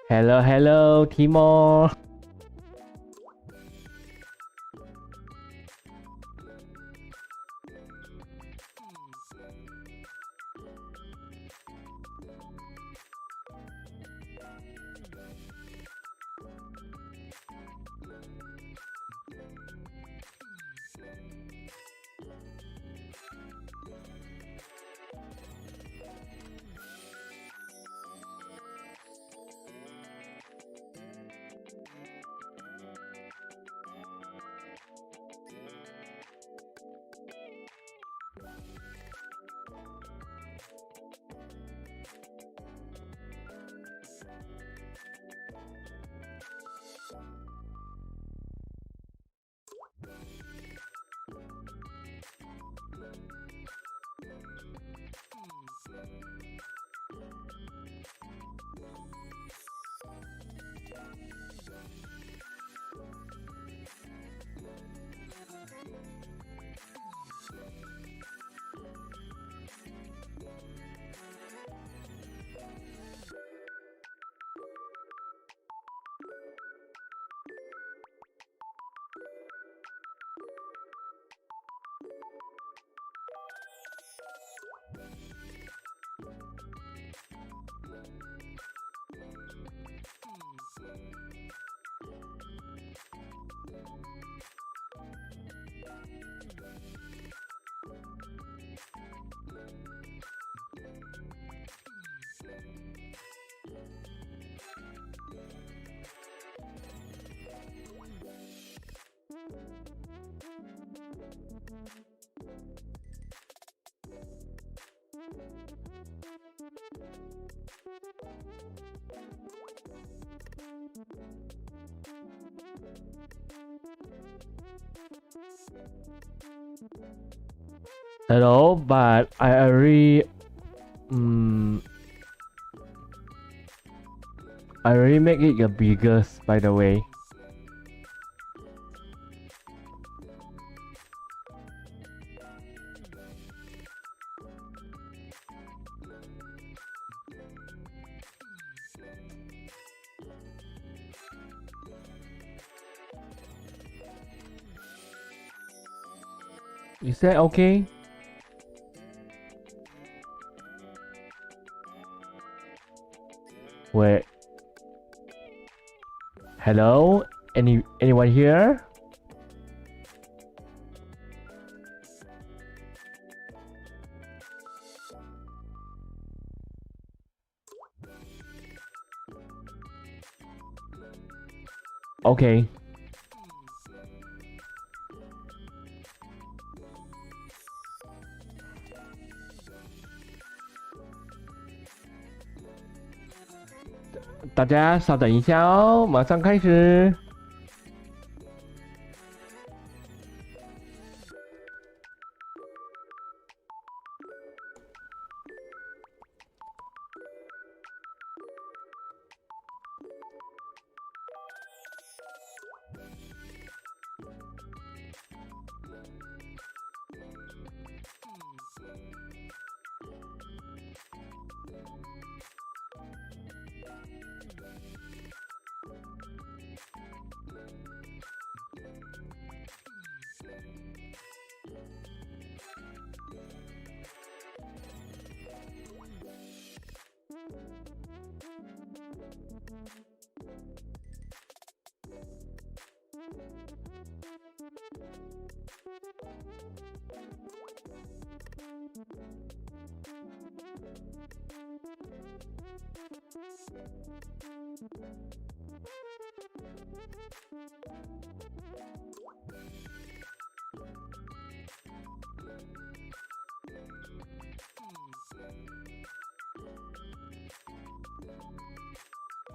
Hello, Timo. Hello, but I already make it the biggest, by the way. Is that okay? Wait. Hello? Anyone here? Okay. Đại gia稍等一下哦，马上开始。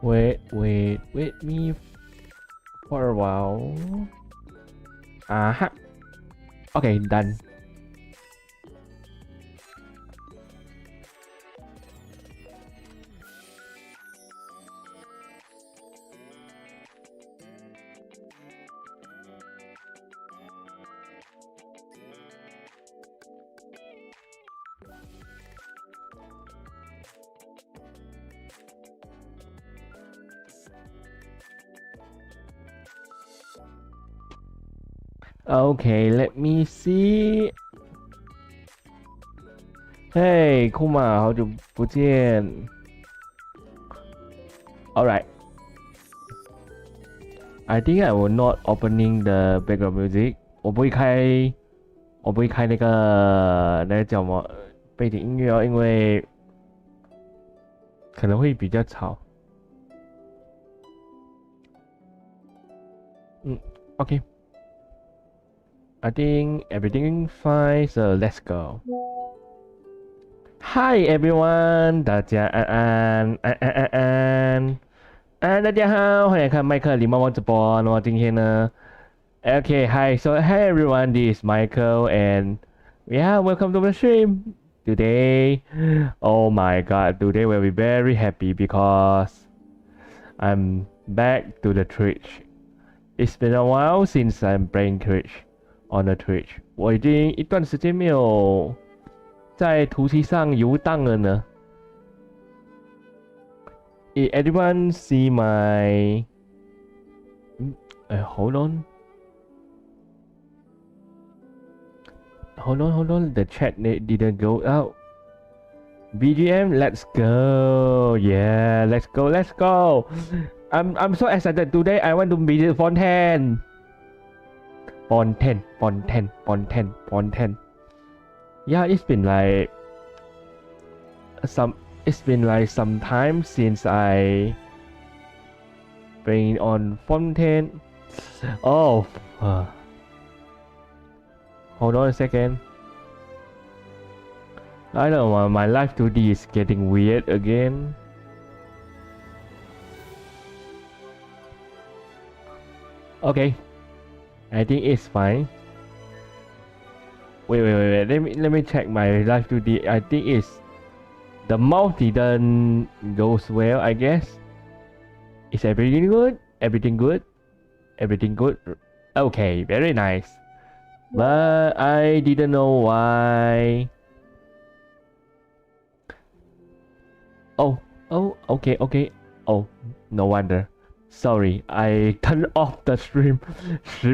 Wait me for a while. Aha. Okay, done. Okay, let me see. Hey, 库玛，好久不见。Alright. I think I will not opening the background music. 我不会开那个叫什么背景音乐哦，因为可能会比较吵。OK. I think everything fine, so let's go. Hi everyone, 大家安，大家好，欢迎来看麦克狸猫直播。那么今天呢 ，Okay, hi, so hi everyone, this is Michael and yeah, welcome to the stream. Today, oh my god, today we'll be very happy because I'm back to the Twitch. It's been a while since I'm playing Twitch.On the Twitch， 我已经一段时间没有在图奇上游荡了呢。Did anyone see my? Hold on. The chat didn't go out. BGM, let's go. Yeah, let's go. I'm so excited today. I want to visit Fontaine. Yeah, it's been like some time since I been on Fontaine. Oh, hold on a second. I don't know, my live 2D is getting weird again. Okay, I think it's fine. Wait. Let me check my live 2D. I think it's the mouse didn't goes well. I guess. Is everything good? Everything good? Okay, very nice. But I didn't know why. Oh, okay. Oh, no wonder. Sorry, I turned off the stream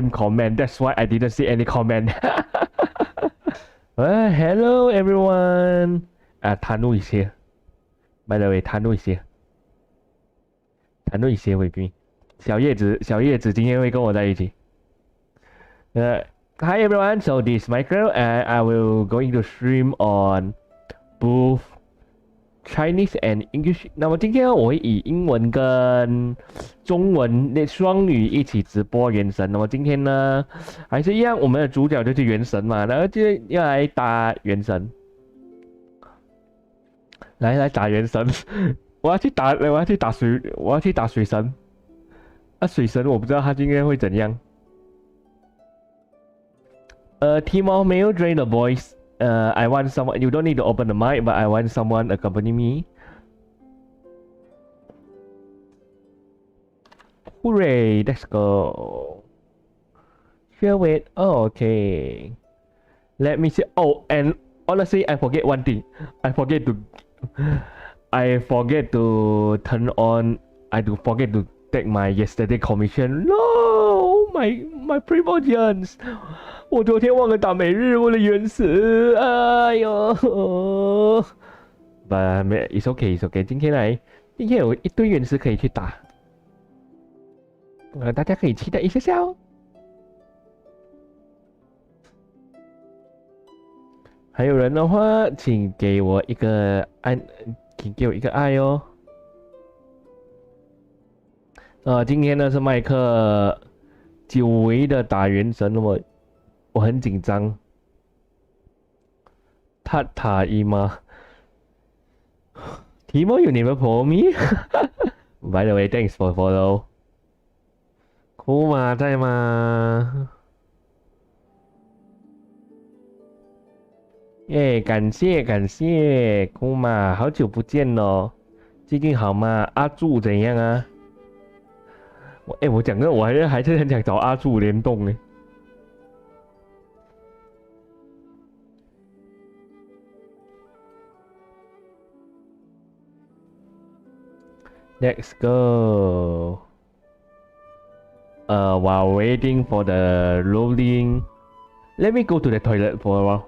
comment. That's why I didn't see any comment. Hello everyone. Tanu is here. By the way, Tanu is here. 谈论协会兵，小叶子今天会跟我在一起。Hi everyone, so this is Michael and I will going to stream on both Chinese and English。那么今天我会以英文跟中文的双语一起直播原神。那么今天呢，还是一样，我们的主角就是原神嘛，然后就要来打原神，来打原神。我要去打水神。水神我不知道他今天会怎样。Team of male drain the voice. I want someone. You don't need to open the mic, but I want someone accompany me. Hooray! Let's go. Share wait. Oh, okay. Let me see. Oh, and honestly, I forget one thing. I forget to turn on. I do forget to take my yesterday commission. No, my promotions. 我昨天忘了打每日我的原始，哎呦！But it's okay, it's okay。今天有一堆原石可以去打，大家可以期待一下下哦。还有人的话，请给我一个爱哦。今天呢是麦克久违的打原神，那么我很紧张。塔伊吗？Timo, you never follow me? By the way, thanks for follow. 库玛在吗？耶，感谢库玛，好久不见咯，最近好吗？阿柱怎样啊？我讲真，我还是很想找阿柱联动诶。Let's go. While waiting for the loading, let me go to the toilet for a while.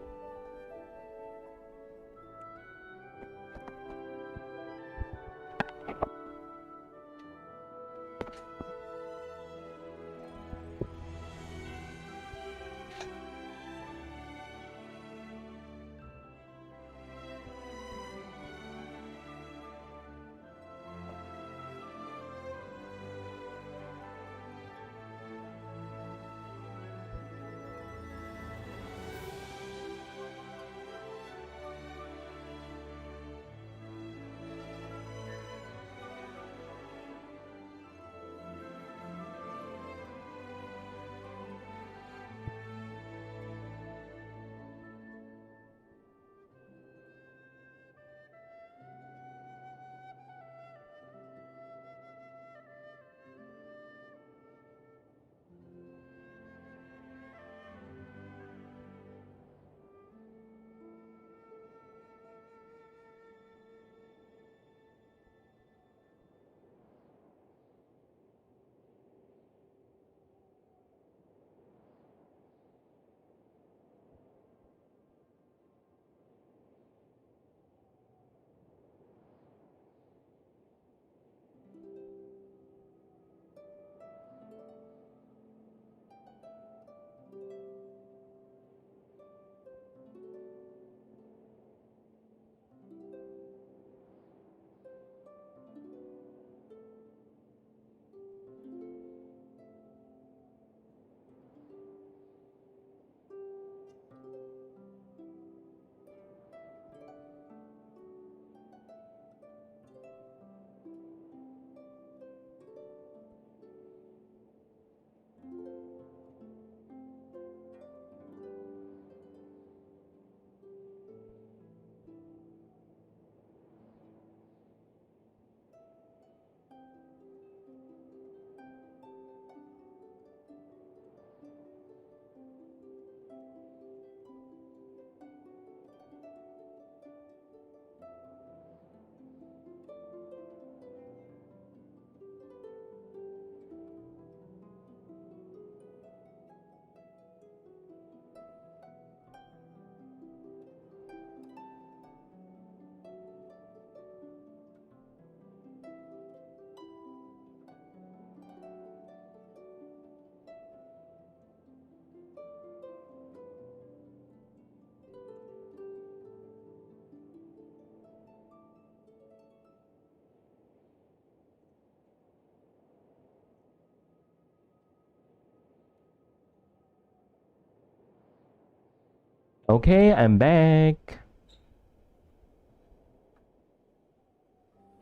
Okay, I'm back.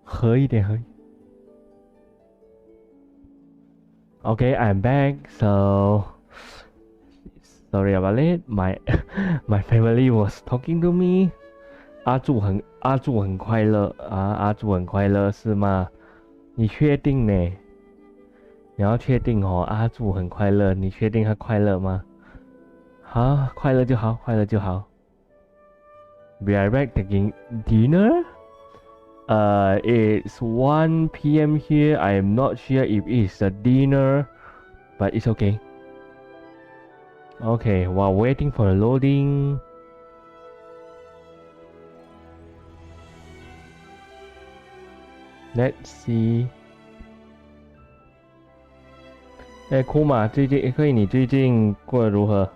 喝一点，喝一点。Okay, I'm back. So sorry about it. My family was talking to me. 阿柱很快乐啊，阿柱很快乐是吗？你确定呢？你要确定哦，阿柱很快乐，你确定他快乐吗？好，快乐就好，快乐就好。We are back taking dinner. It's 1 p.m. here. I am not sure if it's a dinner, but it's okay. Okay, while waiting for the loading. Let's see. 哎，库玛，你最近过得如何？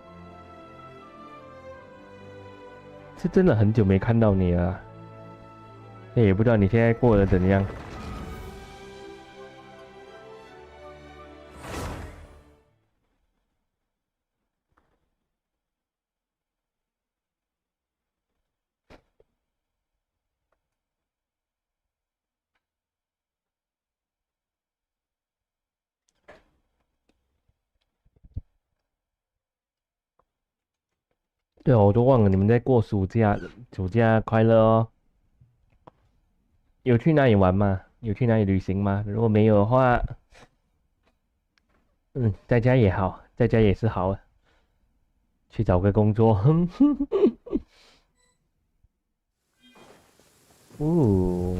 是真的很久没看到你了。也不知道你现在过得怎样。对哦，我都忘了你们在过暑假，暑假快乐哦。有去哪里玩吗？有去哪里旅行吗？如果没有的话，在家也好，在家也是好。去找个工作。哦，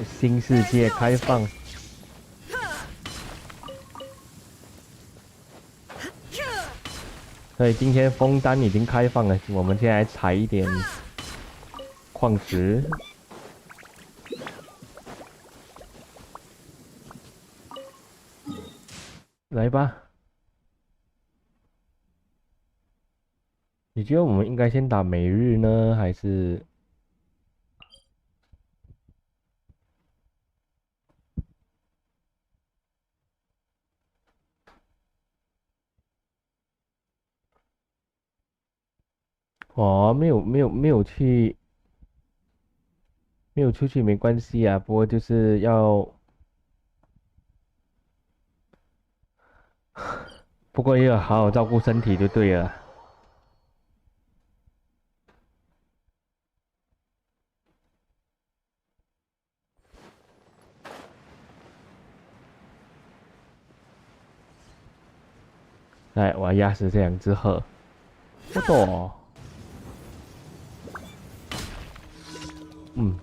新世界开放。所以今天枫丹已经开放了，我们现在采一点矿石。来吧。你觉得我们应该先打每日呢，还是？哦，没有去，没有出去没关系啊，不过就是要，不过要好好照顾身体就对了。来，我要压死这两只鹤。不错。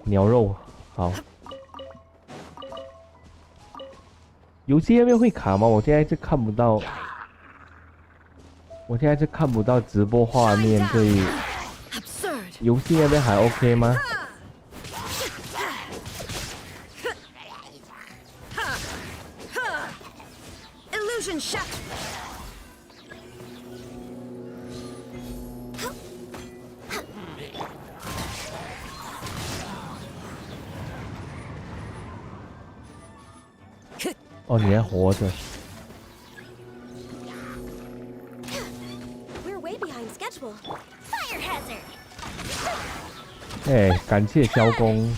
鸟肉好。游戏那边会卡吗？我现在是看不到。我现在是看不到直播画面，所以游戏那边还 OK 吗？哦，你还活着。哎，感谢萧公。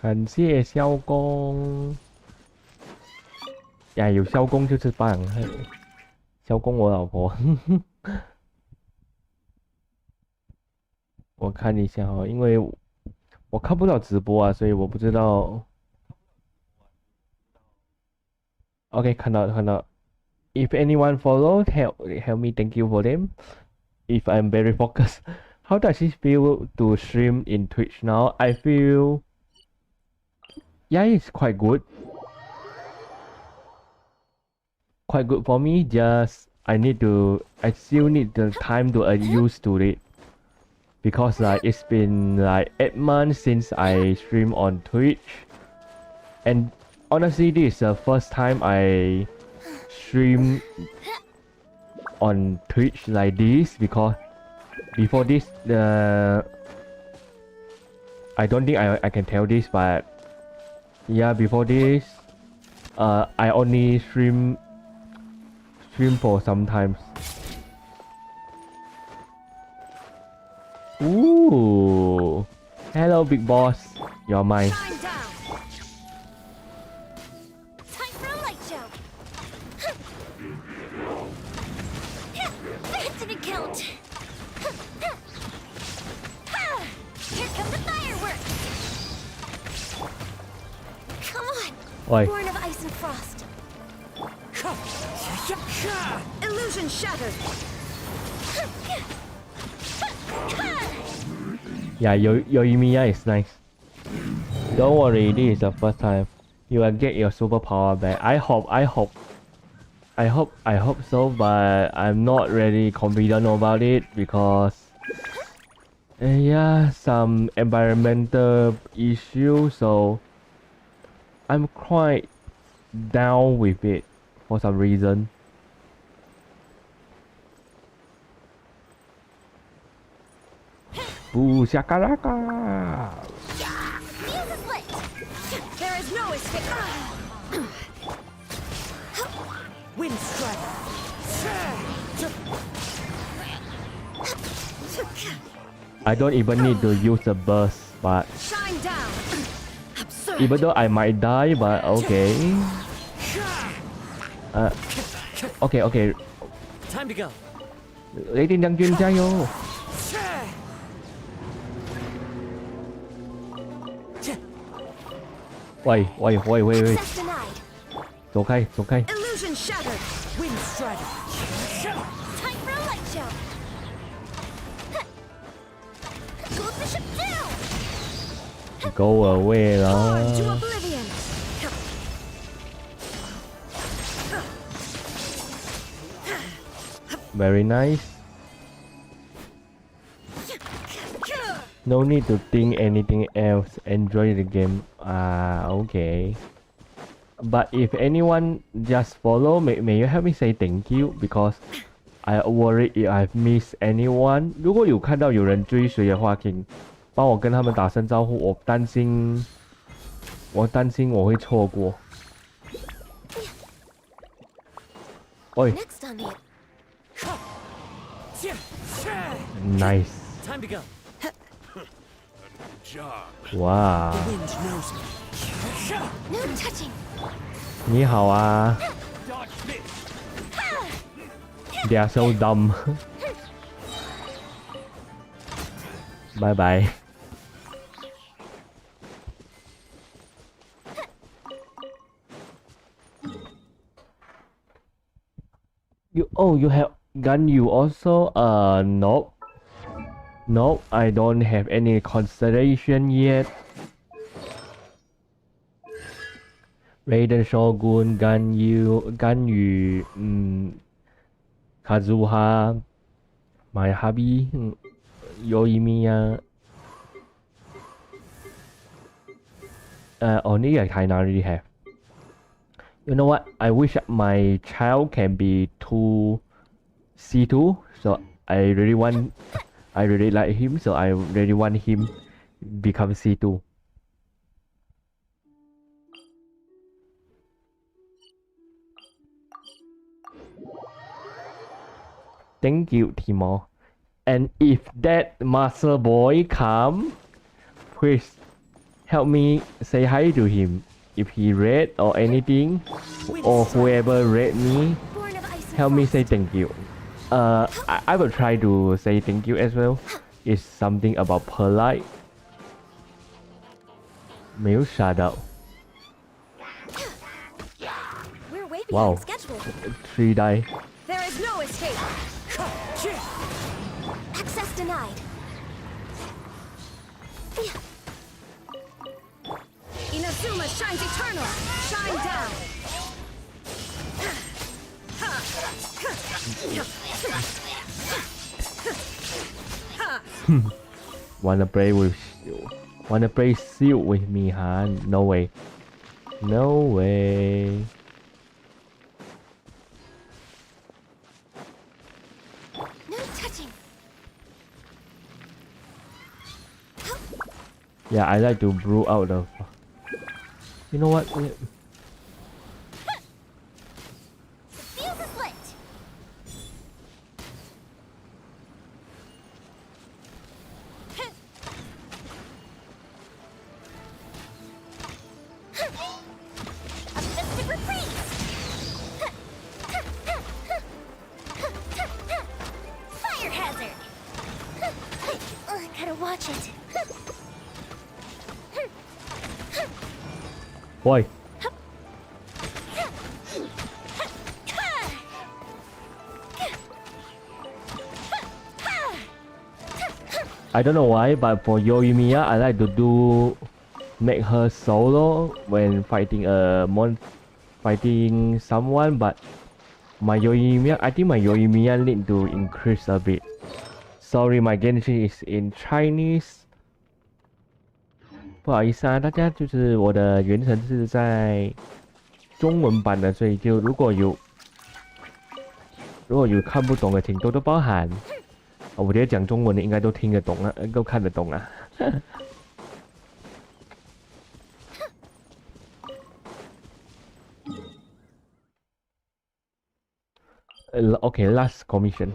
感谢萧公。呀，有萧公就是棒。萧公，我老婆。我看一下哦，因为我看不到直播啊，所以我不知道。OK， 看到。If anyone follow, help me. Thank you for them. If I'm very focused, how does it feel to stream in Twitch now? I feel, yeah, it's quite good. Quite good for me. Just I still need the time to used to it. Because it's been 8 months since I stream on Twitch, and honestly this is the first time I stream on Twitch like this, because before this I don't think I can tell this, but yeah, before this, I only stream for sometimes. Ooh, hello, big boss. You're mine. Time for a light show. That didn't count. Here come the fireworks. Come on. Oi. Born of ice and frost. Illusion shattered. Yeah, Yoimiya is nice. Don't worry, this is the first time. You will get your superpower back. I hope so, but I'm not really confident about it because yeah, some environmental issues, so I'm quite down with it for some reason. Ooh, shakalaka! Fuse is lit. There is no escape. Wind strike. I don't even need to use a burst, but Shine down. Absurd. even though I might die, but okay. Okay. Time to go. 雷电将军加油！喂， Access denied. 走开！ Illusion shattered. Wind strike. Time for a light show. Close the ship down. Go away Born to 啦！ oblivion. Very nice. No need to think anything else. Enjoy the game. Okay. But if anyone just follow, may you help me say thank you because I worry if I've missed anyone. 如果有看到有人追随的话，请帮我跟他们打声招呼。我担心我会错过。喂 Next on it. ，nice. Time to go. 哇， The wind knows me. No touching. 你好啊。They are so dumb. Bye bye. You have gun you also? Nope. Nope, I don't have any consideration yet. Raiden Shogun, Ganyu, Kazuha, my hubby, Yoimiya. Only I kinda already have. You know what? I wish my child can be 2C2, so I really like him, so I really want him become C2. Thank you, Timo. And if that muscle boy come, please help me say hi to him. If he read or anything, or whoever read me, Born of ice and help me frost. say thank you. I will try to say thank you as well. It's something about polite. 没有傻到。 We're way Wow. behind schedule. 3 die. There is no escape. Access denied. Inazuma shines eternal. Shine down. Wanna play Shield with me, huh? No way. No way. No touching. Yeah, I like to brew out the. You know what? The fuse is lit. A festive reprise. Fire hazard. Gotta watch it. Why? I don't know why, but for Yoimiya, I like to make her solo when fighting fighting someone. But my Yoimiya, I think my Yoimiya need to increase a bit. Sorry, my Genshin is in Chinese. 不好意思啊，大家，就是我的原神是在中文版的，所以就如果有看不懂的，请多多包涵。我觉得讲中文的应该都听得懂啊，都看得懂啊。Okay, last commission.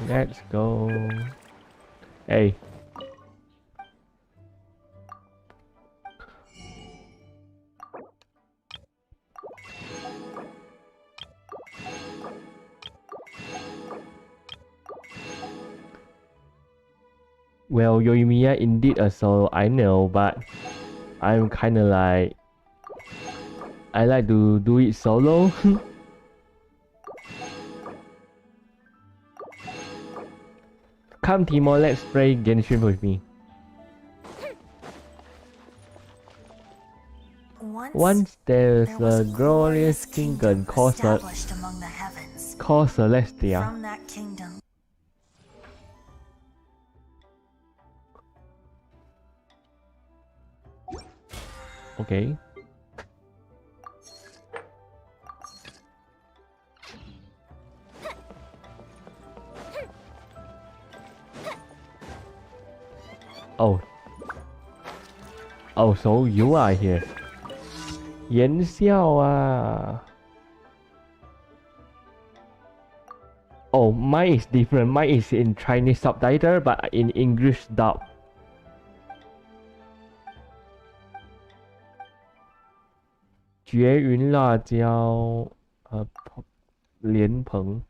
Let's go. Hey. Well, Yoimiya indeed a solo, I know, but I'm kinda like I like to do it solo. Come Timo, let's play Genshin with me. Once there's a glorious kingdom called Celestia. From that kingdom, Okay. Oh. Oh, so you are here. 言笑啊. Oh, mine is different. Mine is in Chinese subtitle, but in English dub. 绝云辣椒和莲蓬。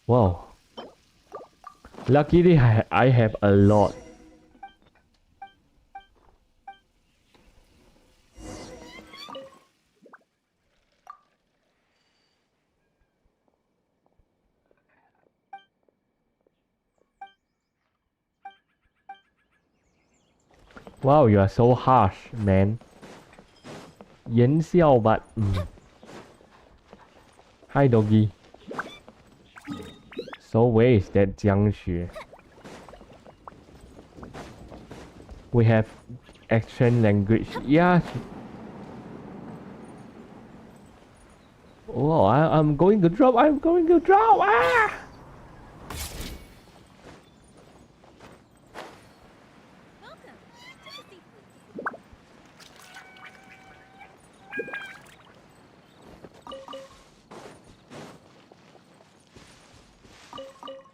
Wow. Luckily, I have a lot. Wow, you are so harsh, man. 言笑 but Hi, doggy. So where is that Jiangxue? We have exchange language. Yeah. Oh, I'm going to drop. I'm going to drop. Ah!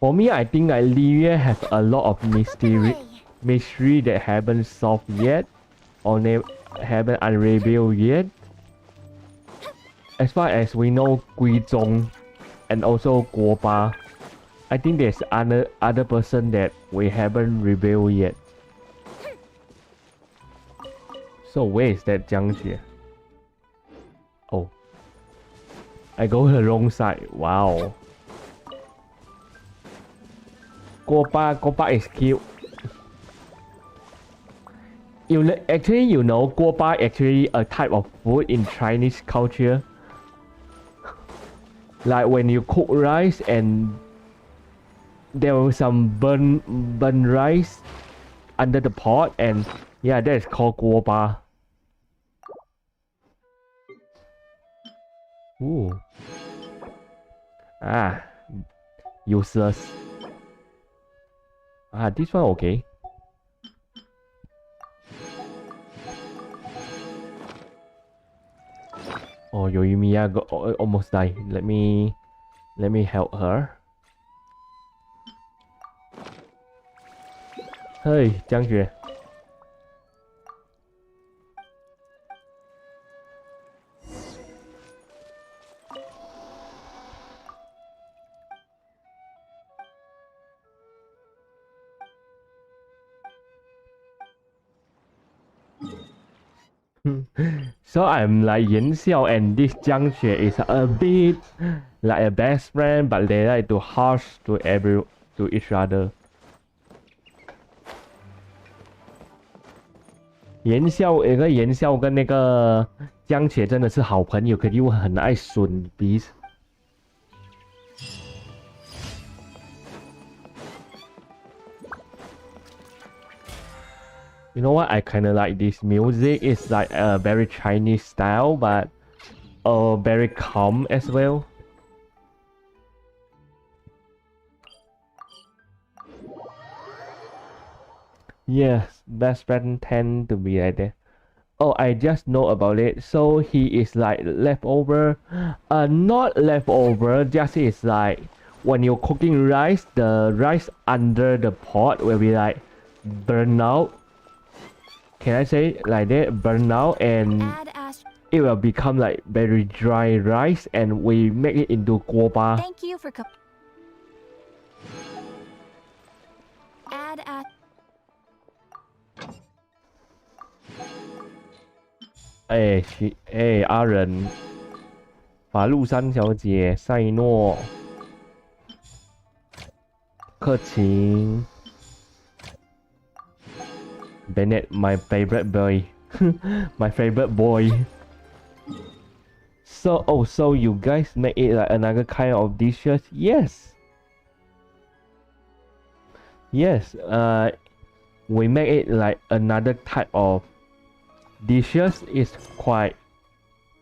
For me, I think Livia has a lot of mystery that haven't solved yet, or haven't unrevealed yet. As far as we know, Guizhong and also Guoba, I think there's other person that we haven't revealed yet. So where is that Jiangxue? Oh, I go the wrong side. Wow. Guoba is cute. You know, Guoba actually a type of food in Chinese culture. Like when you cook rice and there was some burn rice under the pot, and Yeah, that is called 锅巴. Ooh. Ah, useless. Ah, this one okay. Oh, Yoimiya almost died. Let me help her. Hey, 江雪. So I'm like Yan Xiao and this Jiang Xue is a bit like a best friend, but they like to harsh to each other. 言笑跟那个江且真的是好朋友，可是又很爱损彼此。You know what? I kind of like this music. It's like a very Chinese style, but very calm as well. Yes, best friend tend to be like that. Oh, I just know about it. So he is like leftover. Not leftover. Just is like when you're cooking rice, the rice under the pot will be like burn out. Can I say it like that? Burn out, and it will become like very dry rice, and we make it into 锅巴. Thank you for add. 阿仁，法陆山小姐，赛诺，克勤。Bennett, my favorite boy. My favorite boy. So you guys make it like another kind of dishes? Yes. Yes, we make it like another type of dishes. It's quite,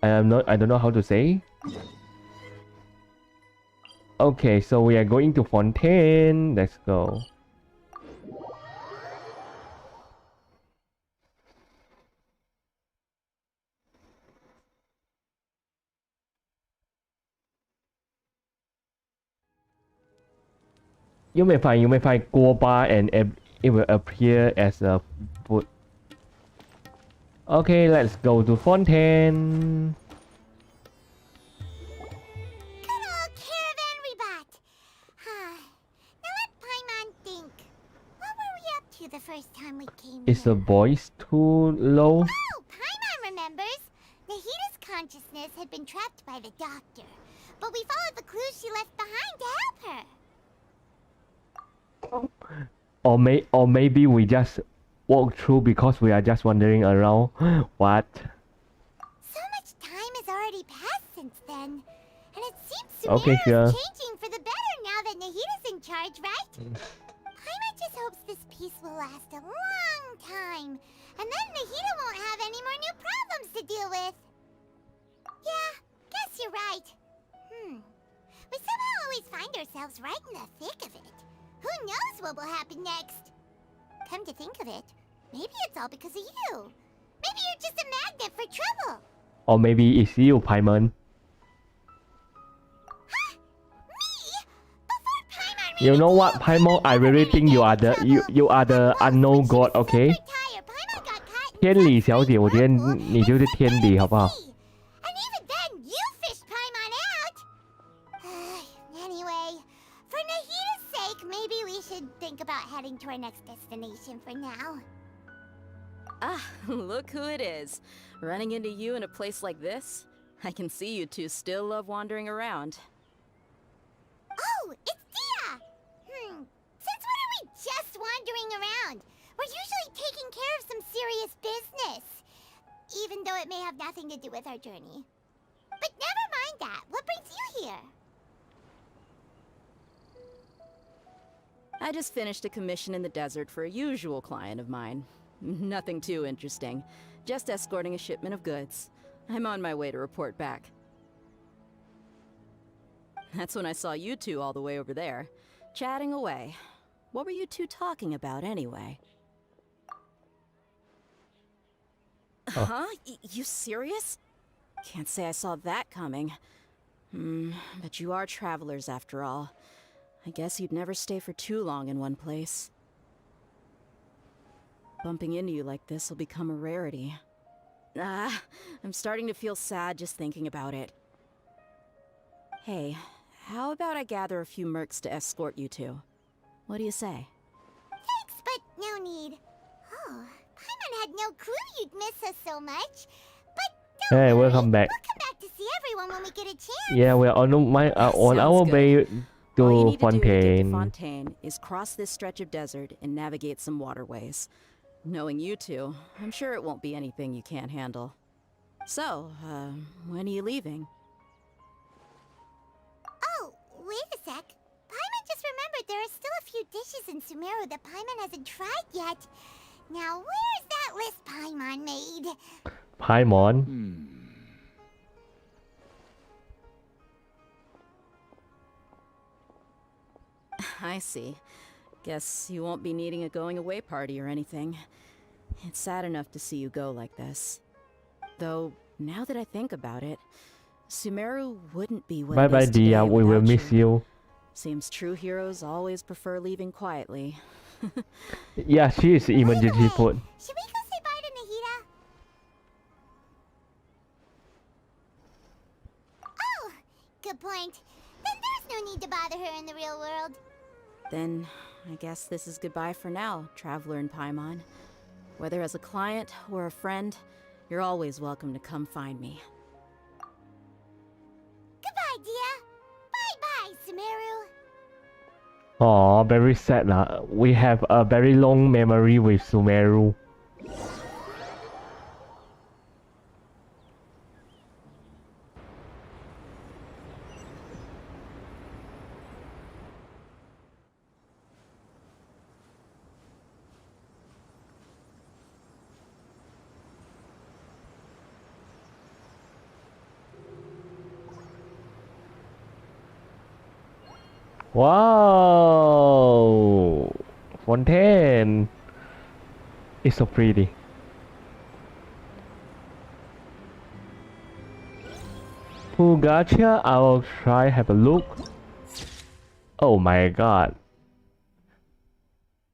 I don't know how to say. Okay, so we are going to Fontaine. Let's go. You may find 锅巴 and it will appear as a food. Okay, let's go to Fontaine. Good old caravan rebut. Now let Paimon think. What were we up to the first time we came Is here? the voice too low? Oh, Paimon remembers. Nahita's consciousness had been trapped by the doctor, but we followed the clues she left behind to help her. Or maybe we just walk through because we are just wandering around. What? So much time has already passed since then, and it seems Okay, Sumeru sure. is changing for the better now that Nahita's in charge, right? Paimon just hopes this peace will last a long time, and then Nahita won't have any more new problems to deal with. Yeah, guess you're right. We somehow always find ourselves right in the thick of it. Who knows what will happen next? Come to think of it, maybe it's all because of you. Maybe you're just a magnet for trouble. Or maybe it's you, Paimon. Huh? Me? Before Paimon You know what, Paimon? I really think you are the unknown god, okay? 天理小姐，我觉得你就是天理，好不好？ And even then, you fished Paimon out. Anyway, for Nahita's sake, maybe we should think about heading to our next destination for now. Ah, look who it is. Running into you in a place like this? I can see you two still love wandering around. Oh, it's Dia! Since when are we just wandering around? We're usually taking care of some serious business. Even though it may have nothing to do with our journey. But never mind that. What brings you here? I just finished a commission in the desert for a usual client of mine. Nothing too interesting. Just escorting a shipment of goods. I'm on my way to report back. That's when I saw you two all the way over there, chatting away. What were you two talking about anyway? Huh? You serious? Can't say I saw that coming. But you are travelers after all. I guess you'd never stay for too long in one place. Bumping into you like this will become a rarity. I'm starting to feel sad just thinking about it. Hey, how about I gather a few mercs to escort you two? What do you say? Thanks, but no need. Oh, Paimon had no clue you'd miss us so much. But don't Hey, worry, welcome back. We'll come back to see everyone when we get a chance. Yeah, we're on on our Sounds way good. All you to need to do to get to Fontaine. Fontaine is cross this stretch of desert and navigate some waterways. Knowing you two, I'm sure it won't be anything you can't handle. So, when are you leaving? Oh, wait a sec. Paimon just remembered there are still a few dishes in Sumeru that Paimon hasn't tried yet. Now, where's that list Paimon made? Paimon. I see. Guess you won't be needing a going away party or anything. It's sad enough to see you go like this. Though, now that I think about it, Sumeru wouldn't be what Bye it bye, is today Dia. We will without miss you. Seems true heroes always prefer leaving quietly. Yeah, she is emergency food. Should we go say bye to Nahida? Oh, good point. Then there's no need to bother her in the real world. Then, I guess this is goodbye for now, Traveler in Paimon. Whether as a client or a friend, you're always welcome to come find me. Goodbye, Dia. Bye-bye, Sumeru. Oh, very sad lah. We have a very long memory with Sumeru. Wow, Fontaine. It's so pretty. Pugacha, I'll try have a look. Oh my god.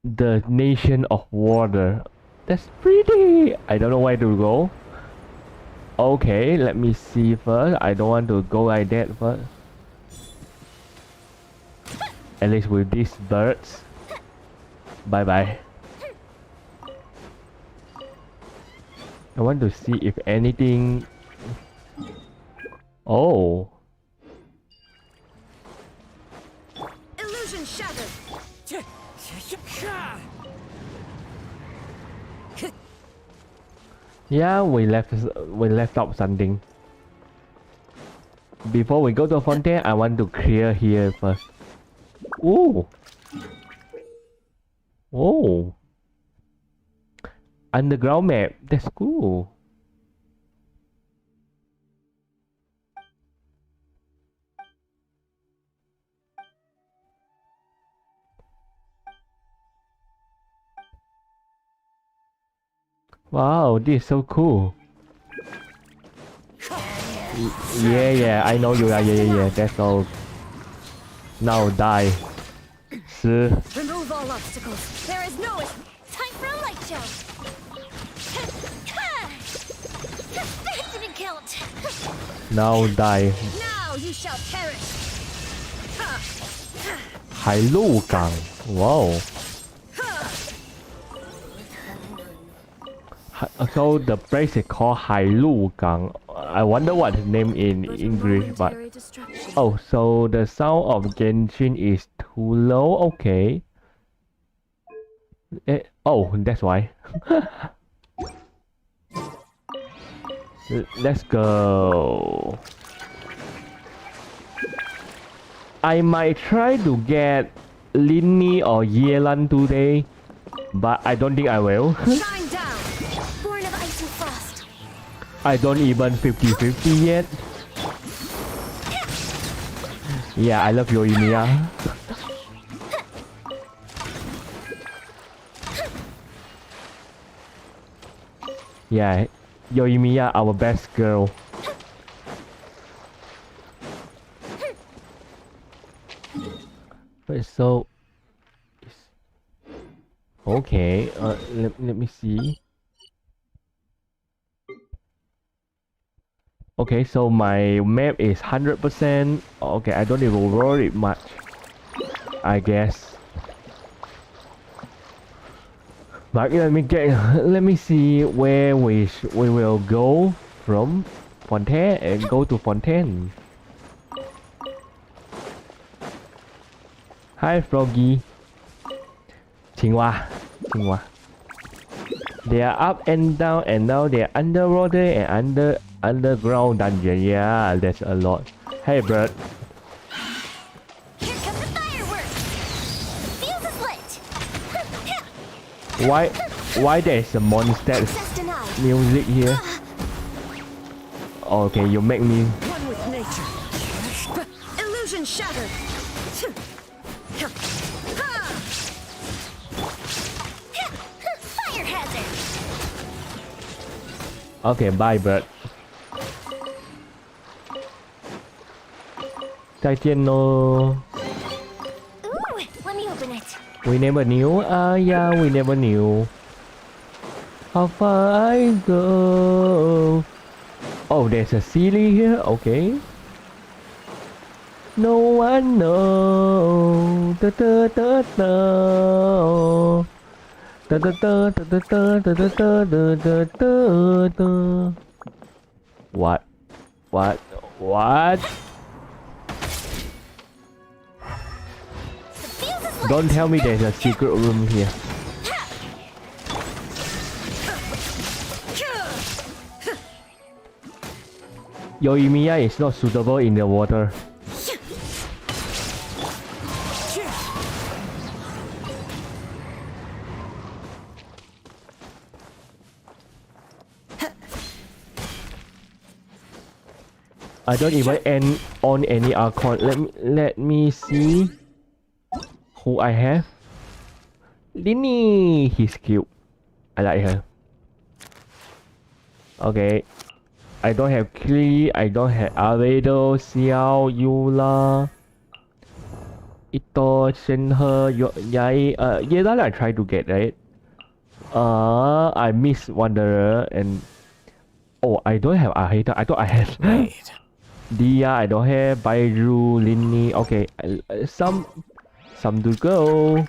The Nation of Water. That's pretty. I don't know where to go. Okay, let me see first. I don't want to go like that first. At least with these birds. Bye bye. I want to see if anything. Oh. Illusion shattered. Yeah, we left out something. Before we go to Fontaine, I want to clear here first. Ooh. Oh. Underground map. That's cool. Wow, this is so cool. Yeah, I know you are. Yeah. That's all. Now die. Remove all obstacles. There is no Time for a light show. That didn't count. Now die. Now you shall perish. 海陆港. Wow. So the place is called 海陆港. I wonder what the name in English, but Momentary distraction. oh, so the sound of Genshin is too low. Okay. Oh, that's why. Let's go. I might try to get Linny or Yelan today, but I don't think I will. Shine down. I don't even 50-50 yet. Yeah, I love Yoimiya. Yeah, Yoimiya, our best girl. So, okay. Let me see. Okay, so my map is 100%. Okay, I don't even worry much, I guess. But let me see where we will go from Fontaine and go to Fontaine. Hi Froggy. Chingwa. They are up and down and now they're underwater and underground dungeon. Yeah, that's a lot. Hey bird. Here come the fireworks! The fuse is lit! Why there's a monster Access denied. music here? Okay, you make me. One with nature. Illusion shattered. Fire hazard! Okay, bye bird. 再见咯。 Ooh, let me open it. We never knew. Yeah, we never knew how far I go. Oh, there's a ceiling here. Okay. No one knows. Da da da da. Da da da da da da da da da da da da. What? Don't tell me there's a secret room here. Yoimiya is not suitable in the water. I don't even own any Archon. Let me see who I have. Linny, he's cute. I like her. Okay. I don't have Klee, I don't have Avedo, Xiao, Yula, Ito, Shenhe, Yai, Yelan I tried to get, right? I miss Wanderer and... Oh, I don't have Ahita, I thought I had... Dia, I don't have, Bairu, Linny, okay, some to go.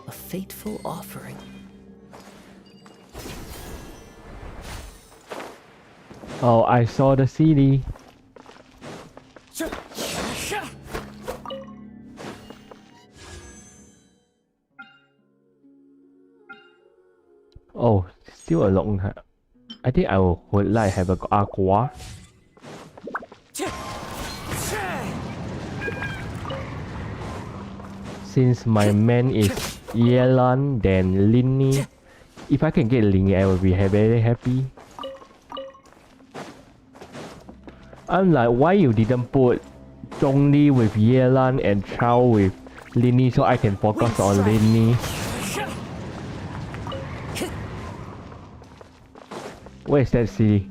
A fateful offering. Oh, I saw the CD. Oh, still a long time. I think I would like have a aqua. Since my man is Yelan, then Linny. If I can get Linny, I will be very happy. I'm like, why you didn't put Zhongli with Yelan and Chao with Linny so I can focus on Linny? Where's that city?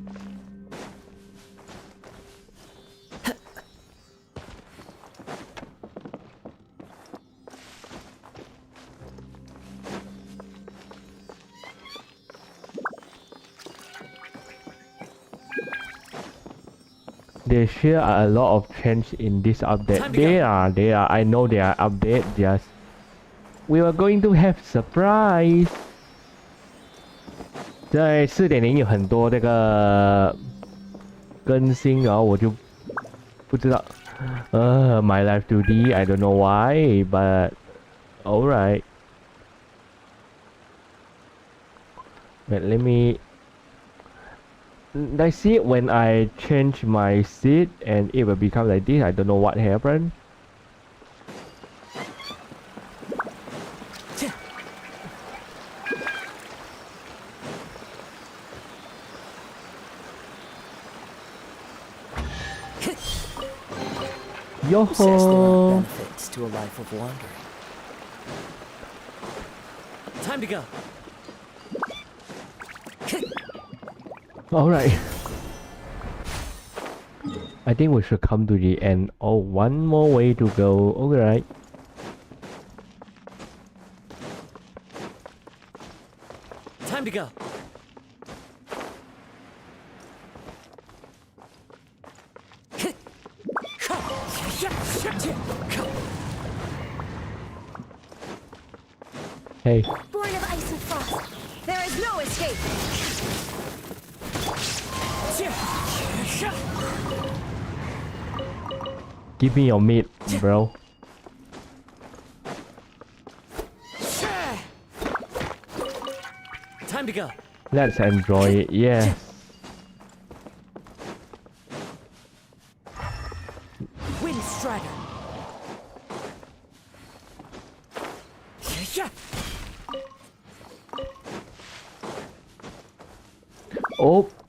There sure are a lot of change in this update. There are. I know there are updates. Just we are going to have surprise. 在4.0有很多这个更新，然后我就不知道 My life 2D. I don't know why, but alright. Wait, let me. I see when I change my seat and it will become like this. I don't know what happened. Who says there Yo-ho! aren't benefits to a life of wandering? Time to go. Alright. I think we should come to the end. Oh, one more way to go. Alright. Time to go. Hey. Born of ice and frost, there is no escape. Give me your meat, bro. Time to go. Let's enjoy it. Yes. Wind Strider.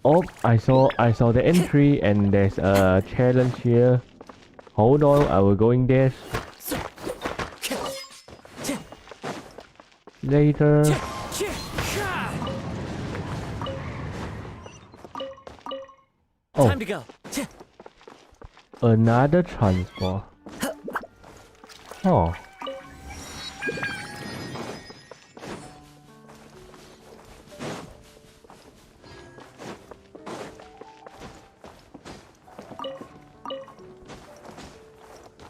Oh, I saw the entry and there's a challenge here. Hold on, I will go in there later. Oh, Time to go. another transport. Oh.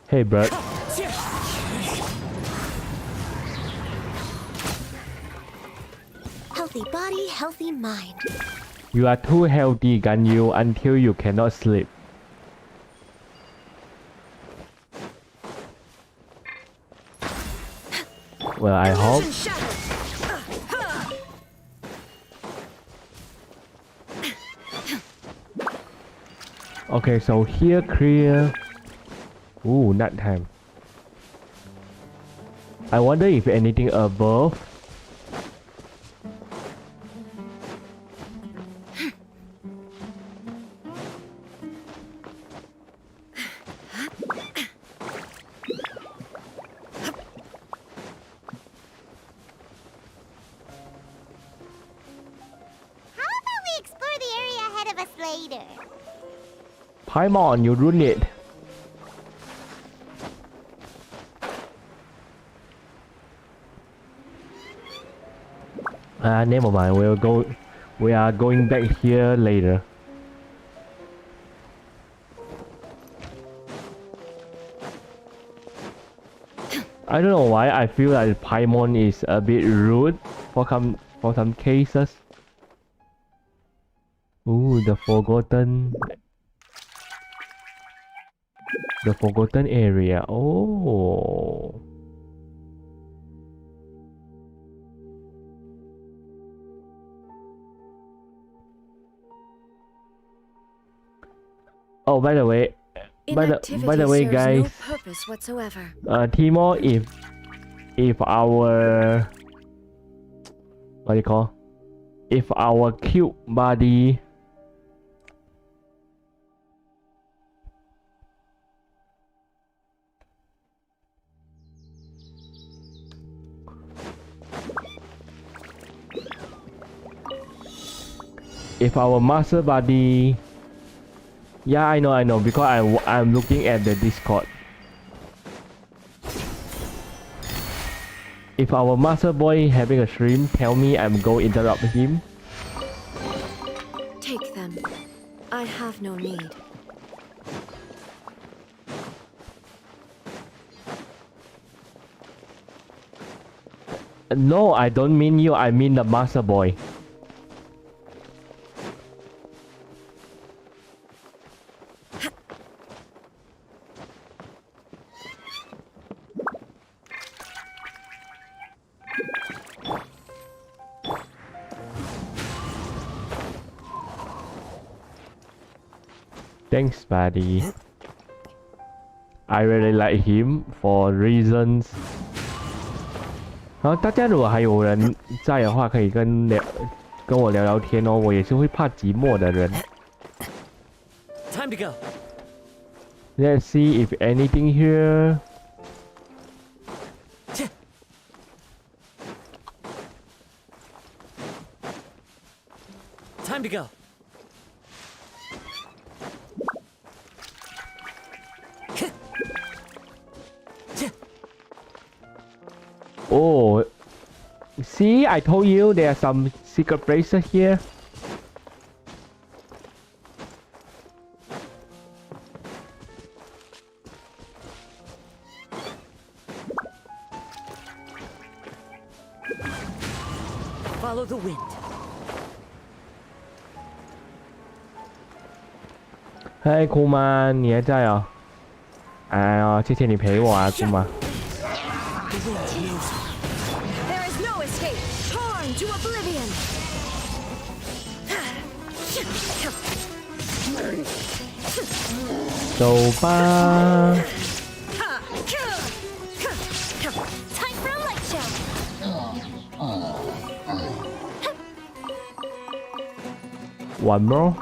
Hey, bro. Healthy body, healthy mind. You are too healthy, Ganyu, until you cannot sleep. Well, I hope. Illusion shattered. Okay, so here clear. Ooh, nut time. I wonder if anything above. How about we explore the area ahead of us later? Paimon, you ruined it. Never mind. We'll go. We are going back here later. I don't know why I feel like Paimon is a bit rude for some cases. Ooh, the forgotten area. Oh. Oh, by the way, by the way, guys, No purpose whatsoever. Timo, if our what do you call? If our cute body master body. Yeah, I know, because I'm looking at the Discord. If our master boy having a stream, tell me I'm going to interrupt him. Take them. I have no need. No, I don't mean you, I mean the master boy. Thanks, buddy. I really like him for reasons. 然后大家如果还有人在的话，可以跟我聊聊天哦。我也是会怕寂寞的人。Time to go. Let's see if anything here. Time to go. Oh, see, I told you there are some secret places here. Follow the wind. 嗨，姑妈，你还在哦？哎呀，谢谢你陪我啊，姑妈。There is no escape. Torn to oblivion. 走吧。Time for a light show. One more.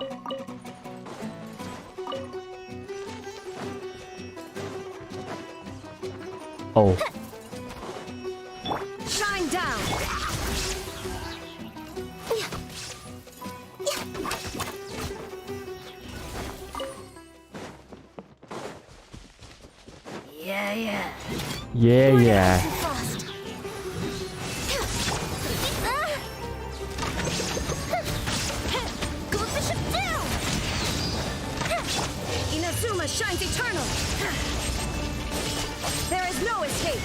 Oh. Shine down. Yeah. Yeah. Fast. Go the ship down. Inazuma shines eternal. There is no escape.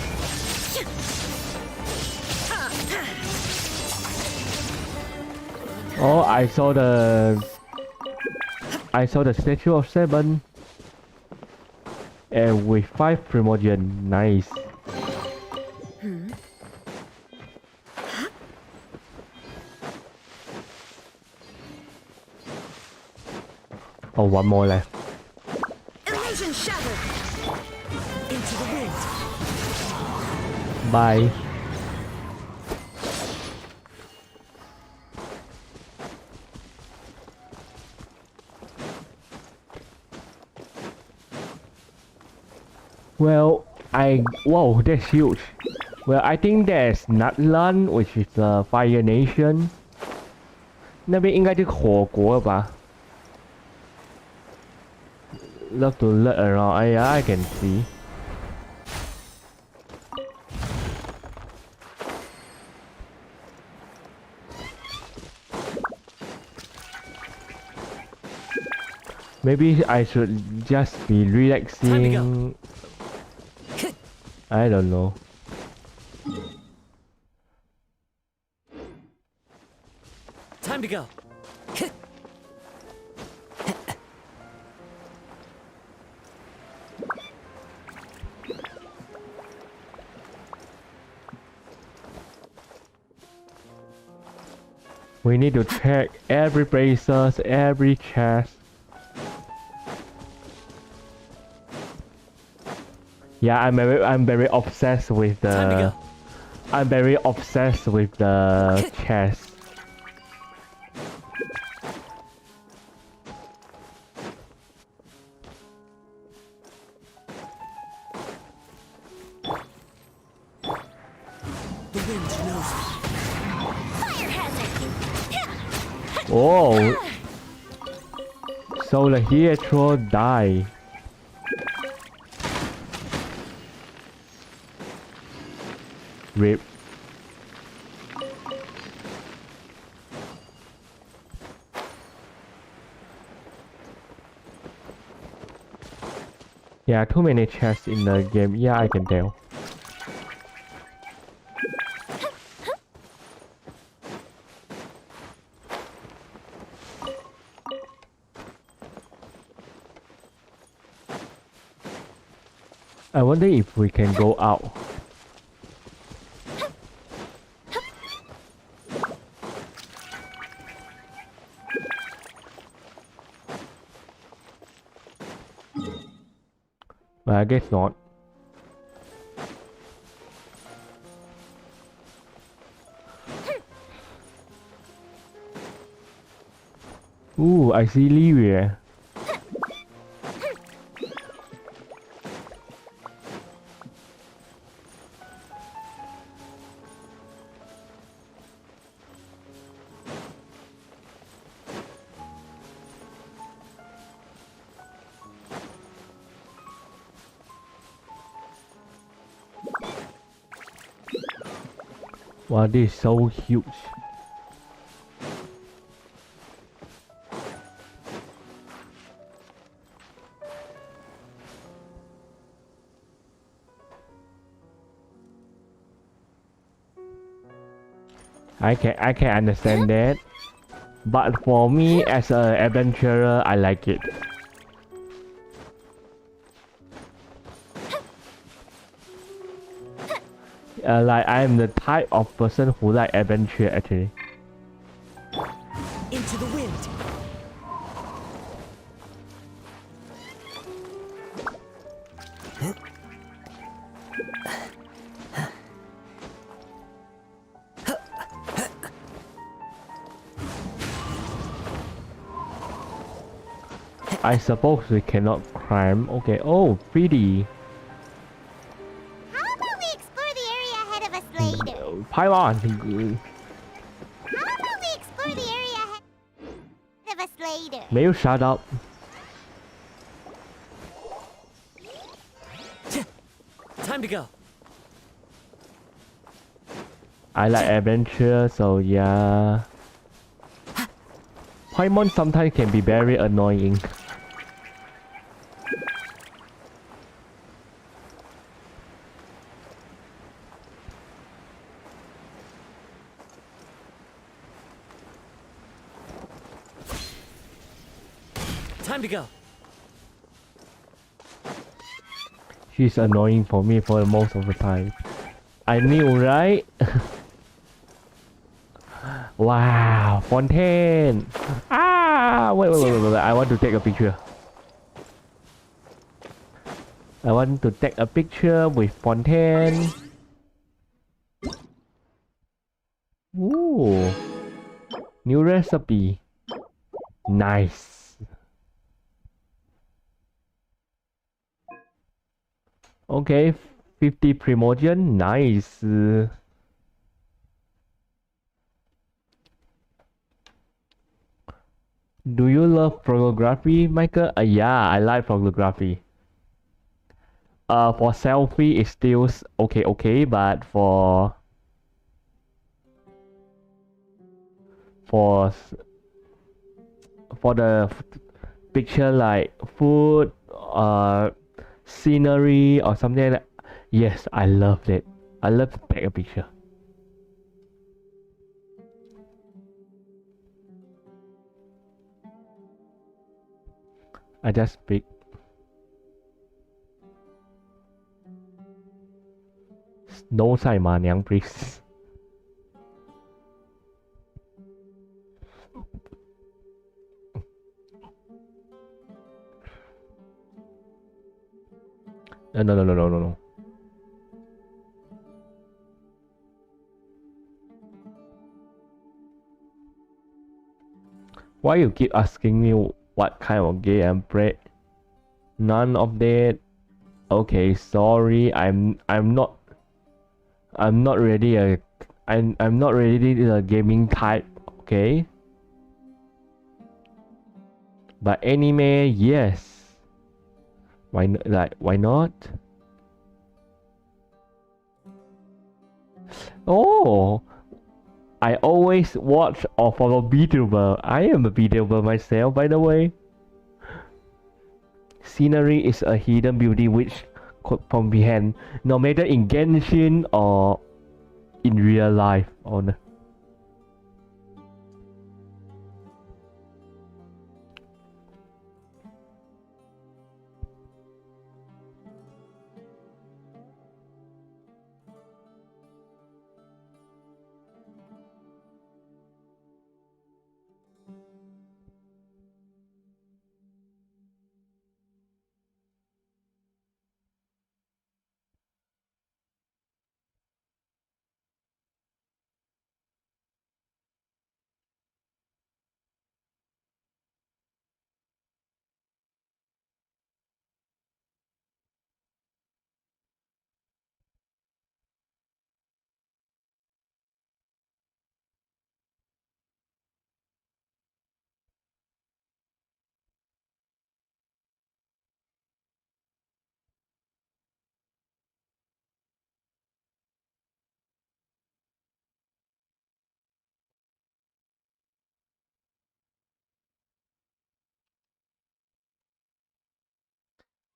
Oh, I saw the statue of 7. And with 5 Primogen, nice. Oh, one more left. Illusion shattered. Into the wind. Bye. Well, whoa, that's huge. Well, I think there's Natlan, which is the Fire Nation. 那边应该就是火国了吧 ？Love to look around. Yeah, I can see. Maybe I should just be relaxing. I don't know. Time to go. We need to check every braces, every chest. Yeah, I'm very obsessed with Time to the. go. I'm very obsessed with the chest. The wind knows me. Fire hazard. Oh. So the hero died. Rip. Yeah, too many chests in the game. Yeah, I can tell. I wonder if we can go out. I guess not. Ooh, I see Livia. Wow, this is so huge. I can understand that, but for me as an adventurer, I like it. Like I am the type of person who like adventure actually. Into the wind. I suppose we cannot climb. Okay. Oh, pretty. How about we explore the area ahead of us later? Pylon. How about we explore the area ahead of us later? May you shut up? Time to go. I like adventure, so yeah. Paimon sometimes can be very annoying. Time to go. She's annoying for me for the most of the time. I knew, right? Wow, Fontaine! Ah! Wait, I want to take a picture. I want to take a picture with Fontaine. Ooh. New recipe. Nice. Okay, 50 promotion. Nice. Do you love photography, Michael? Yeah, I like photography. For selfie, it's still okay, but for the picture like food, scenery or something like that, yes, I love it. I love to take a picture. I just speak. No 赛马娘 please. No. Why you keep asking me what kind of game I'm playing? None of that. Okay, sorry. I'm not really a I'm not really a gaming type. Okay. But anime, yes. Why not? Oh, I always watch or follow VTuber. I am a VTuber myself, by the way. Scenery is a hidden beauty which could comprehend no matter in Genshin or in real life.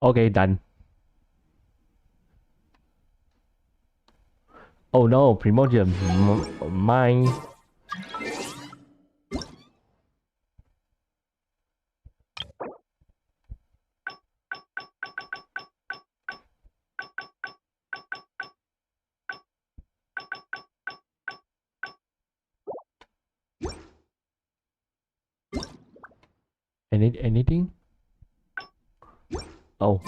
Okay, done. Oh no, Primordium, mine. Anything? Oh.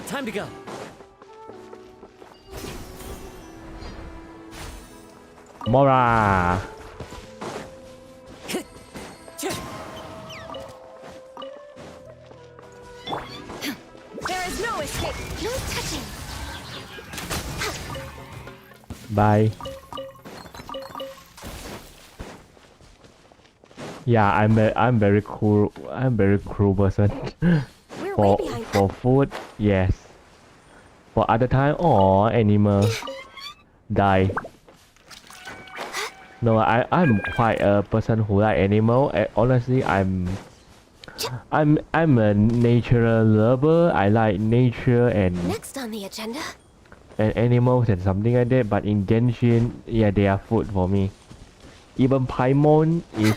Time to go. Mora. There is no escape. No touching. Bye. Yeah, I'm very cool. I'm very cruel person. We're for way behind. for food, yes. For other time, or animal die. No, I'm quite a person who like animal. Honestly, I'm a nature lover. I like nature and Next on the agenda. animals and something like that. But in Genshin, yeah, they are food for me. Even Paimon is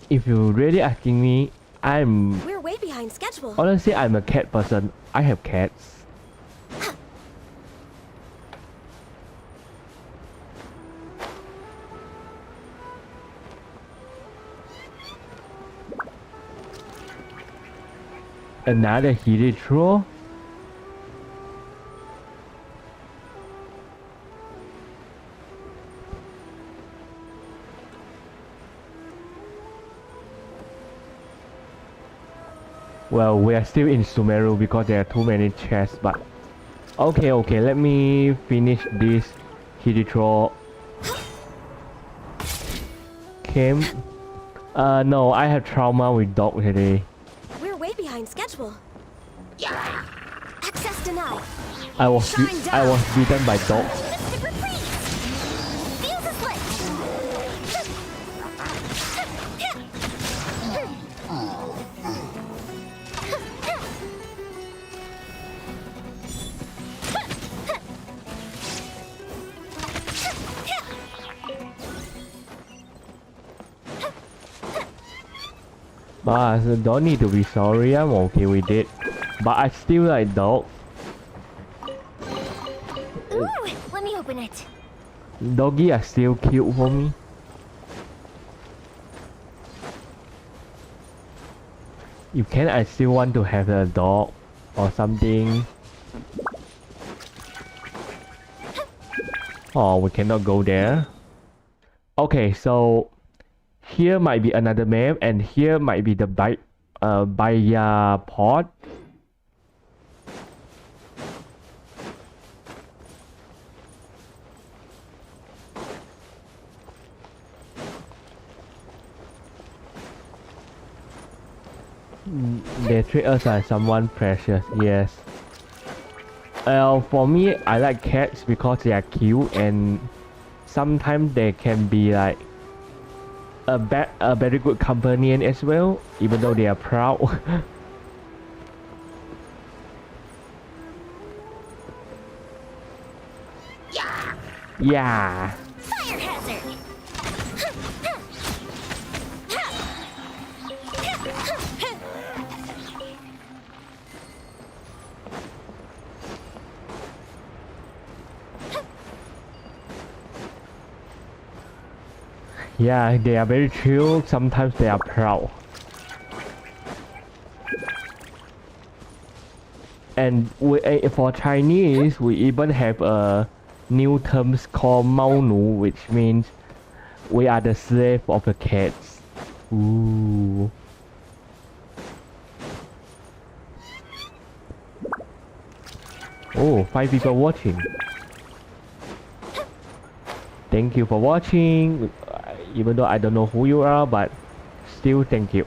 if you really asking me, We're way behind schedule. honestly I'm a cat person. I have cats. Another Hydro? Well, we are still in Sumeru because there are too many chests, but okay, let me finish this Hydro camp. No, I have trauma with dog today. We're way behind schedule. Access denied. I was beaten by dog. Zipper freeze. Fuse is lit. But don't need to be sorry, I'm okay with it. But I still like dog. Ooh, let me open it. Doggy are still cute for me. You can, I still want to have a dog or something. Oh, we cannot go there. Okay, so here might be another map, and here might be the Baya pod. They treat us as someone precious, yes. For me, I like cats because they are cute, and sometimes they can be like a very good companion as well, even though they are proud. Yeah. Fire hazard. Yeah, they are very chill, sometimes they are proud. And for Chinese, we even have a new terms called Mao Nu, which means we are the slave of the cats. Ooh. Oh, 5 people watching. Thank you for watching. Even though I don't know who you are, but still thank you.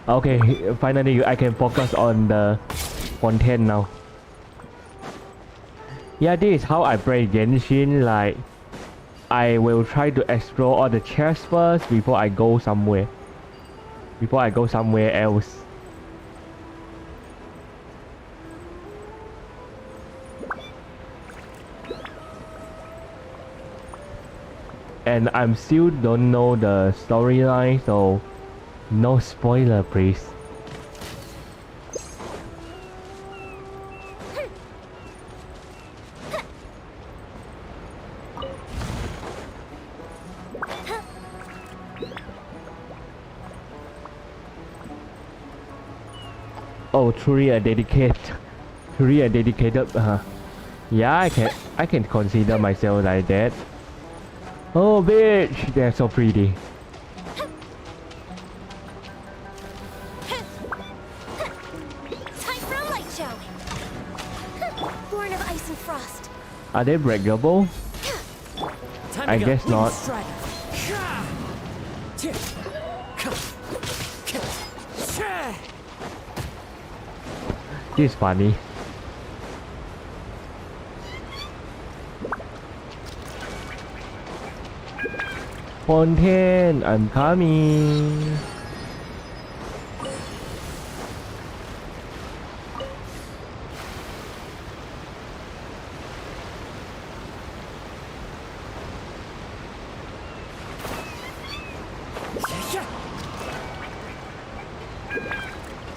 Okay, finally I can focus on the content now. Yeah, this is how I play Genshin. Like, I will try to explore all the chests first before I go somewhere. Before I go somewhere else. And I'm still don't know the storyline, so no spoiler, please. Oh, truly a dedicated. Yeah, I can consider myself like that. Oh, bitch, they're so pretty. Time for a light show. Born of ice and frost. Are they breakable? Time I to go. guess Lead not. Strider. This is funny. Content, I'm coming.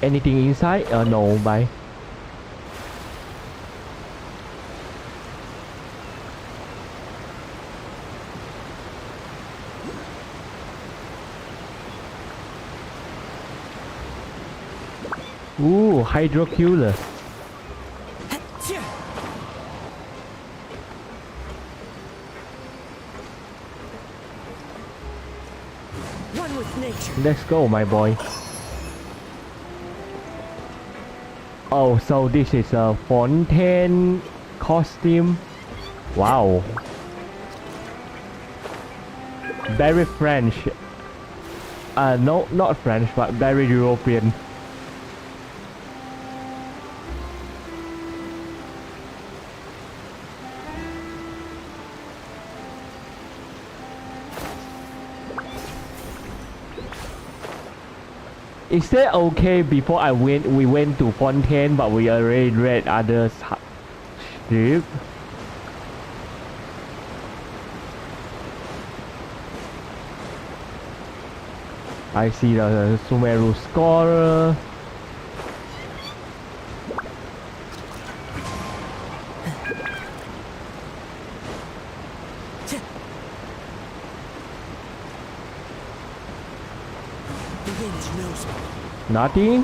Anything inside? No, bye. Ooh, Hydro Killer. One with nature. Let's go, my boy. Oh, so this is a Fontaine costume. Wow. Very French. No, not French, but very European. Is that okay? Before we went to Fontaine, but we already read others' strip. I see the Sumeru Scorer. The wind knows me. Nothing?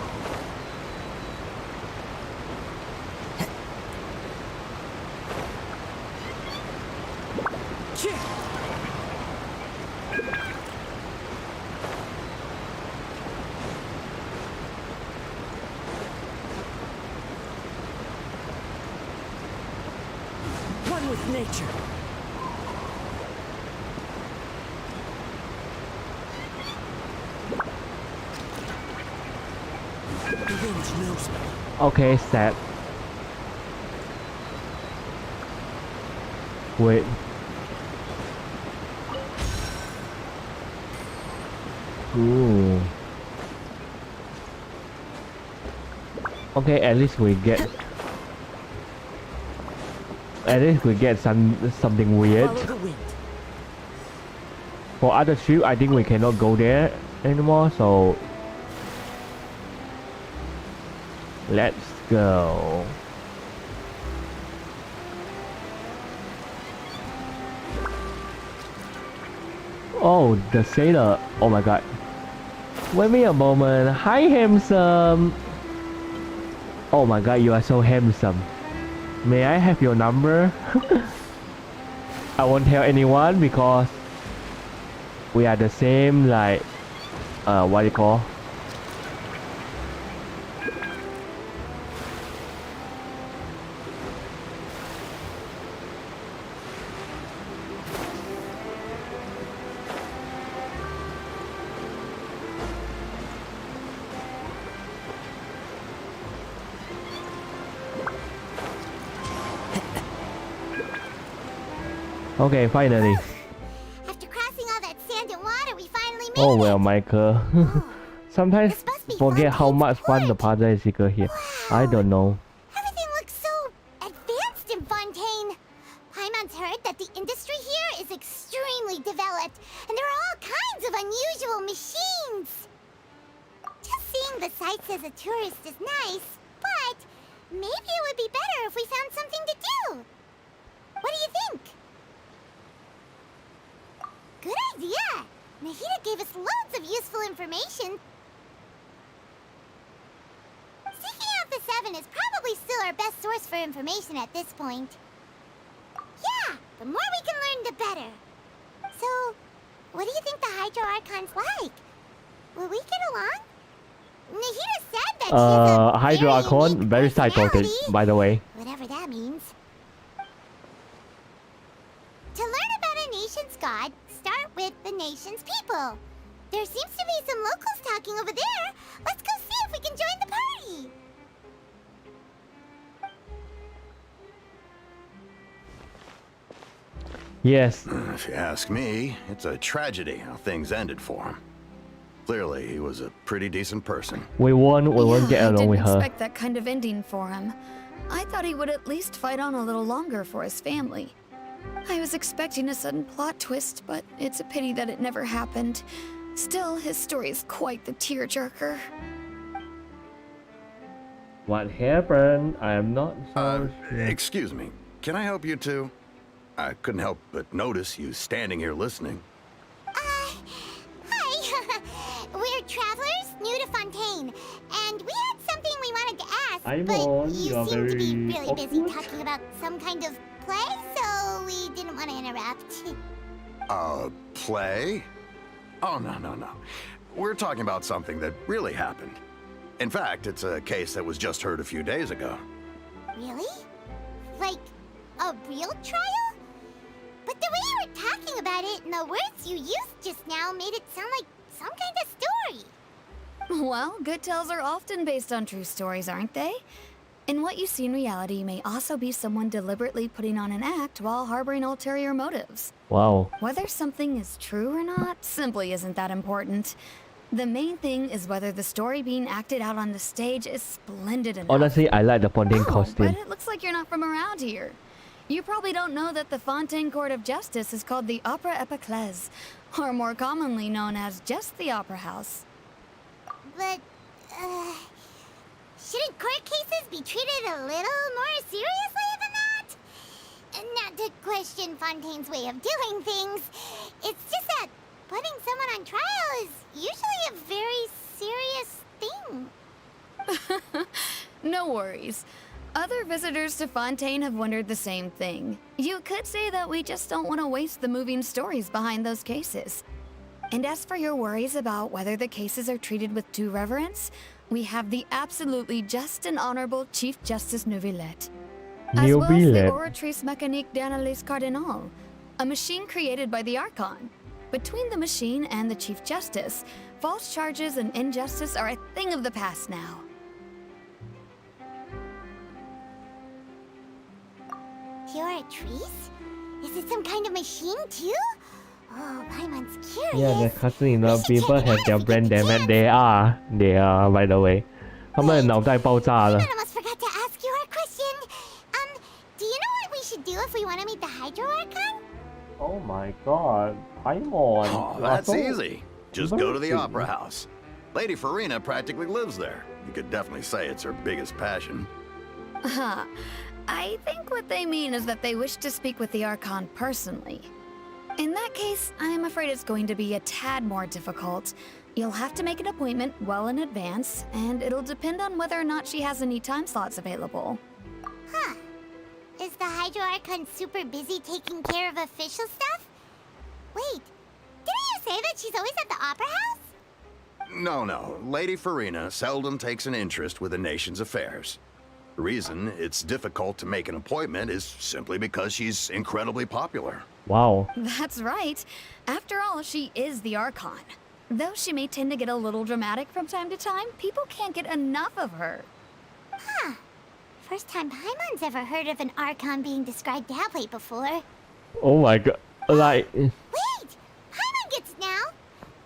One with nature. The wind knows me. Okay, set. Wait. Ooh. Okay, at least we get something weird. Follow the wind. For other ship, I think we cannot go there anymore, so let's go. Oh, the sailor. Oh my god. Wait me a moment. Hi, handsome. Oh my god, you are so handsome. May I have your number? I won't tell anyone because we are the same, like, what do you call? Okay, finally. After crossing all that sand and water, we finally made Oh it. well, Michael. Sometimes This must be forget how Fontaine's much fun the port. puzzle is secret here. I don't know. Everything looks so advanced in Fontaine. Paimon's heard that the industry here is extremely developed, and there are all kinds of unusual machines. Just seeing the sights as a tourist is nice, but maybe it would be better if we found something to do. What do you think? Good idea! Nahida gave us loads of useful information. Seeking out the Seven is probably still our best source for information at this point. Yeah, the more we can learn, the better. So, what do you think the Hydro Archon's like? Will we get along? Nahida said that she's a Hydro very Archon, unique very psychotic, personality. by the way. Whatever that means. To learn about a nation's god, start with the nation's people. There seems to be some locals talking over there. Let's go see if we can join the party. Yes. If you ask me, it's a tragedy how things ended for him. Clearly, he was a pretty decent person. We won't get I along didn't with her. expect that kind of ending for him. I thought he would at least fight on a little longer for his family. I was expecting a sudden plot twist, but it's a pity that it never happened. Still, his story is quite the tearjerker. What happened? I am not so sure. Excuse me, can I help you two? I couldn't help but notice you standing here listening. Hi. We're travelers new to Fontaine, and we had something we wanted to ask, I'm but on. you You're seem to be very really busy awkward. talking about some kind of play, so we didn't want to interrupt. Play? Oh, no. We're talking about something that really happened. In fact, it's a case that was just heard a few days ago. Really? Like, a real trial? But the way you were talking about it and the words you used just now made it sound like some kind of story. Well, good tales are often based on true stories, aren't they? And what you see in reality may also be someone deliberately putting on an act while harboring ulterior motives. Wow. Whether something is true or not simply isn't that important. The main thing is whether the story being acted out on the stage is splendid enough. Honestly, I like the Fontaine Oh, costume. but it looks like you're not from around here. You probably don't know that the Fontaine Court of Justice is called the Opera Epiclese, or more commonly known as just the Opera House. But, shouldn't court cases be treated a little more seriously than that? Not to question Fontaine's way of doing things. It's just that putting someone on trial is usually a very serious thing. No worries. Other visitors to Fontaine have wondered the same thing. You could say that we just don't want to waste the moving stories behind those cases. And as for your worries about whether the cases are treated with due reverence, we have the absolutely just and honorable Chief Justice Neuvillette. As well as the Neuvillette. Oratrice Mécanique d'Analyse Cardinal, a machine created by the Archon. Between the machine and the Chief Justice, false charges and injustice are a thing of the past now. Oratrice? Is it some kind of machine too? Oh, Paimon's curious. Yeah, the cousin, We should people check it have out their if we brain can. damage. They are, by the way. 他们的脑袋爆炸了。 I almost forgot to ask you our question. Do you know what we should do if we want to meet the Hydro Archon? Oh my god, Paimon. Oh, that's easy. Just go to the Opera House. Lady Farina practically lives there. You could definitely say it's her biggest passion. Huh. I think what they mean is that they wish to speak with the Archon personally. In that case, I'm afraid it's going to be a tad more difficult. You'll have to make an appointment well in advance, and it'll depend on whether or not she has any time slots available. Huh. Is the Hydro Archon super busy taking care of official stuff? Wait, didn't you say that she's always at the Opera House? No. Lady Farina seldom takes an interest with the nation's affairs. The reason it's difficult to make an appointment is simply because she's incredibly popular. Wow. That's right. After all, she is the Archon. Though she may tend to get a little dramatic from time to time, people can't get enough of her. Huh. First time Paimon's ever heard of an Archon being described that way before. Oh my god. Like Wait! Paimon gets now!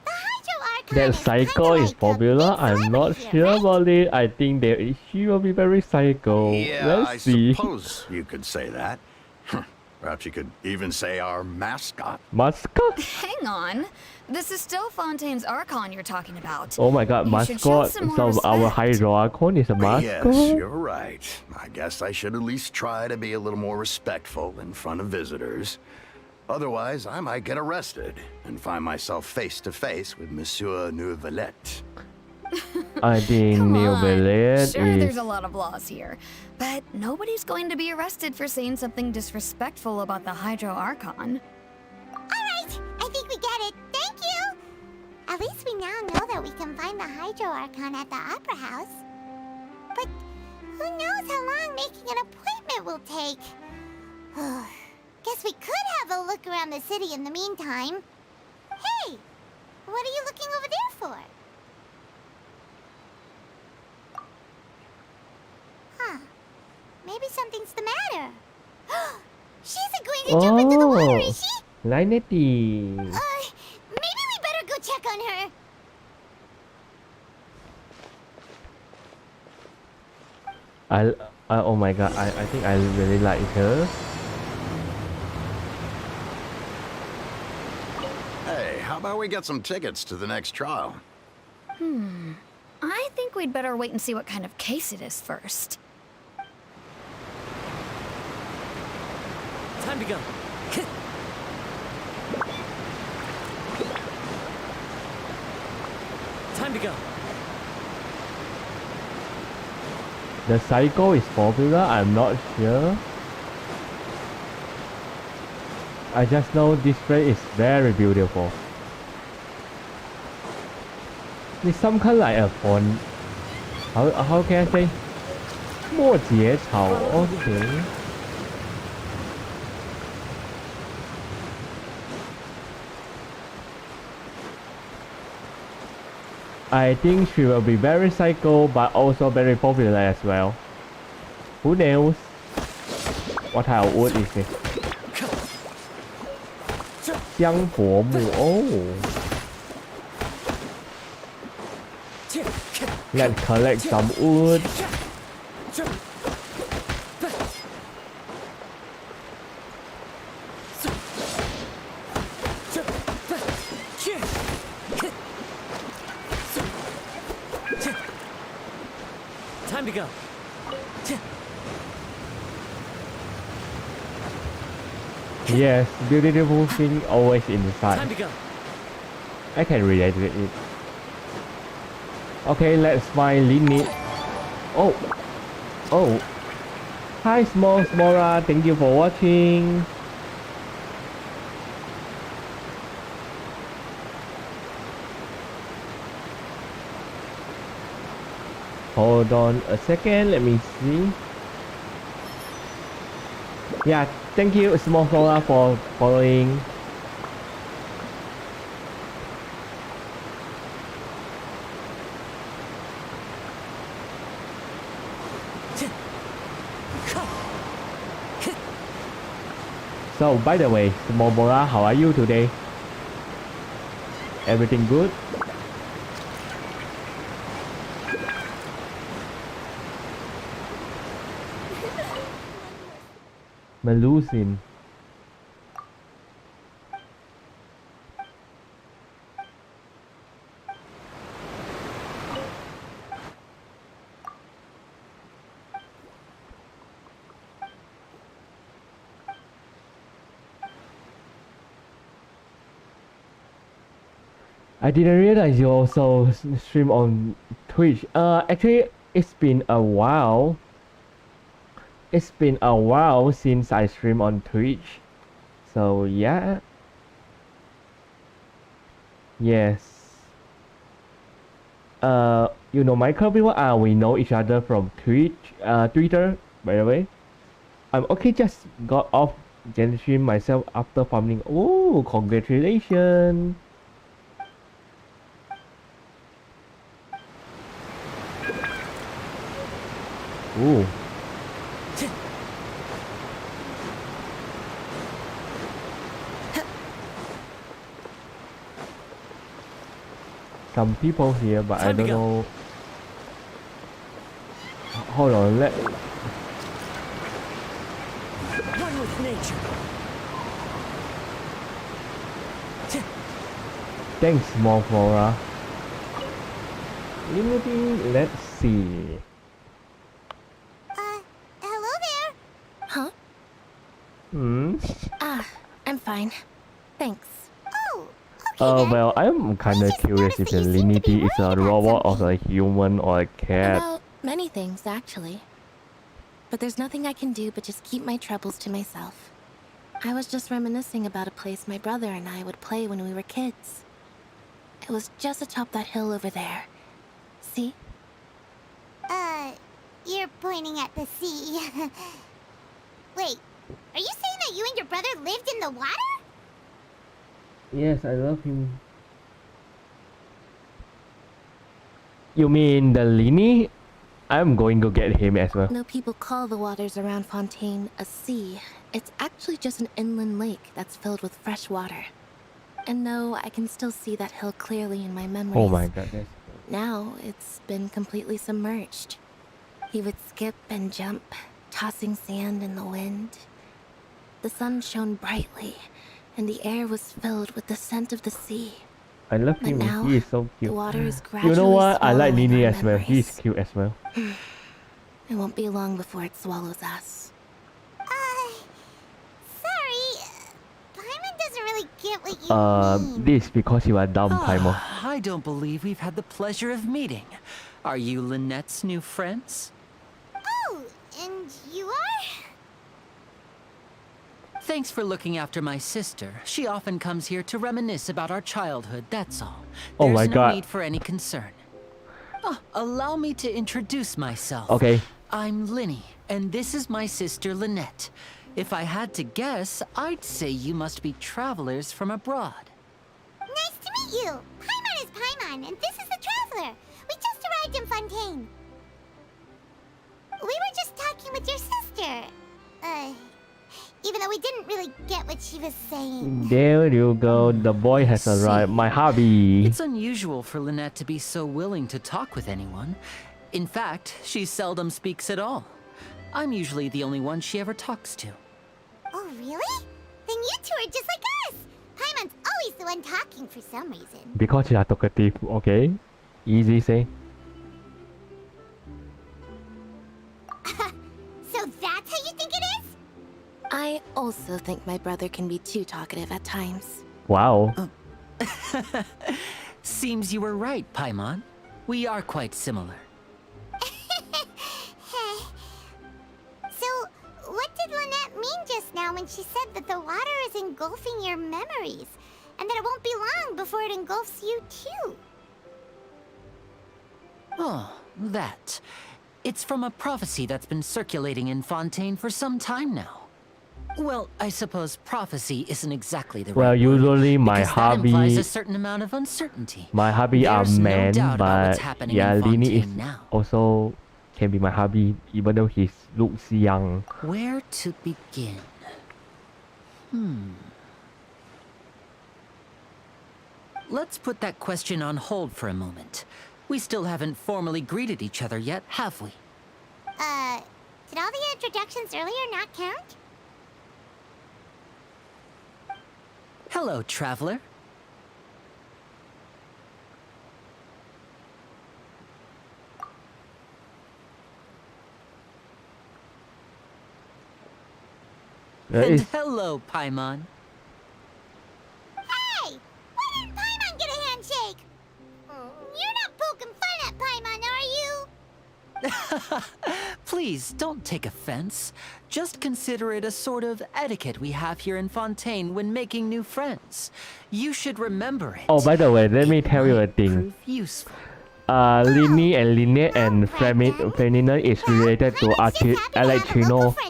The Hydro Archon that is psycho kinda is like a popular. big I'm not celebrity sure here, right? about it. I think she will be very psycho. Yeah, Let's I see. suppose you could say that. Perhaps you could even say our mascot. Mascot? Hang on. This is still Fontaine's Archon you're talking about. Oh my god, You should show mascot. some more So our respect. Hydro Archon is a mascot? Yes, you're right. I guess I should at least try to be a little more respectful in front of visitors. Otherwise, I might get arrested and find myself face to face with Monsieur Nouvelette. I think Come New on. Village Sure, is... there's a lot of laws here, but nobody's going to be arrested for saying something disrespectful about the Hydro Archon. Alright, I think we get it. Thank you! At least we now know that we can find the Hydro Archon at the Opera House. But who knows how long making an appointment will take? Guess we could have a look around the city in the meantime. Hey! What are you looking over there for? Huh. Maybe something's the matter. She isn't going to jump into the water, is she? 980. Maybe we better go check on her. Oh my god, I think I really like her. Hey, how about we get some tickets to the next trial? I think we'd better wait and see what kind of case it is first. Time to go. Time to go. The psycho is popular, I'm not sure. I just know this place is very beautiful. It's some kind of like a font. How can I say? 墨节草, okay. I think she will be very psycho but also very popular as well. Who knows? What type of wood is it? 香柏木, oh. Let's collect some wood. Time to go. Yes, beautiful thing always inside. Time to go. I can relate with it. Okay, let's find limit. Oh. Hi, Smora. Thank you for watching. Hold on a second. Let me see. Yeah, thank you, Smora, for following. So, by the way, Smora, how are you today? Everything good? Melusine. I didn't realize you also stream on Twitch. Actually, it's been a while. It's been a while since I stream on Twitch. So yeah. Yes. you know Michael before? We know each other from Twitter, by the way. I'm okay. Just got off Genshin myself after farming. Oh, congratulations! Ooh. Some people here, but I don't know. Hold on, let. One with nature. Thanks, small flora. Limiting. Let's see. Hello there. Huh? I'm fine. Thanks. Oh, okay then. Well, I'm kinda just curious if noticed that the you seem to be Linity is a worried about robot or something. a human or a cat. About many things, actually. But there's nothing I can do but just keep my troubles to myself. I was just reminiscing about a place my brother and I would play when we were kids. It was just atop that hill over there. See? You're pointing at the sea. Wait, are you saying that you and your brother lived in the water? Yes, I love him. You mean the Lini? I'm going to get him as well. No, people call the waters around Fontaine a sea. It's actually just an inland lake that's filled with fresh water. And no, I can still see that hill clearly in my memories. Oh my goodness. Now it's been completely submerged. He would skip and jump, tossing sand in the wind. The sun shone brightly, and the air was filled with the scent of the sea. I love But him. now, He is so the cute. water is gradually You know what? I like swallowing Lini our as well. He is memories. cute as well. It won't be long before it swallows us. Sorry. Paimon doesn't really get what you mean. This is because you are dumb, Paimon. I don't believe we've had the pleasure of meeting. Are you Lynette's new friends? Oh, and you are? Thanks for looking after my sister. She often comes here to reminisce about our childhood, that's all. Oh There's my no God. need for any concern. Allow me to introduce myself. Okay. I'm Linny, and this is my sister Lynette. If I had to guess, I'd say you must be travelers from abroad. Nice to meet you. Paimon is Paimon, and this is the Traveler. We just arrived in Fontaine. We were just talking with your sister. Even though we didn't really get what she was saying. There you go. The boy has arrived. My hobby. It's unusual for Lynette to be so willing to talk with anyone. In fact, she seldom speaks at all. I'm usually the only one she ever talks to. Oh, really? Then you two are just like us. Paimon's always the one talking for some reason. Because you are talkative. Okay. Easy say. So that's how you think it is? I also think my brother can be too talkative at times. Wow. Seems you were right, Paimon. We are quite similar. So, what did Lynette mean just now when she said that the water is engulfing your memories? And that it won't be long before it engulfs you too? Oh, that. It's from a prophecy that's been circulating in Fontaine for some time now. Well, I suppose prophecy isn't exactly the Well, right word, usually my because that implies hobby. a certain amount of uncertainty. My hobby are There's no men, doubt about what's but happening yeah, in Lini is Fontaine now. also can be my hobby, even though he looks young. Where to begin? Let's put that question on hold for a moment. We still haven't formally greeted each other yet, have we? Did all the introductions earlier not count? Hello, traveler. That And is hello, Paimon. Hey! Why didn't Paimon get a handshake? You're not poking fun at Paimon, are you? Please, don't take offense. Just consider it a sort of etiquette we have here in Fontaine when making new friends. You should remember it. Oh, by the way, let me tell you a Might thing. prove useful. Lini and Linet and Ferdinand is related to Electrino. By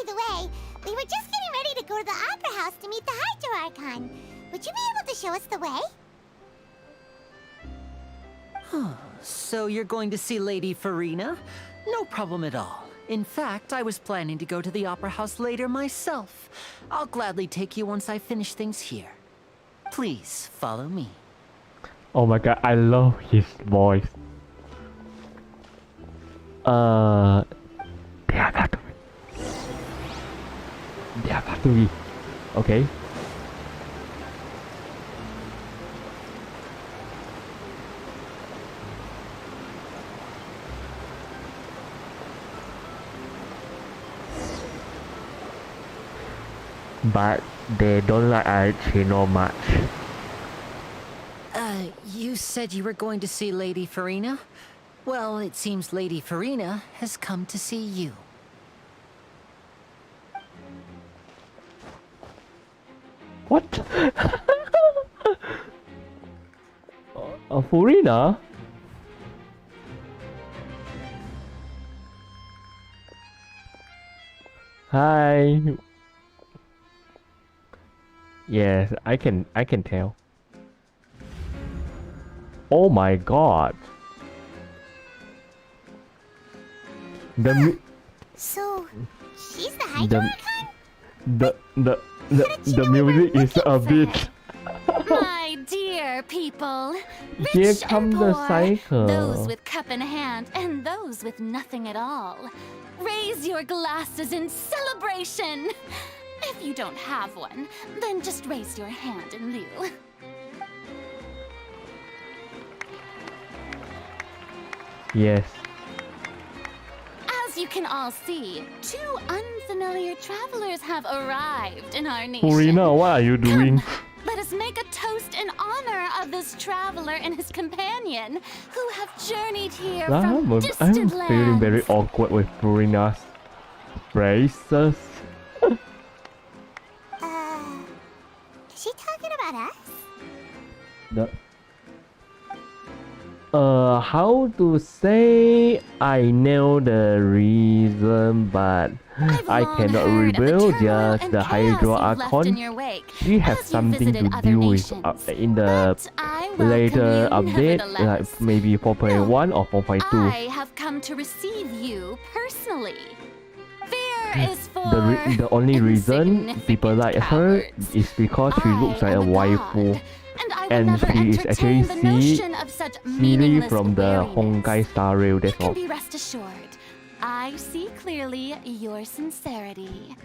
the way, we were just getting ready to go to the Opera House to meet the Hydro Archon. Would you be able to show us the way? So you're going to see Lady Farina? No problem at all. In fact, I was planning to go to the Opera House later myself. I'll gladly take you once I finish things here. Please, follow me. Oh my god, I love his voice. They are Tanuki. Okay. But they don't like Archino much. You said you were going to see Lady Farina? Well, it seems Lady Farina has come to see you. What? Farina? Hi. Yes, I can tell. Oh my god. So, she's the Hydro Archon? The music is a bit. My dear people, Here rich comes and the poor, cycle. those with cup in hand and those with nothing at all. Raise your glasses in celebration. If you don't have one, then just raise your hand in lieu. Yes. As you can all see, two unfamiliar travelers have arrived in our nation. Farina, what are you doing? Come, let us make a toast in honor of this traveler and his companion, who have journeyed here from I'm distant feeling very lands. awkward with Farina's phrases. Is she talking about us? How to say? I know the reason, but I I've cannot long heard of reveal turmoil just and the chaos Hydro you've left in Archon. your wake She has as you something to visited other do with nations. in the But I welcome later you update, like nevertheless. maybe 4.1 or 4.2. I have come to receive you personally. Fear is for The only reason people like her cowards. is because she looks like I a am waifu. god, and I will And never she is actually entertain the notion of such Seely meaningless from the wariness. Honkai Star Rail, You that's can all. be rest assured, I see clearly your sincerity.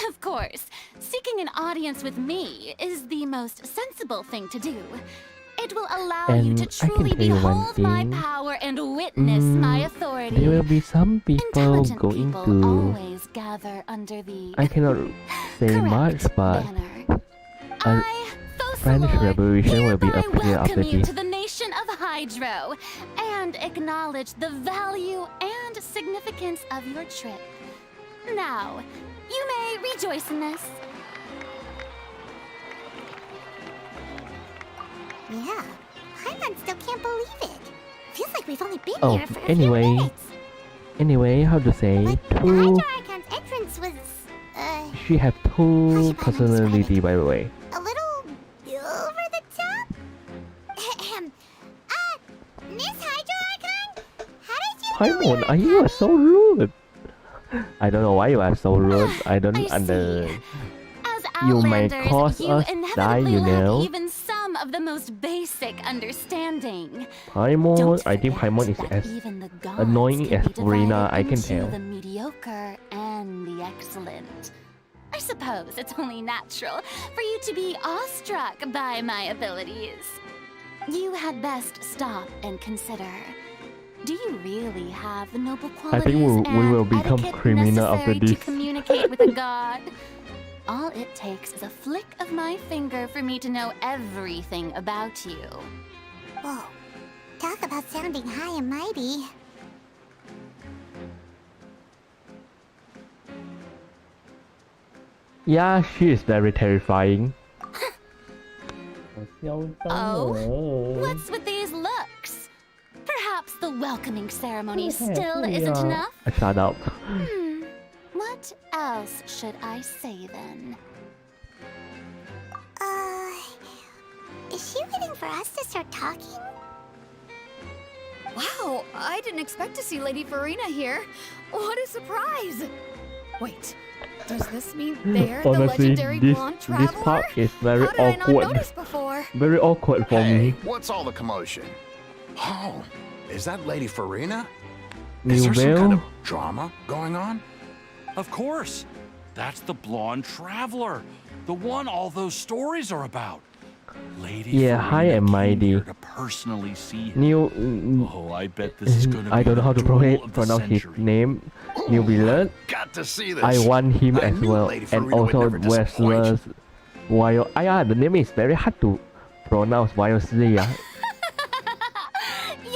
Of course, seeking an audience with me is the most sensible thing to do. It will allow you And to I can truly tell you one behold my thing. power and witness my authority. There will be some people Intelligent going people to. always gather under the I cannot say correct much, but banner. a French Thosalor, Revolution will be hereby appear after welcome you this. to the nation of Hydro and acknowledge the value and significance of your trip. Now, you may rejoice in this. Yeah, Paimon still can't believe it. Feels like we've only been Oh, here for a anyway, few minutes. Anyway, how to say? But the Two. Hydro Archon's entrance was, She have two personality, by the way. a little over the top? Ahem. Miss Hydro Archon? How did you know we Paimon, were you are so rude. I don't know why you are so rude. I don't I under. see. As You may Outlanders, cause you us die, inevitably you lack know. even some of the most basic understanding. Paimon, Don't I think forget Paimon is that as even the gods annoying can as be Farina, divided I can into tell. the mediocre and the excellent. I suppose it's only natural for you to be awestruck by my abilities. You had best stop and consider. Do you really have the noble qualities think we will and become etiquette criminal after necessary to this. communicate with a god? All it takes is a flick of my finger for me to know everything about you. Whoa. Talk about sounding high and mighty. Yeah, she is very terrifying. Oh, what's with these looks? welcoming ceremony still isn't enough? Shut up. What else should I say then? Is she waiting for us to start talking? Wow, I didn't expect to see Lady Farina here. What a surprise! Wait, does this mean they're the Honestly, legendary blonde this traveler? part is very How did I not awkward. notice before? Very awkward for Hey, me. what's all the commotion? Oh, is that Lady Farina? Is New there some kind Veil? of drama going on? Of course. That's the blonde traveler. The one all those stories are about. Lady Yeah, hi, Farina MYVT. came here to personally see him. New. Oh, I bet this is gonna I be don't know how the to duel of the pronounce his century. name. New Villain. Got to see this. I want him I as knew well. Lady And Farina would also never disappoint. Wrestlers. While the name is very hard to pronounce. While Yes,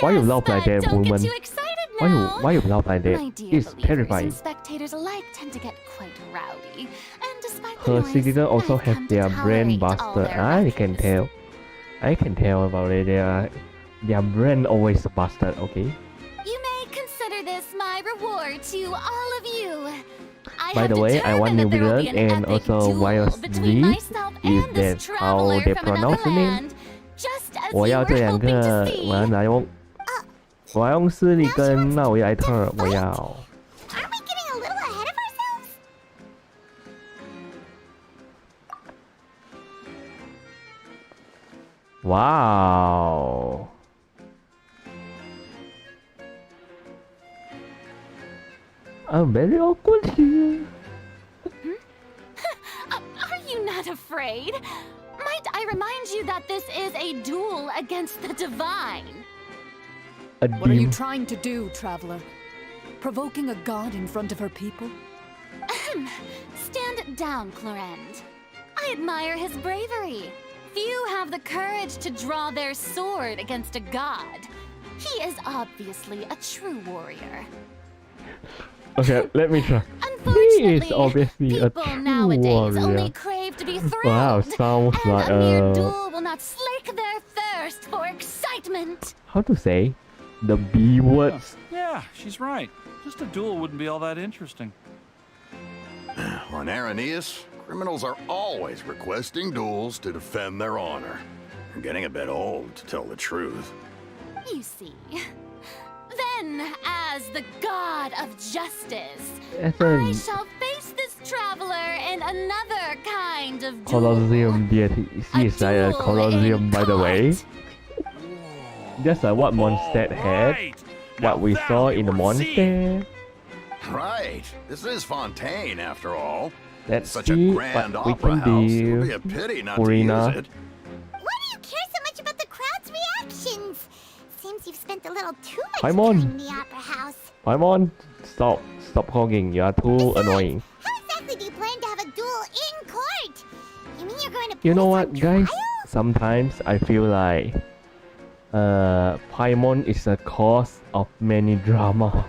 Why you laugh like that, don't woman? get too excited now. why you laugh like that? My dear It's believers terrifying. and spectators alike tend to get quite rowdy. And despite the Her noise, citizen also I've have come to their brain tolerate all busted. their I can ruckus. tell. I can tell about it. Their brain always busted. Okay. You may consider this my reward to all of you. By the way, I want New Villain and also Wild Z. Is that how they pronounce the name? 我要这两个，我要用斯利跟纳维莱特，我要。 Aren't we getting a little ahead of ourselves? Wow. I'm very awkward here. Are you not afraid? Might I remind you that this is a duel against the divine? A What are you dim. trying to do, traveler? Provoking a god in front of her people? Stand down, Clorend. I admire his bravery. Few have the courage to draw their sword against a god. He is obviously a true warrior. Okay, let me try. Unfortunately, obviously a people true nowadays warrior. only crave to be thrilled. Wow, sounds and like a mere a duel will not slake their thirst for excitement. how to say the B words. Yeah, she's right. Just a duel wouldn't be all that interesting. On Arrhenius, criminals are always requesting duels to defend their honor. They're getting a bit old, to tell the truth. You see. Then, as the god of justice, As I a shall face this traveler in another kind of duel. Colosseum deity. She is like a duel Colosseum, in by the way. court. Just like what Mondstadt had. Right. What we Now saw that in the we're seeing. Mondstadt. Right. This is Fontaine, after all. Let's Such a see grand what we opera can house. It would be do. a pity not Farina. to use it. Why do you care so much about the crowd's reactions? Seems you've spent a little too much I'm time on. in the opera house. Paimon, stop hogging. You are too annoying. How exactly do you plan to have a duel in court? You mean you're going to You put know us what, on guys? trial? Sometimes I feel like Paimon is a cause of many drama.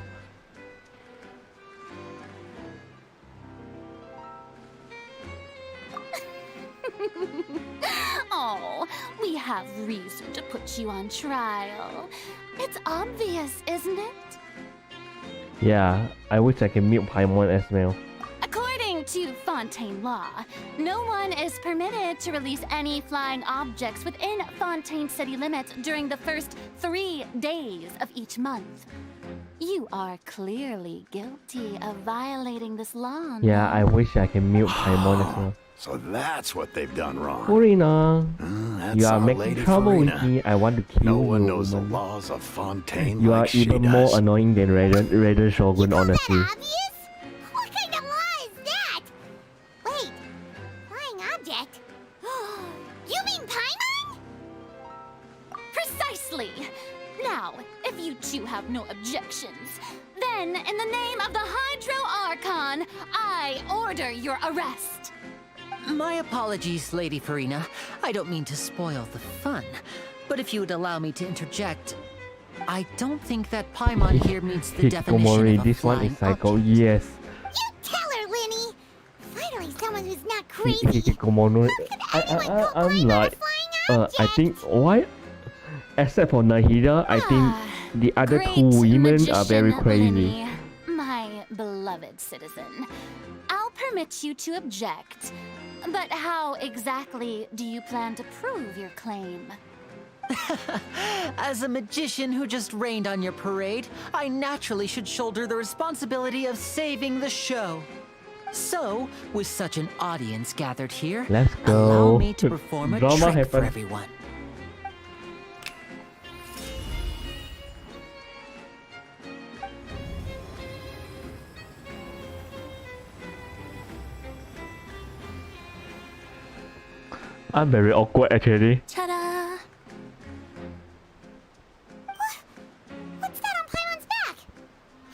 Oh, we have reason to put you on trial. It's obvious, isn't it? Yeah, I wish I can mute Paimon as well. According to Fontaine law, no one is permitted to release any flying objects within Fontaine city limits during the first 3 days of each month. You are clearly guilty of violating this law. Yeah, no? I wish I can mute Paimon as well. So that's what they've done wrong. Farina, That's you are our making Lady trouble with Farina. me. I want to kill No you. one knows the woman. laws of Fontaine You are like she even does. more annoying than Raiden Shogun, You call that honestly. obvious? What kind of law is that? Wait, flying object? You mean Paimon? Precisely! Now, if you two have no objections, then in the name of the Hydro Archon, I order your arrest. My apologies, Lady Farina. I don't mean to spoil the fun. But if you would allow me to interject, I don't think that Paimon here meets the definition Hikikomori, of a this one flying is psycho. object. Yes. You tell her, Linny. Finally, someone who's not crazy. Hikikomori. I'm like, I think why? Except for Nahida, I think The other Great two women are very magician crazy. Linny, my beloved citizen. I'll permit you to object. But how exactly do you plan to prove your claim? As a magician who just rained on your parade, I naturally should shoulder the responsibility of saving the show. So, with such an audience gathered here, Let's allow go. me to perform a Drama trick for happen. everyone. I'm very awkward actually. Ta-da! What's that on Paimon's back?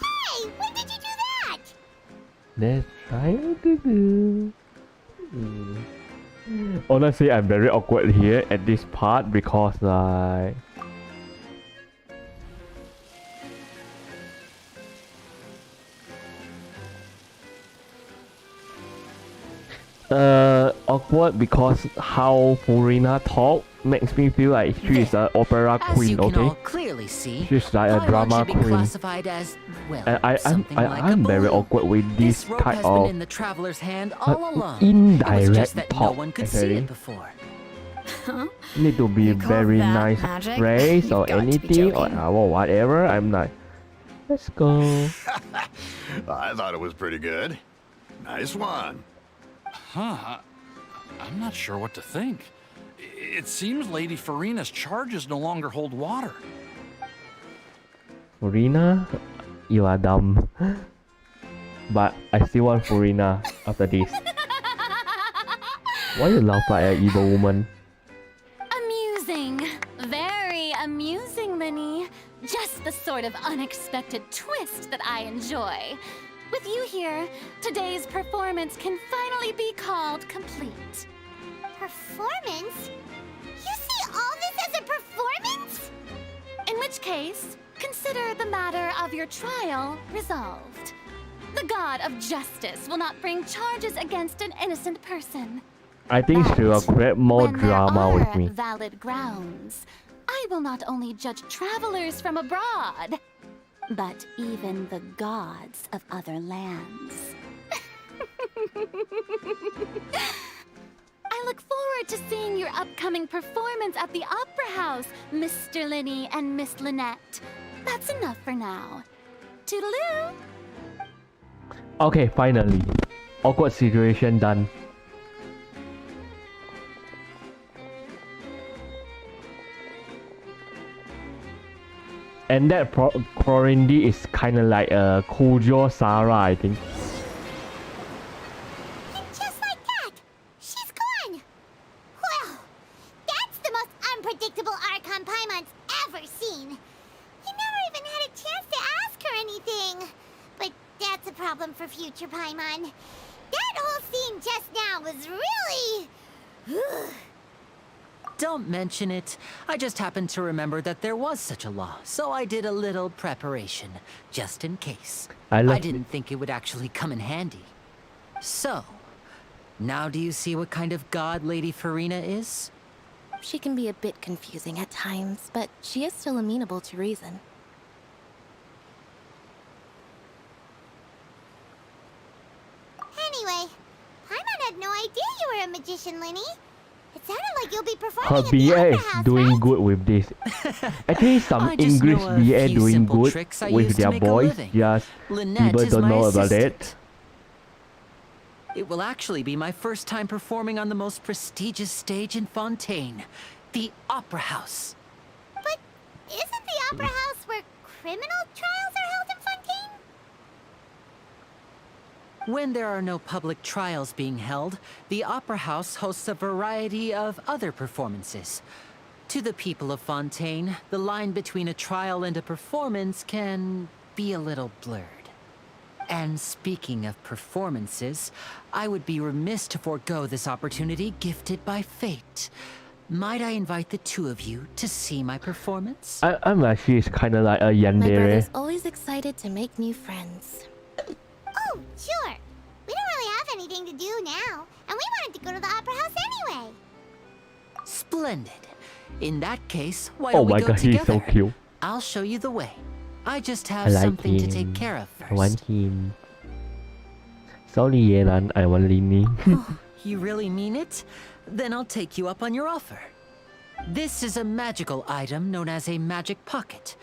Hey, when did you do that? Let's try to do. Honestly, I'm very awkward here at this part because like. Awkward because how Furina talk makes me feel like she is an opera As queen, you can okay? all clearly see, She's like a Paimon drama should be queen. classified as, well, And I'm something like I'm a very bully. awkward with this This rope type has been of in the traveler's hand all along. indirect It was just that no talk, one could see actually. it before. Huh? Need to be You call very that nice magic? phrase You've or got to be anything or joking. whatever. I'm like, let's go. I thought it was pretty good. Nice one. Huh. I'm not sure what to think. It seems Lady Farina's charges no longer hold water. Furina, you are dumb. But I still want Furina after this. Why you laugh like an evil woman? Amusing. Very amusing, Linny. Just the sort of unexpected twist that I enjoy. With you here, today's performance can finally be called complete. Performance? You see all this as a performance? In which case, consider the matter of your trial resolved. The god of justice will not bring charges against an innocent person. I think she will create more When drama there with are me. valid grounds, I will not only judge travelers from abroad, but even the gods of other lands. I look forward to seeing your upcoming performance at the Opera House, Mr. Linny and Miss Lynette. That's enough for now. Toodaloo! Okay, finally. Awkward situation done. And that Corindi is kinda like a Kujo Sarah, I think. And just like that, she's gone. Well, that's the most unpredictable Archon Paimon's ever seen. He never even had a chance to ask her anything. But that's a problem for future Paimon. That whole scene just now was really... Don't mention it. I just happened to remember that there was such a law, so I did a little preparation, just in case. I didn't think it would actually come in handy. So, now do you see what kind of god Lady Farina is? She can be a bit confusing at times, but she is still amenable to reason. Anyway, Paimon had no idea you were a magician, Linny. It sounded like you'll be Her performing at the BA Opera is House, doing right? good with this. Actually, some I just English know a BA few doing simple good tricks I with use to their make a voice. living. Just Lynette people is don't my know about assistant. it. It will actually be my first time performing on the most prestigious stage in Fontaine, the Opera House. But isn't the Opera House where criminal trials are held in Fontaine? When there are no public trials being held, the Opera House hosts a variety of other performances. To the people of Fontaine, the line between a trial and a performance can be a little blurred. And speaking of performances, I would be remiss to forego this opportunity gifted by fate. Might I invite the two of you to see my performance? I'm like, she's kinda like a My yandere. brother's always excited to make new friends. Oh, sure. We don't really have anything to do now, and we wanted to go to the Opera House anyway. Splendid. In that case, why Oh don't we my go god, he's together? so cute. I'll show you the way. I just I have like something to him. take care of I want first. him. Sorry, Yelan. I want Linny. You really mean it? Then I'll take you up on your offer. This is a magical item known as a magic pocket.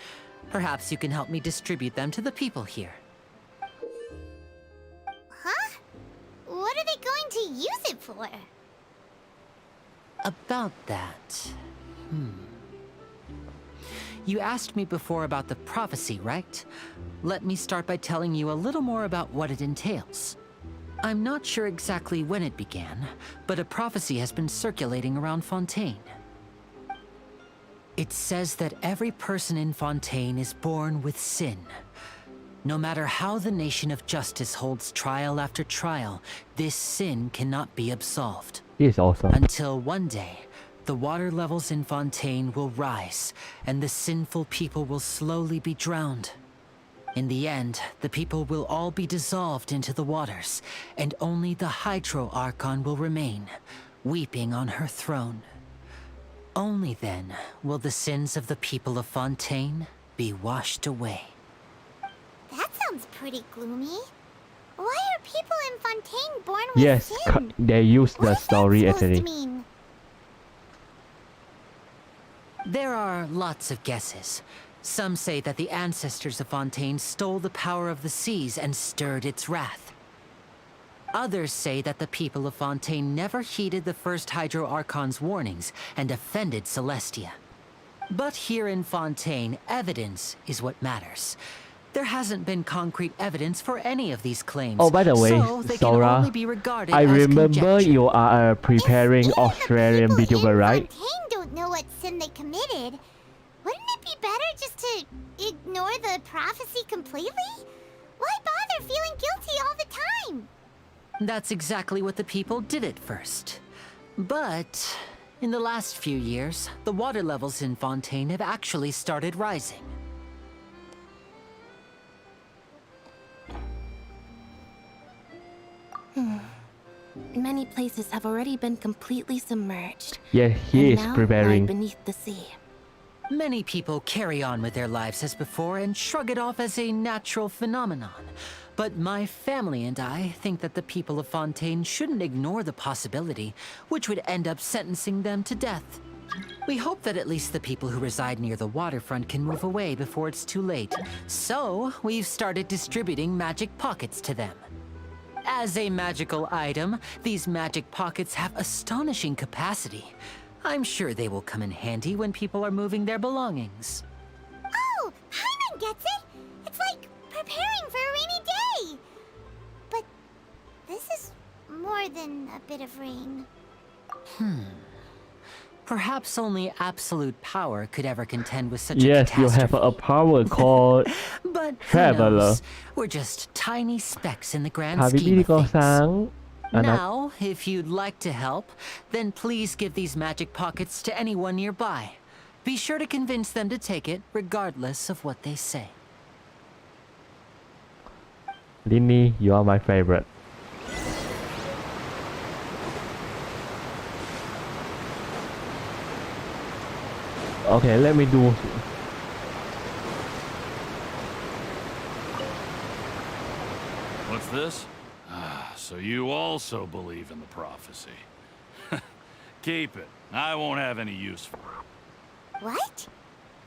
Perhaps you can help me distribute them to the people here. Huh? What are they going to use it for? About that... You asked me before about the prophecy, right? Let me start by telling you a little more about what it entails. I'm not sure exactly when it began, but a prophecy has been circulating around Fontaine. It says that every person in Fontaine is born with sin. No matter how the nation of justice holds trial after trial, this sin cannot be absolved. He is awesome. Until one day, the water levels in Fontaine will rise, and the sinful people will slowly be drowned. In the end, the people will all be dissolved into the waters, and only the Hydro Archon will remain, weeping on her throne. Only then will the sins of the people of Fontaine be washed away. That sounds pretty gloomy. Why are people in Fontaine born with Yes, sin? they use the What is that story supposed to actually. mean? There are lots of guesses. Some say that the ancestors of Fontaine stole the power of the seas and stirred its wrath. Others say that the people of Fontaine never heeded the first Hydro Archon's warnings and offended Celestia. But here in Fontaine, evidence is what matters. There hasn't been concrete evidence for any of these claims. Oh, by the way, so they can Sora, only be regarded I as remember conjecture. you are preparing If even Australian the people video, in right? Fontaine don't know what sin they committed. Wouldn't it be better just to ignore the prophecy completely? Why bother feeling guilty all the time? That's exactly what the people did at first. But in the last few years, the water levels in Fontaine have actually started rising. Many places have already been completely submerged. Yeah, he and is now preparing. lie beneath the sea. Many people carry on with their lives as before and shrug it off as a natural phenomenon. But my family and I think that the people of Fontaine shouldn't ignore the possibility, which would end up sentencing them to death. We hope that at least the people who reside near the waterfront can move away before it's too late. So, we've started distributing magic pockets to them. As a magical item, these magic pockets have astonishing capacity. I'm sure they will come in handy when people are moving their belongings. Oh, Paimon gets it! It's like preparing for a rainy day! But this is more than a bit of rain. Perhaps only absolute power could ever contend with such a Yes, you catastrophe. have a power called But who Traveler. knows? We're just tiny specks in the grand พา scheme พี่ of ก่อ things. สร้าง Now, if you'd like to help, then please give these magic pockets to anyone nearby. Be sure to convince them to take it, regardless of what they say. Linny, you are my favorite. Okay, let me do. What's this? Ah, so you also believe in the prophecy. Keep it. I won't have any use for it. What?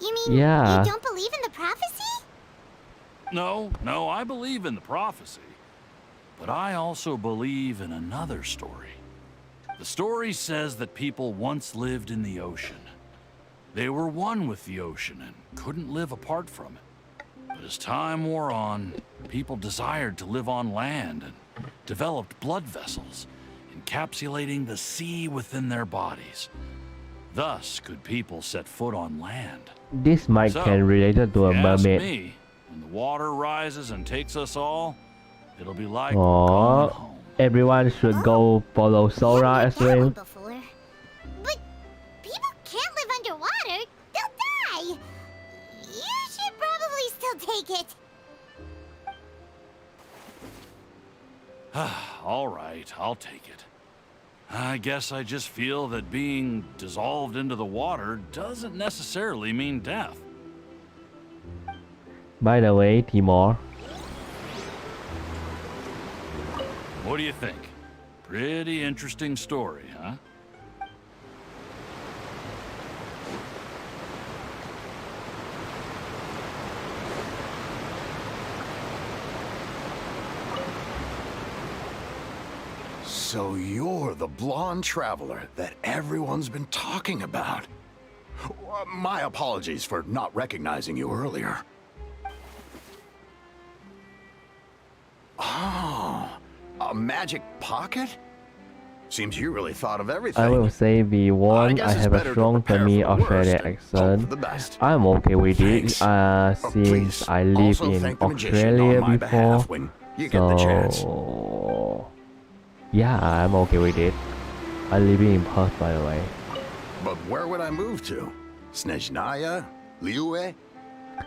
You mean Yeah. you don't believe in the prophecy? No, I believe in the prophecy. But I also believe in another story. The story says that people once lived in the ocean. They were one with the ocean and couldn't live apart from it. But as time wore on, people desired to live on land and developed blood vessels, encapsulating the sea within their bodies. Thus could people set foot on land. This mic So, can relate to a if you ask mermaid. me, when the water rises and takes us all, it'll be like Aww. going home. Everyone should go follow Sora I've as heard that one well. before. But people can't live underwater. They'll die. You should probably still take it. All right, I'll take it. I guess I just feel that being dissolved into the water doesn't necessarily mean death. By the way, Timor. What do you think? Pretty interesting story, huh? So you're the blonde traveler that everyone's been talking about. My apologies for not recognizing you earlier. Oh, a magic pocket? Seems you really thought of everything. I will say V1. I have a strong semi-Australian accent. I'm okay with it since I live in Australia before. So yeah, I'm okay with it. I live in Perth, by the way. But where would I move to? Snezhnaya? Liyue?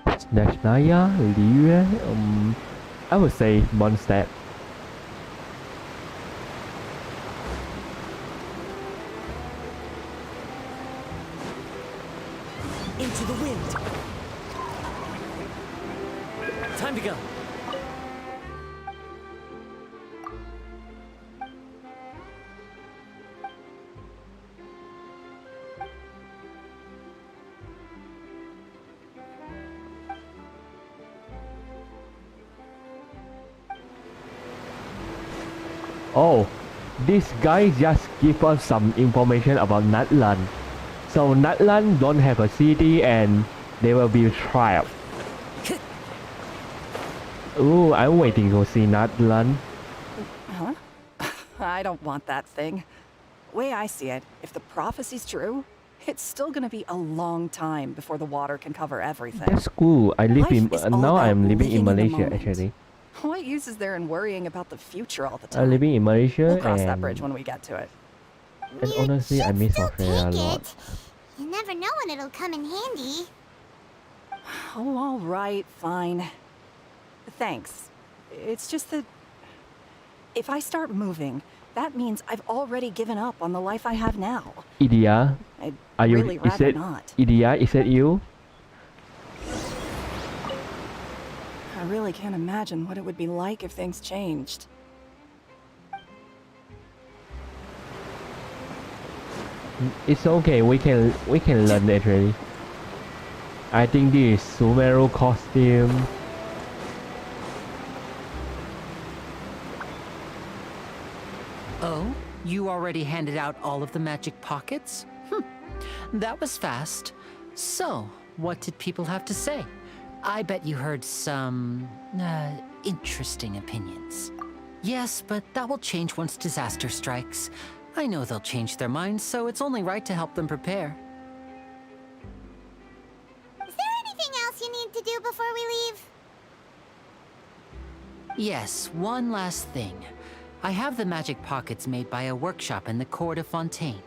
Snezhnaya? Liyue? I would say Mondstadt. Into the wind. Time to go. Oh, this guy just give us some information about Natlan. So Natlan don't have a city and they will be trapped. Ooh, I'm waiting to see Natlan. Huh? I don't want that thing. Way I see it, if the prophecy's true, it's still gonna be a long time before the water can cover everything. That's cool. I live in now I'm living in Malaysia moment. actually. What use is there in worrying about the future all the time? I'm living in Malaysia We'll cross that and bridge when we get to it. honestly I miss Australia a lot. You never know when it'll come in handy. Oh, all right, fine. Thanks. It's just that if I start moving, that means I've already given up on the life I have now. Idia, I'd are you? really rather not. Idia? Is it you? I really can't imagine what it would be like if things changed. It's okay. We can learn actually. I think this Sumeru costume. Oh, you already handed out all of the magic pockets? That was fast. So, what did people have to say? I bet you heard some interesting opinions. Yes, but that will change once disaster strikes. I know they'll change their minds, so it's only right to help them prepare. Is there anything else you need to do before we leave? Yes, one last thing. I have the magic pockets made by a workshop in the court of Fontaine.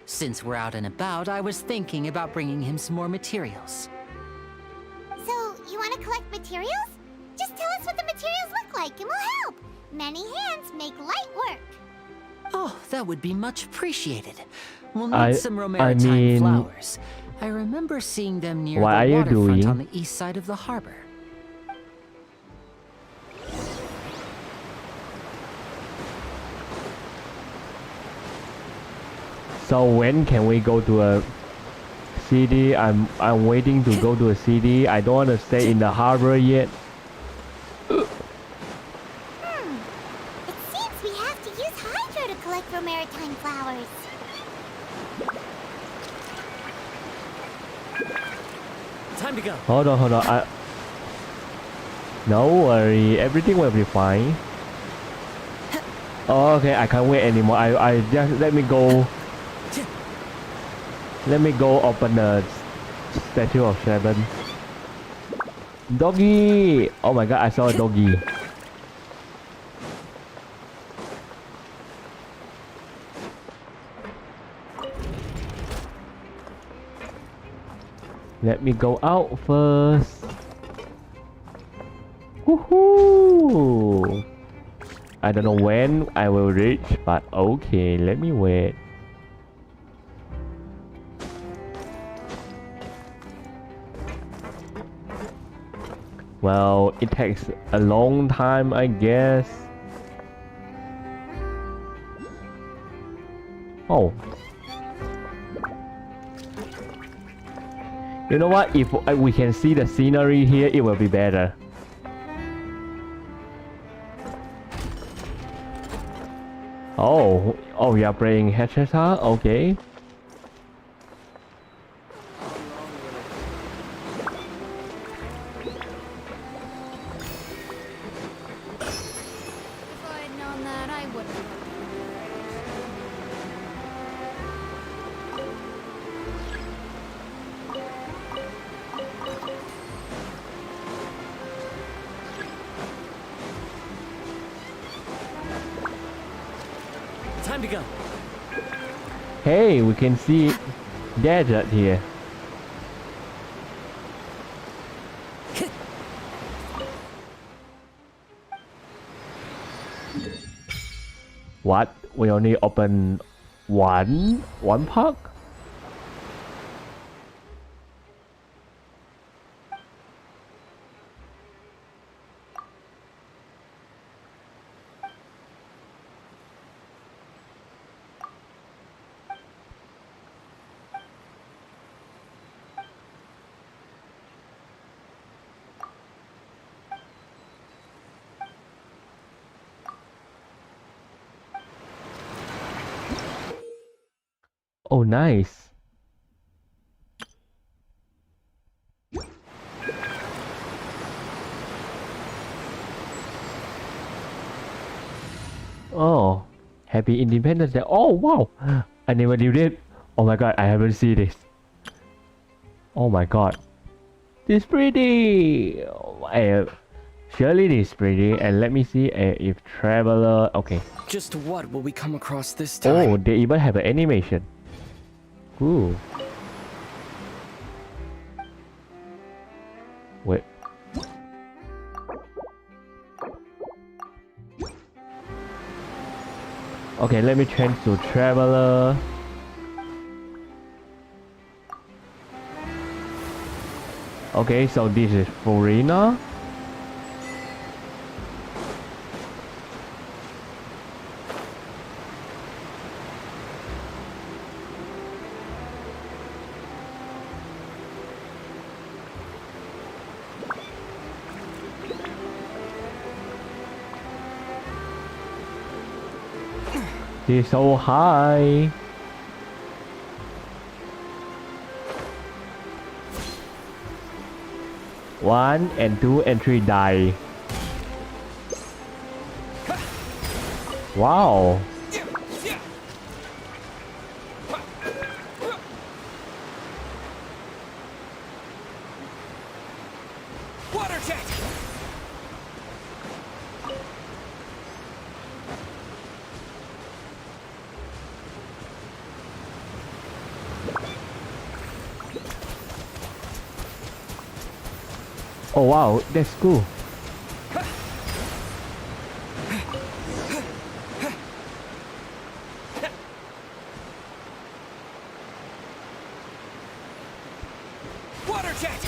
Since we're out and about, I was thinking about bringing him some more materials. So, you want to collect materials? Just tell us what the materials look like and we'll help. Many hands make light work. Oh, that would be much appreciated. We'll I need some romaritime mean, flowers. I remember seeing them near what are the you waterfront doing? on the east side of the harbor. So when can we go to a city? I'm waiting to go to a city. I don't want to stay in the harbor yet. It seems we have to use Hydro to collect romaritime flowers. Time to go. Hold on. No worry, everything will be fine. Oh, okay, I can't wait anymore. I just let me go. Let me go open the Statue of Seven. Doggy! Oh my god, I saw a doggy. Let me go out first. Woohoo! I don't know when I will reach, but okay, let me wait. Well, it takes a long time, I guess. Oh. You know what? If we can see the scenery here, it will be better. Oh, you are playing Hatcheta? Okay. If I'd known that, I wouldn't have. Time to go. Hey, we can see desert here. What? We only open one park? Oh, nice. Oh, happy Independence Day. Oh, wow. I never knew it. Oh my god, I haven't seen this. Oh my god. This pretty. Surely this pretty. And let me see if traveler. Okay. Just what will we come across this time? Oh, they even have an animation. Ooh. Wait. Okay, let me change to traveler. Okay, so this is Furina. It's so high. One and two and three die. Wow. Water jet! Oh wow, that's cool. Water jet!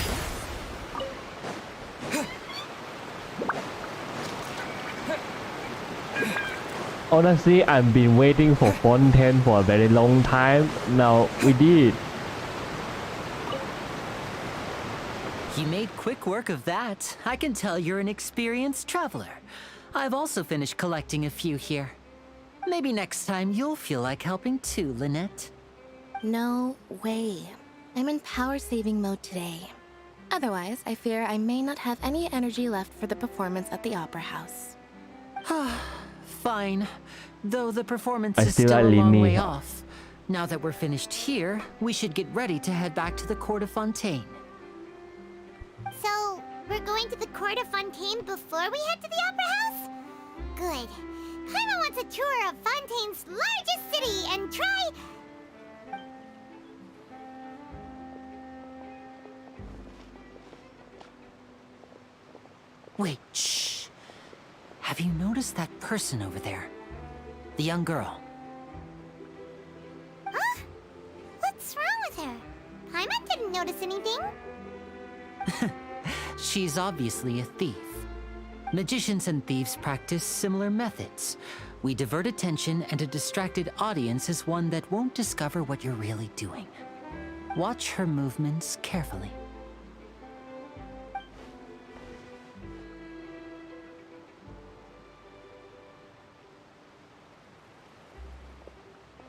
Honestly, I've been waiting for Fontaine for a very long time. Now we did. You made quick work of that. I can tell you're an experienced traveler. I've also finished collecting a few here. Maybe next time you'll feel like helping too, Lynette. No way. I'm in power-saving mode today. Otherwise, I fear I may not have any energy left for the performance at the Opera House. Fine. Though the performance I is still still like a long Lini. way off. Now that we're finished here, we should get ready to head back to the Court of Fontaine. So, we're going to the Court of Fontaine before we head to the Opera House? Good. Paimon wants a tour of Fontaine's largest city and try... Wait, shh. Have you noticed that person over there? The young girl. Huh? What's wrong with her? Paimon didn't notice anything. She's obviously a thief. Magicians and thieves practice similar methods. We divert attention, and a distracted audience is one that won't discover what you're really doing. Watch her movements carefully.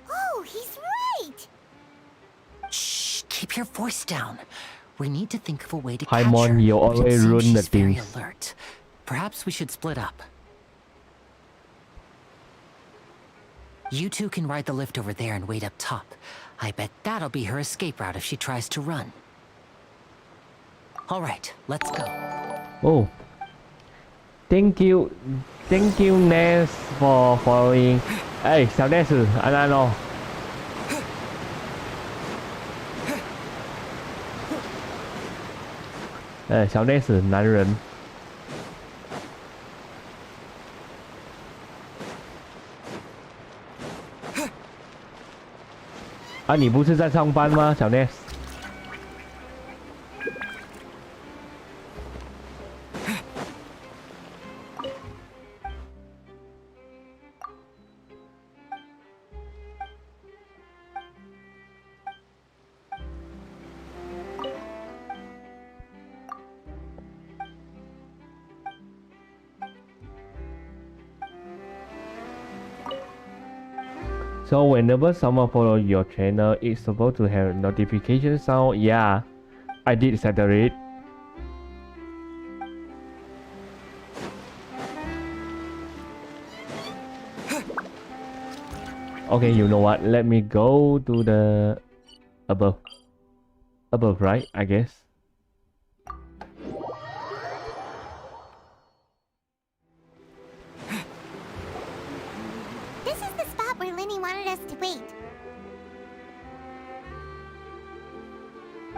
Oh, he's right! Shh, keep your voice down. We need to think of a way to Hi, catch Mon, her. you But it always seems ruin the she's very things. alert. Perhaps we should split up. You two can ride the lift over there and wait up top. I bet that'll be her escape route if she tries to run. All right, let's go. Oh, thank you, Ness, for following. Hey, 小 Ness， 安安哦。小 Ness， 男人。啊，你不是在上班吗，小 Ness？ So whenever someone follow your channel, it's supposed to have notification sound. Yeah, I did set it. Okay, you know what? Let me go to the above, right? I guess. This is the spot where Lenny wanted us to wait.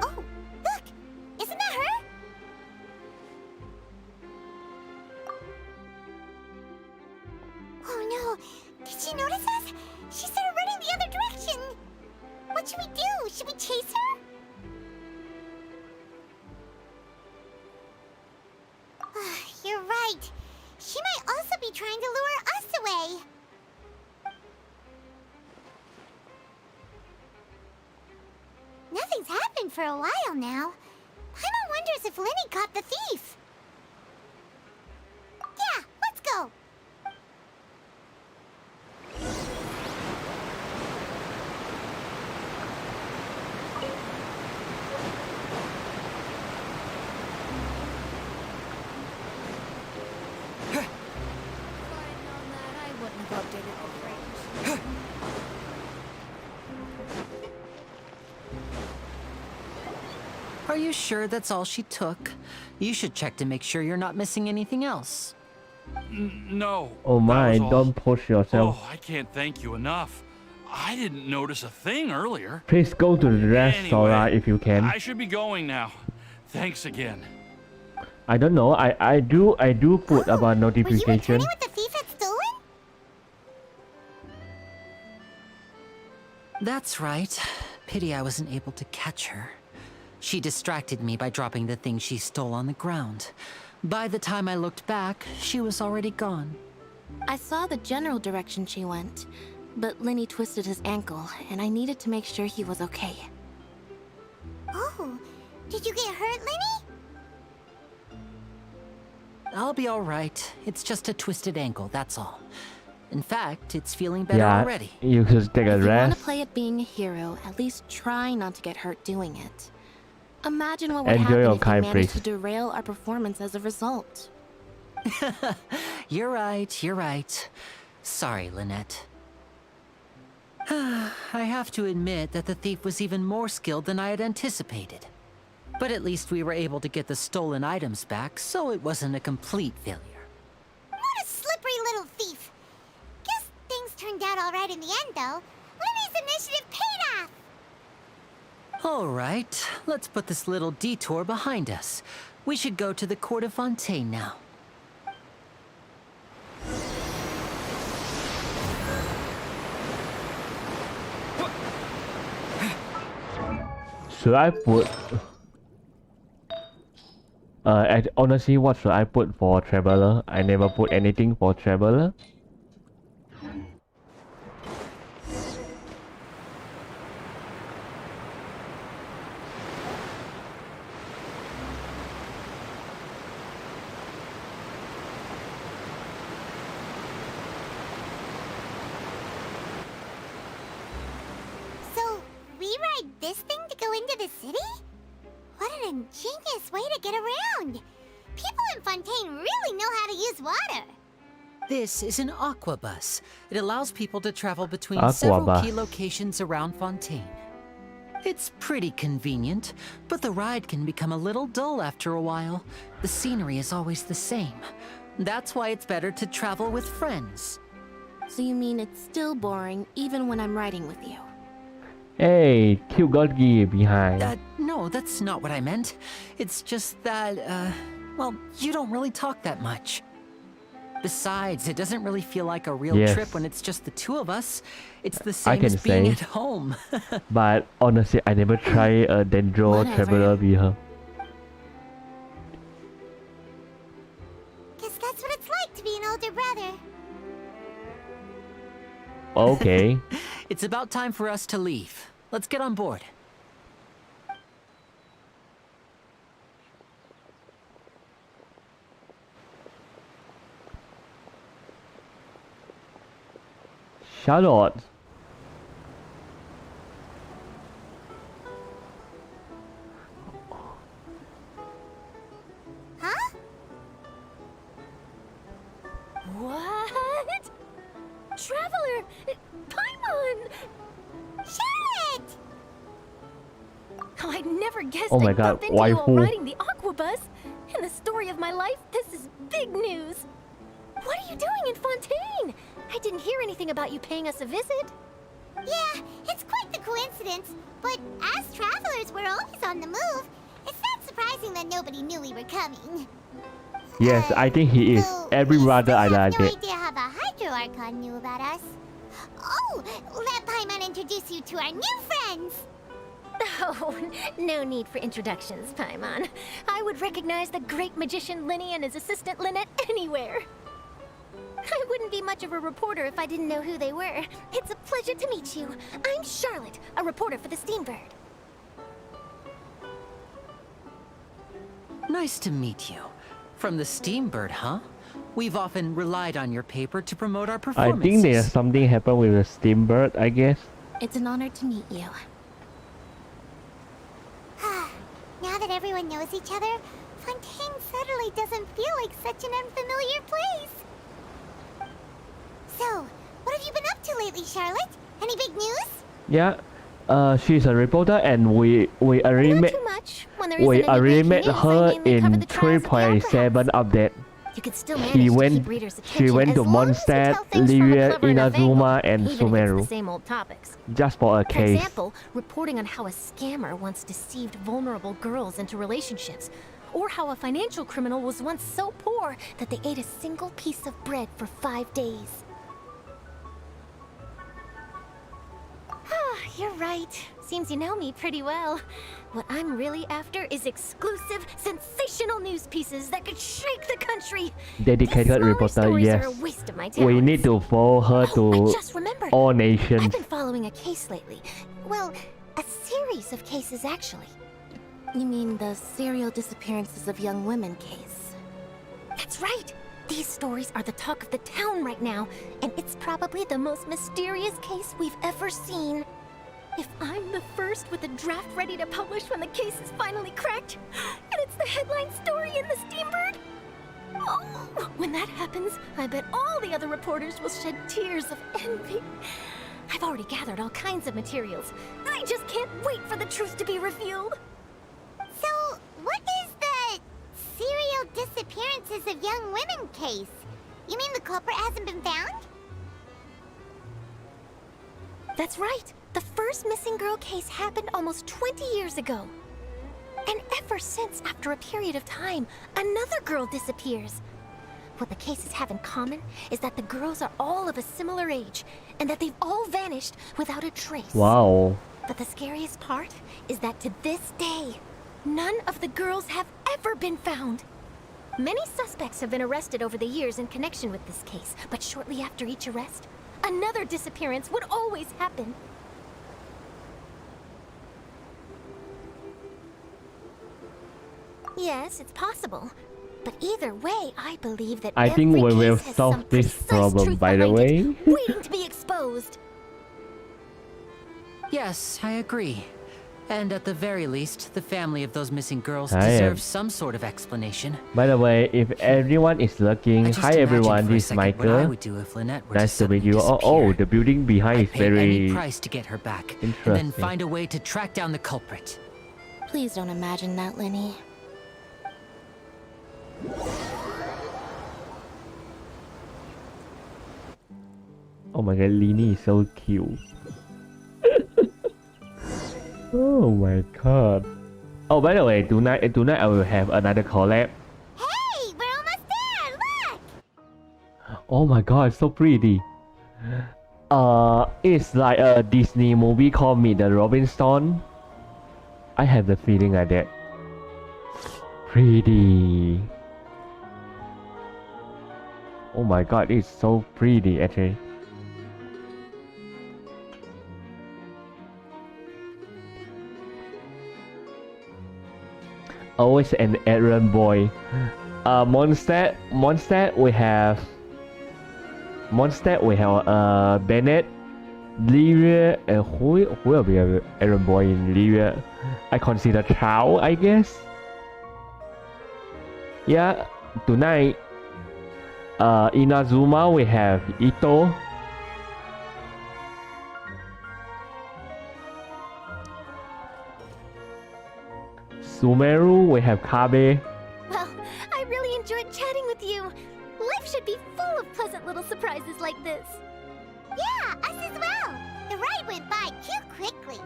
Oh, look! Isn't that her? Oh no! Did she notice us? She started running the other direction! What should we do? Should we chase her? You're right. She might also be trying to lure us away. Nothing's happened for a while now. Paimon wonders if Lenny caught the thief. Yeah, let's go. Are you sure that's all she took? You should check to make sure you're not missing anything else. No. Oh that my! was all. Don't push yourself. Oh, I can't thank you enough. I didn't notice a thing earlier. Please go to the restaurant Anyway, if you can. I should be going now. Thanks again. I don't know. I do put about Were you notification. returning what the thief had stolen? That's right. Pity I wasn't able to catch her. She distracted me by dropping the thing she stole on the ground. By the time I looked back, she was already gone. I saw the general direction she went, but Lenny twisted his ankle, and I needed to make sure he was okay. Oh, did you get hurt, Lenny? I'll be all right. It's just a twisted ankle, that's all. In fact, it's feeling better Yeah, already. you should take a If you want rest. to play at being a hero, at least try not to get hurt doing it. Imagine what would Enjoy happen your if we kind, managed to please. derail our performance as a result. You're right. Sorry, Lynette. I have to admit that the thief was even more skilled than I had anticipated. But at least we were able to get the stolen items back, so it wasn't a complete failure. What a slippery little thief. Guess things turned out all right in the end, though. Lenny's initiative paid off. All right, let's put this little detour behind us. We should go to the Court of Fontaine now. Should I put? Honestly, what should I put for traveler? I never put anything for traveler. So, we ride this thing to go into the city? What an ingenious way to get around! People in Fontaine really know how to use water! This is an aqua bus. It allows people to travel between Aqua several bus. key locations around Fontaine. It's pretty convenient, but the ride can become a little dull after a while. The scenery is always the same. That's why it's better to travel with friends. So you mean it's still boring even when I'm riding with you? Hey, cute Gorgie behind. No, that's not what I meant. It's just that, well, you don't really talk that much. Besides, it doesn't really feel like a real Yes. trip when it's just the two of us. It's the I same can as being say. at home. But honestly, I never try a Dendro Whatever. traveler with her. Guess that's what it's like to be an older brother. Okay. It's about time for us to leave. Let's get on board. Charlotte. Huh? What? Traveler! Paimon! Charlotte! Oh, I never guessed Oh my I'd God, bump into you while waifu. riding the aqua bus. In the story of my life, this is big news. What are you doing in Fontaine? I didn't hear anything about you paying us a visit. Yeah, it's quite the coincidence, but as travelers, we're always on the move. It's not surprising that nobody knew we were coming. Yes, I think he is. So Every we brother still I have like no it. idea how the Hydro Archon knew about us. Oh, let Paimon introduce you to our new friends. Oh, no need for introductions, Paimon. I would recognize the great magician Linny and his assistant Lynette anywhere. I wouldn't be much of a reporter if I didn't know who they were. It's a pleasure to meet you. I'm Charlotte, a reporter for the Steambird. Nice to meet you. From the Steambird, huh? We've often relied on your paper to promote our I performances. think there's something happened with the Steambird, I guess. It's an honor to meet you. Now that everyone knows each other, Fontaine suddenly doesn't feel like such an unfamiliar place. So, what have you been up to lately, Charlotte? Any big news? Yeah. She's a reporter and we already Not met too much. When there isn't any big met news, I her mainly cover in the trials at the Opera 3.7 House. update. You could still manage to keep readers' attention She went as to long as you Mondstadt, tell things from a Lyria, clever enough Inazuma, angle, and even if it's Sumeru. the same old topics. Just for a For case. example, reporting on how a scammer once deceived vulnerable girls into relationships, or how a financial criminal was once so poor that they ate a single piece of bread for 5 days. Ah, you're right. Seems you know me pretty well. What I'm really after is exclusive, sensational news pieces that could shake the country. Dedicated These smaller reporter, stories yes. are a waste of my We talents. need to follow her Oh, I to just remembered. all I've nations. been following a case lately. Well, a series of cases, actually. You mean the serial disappearances of young women case? That's right! These stories are the talk of the town right now, and it's probably the most mysterious case we've ever seen. If I'm the first with a draft ready to publish when the case is finally cracked, and it's the headline story in the Steambird, oh, when that happens, I bet all the other reporters will shed tears of envy. I've already gathered all kinds of materials. I just can't wait for the truth to be revealed. So, what is the serial disappearances of young women case? You mean the culprit hasn't been found? That's right. The first missing girl case happened almost 20 years ago. And ever since, after a period of time, another girl disappears. What the cases have in common is that the girls are all of a similar age, and that they've all vanished without a trace. Wow. But the scariest part is that to this day, None of the girls have ever been found. Many suspects have been arrested over the years in connection with this case, but shortly after each arrest, another disappearance would always happen. Yes, it's possible. But either way, I believe that I think we will solve this problem, by the way. Waiting to be exposed. Yes, I agree. And at the very least, the family of those missing girls deserve some sort of explanation. By the way, if everyone is looking, hi everyone, this is Michael. Nice to meet you. Oh, the building behind is very any price to get her back, and then find a way to track down the culprit. Please don't imagine that, Lenny. Oh my god, Lini is so cute. Oh my god. Oh, by the way, tonight I will have another collab. Hey, we're almost there. Look. Oh my god, so pretty. It's like a Disney movie called Meet the Robin Stone. I have the feeling like that. Pretty. Oh my god, it's so pretty actually. Always an errand boy. Mondstadt we have Bennett, Livia, and who will be an errand boy in Livia? I consider Chow, I guess. Yeah, tonight Inazuma we have Ito. Sumeru we have Kabe. Well, I really enjoyed chatting with you. Life should be full of pleasant little surprises like this. Yeah, us as well. The ride went by too quickly.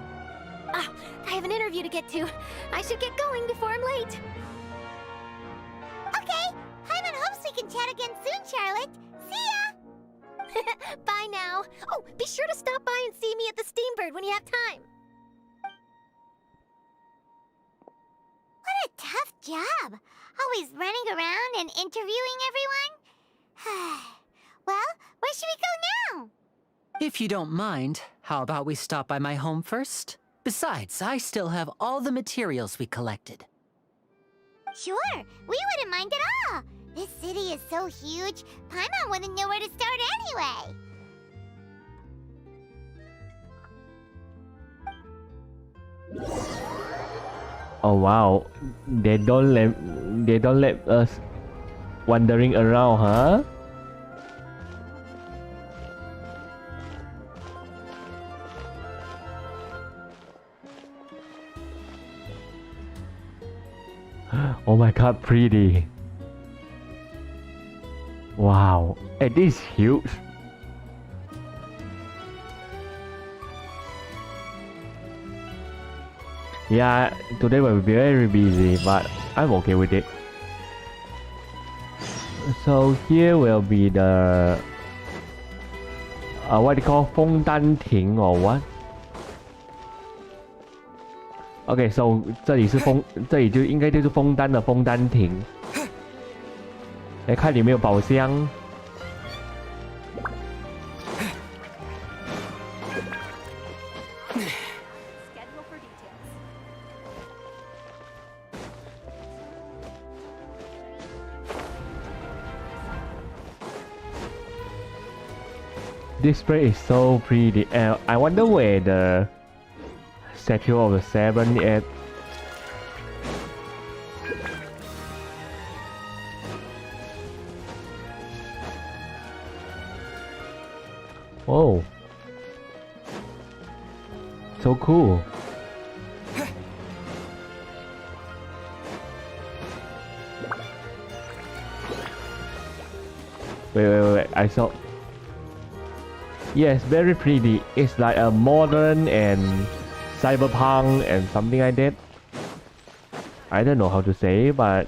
Ah, I have an interview to get to. I should get going before I'm late. Okay, Hyman hopes we can chat again soon, Charlotte. See ya! Bye now. Oh, be sure to stop by and see me at the Steambird when you have time. What a tough job. Always running around and interviewing everyone. Well, where should we go now? If you don't mind, how about we stop by my home first? Besides, I still have all the materials we collected. Sure, we wouldn't mind at all. This city is so huge, Paimon wouldn't know where to start anyway. Oh wow, they don't let us wandering around, huh? Oh my god, pretty. Wow, it is huge. Yeah, today will be very busy, but I'm okay with it. So here will be the what do you call 枫丹亭 or what? Okay, so 这里就应该就是枫丹的枫丹亭。来看里面有宝箱。This place is so pretty. I wonder where the statue of the seven is. Oh, so cool. Wait, I saw. Yes, very pretty. It's like a modern and cyberpunk and something like that. I don't know how to say, but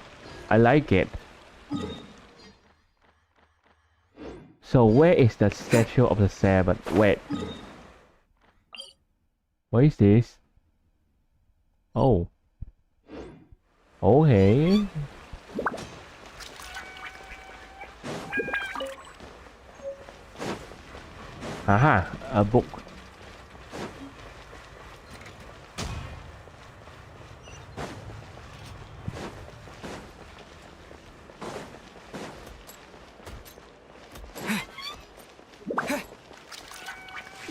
I like it. So where is the statue of the seven? Wait. What is this? Oh. Okay. Aha, a book.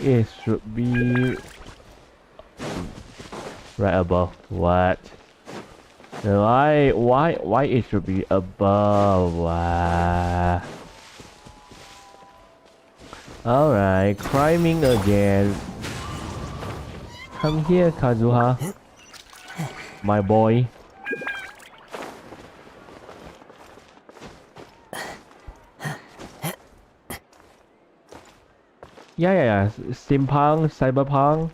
It should be right above. What? Why it should be above? Alright, climbing again. Come here, Kazuha. My boy. Yeah. Steampunk, cyberpunk.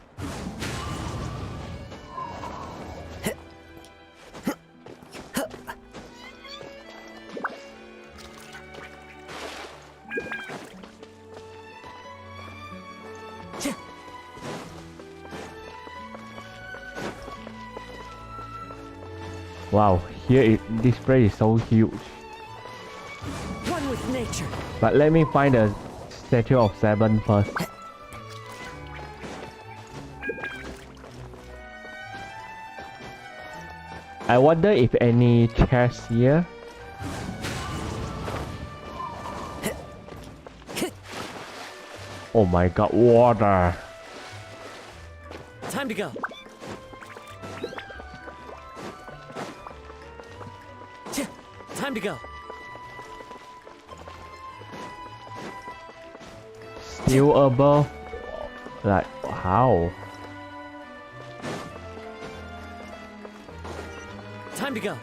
Wow, this place is so huge. One with nature. But let me find the statue of 7 first. I wonder if any chests here. Oh my god, water. Time to go. Time to go. Still above? Like, how? Time to go.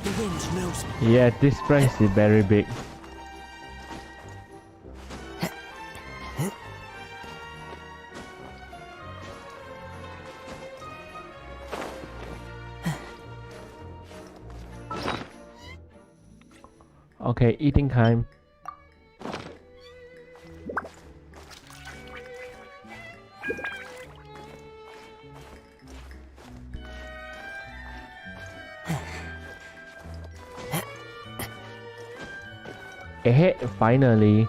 The wind knows me. Yeah, this place is very big. Okay, eating time. Eh, finally.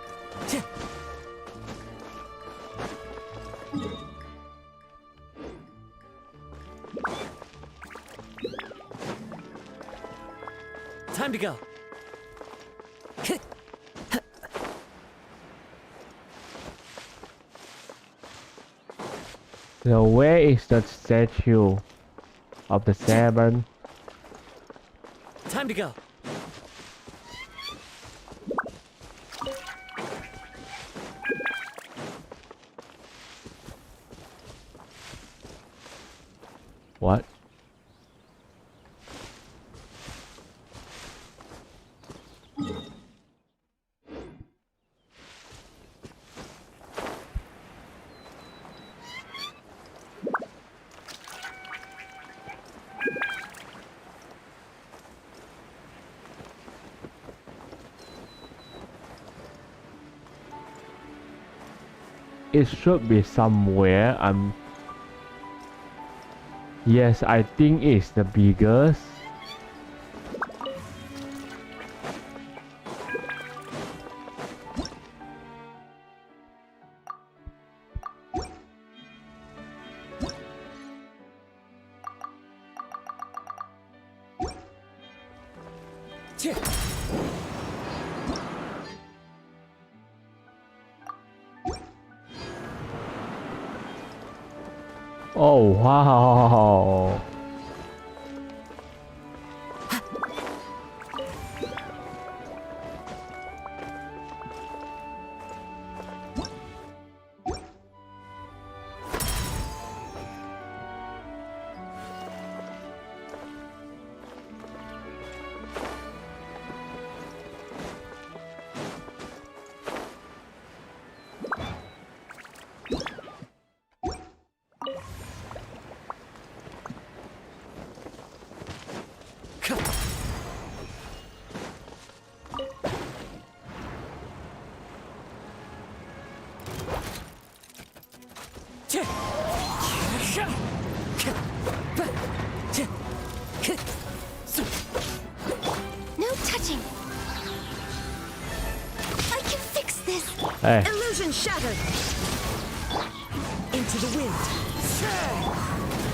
Time to go. So where is the statue of the 7? Time to go. What? It should be somewhere. Yes, I think it's the biggest. Oh, wow. No touching. I can fix this. Hey. Illusion shattered. Into the wind.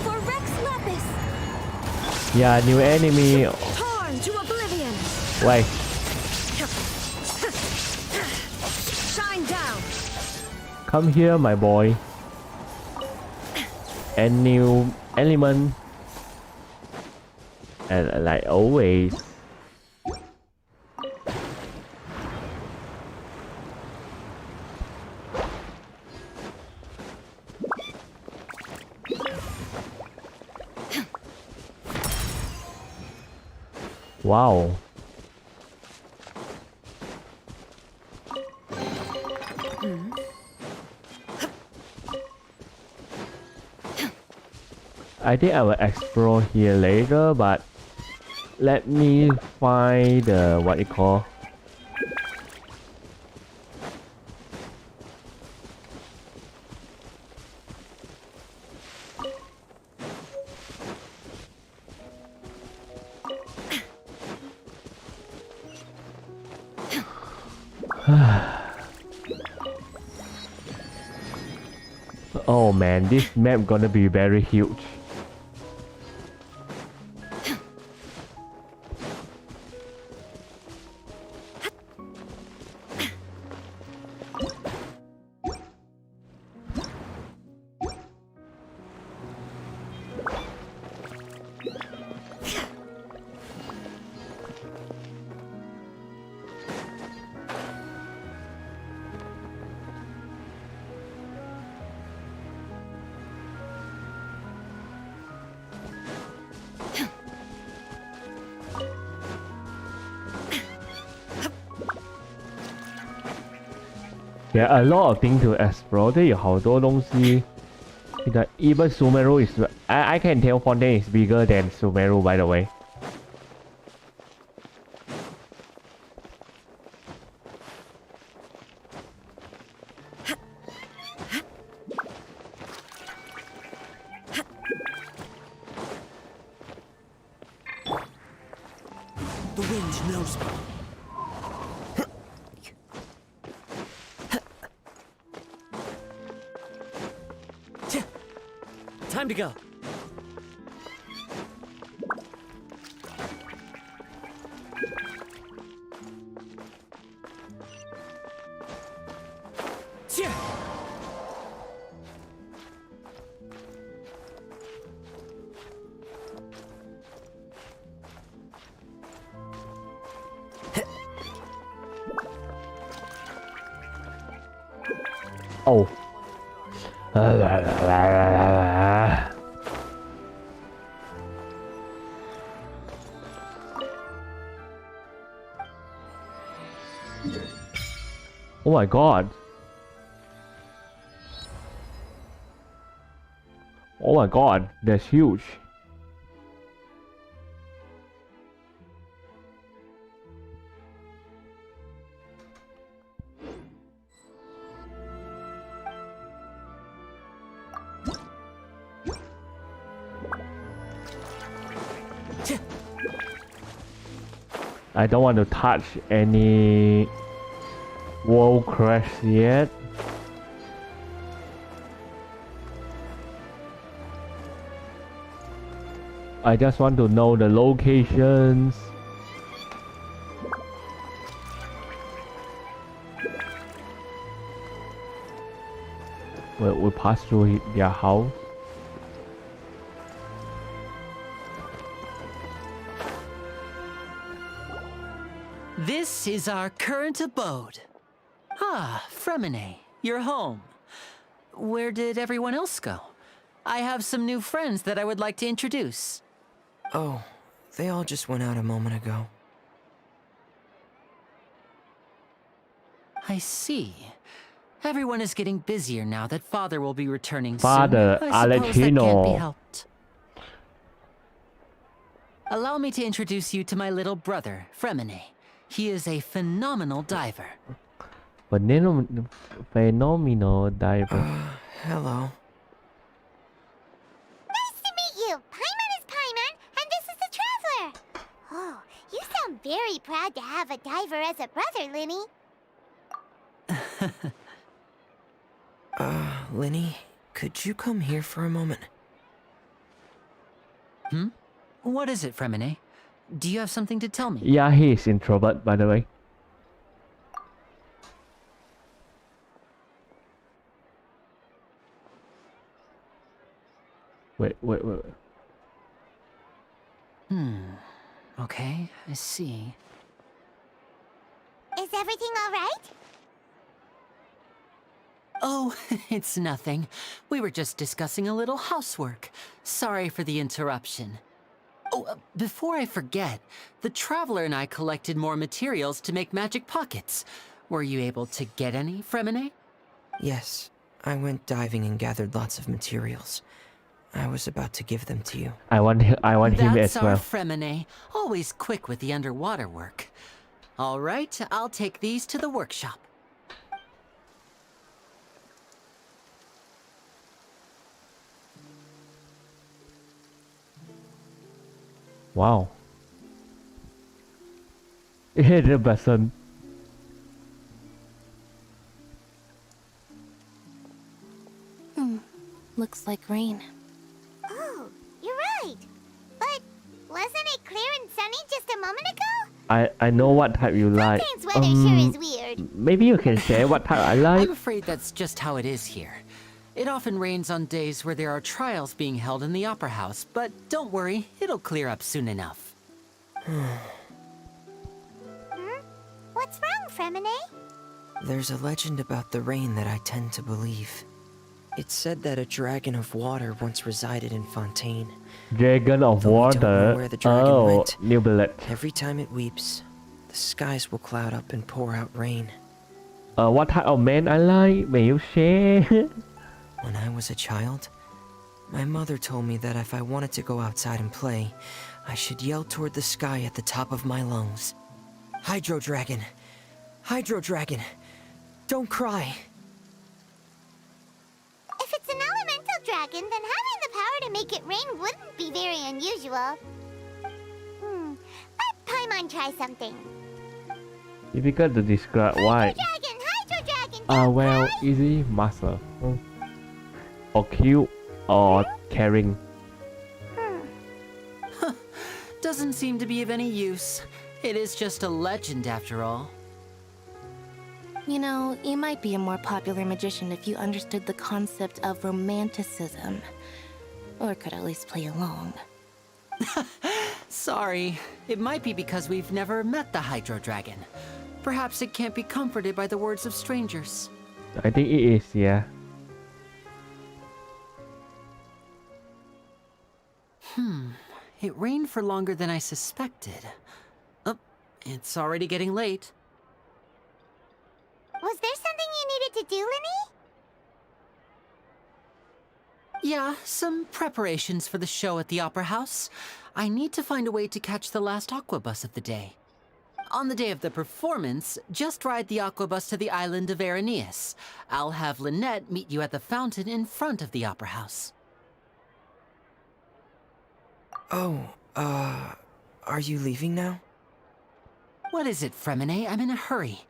For Rex Lapis. Yeah, new enemy. Torn to oblivion. Wait. Shine down. Come here, my boy. And new element. And like always. Wow. I think I will explore here later, but let me find the what you call oh man, this map gonna be very huge. There are a lot of things to explore. 这有好多东西。Even Sumeru is. I can tell Fontaine is bigger than Sumeru, by the way. The wind knows me. Time to go. Oh. Oh my god. Oh my god, that's huge. I don't want to touch any world crash yet. I just want to know the locations. We pass through their house. This is our current abode. Ah, Fremine, you're home. Where did everyone else go? I have some new friends that I would like to introduce. Oh, they all just went out a moment ago. I see. Everyone is getting busier now that Father will be returning Father soon. I suppose that can't be Alecchino. helped. Allow me to introduce you to my little brother, Fremine. He is a phenomenal diver. Phenomenal diver. Hello. Nice to meet you. Paimon is Paimon, and this is the very proud to have a diver as a brother, Linny. Linny, could you come here for a moment? What is it, Fremine? Do you have something to tell me? Yeah, he is introvert, by the way. Wait. Okay, I see. Is everything all right? Oh, it's nothing. We were just discussing a little housework. Sorry for the interruption. Oh, before I forget, the Traveler and I collected more materials to make magic pockets. Were you able to get any, Fremine? Yes, I went diving and gathered lots of materials. I was about to give them to you. I want him as well. That's our Fremine, always quick with the underwater work. All right, I'll take these to the workshop. Wow. The person. Looks like rain. Oh, you're right. But wasn't it clear and sunny just a moment ago? I know what type you like. Sometimes weather sure is weird. Maybe you can say what type I like. I'm afraid that's just how it is here. It often rains on days where there are trials being held in the Opera House, but don't worry, it'll clear up soon enough. What's wrong, Fremine? There's a legend about the rain that I tend to believe. It's said that a dragon of water once resided in Fontaine. Dragon of Though we don't know water. where the dragon Oh, went. new bullet. Every time it weeps, the skies will cloud up and pour out rain. What type of man I like? May you share? When I was a child, my mother told me that if I wanted to go outside and play, I should yell toward the sky at the top of my lungs. Hydro Dragon! Hydro Dragon! Don't cry! If it's an elemental dragon, then having the power to make it rain wouldn't be very unusual. Let Paimon try something. Difficult to describe why. Hydro dragon! Well, easy muscle. Or cute, or caring. Doesn't seem to be of any use. It is just a legend after all. You know, you might be a more popular magician if you understood the concept of romanticism. Or could at least play along. Sorry, it might be because we've never met the Hydro Dragon. Perhaps it can't be comforted by the words of strangers. I think it is, yeah. It rained for longer than I suspected. Oh, it's already getting late. Was there something you needed to do, Linny? Yeah, some preparations for the show at the Opera House. I need to find a way to catch the last aqua bus of the day. On the day of the performance, just ride the aqua bus to the island of Araneus. I'll have Lynette meet you at the fountain in front of the Opera House. Oh, are you leaving now? What is it, Fremine? I'm in a hurry.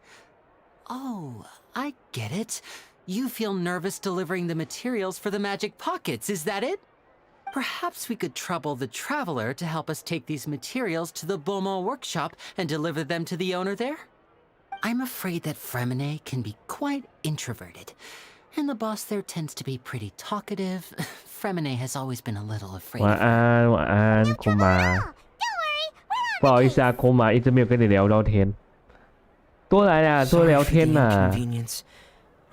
Oh, I get it. You feel nervous delivering the materials for the magic pockets, is that it? Perhaps we could trouble the Traveler to help us take these materials to the Beaumont workshop and deliver them to the owner there? I'm afraid that Fremine can be quite introverted, and the boss there tends to be pretty talkative. Fremine has always been a little afraid of her. 晚安，库玛。不好意思啊，库玛一直没有跟你聊天。多来呀，多聊天呐。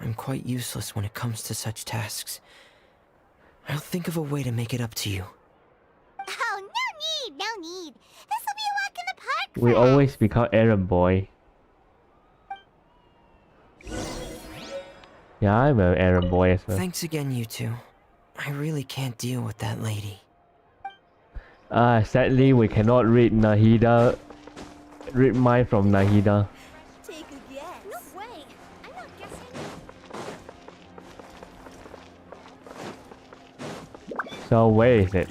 I'm quite useless when it comes to such tasks. I'll think of a way to make it up to you. Oh, no need. This will be a walk in the park. We always become errand boy. Yeah, I'm an errand boy as well. Thanks again, you two. I really can't deal with that lady. Sadly, we cannot read Nahida. Read mind from Nahida. Take a guess. No way. I'm not guessing. So where is it?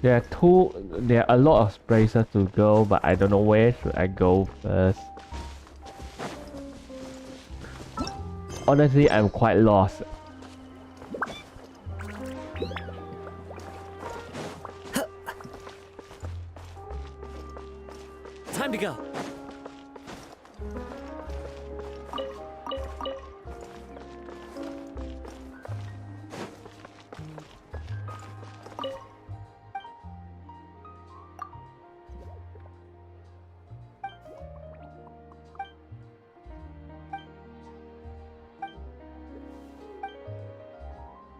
There are a lot of places to go, but I don't know where should I go first. Honestly, I'm quite lost. Time to go.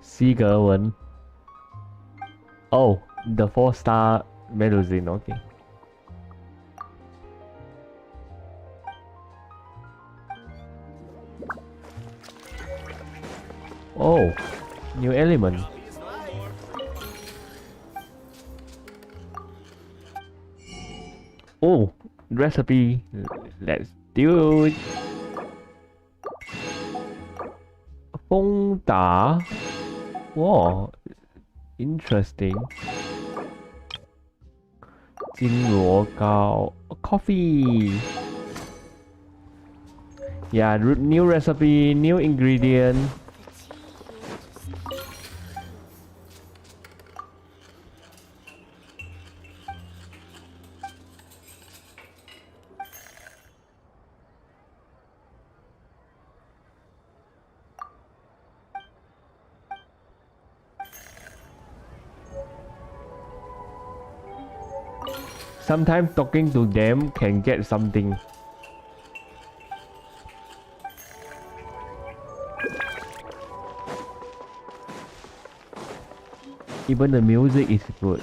Seagull. Oh, the 4-star magazine, okay. Oh, new element. Oh, recipe. Let's do it. 风打 Whoa, interesting. 金锣糕 coffee. Yeah, new recipe, new ingredient. Sometimes talking to them can get something. Even the music is good.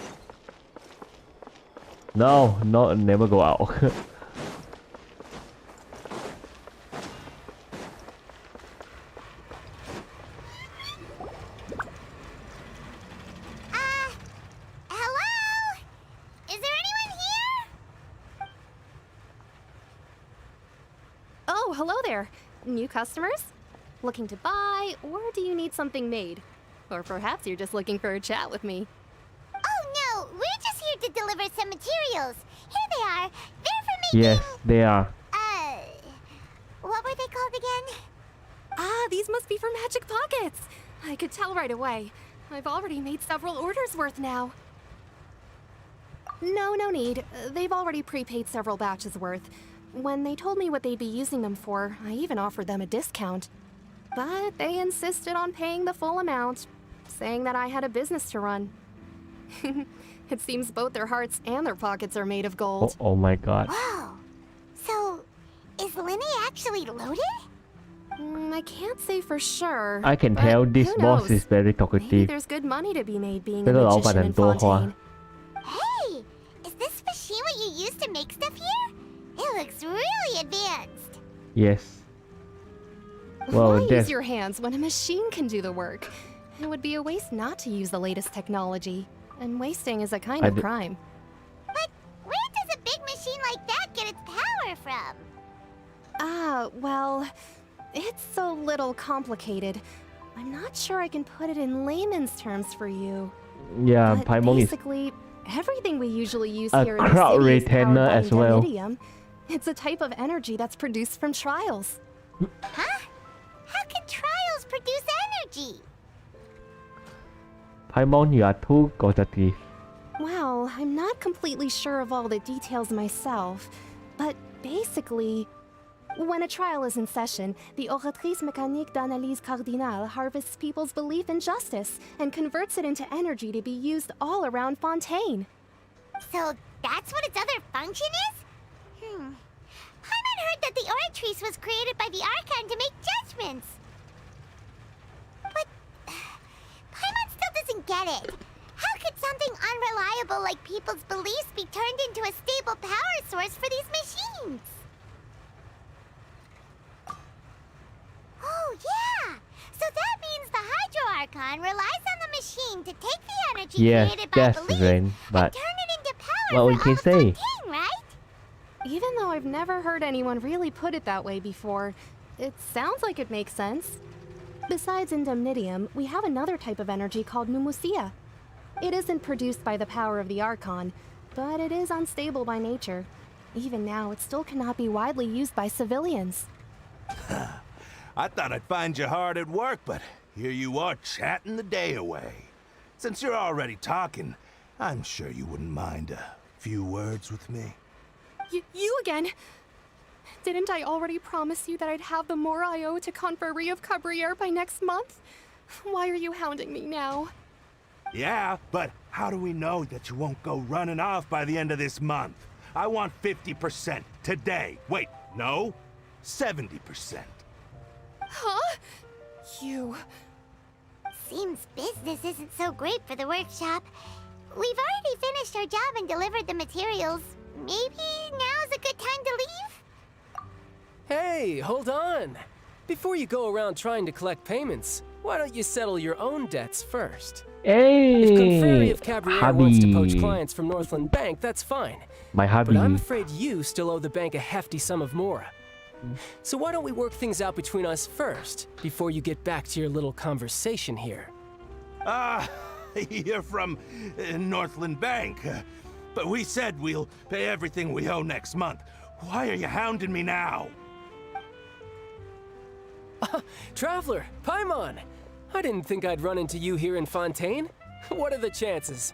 No, never go out. New customers? Looking to buy, or do you need something made? Or perhaps you're just looking for a chat with me. Oh no, we're just here to deliver some materials. Here they are. They're for making... Yes, they are. What were they called again? Ah, these must be for Magic Pockets. I could tell right away. I've already made several orders worth now. No need. They've already prepaid several batches worth. When they told me what they'd be using them for, I even offered them a discount. But they insisted on paying the full amount, saying that I had a business to run. It seems both their hearts and their pockets are made of gold. Oh my god. Wow. So, is Linny actually loaded? I can't say for sure. I can tell this boss is very talkative. Maybe there's good money to be made being a magician in Fontaine. Hey, is this machine what you use to make stuff here? It looks really advanced. Yes. Well, why use your hands when a machine can do the work? It would be a waste not to use the latest technology. And wasting is a kind of crime. But where does a big machine like that get its power from? Well, it's a little complicated. I'm not sure I can put it in layman's terms for you. Yeah, but Paimon basically, everything we usually use a here in the crowd city is powered retainer by as well. Derrick. It's a type of energy that's produced from trials. Huh? How can trials produce energy? Paimon, you are too talkative. Well, I'm not completely sure of all the details myself, but basically, when a trial is in session, the Oratrice Mécanique d'Analyse Cardinale harvests people's belief in justice and converts it into energy to be used all around Fontaine. So that's what its other function is? Paimon heard that the Oratrice was created by the Archon to make judgments. But Paimon still doesn't get it. How could something unreliable like people's beliefs be turned into a stable power source for these machines? Oh, yeah! So that means the Hydro Archon relies on the machine to take the energy created by belief and turn it into power what we for can all say. Fontaine, right? Even though I've never heard anyone really put it that way before, it sounds like it makes sense. Besides Indemnitium, we have another type of energy called Pneumosia. It isn't produced by the power of the Archon, but it is unstable by nature. Even now, it still cannot be widely used by civilians. I thought I'd find you hard at work, but here you are chatting the day away. Since you're already talking, I'm sure you wouldn't mind a few words with me. You again? Didn't I already promise you that I'd have the more I owe to Confrérie of Cabriere by next month? Why are you hounding me now? Yeah, but how do we know that you won't go running off by the end of this month? I want 50% today. Wait, no, 70%. Huh? You... Seems business isn't so great for the workshop. We've already finished our job and delivered the materials. Maybe now's a good time to leave? Hey, hold on. Before you go around trying to collect payments, why don't you settle your own debts first? Hey, if Confrérie of Cabriere wants to poach hubby. clients from Northland Bank, that's fine. My hubby. But I'm afraid you still owe the bank a hefty sum of mora. So why don't we work things out between us first, before you get back to your little conversation here? You're from Northland Bank. But we said we'll pay everything we owe next month. Why are you hounding me now? Traveler, Paimon! I didn't think I'd run into you here in Fontaine. What are the chances?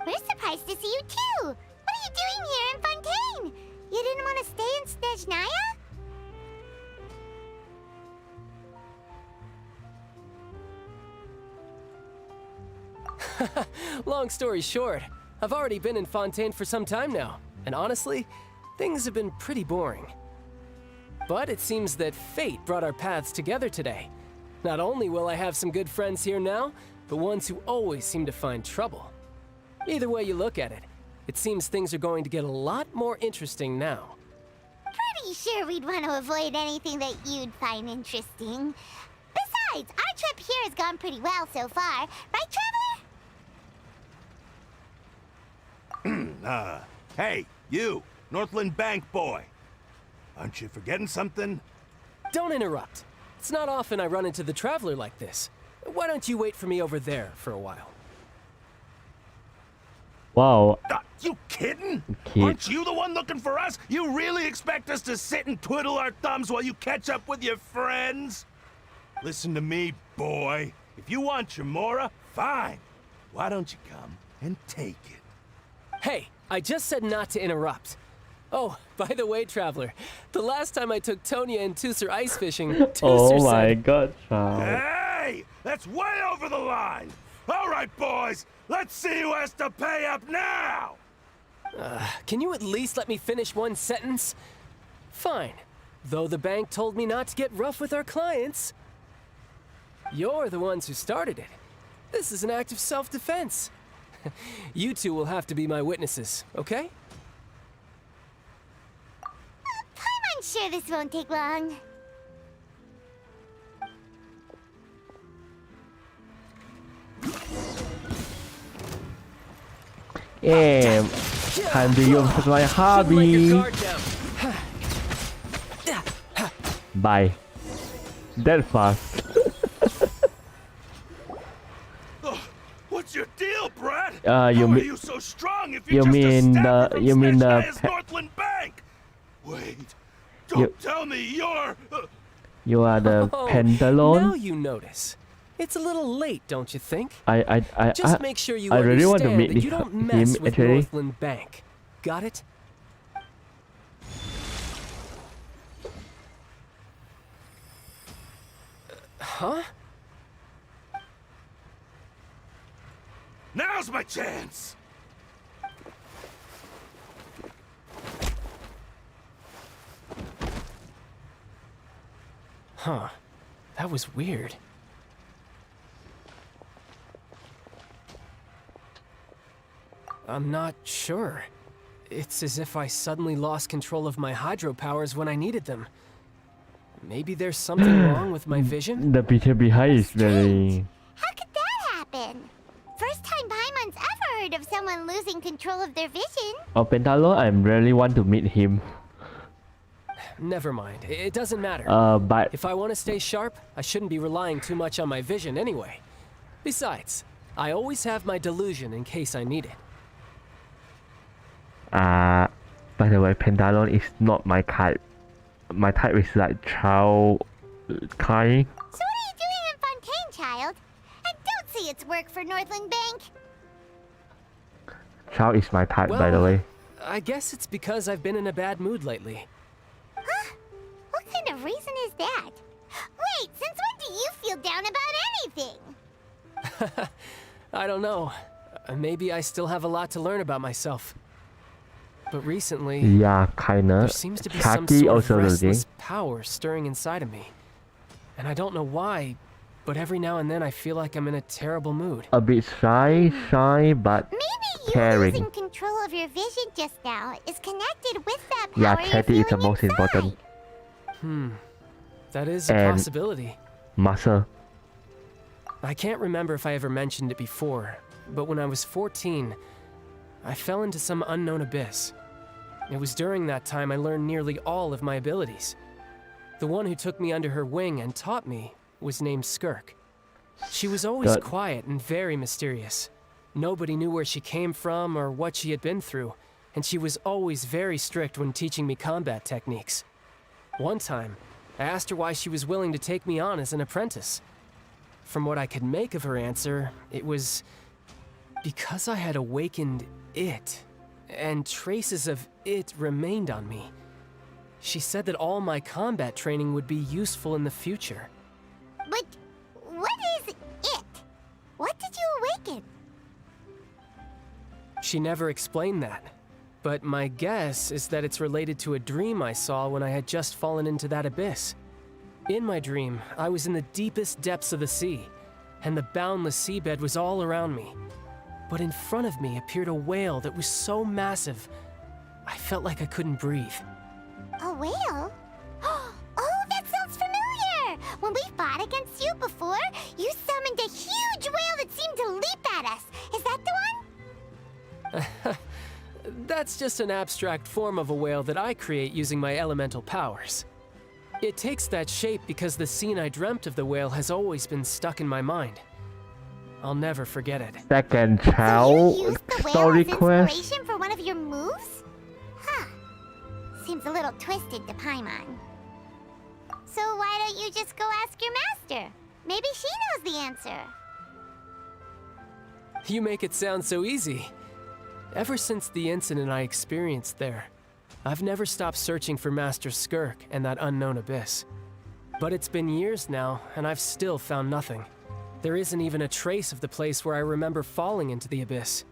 We're surprised to see you too! What are you doing here in Fontaine? You didn't want to stay in Snezhnaya? Long story short, I've already been in Fontaine for some time now, and honestly, things have been pretty boring. But it seems that fate brought our paths together today. Not only will I have some good friends here now, but ones who always seem to find trouble. Either way you look at it, it seems things are going to get a lot more interesting now. Pretty sure we'd want to avoid anything that you'd find interesting. Besides, our trip here has gone pretty well so far. Right, Traveler? Hey, you, Northland Bank boy. Aren't you forgetting something? Don't interrupt. It's not often I run into the Traveler like this. Why don't you wait for me over there for a while? Wow. You kidding? Kid. Aren't you the one looking for us? You really expect us to sit and twiddle our thumbs while you catch up with your friends? Listen to me, boy. If you want your mora, fine. Why don't you come and take it? Hey, I just said not to interrupt. Oh, by the way, Traveler, the last time I took Tonya and Tusser ice fishing, Tusser Oh my said... god, child. Hey! That's way over the line! All right, boys, let's see who has to pay up now! Can you at least let me finish one sentence? Fine. Though the bank told me not to get rough with our clients. You're the ones who started it. This is an act of self-defense. You two will have to be my witnesses, okay? I'm sure this won't take long. Time to use my hobby. Bye. That fast. What's your deal, Brad? You How are mean you so strong if you you're just mean a staffer the from you mean the Snezhnaya's Northland Bank? Wait, don't tell me you're... you are the Oh, Pentalone? now you notice. It's a little late, don't you think? I Just make sure you I really want to understand meet that you don't mess him with actually. Northland Bank. Got it? Huh? Now's my chance! Huh. That was weird. I'm not sure. It's as if I suddenly lost control of my hydro powers when I needed them. Maybe there's something wrong with my vision? The picture behind is very... How could that happen? First time Paimon's ever heard of someone losing control of their vision. Oh, Pentalone, I really want to meet him. Never mind. It doesn't matter. But... If I want to stay sharp, I shouldn't be relying too much on my vision anyway. Besides, I always have my delusion in case I need it. By the way, Pentalon is not my type. My type is like child kind. So what are you doing in Fontaine, child? And don't say it's work for Northland Bank. Child is my type, Well, by the way. I guess it's because I've been in a bad mood lately. Huh? What kind of reason is that? Wait, since when do you feel down about anything? I don't know. Maybe I still have a lot to learn about myself. But recently, Yeah, kinda. there seems to be some Chucky sort of also restless looking. power stirring inside of me. And I don't know why, but every now and then I feel like I'm in a terrible mood. A bit shy, but Maybe you caring. losing control of your vision just now is connected with that power Yeah, you're Chatty is the feeling most inside. important. That is a And- possibility. Muscle. I can't remember if I ever mentioned it before, but when I was 14, I fell into some unknown abyss. It was during that time I learned nearly all of my abilities. The one who took me under her wing and taught me was named Skirk. She was always That- quiet and very mysterious. Nobody knew where she came from or what she had been through, and she was always very strict when teaching me combat techniques. One time, I asked her why she was willing to take me on as an apprentice. From what I could make of her answer, it was because I had awakened it, and traces of it remained on me. She said that all my combat training would be useful in the future. But what is it? What did you awaken? She never explained that, but my guess is that it's related to a dream I saw when I had just fallen into that abyss. In my dream, I was in the deepest depths of the sea, and the boundless seabed was all around me. But in front of me appeared a whale that was so massive, I felt like I couldn't breathe. A whale? Oh, that sounds familiar! When we fought against you before, you summoned a huge whale that seemed to leap at us. Is that the one? That's just an abstract form of a whale that I create using my elemental powers. It takes that shape because the scene I dreamt of the whale has always been stuck in my mind. I'll never forget it. Second So you child used the whale story as quest. inspiration for one of your moves? Huh. Seems a little twisted to Paimon. So why don't you just go ask your master? Maybe she knows the answer. You make it sound so easy. Ever since the incident I experienced there, I've never stopped searching for Master Skirk and that unknown abyss. But it's been years now, and I've still found nothing. There isn't even a trace of the place where I remember falling into the abyss.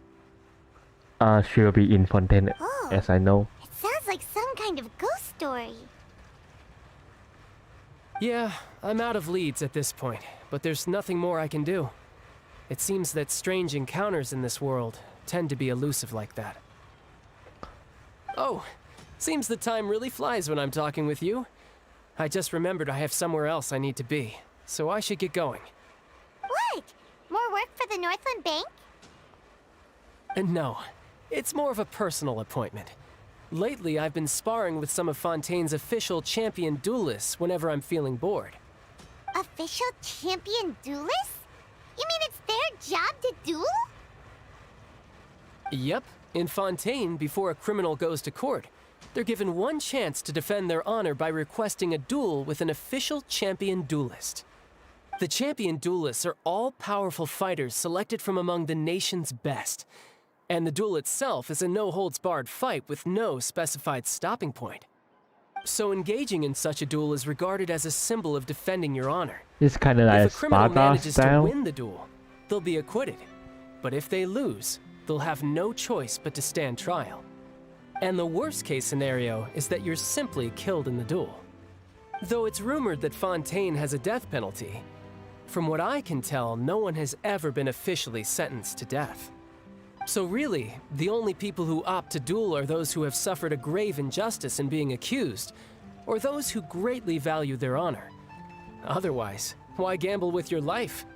She'll be in Fontaine, Oh. as I know. It sounds like some kind of ghost story. Yeah, I'm out of leads at this point, but there's nothing more I can do. It seems that strange encounters in this world tend to be elusive like that. Oh, seems the time really flies when I'm talking with you. I just remembered I have somewhere else I need to be, so I should get going. What? More work for the Northland Bank? No, it's more of a personal appointment. Lately, I've been sparring with some of Fontaine's official champion duelists whenever I'm feeling bored. Official champion duelists? You mean it's their job to duel? Yep, in Fontaine, before a criminal goes to court, they're given one chance to defend their honor by requesting a duel with an official champion duelist. The champion duelists are all-powerful fighters selected from among the nation's best, and the duel itself is a no-holds-barred fight with no specified stopping point. So engaging in such a duel is regarded as a symbol of defending your honor. It's kind of like If a criminal Sparta manages to style. win the duel, they'll be acquitted. But if they lose, they'll have no choice but to stand trial. And the worst-case scenario is that you're simply killed in the duel. Though it's rumored that Fontaine has a death penalty, from what I can tell, no one has ever been officially sentenced to death. So really, the only people who opt to duel are those who have suffered a grave injustice in being accused, or those who greatly value their honor. Otherwise, why gamble with your life?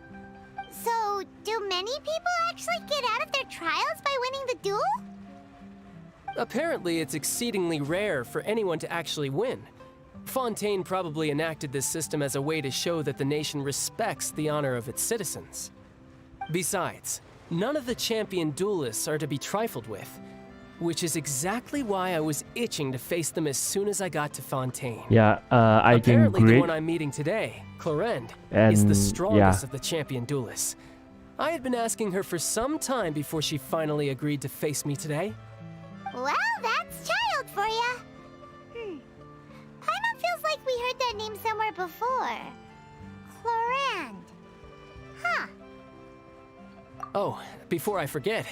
So, do many people actually get out of their trials by winning the duel? Apparently, it's exceedingly rare for anyone to actually win. Fontaine probably enacted this system as a way to show that the nation respects the honor of its citizens. Besides, none of the champion duelists are to be trifled with, which is exactly why I was itching to face them as soon as I got to Fontaine. Yeah, I can Apparently, the greet one I'm meeting today, Clorinde, and is the strongest of the champion duelists. I had been asking her for some time before she finally agreed to face me today. Well, that's child for ya. Paimon feels like we heard that name somewhere before. Clorinde. Huh. Oh, before I forget,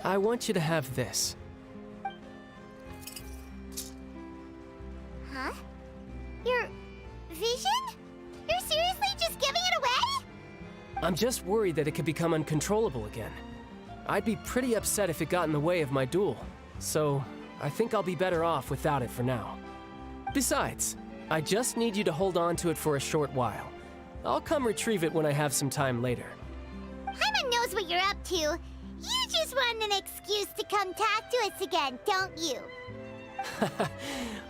I want you to have this. Huh? Your vision? You're seriously just giving it away? I'm just worried that it could become uncontrollable again. I'd be pretty upset if it got in the way of my duel, so I think I'll be better off without it for now. Besides, I just need you to hold on to it for a short while. I'll come retrieve it when I have some time later. Paimon knows what you're up to. You just want an excuse to come talk to us again, don't you?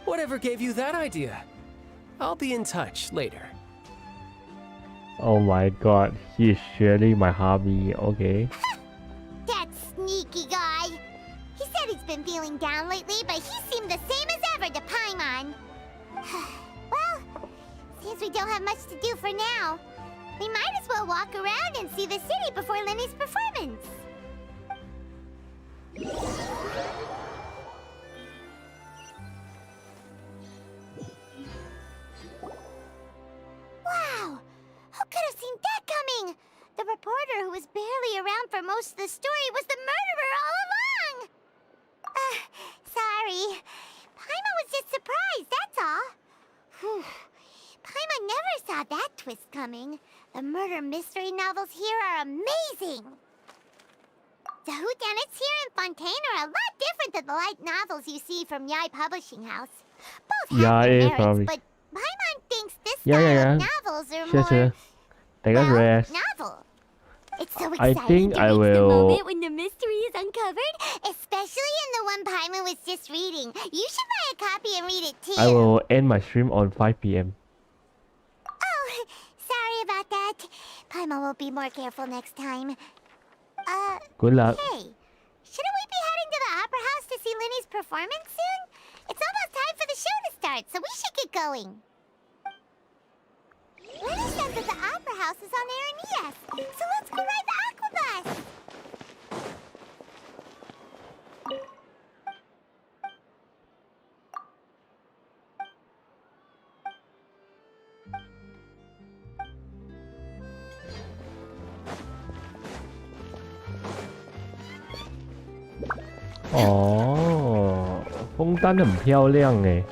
Whatever gave you that idea? I'll be in touch later. Oh my god, he's surely my hobby. Okay. That sneaky guy. He said he's been feeling down lately, but he seemed the same as ever to Paimon. Well, seems we don't have much to do for now. We might as well walk around and see the city before Lenny's performance. Wow! Who could have seen that coming? The reporter who was barely around for most of the story was the murderer all along! Sorry. Paimon was just surprised, that's all. Whew. Paimon never saw that twist coming. The murder mystery novels here are amazing! The whodunits here in Fontaine are a lot different than the light novels you see from Yai Publishing House. Both have their merits, but Paimon thinks this style of novels are more, well, novel. It's so exciting to reach the moment when the mystery is uncovered, especially in the one Paimon was just reading. You should buy a copy and read it too. I will end my stream on 5 p.m. Oh, sorry about that. Paimon will be more careful next time. Good luck. Hey, shouldn't we be heading to the Opera House to see Lenny's performance soon? It's almost time for the show to start, so we should get going. Lenny said that the Opera House is on Aranea, so let's go ride the Aqua Bus. Oh, 枫丹很漂亮哎。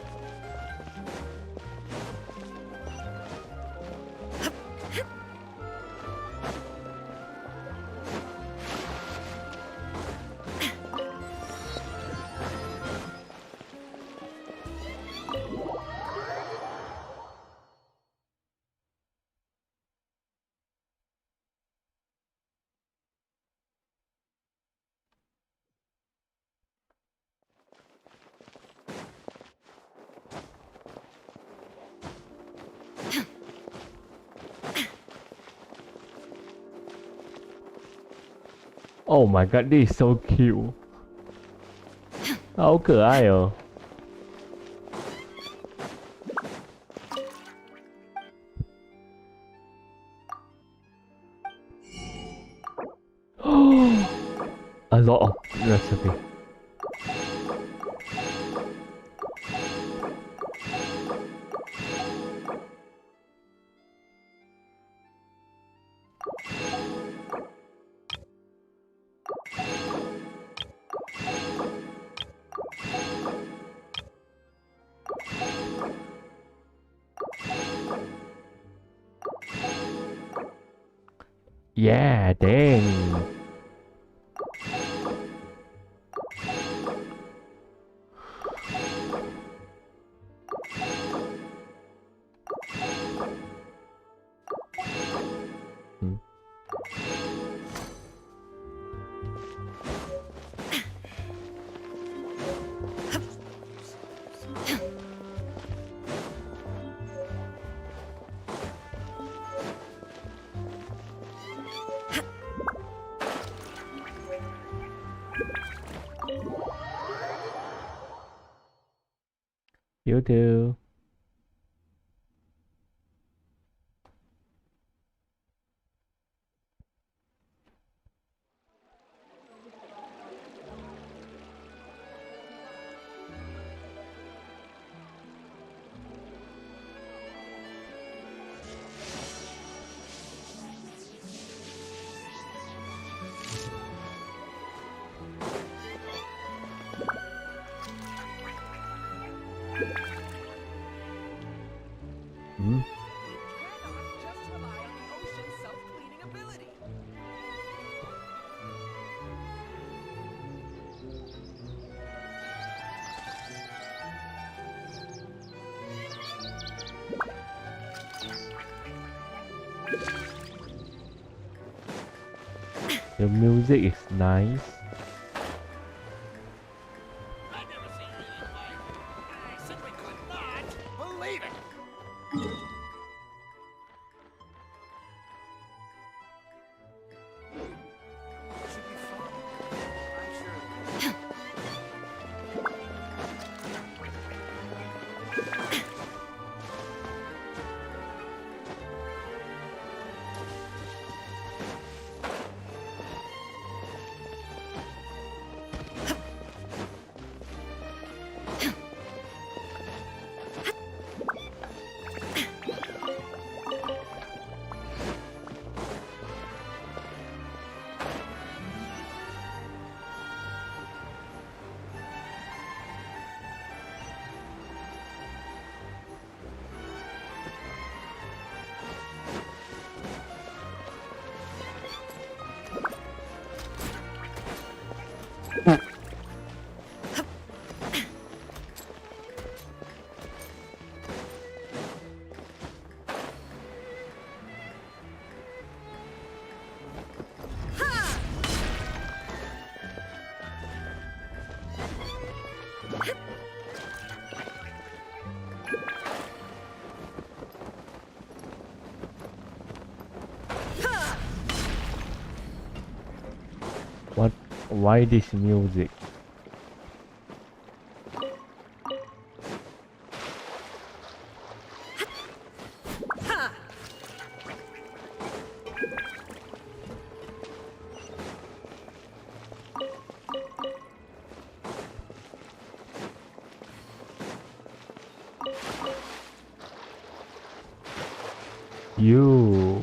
Oh my god, this is so cute. 好可爱哦。A lot of recipe. Yeah, dang. You too. The music is nice. What? Why this music? You.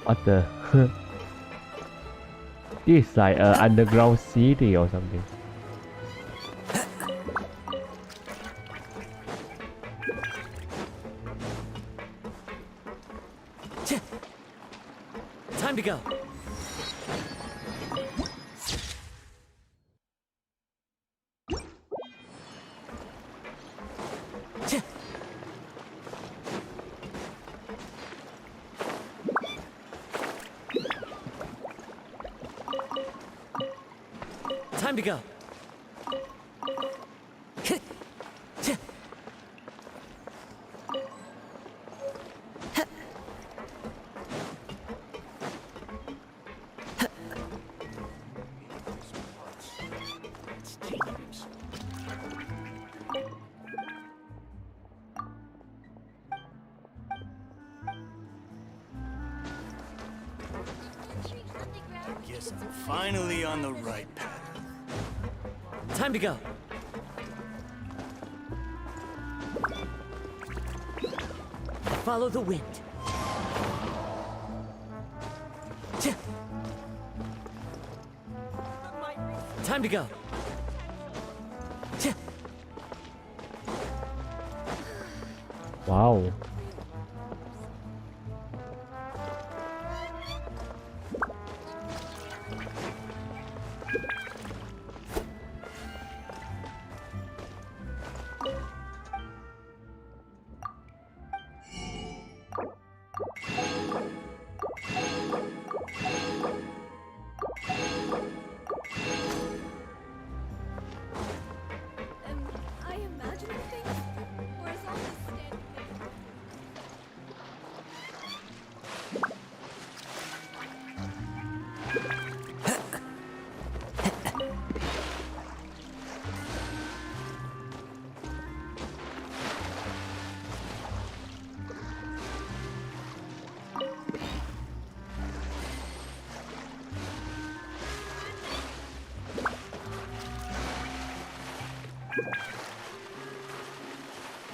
What the? This is like an underground city or something. Time to go. Time to go. Guess I'm finally on the right path. Time to go. Follow the wind. Time to go. Wow.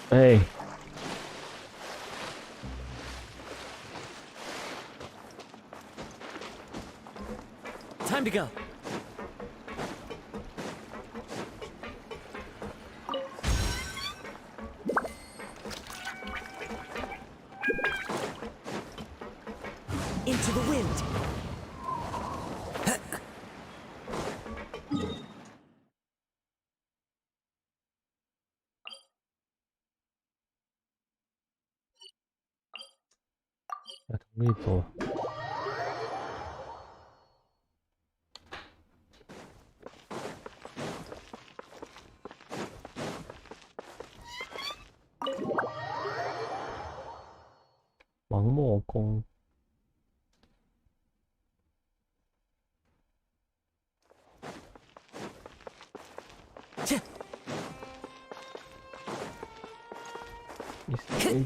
Hey. Time to go. Into the wind. 야, 동물이 또. 왕모공.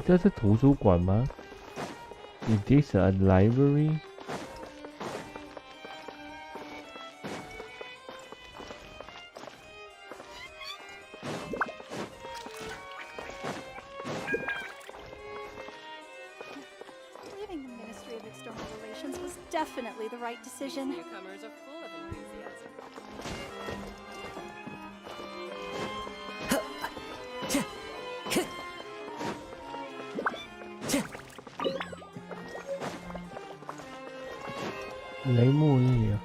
这是图书馆吗？ Is this a library? Leaving the Ministry of External Relations was definitely the right decision. Newcomers are full of enthusiasm. Lấy mua cái gì à?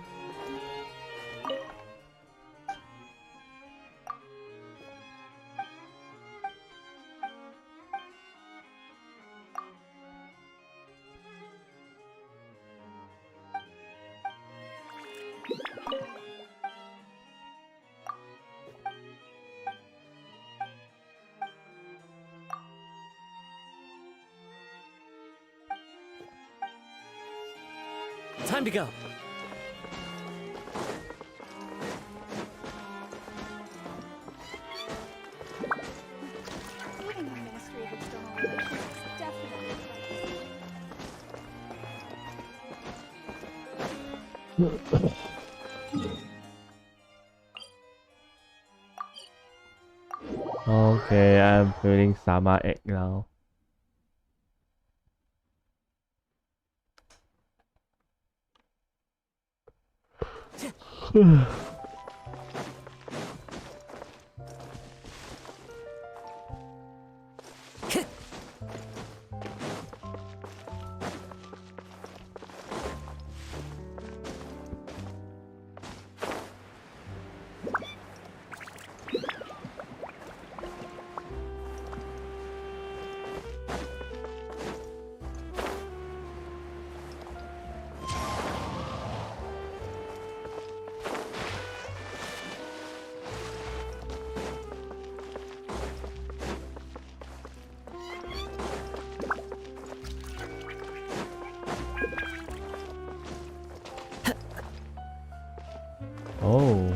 Time to go. Leaving the Ministry of External Relations was definitely the right decision. Okay, I'm feeling stomach ache now. Oh.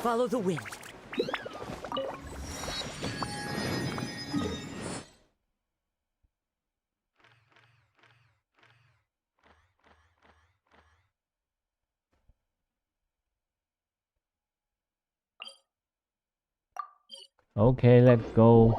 Follow the wind. Okay, let's go.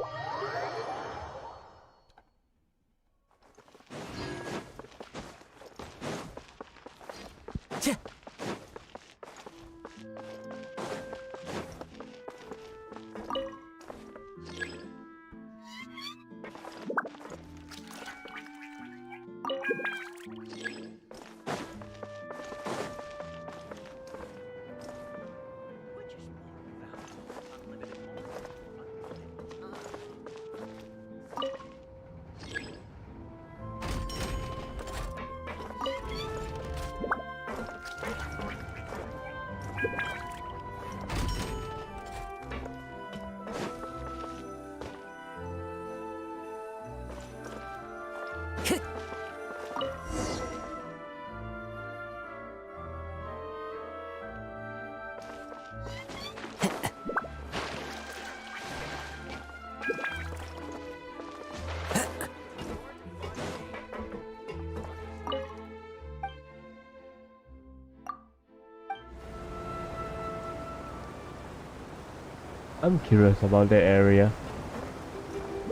I'm curious about that area.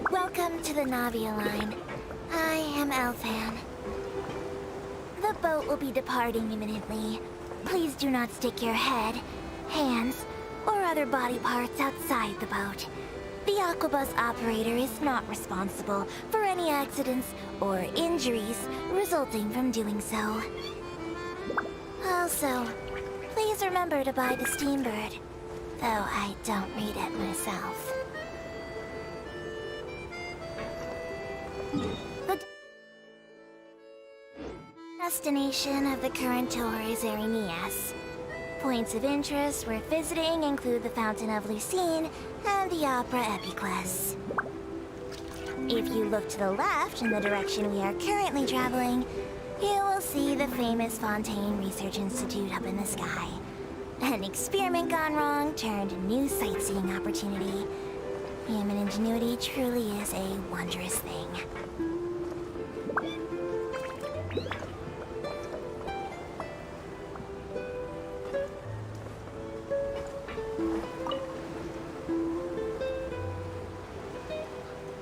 Welcome to the Navia line. I am Elfan. The boat will be departing imminently. Please do not stick your head, hands, or other body parts outside the boat. The Aquabus operator is not responsible for any accidents or injuries resulting from doing so. Also, please remember to buy the Steambird, though I don't read it myself. The destination of the current tour is Erinias. Points of interest worth visiting include the Fountain of Lucine and the Opera Epiclese. If you look to the left in the direction we are currently traveling, you will see the famous Fontaine Research Institute up in the sky. An experiment gone wrong turned a new sightseeing opportunity. Human ingenuity truly is a wondrous thing.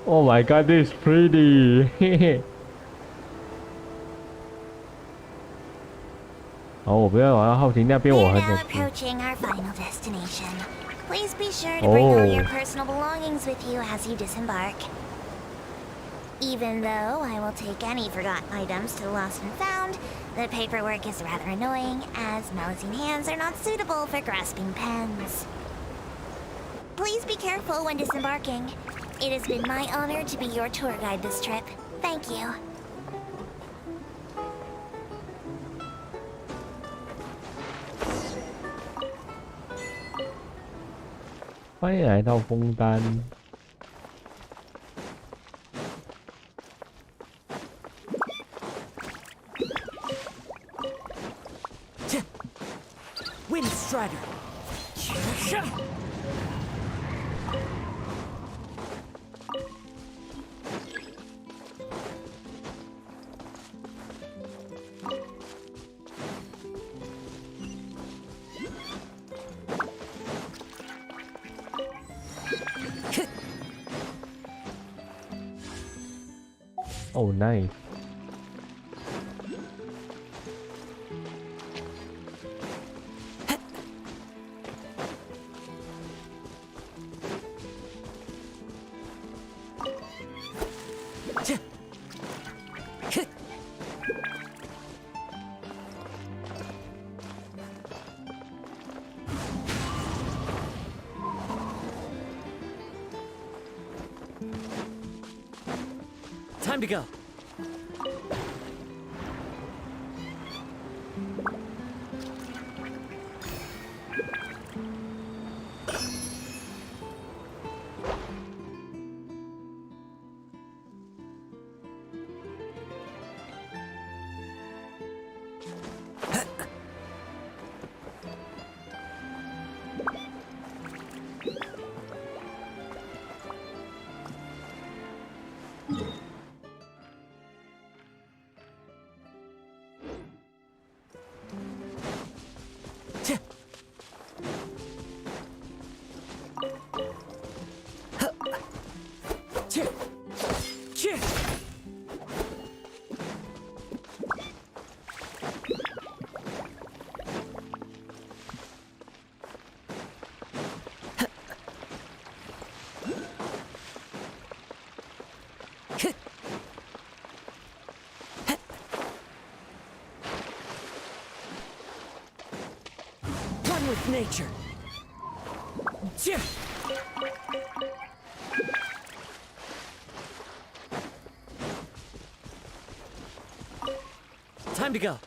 Oh my god, this is pretty. 好，我不要往后停，那边我 We're 很 now 想去。 approaching our final destination. Please be sure to bring all your personal belongings with you as you disembark. Even though I will take any forgotten items to the lost and found, the paperwork is rather annoying, as Melusine hands are not suitable for grasping pens. Please be careful when disembarking. It has been my honor to be your tour guide this trip. Thank you. 欢迎来到枫丹。Windstrider. Oh, nice. Time to go. One with nature. Time to go.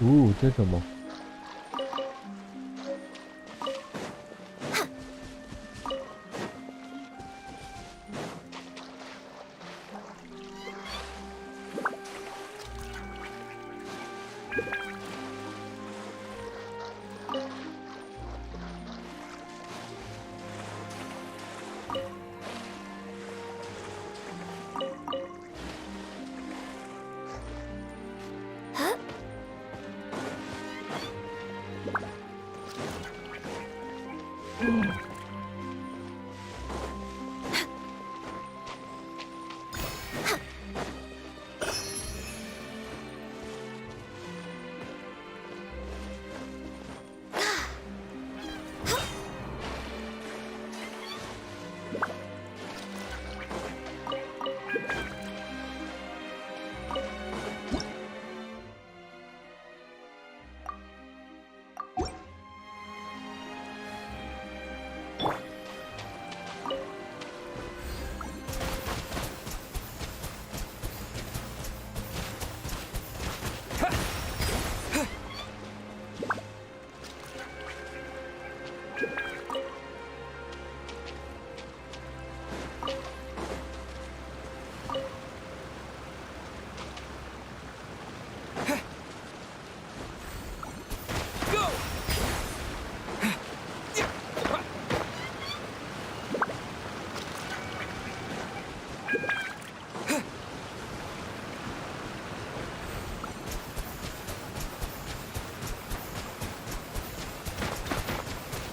Ooh, 这是什么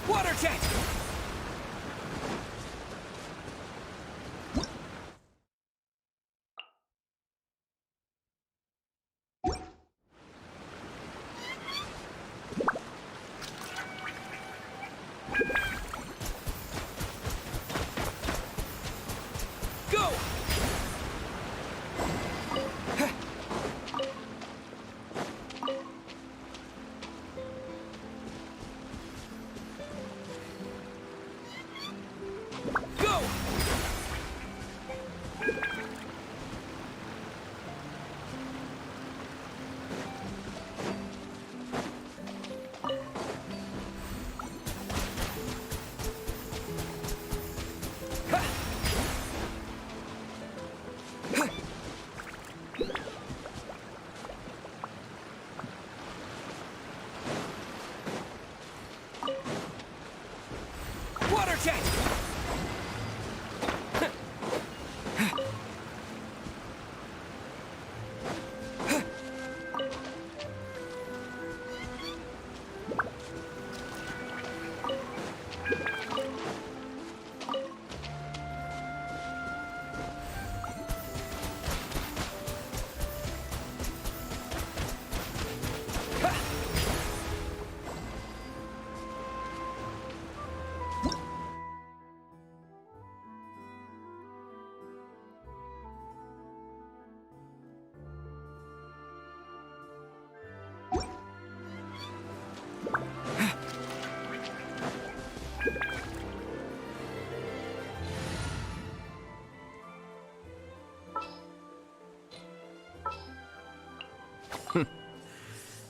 ？Water jet! Go! Water jet!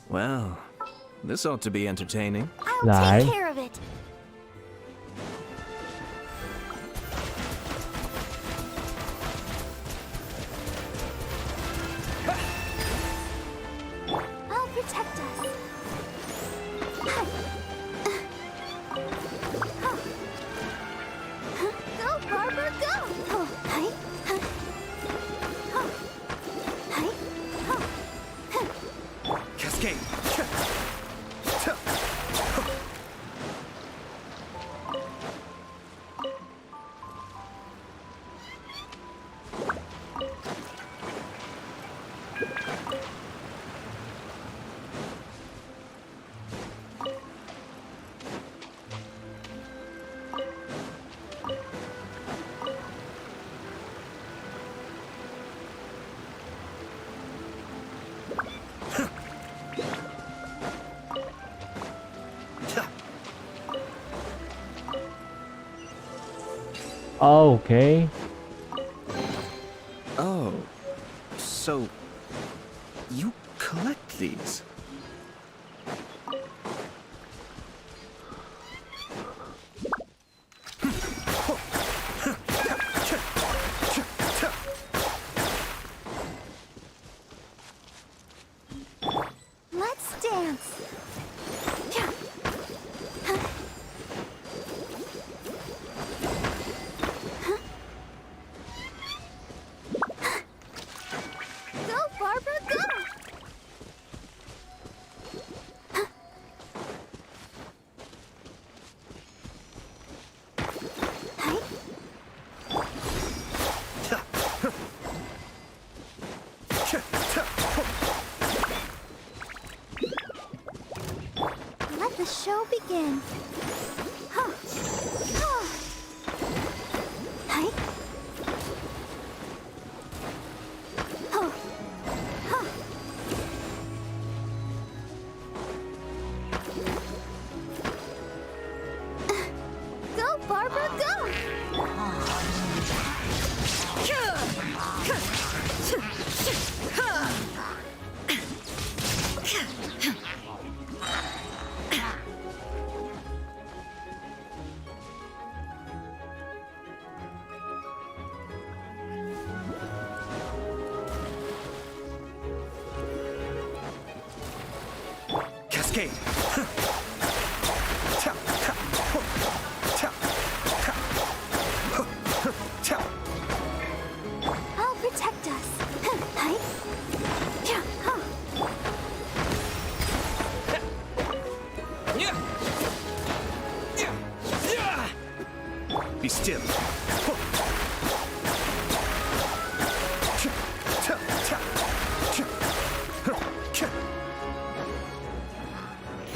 Well, this ought to be entertaining. I'll take care of it. I'll protect us. Go, Barbara, go! Cascade! Okay. Oh, so you collect these? Let's dance. Go, Barbara, go! Let the show begin. Huh. Hi. Oh. Huh. Go, Barbara, go! Cascade! I'll protect us. Hi. Yeah. Huh. Be still.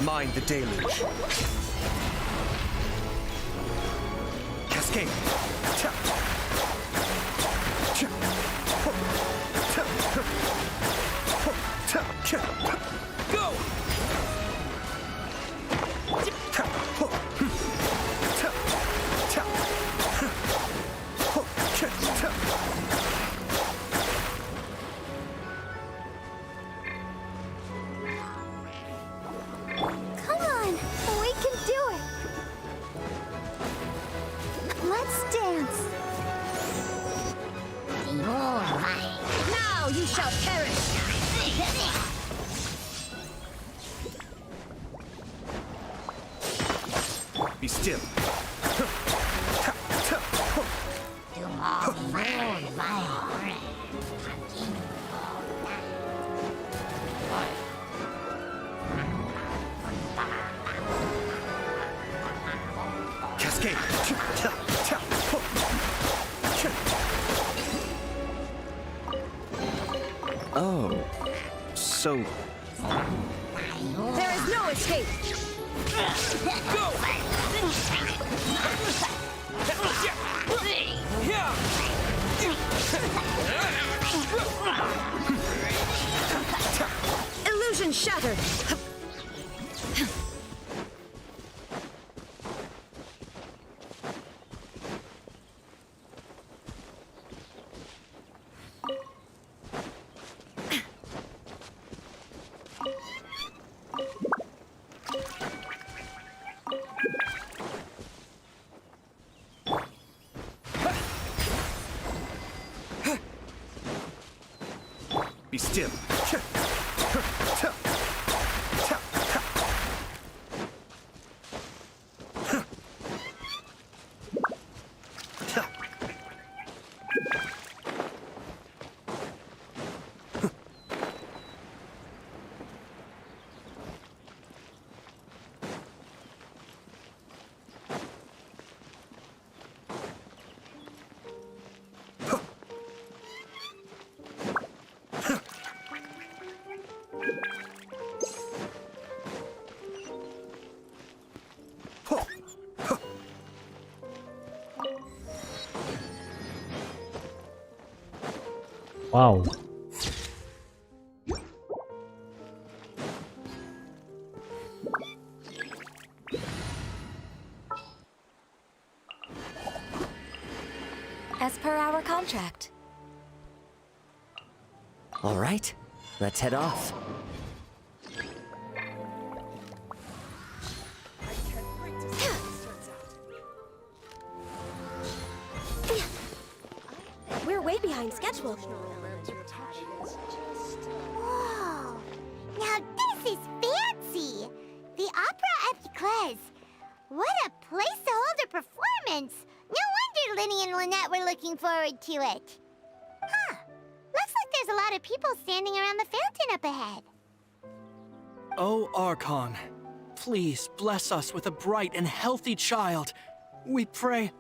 Mind the deluge. Cascade. Go! Come on, we can do it. Let's dance. Now you shall perish! Be still. Cascade. Oh, so There is no escape! Illusion shattered! still. Wow. As per our contract. All right, let's head off. We're way behind schedule. Whoa! Now this is fancy! The Opera at Eclairs. What a place to hold a performance! No wonder Linny and Lynette were looking forward to it. Huh. Looks like there's a lot of people standing around the fountain up ahead. Oh, Archon, please bless us with a bright and healthy child. We pray.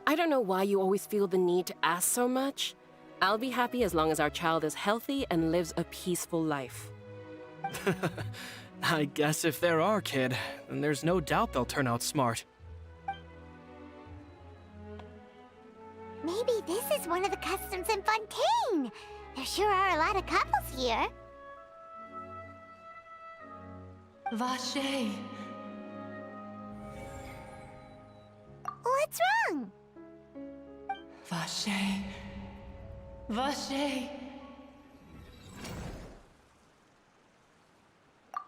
I don't know why you always feel the need to ask so much. I'll be happy as long as our child is healthy and lives a peaceful life. I guess if they're our kid, then there's no doubt they'll turn out smart. Maybe this is one of the customs in Fontaine. There sure are a lot of couples here. Vache. What's wrong? Vache. Vache.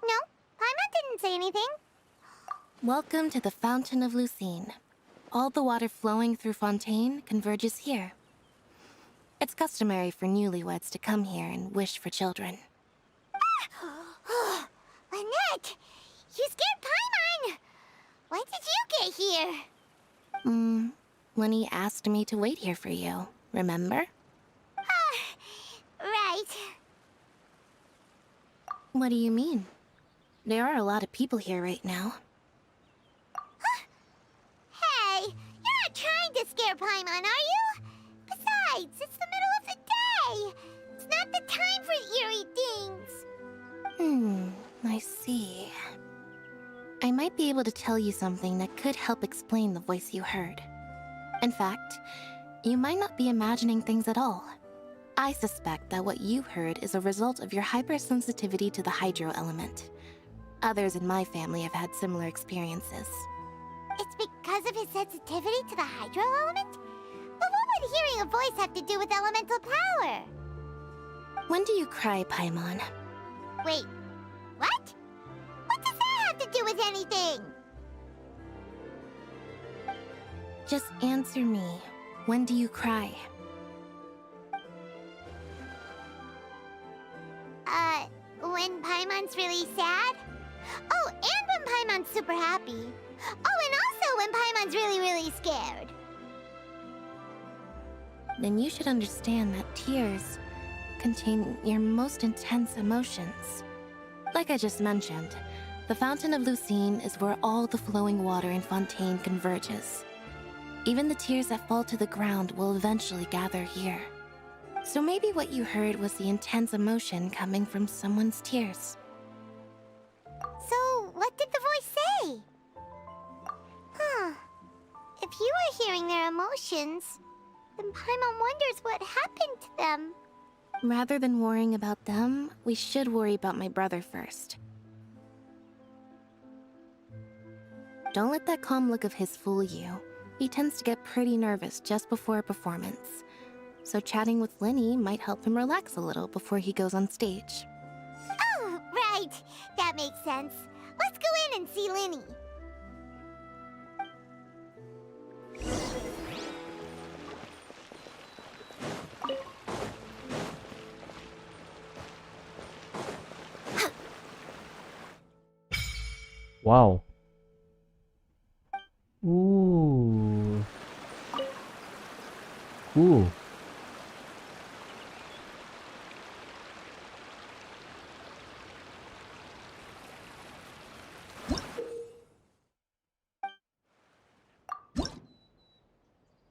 No, Paimon didn't say anything. Welcome to the Fountain of Lucine. All the water flowing through Fontaine converges here. It's customary for newlyweds to come here and wish for children. Ah! Lynette! You scared Paimon! When did you get here? Lenny asked me to wait here for you, remember? Right. What do you mean? There are a lot of people here right now. Hey, you're not trying to scare Paimon, are you? Besides, it's the middle of the day. It's not the time for eerie things. I see. I might be able to tell you something that could help explain the voice you heard. In fact, you might not be imagining things at all. I suspect that what you heard is a result of your hypersensitivity to the hydro element. Others in my family have had similar experiences. It's because of his sensitivity to the hydro element? But what would hearing a voice have to do with elemental power? When do you cry, Paimon? Wait, what? What does that have to do with anything? Just answer me. When do you cry? When Paimon's really sad? Oh, and when Paimon's super happy. Oh, and also when Paimon's really, really scared. Then you should understand that tears contain your most intense emotions. Like I just mentioned, the Fountain of Lucine is where all the flowing water in Fontaine converges. Even the tears that fall to the ground will eventually gather here. So maybe what you heard was the intense emotion coming from someone's tears. So, what did the voice say? If you were hearing their emotions, then Paimon wonders what happened to them. Rather than worrying about them, we should worry about my brother first. Don't let that calm look of his fool you. He tends to get pretty nervous just before a performance. So chatting with Linny might help him relax a little before he goes on stage. Oh, right. That makes sense. Let's go in and see Linny. Wow. Ooh. Ooh.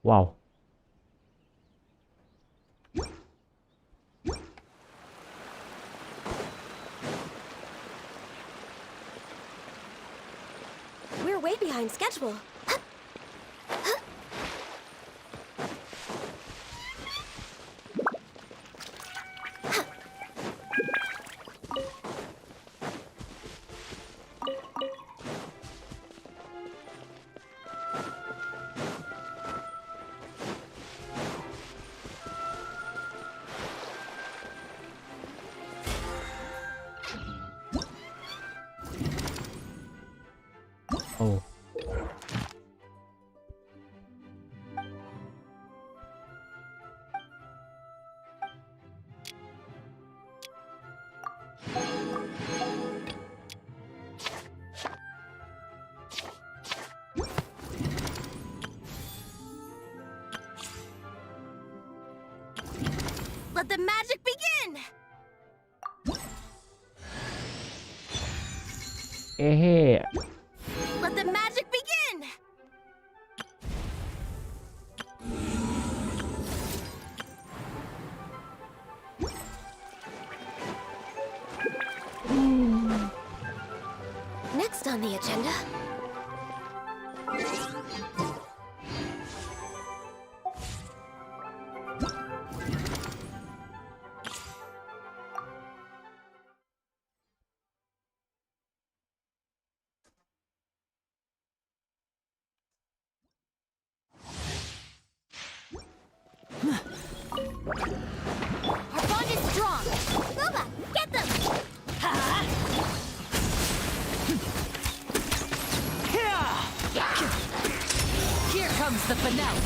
Wow. We're way behind schedule. Oh. Let the magic begin! Hey. Let the magic begin! Next on the agenda. Our bond is strong. Luba, get them! Here comes the finale.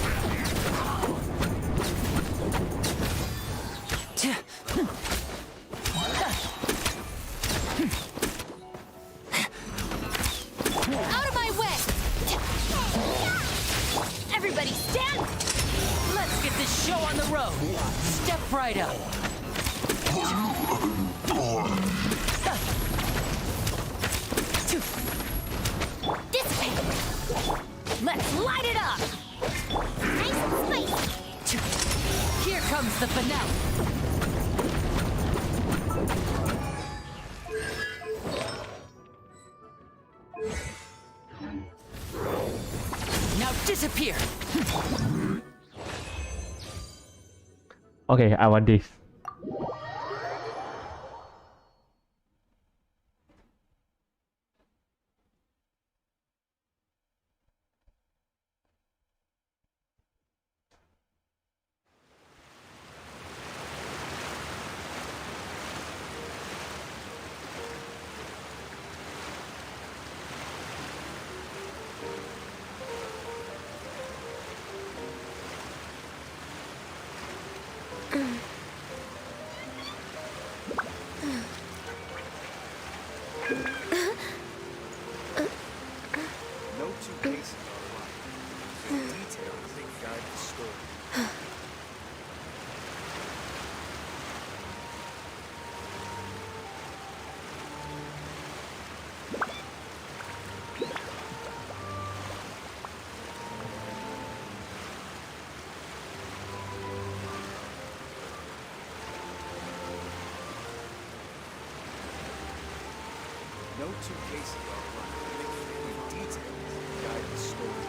Out of my way! Everybody stand! Let's get this show on the road. Step right up. Dissipate! Let's light it up! Nice and spicy! Here comes the finale. Now disappear. Okay, I want this. No two cases are alike. The details that guide the story. No two cases are alike. The details that guide the story.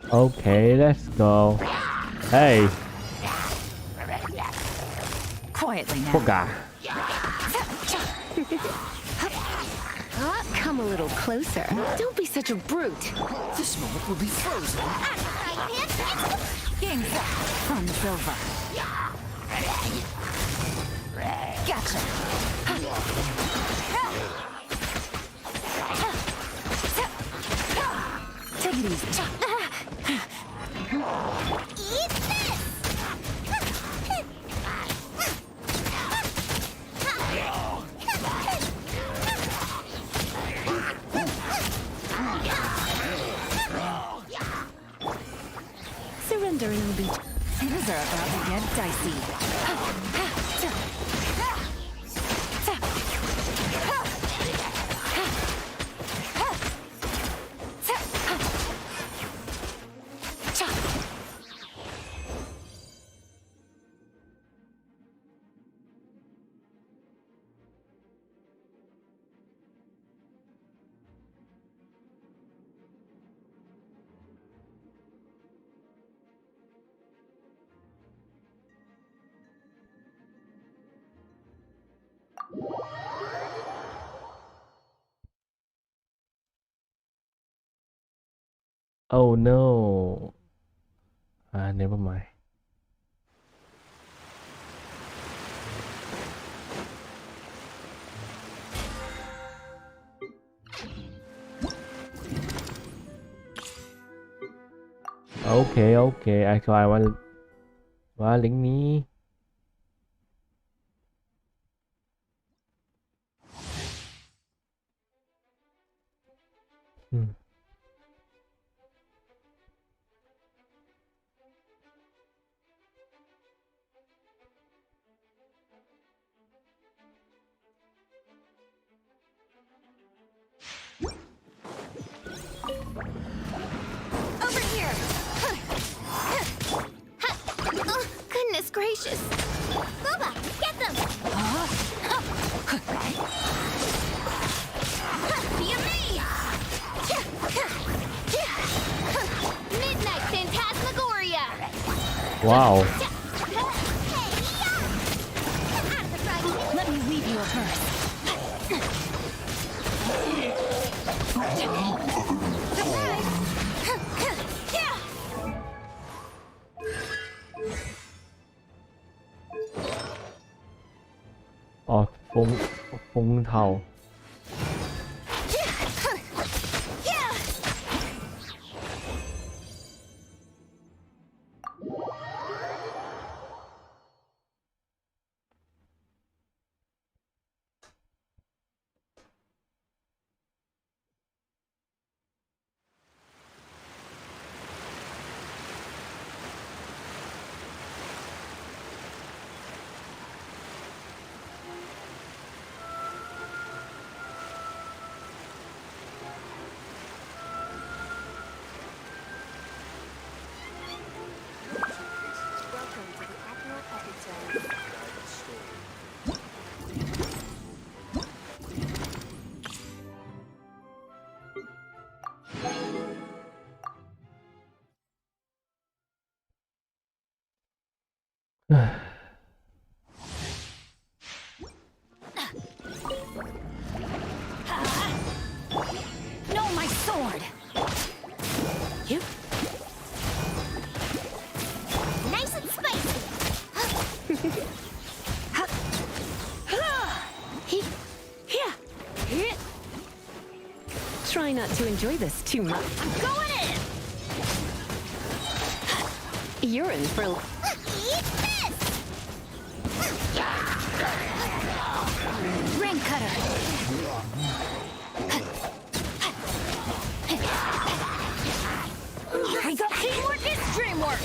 Okay, let's go. Hey. Quietly now. Fuga. Come a little closer. Don't be so such a brute. This moment will be frozen. Game Fun's over. Gotcha. Take it easy. Eat this! Surrendering will be. Things are about to get dicey. Oh no. Never mind. Okay, I try one lính ní. Over here! Oh, goodness gracious! Booba, get them! Via me! Midnight Phantasmagoria! Wow. Let me weave you a verse. Phong thầu. No, my sword. You. Nice and spicy! Try not to enjoy this too much. I'm going in! You're in for. Eat this! Ring cutter. I got teamwork is dreamwork!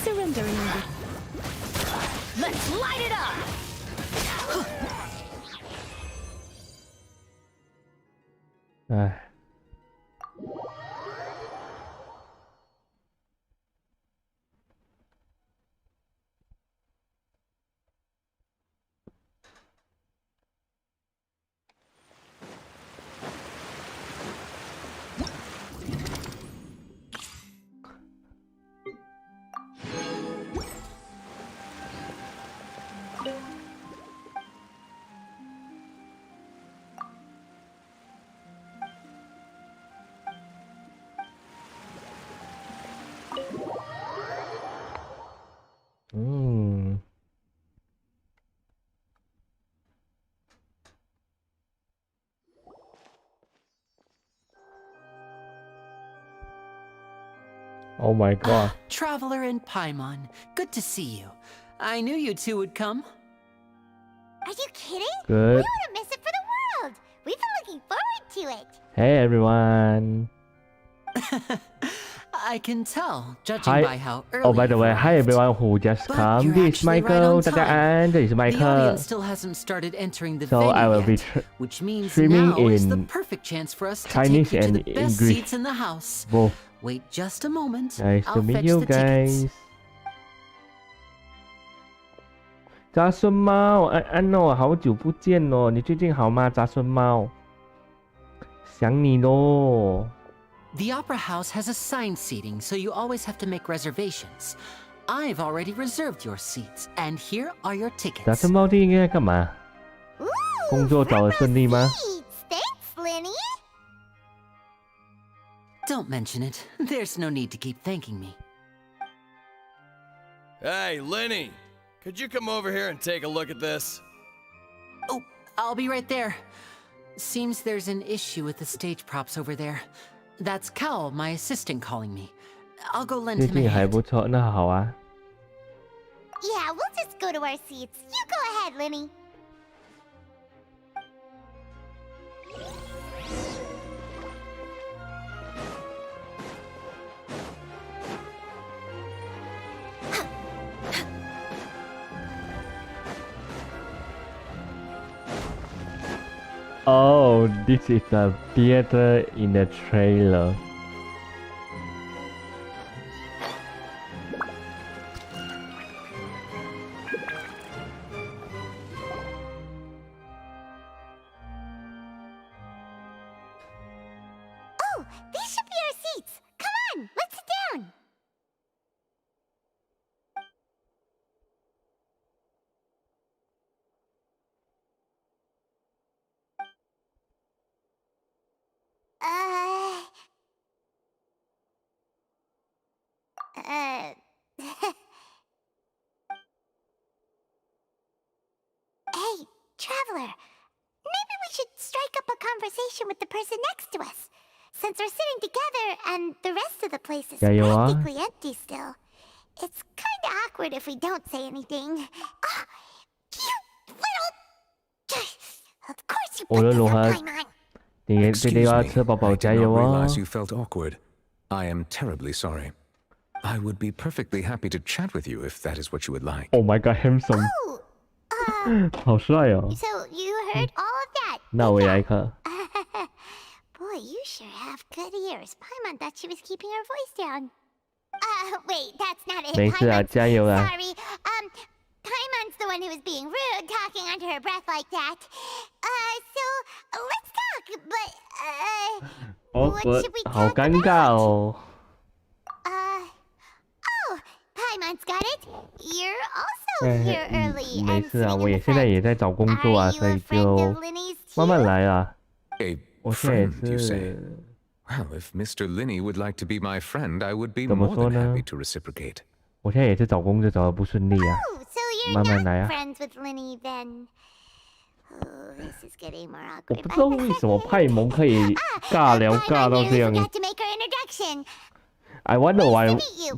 Surrendering. Let's light it up! Oh my god. Traveler and Paimon, good to see you. I knew you two would come. Are you kidding? Good. We wouldn't miss it for the world. We've been looking forward to it. Hey everyone. I can tell, judging Hi. by how early. Oh, by the way, you hi arrived. everyone who just But come. you're This is actually right Michael. on 大家 time. 安，这里是麦 The 克。 audience still hasn't started entering the So venue I will be yet, which means streaming now is the in perfect chance for us to Chinese take you to and the best English. seats in the house. Both. Wait just a moment. Nice I'll to meet fetch you the tickets. guys. 杂孙猫，安诺，好久不见哦，你最近好吗？杂孙猫，想你喽。The Opera House has assigned seating, so you always have to make reservations. I've already reserved your seats, and here are your 杂 tickets. 孙猫今天应该干嘛？工作找得顺利吗？ Thanks, Lenny. Don't mention it. There's no need to keep thanking me. Hey, Lenny, could you come over here and take a look at this? Oh, I'll be right there. Seems there's an issue with the stage props over there. That's Cal, my assistant, calling me. I'll go lend 最 him a 近还 hand. 不错，那好啊。 Yeah, we'll just go to our seats. You go ahead, Lenny. Oh, this is the theater in the trailer. Oh, these should be our seats. Come on, let's sit down. Hey, Traveler. Maybe we should strike up a conversation with the person next to us. Since we're sitting together and the rest of the place is Yeah, you are. practically empty still. It's kinda awkward if we don't say anything. Ah, you little... Of course you 无 put 论 this 如 on 何 Paimon.，你这 Excuse 里要 me, 吃饱饱 I 加 did 油 not 哦 realize。you felt awkward. I am terribly sorry. I would be perfectly happy to chat with you if that is what you would like. Oh my god, handsome， 好帅哦。 So you heard all of that? 那我也来看。 Boy, you sure have good ears. Paimon thought she was keeping her voice down. Wait, that's not it. 没事啊， Paimon's 加油啊！ sorry. Paimon's the one who was being rude, talking under her breath like that. So let's talk. But what Awkward， should we 好 talk 尴 about? 尬哦。 Oh, Paimon's got it. You're also here early 没 and 事啊， sitting 我 in 也 the 现在 front. 也在找工作啊， Are 所 you 以 a friend 就 of Linny's 慢慢 too? 来啊。 A 我现在也 friend, you say? 是 Well, if Mr. Linney would like to be my friend, I would be 怎么 more 说 than 呢？ happy to reciprocate. 我现在也是找工作找的不顺利啊。 Oh, so you're 慢慢 not 来啊。 friends with Linny then? Oh, this is getting more 我 awkward. 不知道为什么派蒙可以尬聊尬到这样。 Forgot to make her introduction. I wonder why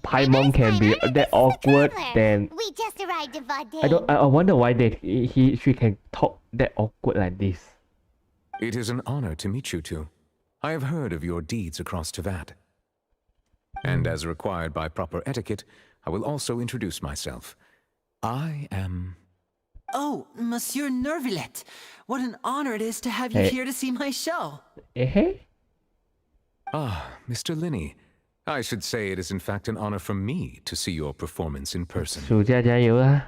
Paimon can be that awkward. Then We just arrived in VOD. I wonder why she can talk that awkward like this. It is an honor to meet you two. I have heard of your deeds across Teyvat. And as required by proper etiquette, I will also introduce myself. I am... Oh, Monsieur Nervillet. What an honor it is to have you Hey. here to see my show. Ah, Mr. Linney. I should say it is in fact an honor for me to see your performance in person. 暑假加油啊！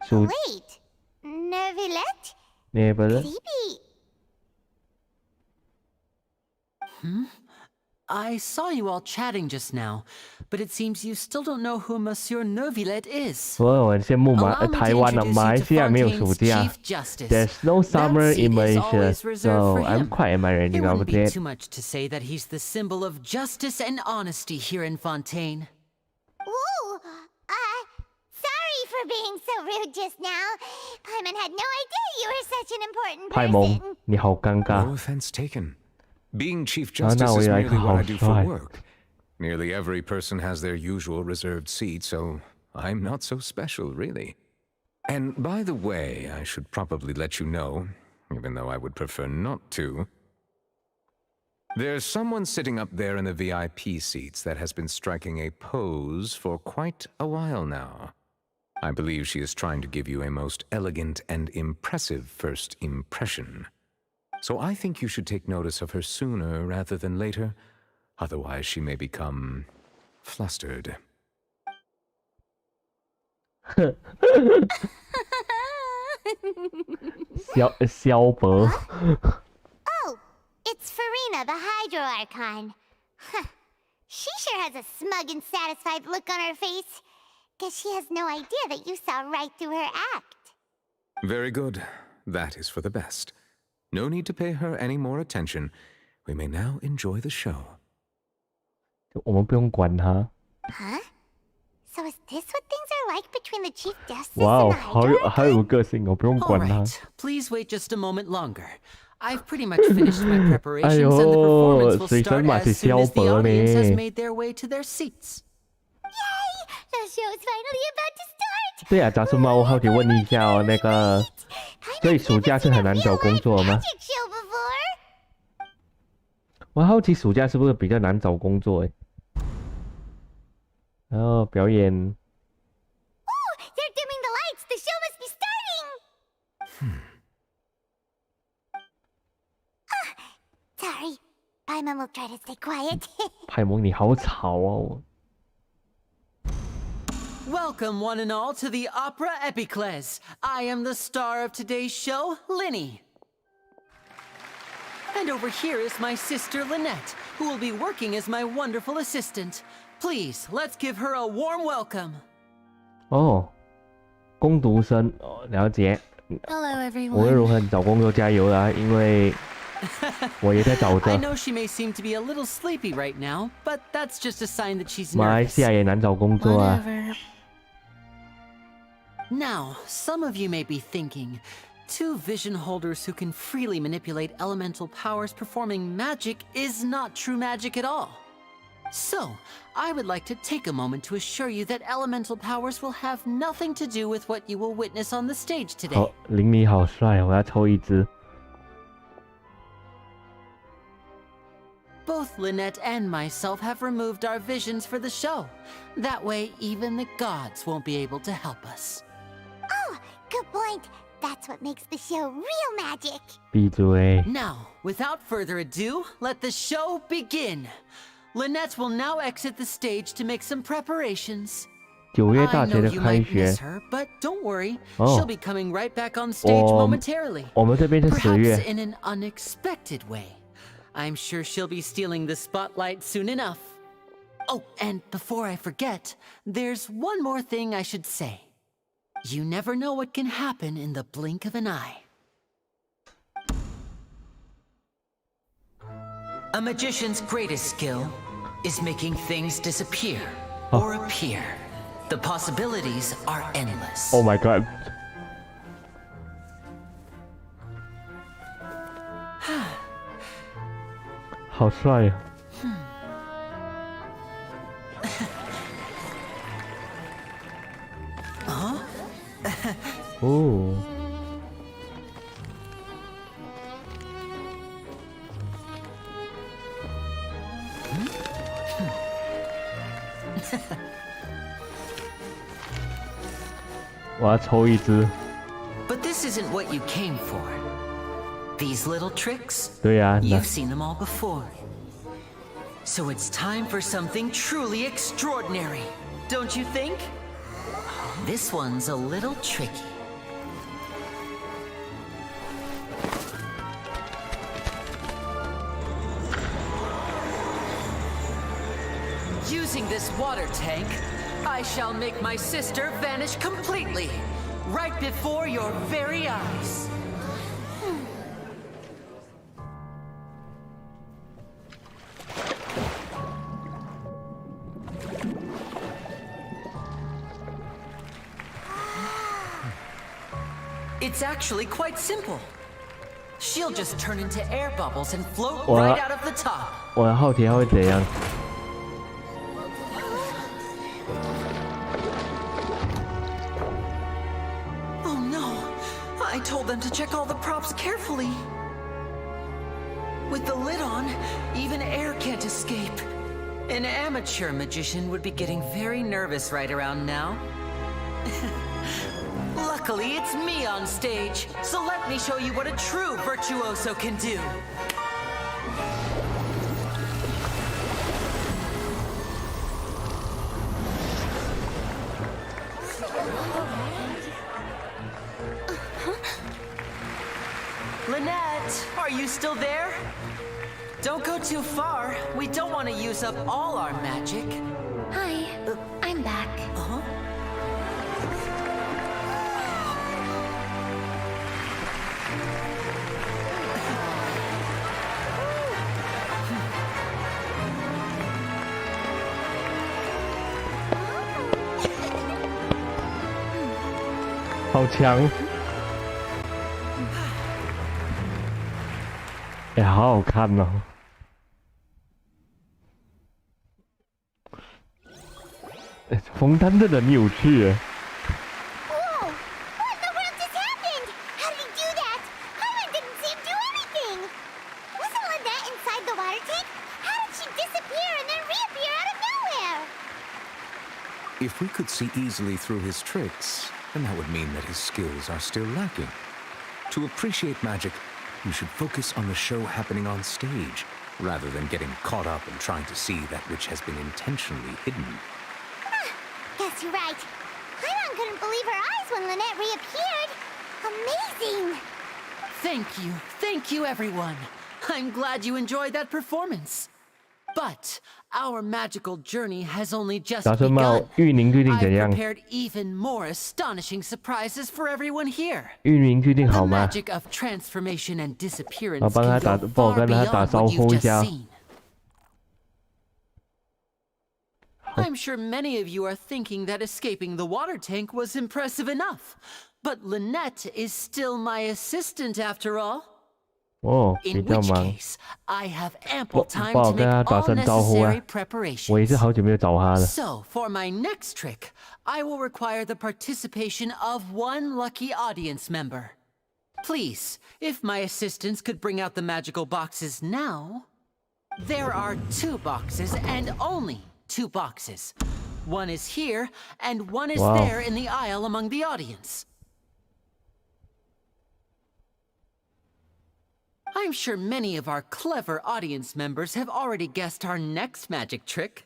暑 Wait, Nervillet? 那不 Could 是 he be? I saw you all chatting just now, but it seems you still don't know who Monsieur Nervillet is. 所有人羡慕台湾的马来西亚没有暑假。There's no summer in Malaysia, so I'm quite admiring It of wouldn't be it. too much to say that he's the symbol of justice and honesty here in Fontaine. Ooh, sorry for being so rude just now. Paimon had no idea you were such an important 派蒙 person.，你好尴尬 No。offense taken. Being Chief 啊，那 Justice 我 is 也来 merely 看， what 好 I do for 帅。 work. Nearly every person has their usual reserved seat, so I'm not so special, really. And by the way, I should probably let you know, even though I would prefer not to. There's someone sitting up there in the VIP seats that has been striking a pose for quite a while now. I believe she is trying to give you a most elegant and impressive first impression. So I think you should take notice of her sooner rather than later, otherwise she may become flustered. Oh, it's Farina, the Hydro Archon. Huh. She sure has a smug and satisfied look on her face. Guess she has no idea that you saw right through her act. Very good. That is for the best. No need to pay her any more attention. We may now enjoy the show. 我们不用管她。 Huh? So is this what things are like between the Chief Justice Wow, and the Hydro? 好有个性哦，不用管她。 Alright, please wait just a moment longer. I've pretty much finished my preparations and the performance will start as soon as the audience has made their way to their seats. Yay! The show's finally about to start! 对啊，杂叔妈，我好奇问你一下哦，那个，所以暑假是很难找工作吗？我好奇暑假是不是比较难找工作诶？然后表演。 Oh, they're dimming the lights. The show must be starting. Sorry, Paimon will try to stay quiet. 派蒙，你好吵哦。 Welcome, one and all, to the Opera Epiclese. I am the star of today's show, Linny. And over here is my sister, Lynette, who will be working as my wonderful assistant. Please, let's give her a warm welcome. 哦，工读生，哦，了解。 Hello, everyone. 无论如何，你找工作加油啊，因为我也在找着。 I know she may seem to be a little sleepy right now, but that's just a sign that she's 马来 nervous. 西亚也难找工作啊。 Now, some of you may be thinking, two vision holders who can freely manipulate elemental powers performing magic is not true magic at all. So, I would like to take a moment to assure you that elemental powers will have nothing to do with what you will witness on the stage today. 好，林妮好帅，我要抽一支。 Both Lynette and myself have removed our visions for the show. That way, even the gods won't be able to help us. Oh, good point. That's what makes the show real magic. 闭嘴。 Now, without further ado, let the show begin. Lynette will now exit the stage to make some preparations. 9月大 I 学 know 的 you 开 might 学 miss。her, but don't worry. 哦 She'll be coming right back on stage momentarily. 我们这边是10月。 Perhaps in an unexpected way. I'm sure she'll be stealing the spotlight soon enough. Oh, and before I forget, there's one more thing I should say. You never know what can happen in the blink of an eye. A magician's greatest skill is making things disappear or appear. The possibilities are endless. Oh my god. 好帅啊！哦。我要抽一支。 But this isn't what you came for. These little tricks? 对呀， You've seen them all before. So it's time for something truly extraordinary, don't you think? This one's a little tricky. Using this water tank, I shall make my sister vanish completely, right before your very eyes. It's actually quite simple. She'll just turn into air bubbles and float right out of the top. 我好奇它会怎样。told them to check all the props carefully. With the lid on, even air can't escape. An amateur magician would be getting very nervous right around now. Luckily, it's me on stage, so let me show you what a true virtuoso can do. Lynette, are you still there? Don't go too far. We don't want to use up all our magic. Hi, I'm back. Uh-huh. 好强！哎，好好看哦。冯丹真的很有趣耶。 Whoa! What in the world just happened? How did he do that? Herman didn't seem to do anything. Wasn't Lynette inside the water tank? How did she disappear and then reappear out of nowhere? If we could see easily through his tricks, then that would mean that his skills are still lacking. To appreciate magic, you should focus on the show happening on stage, rather than getting caught up in trying to see that which has been intentionally hidden. Guess you're right. Paimon couldn't believe her eyes when Lynette reappeared. Amazing! Thank you, everyone. I'm glad you enjoyed that performance. But our magical journey has only just 打声帽， begun. 玉宁最近 I've 怎样？ prepared even more astonishing surprises for everyone here. 玉宁最近 The 好吗？ magic of transformation and disappearance 我帮他 can 打， go 帮我 far 跟他打 beyond 招 what 呼 you've 一下 just。seen. I'm sure many of you are thinking that escaping the water tank was impressive enough. But Lynette is still my assistant after all. 哦，比 In 较 which 忙。 case, I have ample time 帮 to 我跟 make 他打 all 声招呼啊 necessary！ preparations. 我也是好久没有找他了。 So, for my next trick, I will require the participation of one lucky audience member. Please, if my assistants could bring out the magical boxes now. There are 2 boxes and only 2 boxes. One is here, and one is Wow. there in the aisle among the audience. I'm sure many of our clever audience members have already guessed our next magic trick.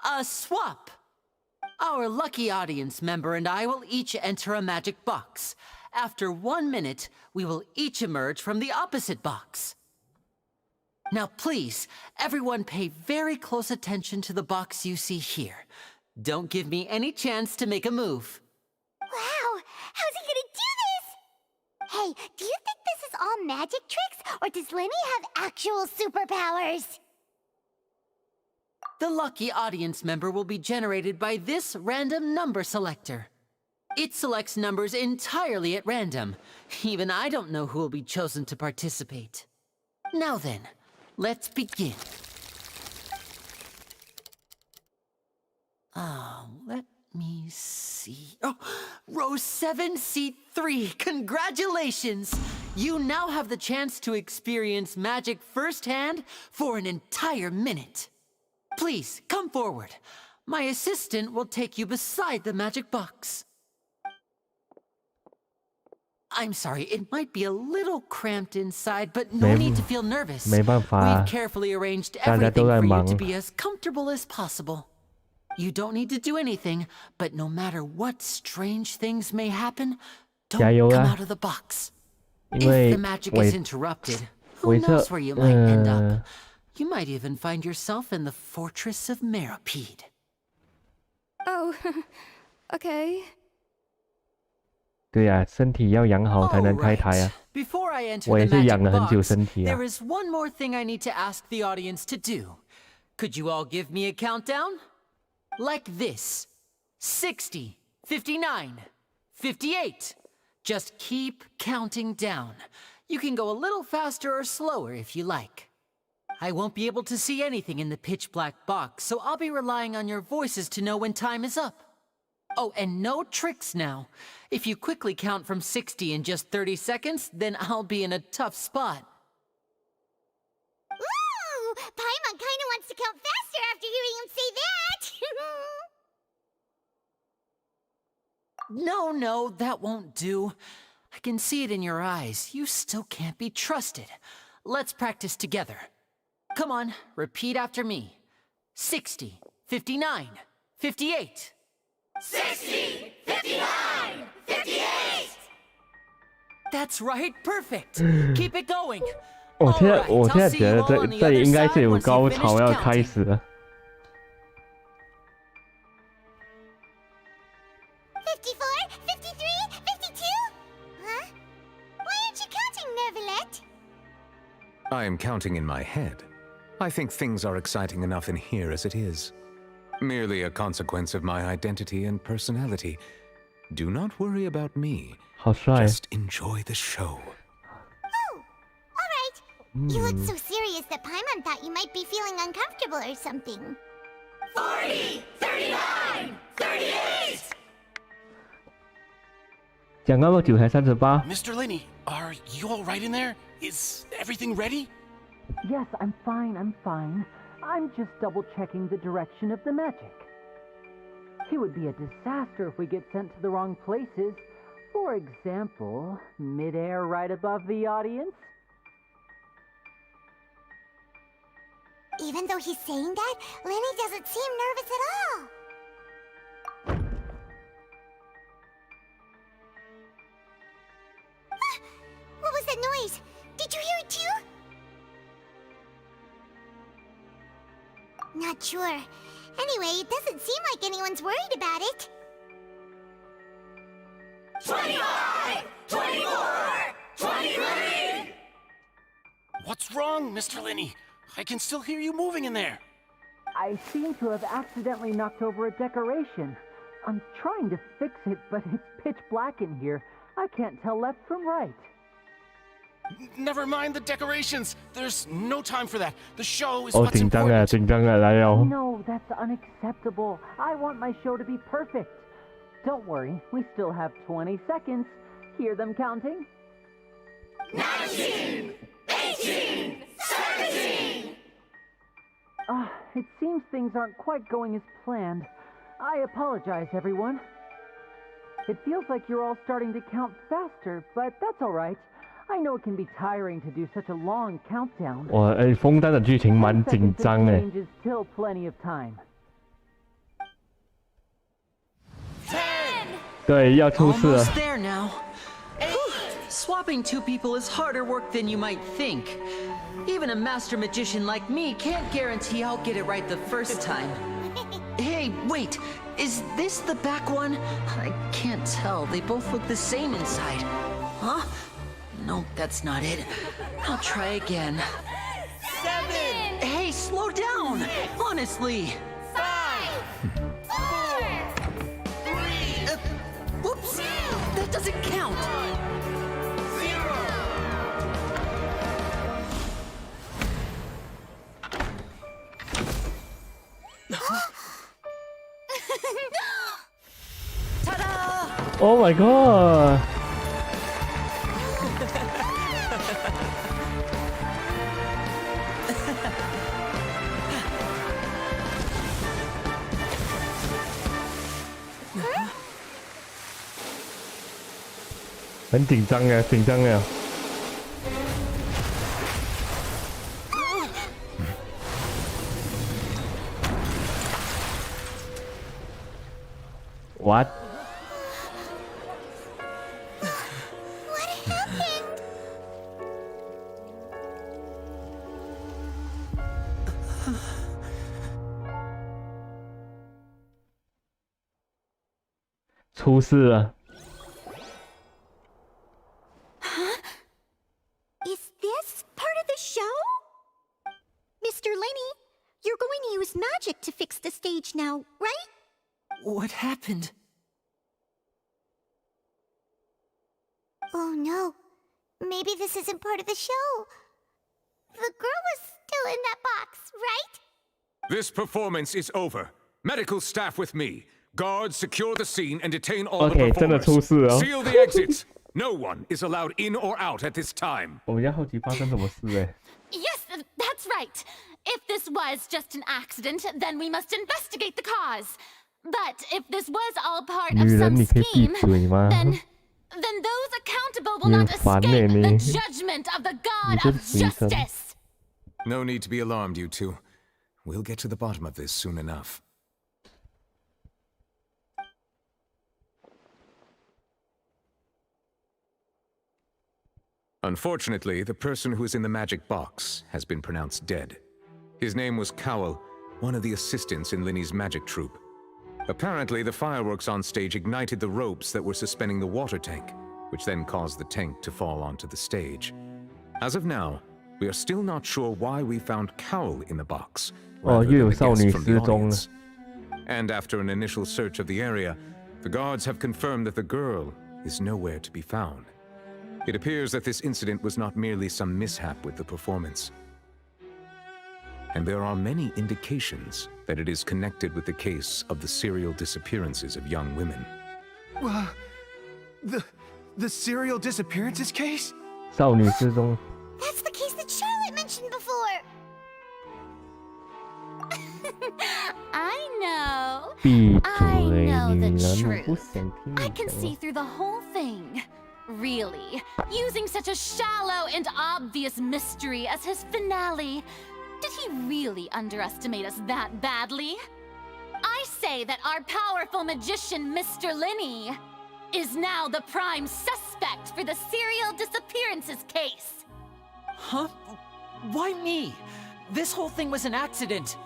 A swap! Our lucky audience member and I will each enter a magic box. After 1 minute, we will each emerge from the opposite box. Now please, everyone pay very close attention to the box you see here. Don't give me any chance to make a move. Wow! How's he gonna do this? Hey, do you think this is all magic tricks, or does Lenny have actual superpowers? The lucky audience member will be generated by this random number selector. It selects numbers entirely at random. Even I don't know who will be chosen to participate. Now then, let's begin. Let me see. Oh, row 7, seat 3. Congratulations! You now have the chance to experience magic firsthand for an entire minute. Please, come forward. My assistant will take you beside the magic box. I'm sorry, it might be a little cramped inside, but no need to feel nervous. 没办法啊 We've carefully arranged 大家都 everything 在 for you 忙 to be as comfortable as possible. You don't need to do anything, but no matter what strange things may happen, 加 don't 油 come 啊 out of the box. 因 If 为 the magic 韦 is interrupted, who 韦特 knows where you might end up? You might even find yourself in the fortress of Meropide. Oh, okay. 对呀、身体要养好才能开台啊。 Before I enter 我也 the 是养 magic 了很久 box, 身体啊。 there is one more thing I need to ask the audience to do. Could you all give me a countdown? Like this. 60, 59, 58. Just keep counting down. You can go a little faster or slower if you like. I won't be able to see anything in the pitch black box, so I'll be relying on your voices to know when time is up. Oh, and no tricks now. If you quickly count from 60 in just 30 seconds, then I'll be in a tough spot. Ooh! Paimon kinda wants to count faster after hearing him say that! No, that won't do. I can see it in your eyes. You still can't be trusted. Let's practice together. Come on, repeat after me. 60, 59, 58. 60, 59, 58! That's right, perfect. Keep it going. 我现在觉得这应该是有高潮要开始了。54, 53, 52? Huh? Why aren't you counting, Nervalet? I am counting in my head. I think things are exciting enough in here as it is. Merely a consequence of my identity and personality. Do not worry about me. 好帅。 Just enjoy the show. Oh, alright. You look so serious that Paimon thought you might be feeling uncomfortable or something. 40, 39, 38! 讲那么久才38。 Mr. Linney, are you all right in there? Is everything ready? Yes, I'm fine. I'm just double-checking the direction of the magic. It would be a disaster if we get sent to the wrong places. For example, mid-air right above the audience. Even though he's saying that, Lenny doesn't seem nervous at all. What was that noise? Did you hear it too? Not sure. Anyway, it doesn't seem like anyone's worried about it. 25, 24, 23! What's wrong, Mr. Linney? I can still hear you moving in there. I seem to have accidentally knocked over a decoration. I'm trying to fix it, but it's pitch black in here. I can't tell left from right. Never mind the decorations. There's no time for that. The show is 哦， what's 紧张了， important. 紧张了，来了。 No, that's unacceptable. I want my show to be perfect. Don't worry, we still have 20 seconds. Hear them counting? 19, 18, 17! It seems things aren't quite going as planned. I apologize, everyone. It feels like you're all starting to count faster, but that's all right. I know it can be tiring to do such a long countdown. 哇，枫丹的剧情蛮紧张的。 Change is still plenty of time. 对，要出事了。 Almost there now. Swapping two people is harder work than you might think. Even a master magician like me can't guarantee I'll get it right the first time. Hey, wait. Is this the back one? I can't tell. They both look the same inside. Huh? No, that's not it. I'll try again. 7! Hey, slow down! Honestly. 5! 4! 3! Whoops! That doesn't count! 0! Ta-da! Oh my god! 很紧张呀，紧张呀。What? What happened? 出事了。 Is this part of the show? Mr. Lenny, you're going to use magic to fix the stage now, right? What happened? Oh no. Maybe this isn't part of the show. The girl was still in that box, right? This performance is over. Medical staff with me. Guards, secure the scene and detain all the OK， 真的出事了。 Seal the exits. No one is allowed in or out at this time. 我们要好奇发生什么事哎。 Yes, that's right. If this was just an accident, then we must investigate the cause. But if this was all part of some scheme, then those accountable will not escape the judgment of the God of justice. No need to be alarmed, you two. We'll get to the bottom of this soon enough. Unfortunately, the person who is in the magic box has been pronounced dead. His name was Cowell, one of the assistants in Linny's magic troupe. Apparently, the fireworks on stage ignited the ropes that were suspending the water tank, which then caused the tank to fall onto the stage. As of now, we are still not sure why we found Cowell in the box, rather than the guests from the audience. And after an initial search of the area, the guards have confirmed that the girl is nowhere to be found. It appears that this incident was not merely some mishap with the performance. And there are many indications that it is connected with the case of the serial disappearances of young women. The serial disappearances case? 少女失踪。 That's the case that Charlotte mentioned before. I know. 闭 I 嘴， know 女 the 人，我 truth. 不想听 I 你 can 讲 see 了。 through the whole thing. Really, using such a shallow and obvious mystery as his finale. Did he really underestimate us that badly? I say that our powerful magician, Mr. Linny, is now the prime suspect for the serial disappearances case. Huh? Why me? This whole thing was an accident.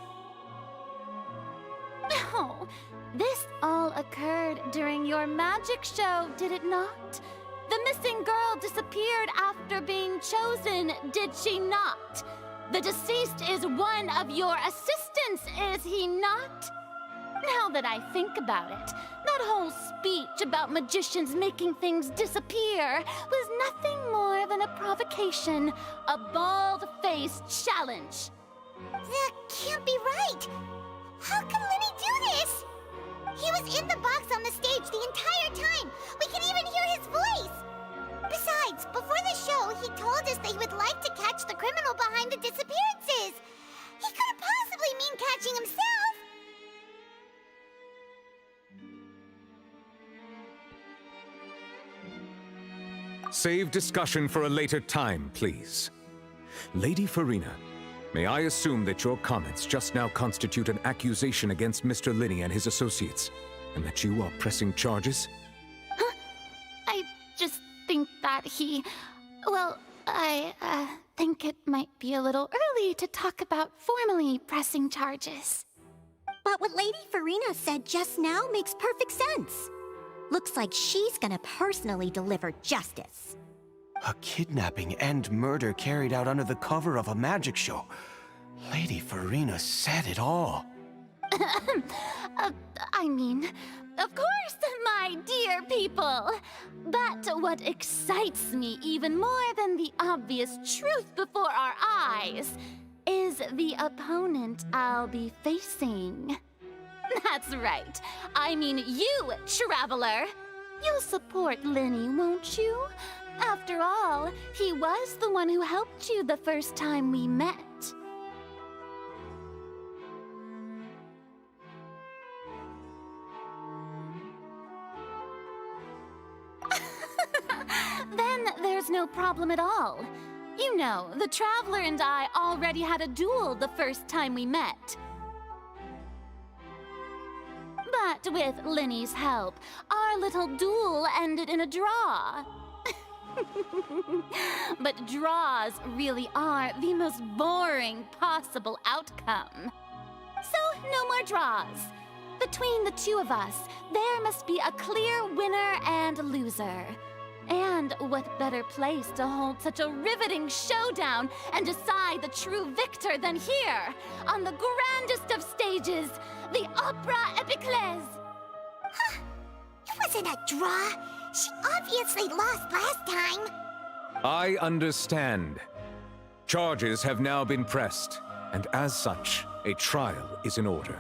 No, this all occurred during your magic show, did it not? The missing girl disappeared after being chosen, did she not? The deceased is one of your assistants, is he not? Now that I think about it, that whole speech about magicians making things disappear was nothing more than a provocation, a bald-faced challenge. That can't be right. How can Linny do this? He was in the box on the stage the entire time. We can even hear his voice. Besides, before the show, he told us that he would like to catch the criminal behind the disappearances. He couldn't possibly mean catching himself. Save discussion for a later time, please. Lady Farina, may I assume that your comments just now constitute an accusation against Mr. Linny and his associates, and that you are pressing charges? Huh? I just think that he... Well, I think it might be a little early to talk about formally pressing charges. But what Lady Farina said just now makes perfect sense. Looks like she's gonna personally deliver justice. A kidnapping and murder carried out under the cover of a magic show. Lady Farina said it all. I mean, of course, my dear people. But what excites me even more than the obvious truth before our eyes is the opponent I'll be facing. That's right. I mean you, Traveler. You'll support Linny, won't you? After all, he was the one who helped you the first time we met. Then there's no problem at all. You know, the Traveler and I already had a duel the first time we met. But with Linny's help, our little duel ended in a draw. But draws really are the most boring possible outcome. So, no more draws. Between the two of us, there must be a clear winner and loser. And what better place to hold such a riveting showdown and decide the true victor than here, on the grandest of stages, the Opera Epiclese. Huh. It wasn't a draw. She obviously lost last time. I understand. Charges have now been pressed, and as such, a trial is in order.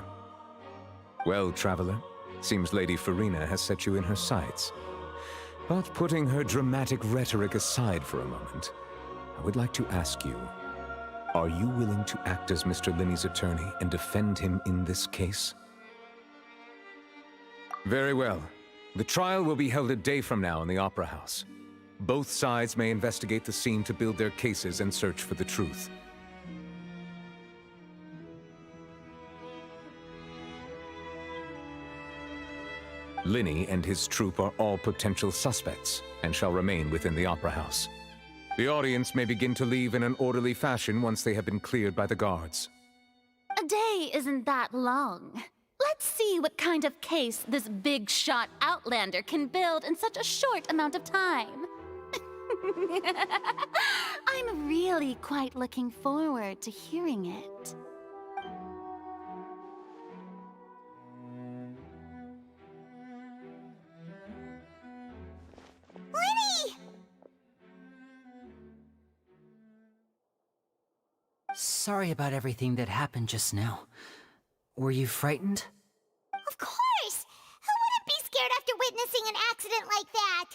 Well, Traveler, Seems Lady Farina has set you in her sights. But putting her dramatic rhetoric aside for a moment, I would like to ask you, are you willing to act as Mr. Linney's attorney and defend him in this case? Very well. The trial will be held a day from now in the Opera House. Both sides may investigate the scene to build their cases and search for the truth. Linney and his troupe are all potential suspects and shall remain within the Opera House. The audience may begin to leave in an orderly fashion once they have been cleared by the guards. A day isn't that long. Let's see what kind of case this big-shot outlander can build in such a short amount of time. I'm really quite looking forward to hearing it. Lenny! Sorry about everything that happened just now. Were you frightened? Of course! Who wouldn't be scared after witnessing an accident like that?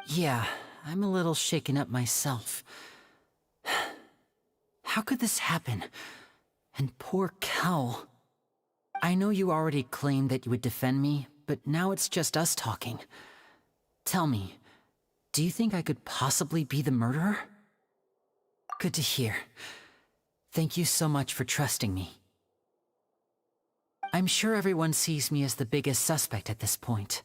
Yeah, I'm a little shaken up myself. How could this happen? And poor Cal. I know you already claimed that you would defend me, but now it's just us talking. Tell me, do you think I could possibly be the murderer? Good to hear. Thank you so much for trusting me. I'm sure everyone sees me as the biggest suspect at this point.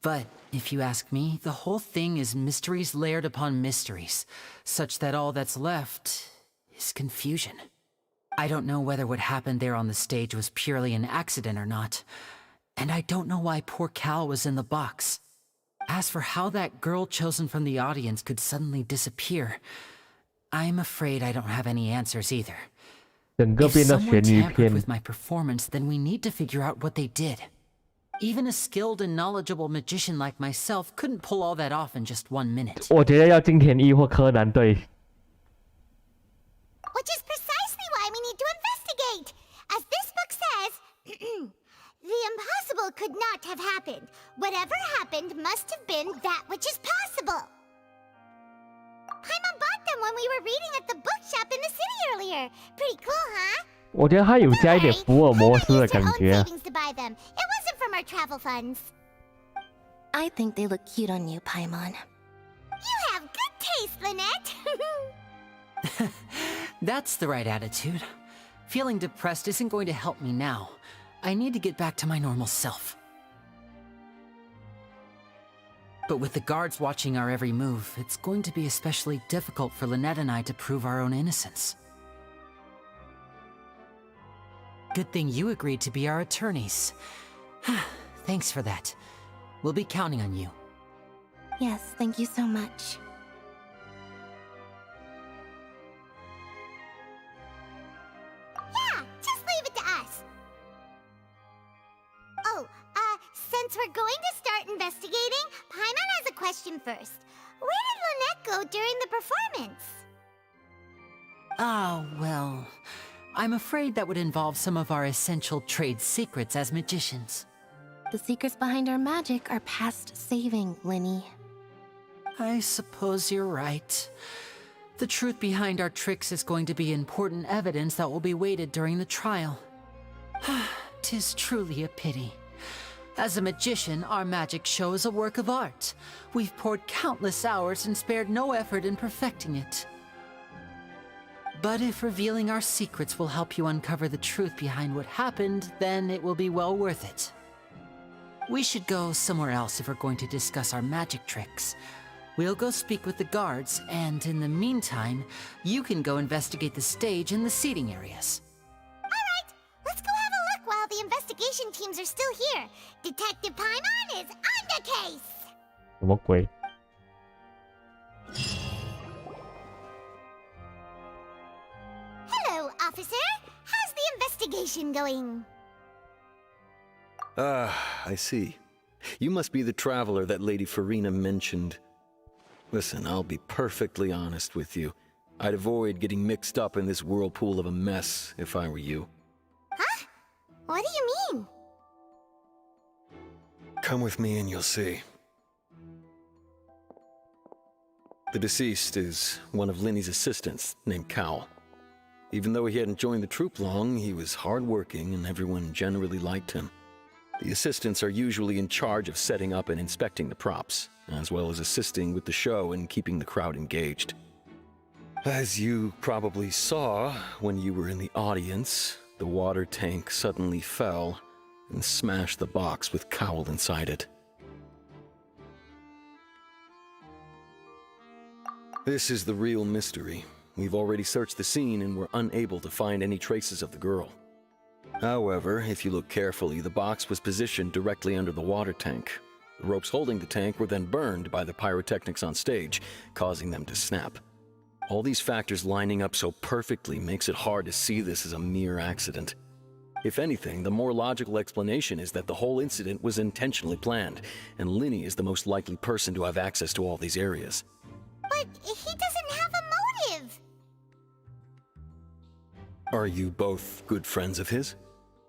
But if you ask me, the whole thing is mysteries layered upon mysteries, such that all that's left is confusion. I don't know whether what happened there on the stage was purely an accident or not, and I don't know why poor Cal was in the box. As for how that girl chosen from the audience could suddenly disappear, I'm afraid I don't have any answers either. If someone tampered with my performance, then we need to figure out what they did. Even a skilled and knowledgeable magician like myself couldn't pull all that off in just 1 minute. 我觉得要金田一或柯南对。Which is precisely why we need to investigate. As this book says, the impossible could not have happened. Whatever happened must have been that which is possible. Paimon bought them when we were reading at the bookshop in the city earlier. Pretty cool, huh? 我觉得他有加一点福尔摩斯的感觉。 Savings to buy them. It wasn't from our travel funds. I think they look cute on you, Paimon. You have good taste, Lynette. That's the right attitude. Feeling depressed isn't going to help me now. I need to get back to my normal self. But with the guards watching our every move, it's going to be especially difficult for Lynette and I to prove our own innocence. Good thing you agreed to be our attorneys. Thanks for that. We'll be counting on you. Yes, thank you so much. Yeah, just leave it to us. Oh, since we're going to start investigating, Paimon has a question first. Where did Lynette go during the performance? Ah, well, I'm afraid that would involve some of our essential trade secrets as magicians. The secrets behind our magic are past saving, Linny. I suppose you're right. The truth behind our tricks is going to be important evidence that will be weighted during the trial. 'Tis truly a pity. As a magician, our magic show is a work of art. We've poured countless hours and spared no effort in perfecting it. But if revealing our secrets will help you uncover the truth behind what happened, then it will be well worth it. We should go somewhere else if we're going to discuss our magic tricks. We'll go speak with the guards, and in the meantime, you can go investigate the stage and the seating areas. Alright, let's go have a look while the investigation teams are still here. Detective Paimon is on the case! 什么鬼？ Hello, officer. How's the investigation going? I see. You must be the traveler that Lady Farina mentioned. Listen, I'll be perfectly honest with you. I'd avoid getting mixed up in this whirlpool of a mess if I were you. Huh? What do you mean? Come with me and you'll see. The deceased is one of Linny's assistants, named Cowl. Even though he hadn't joined the troupe long, he was hardworking and everyone generally liked him. The assistants are usually in charge of setting up and inspecting the props, as well as assisting with the show and keeping the crowd engaged. As you probably saw when you were in the audience, the water tank suddenly fell and smashed the box with Cowl inside it. This is the real mystery. We've already searched the scene and were unable to find any traces of the girl. However, if you look carefully, the box was positioned directly under the water tank. The ropes holding the tank were then burned by the pyrotechnics on stage, causing them to snap. All these factors lining up so perfectly makes it hard to see this as a mere accident. If anything, the more logical explanation is that the whole incident was intentionally planned, and Linny is the most likely person to have access to all these areas. But he doesn't have a motive! Are you both good friends of his?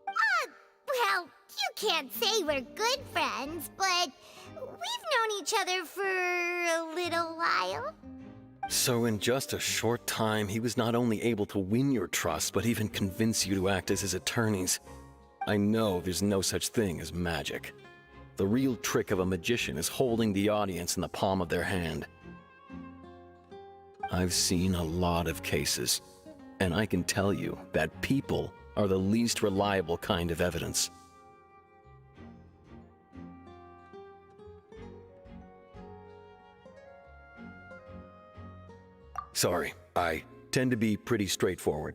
Well, you can't say we're good friends, but we've known each other for a little while. So in just a short time, he was not only able to win your trust, but even convince you to act as his attorneys. I know there's no such thing as magic. The real trick of a magician is holding the audience in the palm of their hand. I've seen a lot of cases, and I can tell you that people are the least reliable kind of evidence. Sorry, I tend to be pretty straightforward.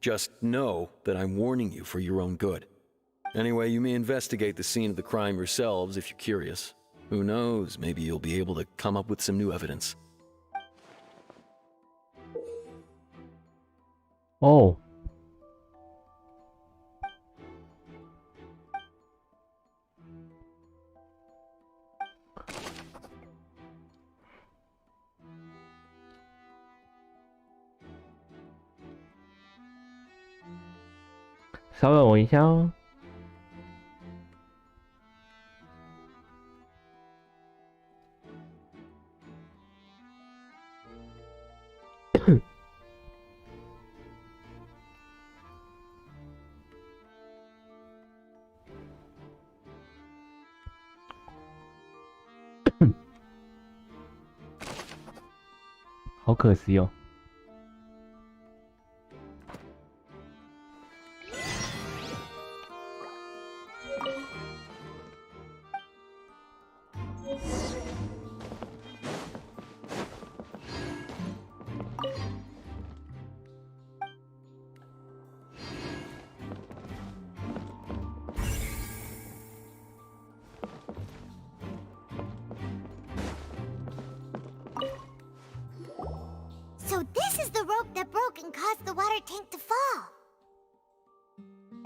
Just know that I'm warning you for your own good. Anyway, you may investigate the scene of the crime yourselves if you're curious. Who knows, maybe you'll be able to come up with some new evidence. Oh.稍等我一下哦。好可惜哦。So this is the rope that broke and caused the water tank to fall.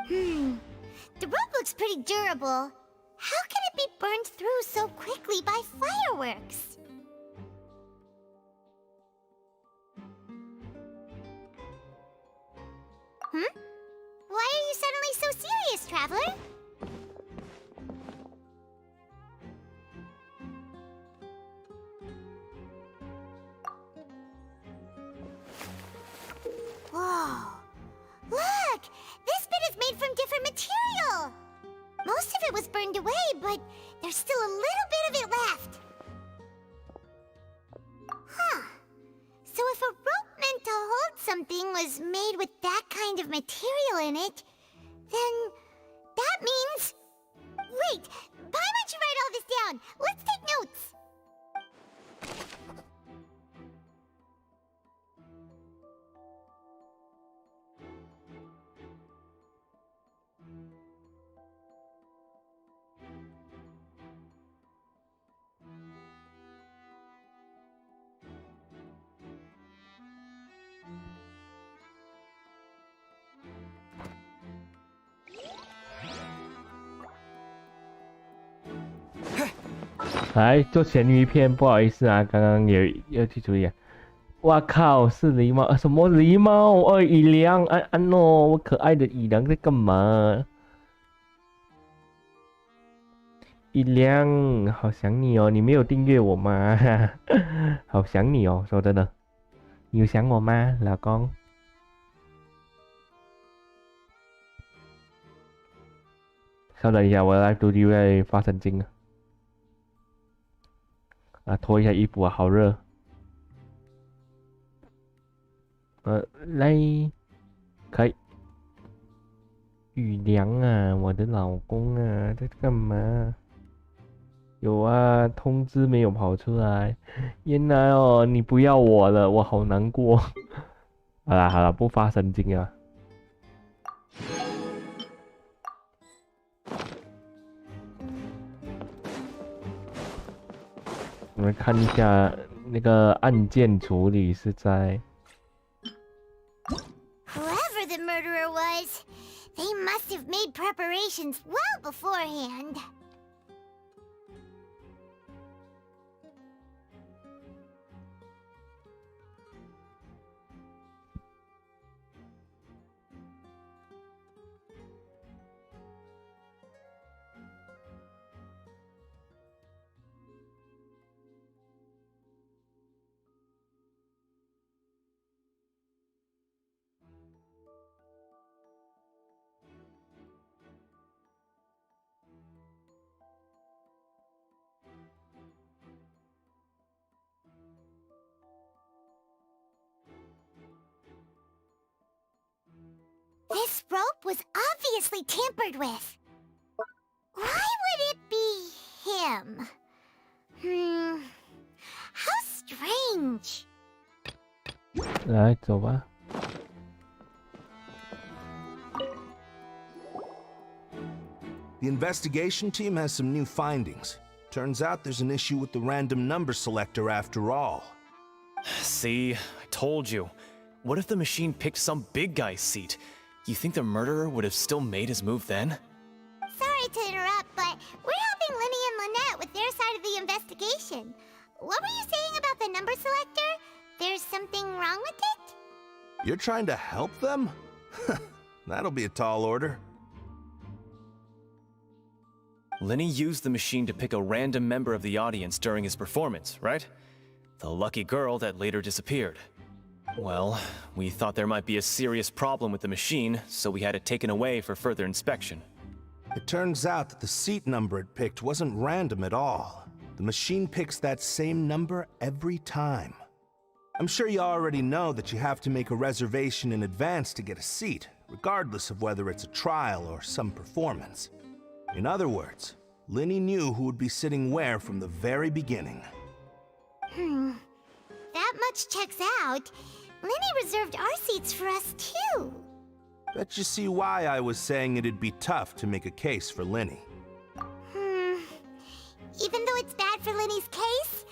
The rope looks pretty durable. How can it be burned through so quickly by fireworks? Why are you suddenly so serious, Traveler? Whoa! Look! This bit is made from different material! Most of it was burned away, but there's still a little bit of it left. Huh. So if a rope meant to hold something was made with that kind of material in it, then that means... Wait! Why don't you write all this down? Let's take notes!来做咸鱼片，不好意思啊，刚刚有去处理。哇靠，是狸猫？什么狸猫？蚁良，安诺，我可爱的蚁良在干嘛？一亮，好想你哦！你没有订阅我吗？好想你哦！说真的，你有想我吗，老公？稍等一下，我来读题会发神经了。啊，脱一下衣服啊，好热。来，可以。雨良啊，我的老公啊，在干嘛？有啊，通知没有跑出来。原来哦，你不要我了，我好难过。好啦好啦，不发神经啊。我们看一下那个案件处理是在。Whoever the murderer was, they must have made preparations well beforehand. This rope was obviously tampered with. Why would it be him? How strange. 来，走吧。The investigation team has some new findings. Turns out there's an issue with the random number selector after all. See, I told you. What if the machine picked some big guy's seat? You think the murderer would have still made his move then? Sorry to interrupt, but we're helping Lenny and Lynette with their side of the investigation. What were you saying about the number selector? There's something wrong with it? You're trying to help them? That'll be a tall order. Lenny used the machine to pick a random member of the audience during his performance, right? The lucky girl that later disappeared. Well, we thought there might be a serious problem with the machine, so we had it taken away for further inspection. It turns out that the seat number it picked wasn't random at all. The machine picks that same number every time. I'm sure you already know that you have to make a reservation in advance to get a seat, regardless of whether it's a trial or some performance. In other words, Lenny knew who would be sitting where from the very beginning. That much checks out. Lenny reserved our seats for us too. Bet you see why I was saying it'd be tough to make a case for Lenny. Even though it's bad for Lenny's case,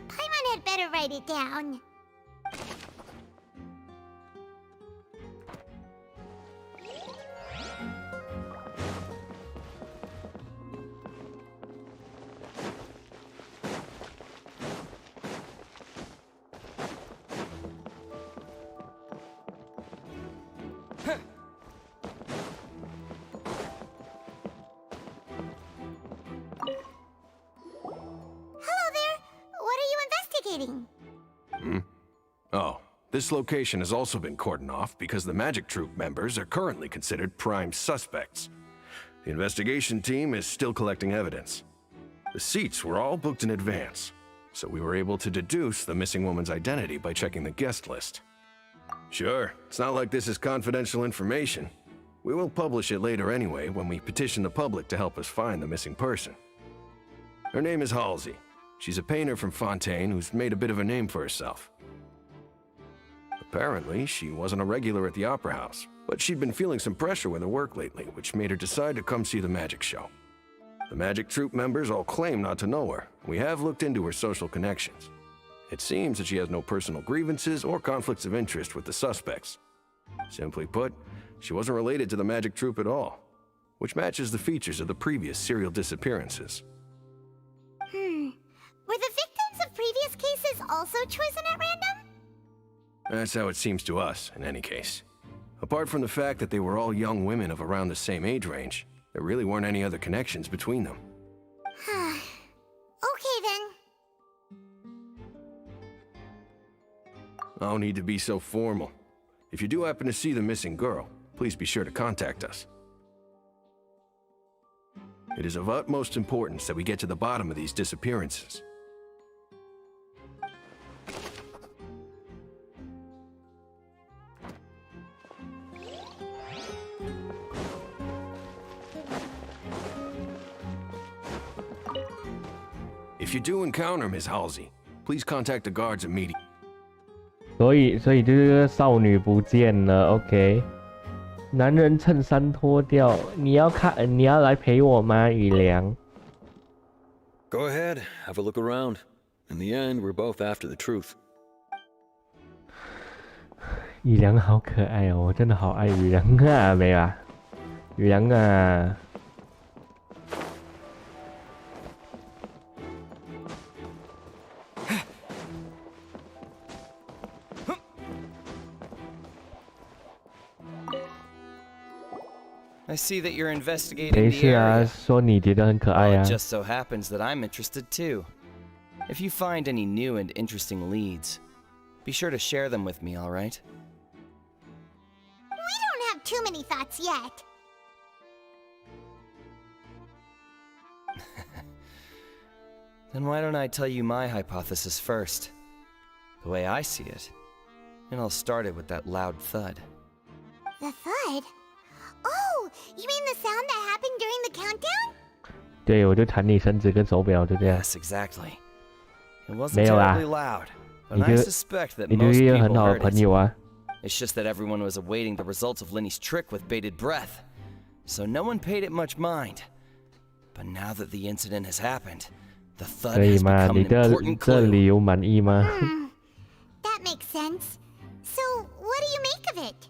Paimon had better write it down. Oh, this location has also been cordoned off because the Magic Troupe members are currently considered prime suspects. The investigation team is still collecting evidence. The seats were all booked in advance, so we were able to deduce the missing woman's identity by checking the guest list. Sure, it's not like this is confidential information. We will publish it later anyway when we petition the public to help us find the missing person. Her name is Halsey. She's a painter from Fontaine who's made a bit of a name for herself. Apparently, she wasn't a regular at the Opera House, but she'd been feeling some pressure with her work lately, which made her decide to come see the magic show. The Magic Troupe members all claim not to know her. We have looked into her social connections. It seems that she has no personal grievances or conflicts of interest with the suspects. Simply put, she wasn't related to the Magic Troupe at all, which matches the features of the previous serial disappearances. Were the victims of previous cases also chosen at random? That's how it seems to us, in any case. Apart from the fact that they were all young women of around the same age range, there really weren't any other connections between them. No need to be so formal. If you do happen to see the missing girl, please be sure to contact us. It is of utmost importance that we get to the bottom of these disappearances. If you do encounter Miss Halsey, please contact the guards immediately. 所以就是少女不见了 ，OK。男人衬衫脱掉，你要来陪我吗，雨良 Go ahead, have a look around. In the end, we're both after the truth. 雨良好可爱哦，我真的好爱雨良啊，没啊，雨良啊。I see that you're investigating 没 the 事啊， area. 说你觉得很可爱 Well, 啊 it。just so happens that I'm interested too. If you find any new and interesting leads, be sure to share them with me, all right? We don't have too many thoughts yet. Then why don't I tell you my hypothesis first? The way I see it. And I'll start it with that loud thud. The thud? Oh, you mean the sound that happened during the countdown? 对，我就弹你绳子跟手表，就这样。 Yes, exactly. It wasn't 没有啦 terribly loud, 你 but I 就 suspect that 你就 most 是一个 people 很好的 heard 朋 it. 友啊。 It's just that everyone was awaiting the results of Lenny's trick with bated breath, so no one paid it much mind. But now that the incident has happened, the thud 可以 has 吗？ become 你 an 的 important 这 clue. 理由满意吗？ That makes sense. So, what do you make of it?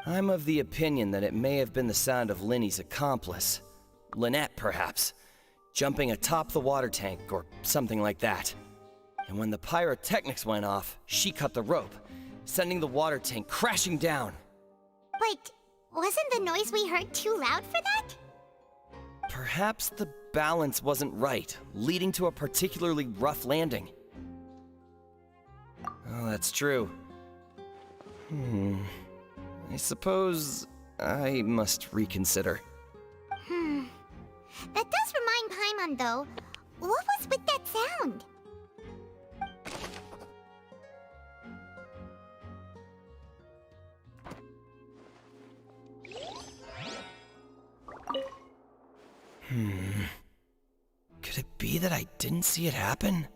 I'm of the opinion that it may have been the sound of Lenny's accomplice, Lynette perhaps, jumping atop the water tank or something like that. And when the pyrotechnics went off, she cut the rope, sending the water tank crashing down. But wasn't the noise we heard too loud for that? Perhaps the balance wasn't right, leading to a particularly rough landing. Oh, that's true. I suppose I must reconsider. That does remind Paimon, though. What was with that sound? Could it be that I didn't see it happen?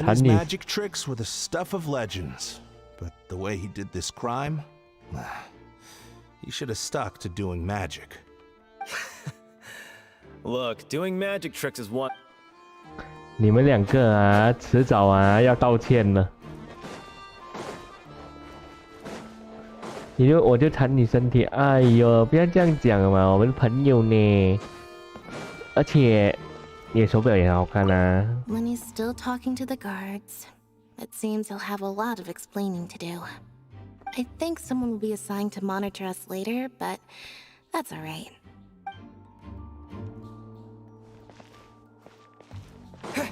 His magic tricks were the stuff of legends, but the way he did this crime, he should have stuck to doing magic. Look, doing magic tricks is one. 你们两个啊，迟早啊要道歉了。我就弹你身体，哎呦，不要这样讲嘛，我们朋友呢。而且你的手表也很好看啊。 Lenny's still talking to the guards. It seems he'll have a lot of explaining to do. I think someone will be assigned to monitor us later, but that's alright. What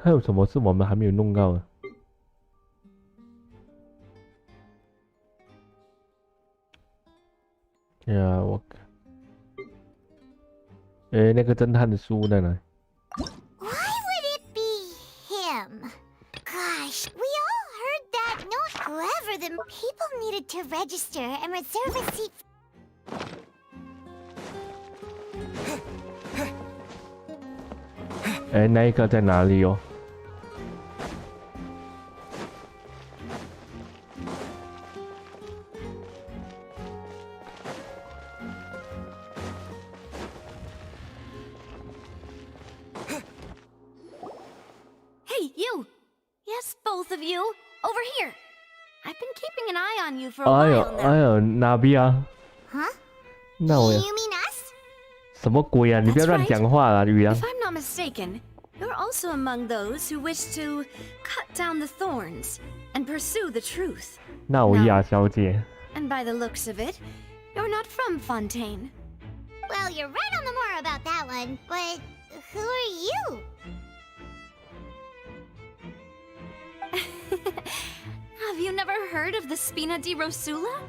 还有什么是我们还没有弄到的？呀，我看，那个侦探的书在哪？ Why would it be him? Gosh, we all heard that note. Whoever the people needed to register and reserve a seat. 那一个在哪里哦？ Hey, Yes, both of you. Over here. I've been keeping an eye on you for a while now. 哎呦，哪边啊？ Huh? 那我 You mean us? 什么鬼啊？你不要乱讲话啦，雨阳 If。I'm not mistaken, you're also among those who wish to cut down the thorns and pursue the truth. 那我亚小姐。 And by the looks of it, you're not from Fontaine. Well, you're right on the more about that one, but who are you? Have you never heard of the Spina di Rosula?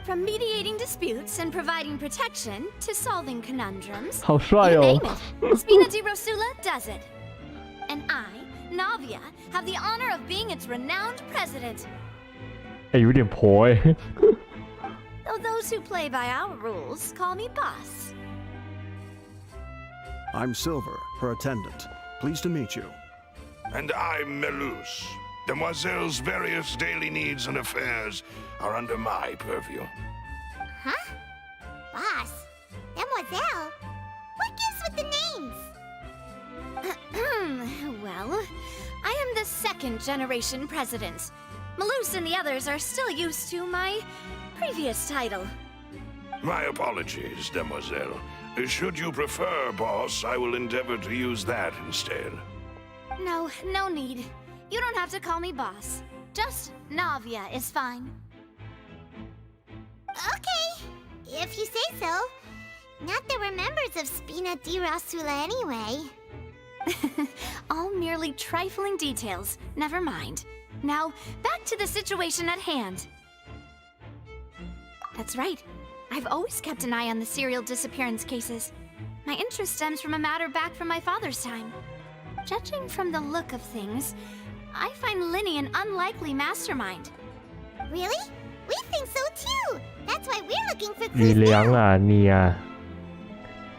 From mediating disputes and providing protection to solving conundrums, 好帅 you 哦 name it, Spina di Rosula does it. And I, Navia, have the honor of being its renowned president. 哎，有点婆哎。 Though those who play by our rules call me boss. I'm Silver, her attendant. Pleased to meet you. And I'm Melus. Demoiselle's various daily needs and affairs are under my purview. Huh? Boss? Demoiselle? What gives with the names? Well, I am the second generation president. Malus and the others are still used to my previous title. My apologies, Demoiselle. Should you prefer, boss, I will endeavor to use that instead. No, no need. You don't have to call me boss. Just Navia is fine. Okay, if you say so. Not that we're members of Spina di Rosula anyway. All merely trifling details. Never mind. Now, back to the situation at hand. That's right. I've always kept an eye on the serial disappearance cases. My interest stems from a matter back from my father's time. Judging from the look of things, I find Linny an unlikely mastermind. Really? We think so too. That's why we're looking for 雨 clues 良 now. 啊，你啊，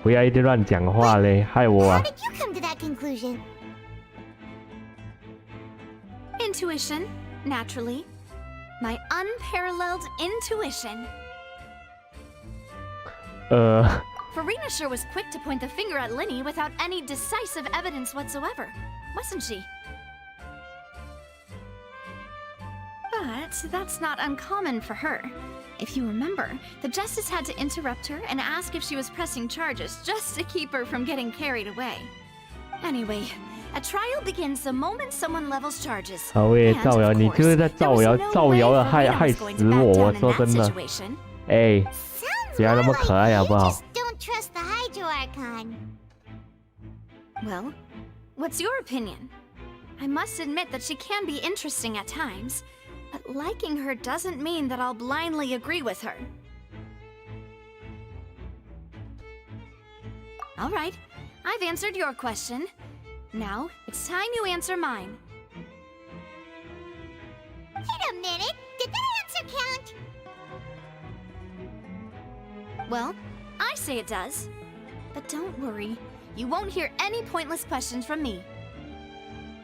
不要一直乱讲话嘞，害我 How 啊。 did you come to that conclusion? Intuition, naturally. My unparalleled intuition. Farina sure was quick to point the finger at Linny without any decisive evidence whatsoever, wasn't she? But that's not uncommon for her. If you remember, the justice had to interrupt her and ask if she was pressing charges just to keep her from getting carried away. Anyway, a trial begins the moment someone levels charges. 好诶， And, 造谣， of 你 course, 就是在 there 造 was 谣， no 造 way 谣的 Farina 害 was 死 going to back 我！ down 我 in 说 that 真的， situation. 哎， Sounds 不要那 more 么可爱 like 好 you 不好？ just don't trust the Hydro Archon. Well, what's your opinion? I must admit that she can be interesting at times, but liking her doesn't mean that I'll blindly agree with her. All right, I've answered your question. Now, it's time you answer mine. Wait a minute. Did that answer count? Well, I say it does. But don't worry, you won't hear any pointless questions from me.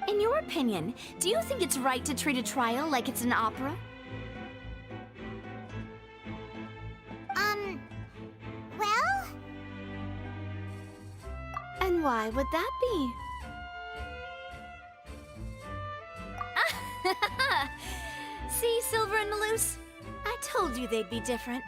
In your opinion, do you think it's right to treat a trial like it's an opera? Well? And why would that be? See, Silver and Malus? I told you they'd be different.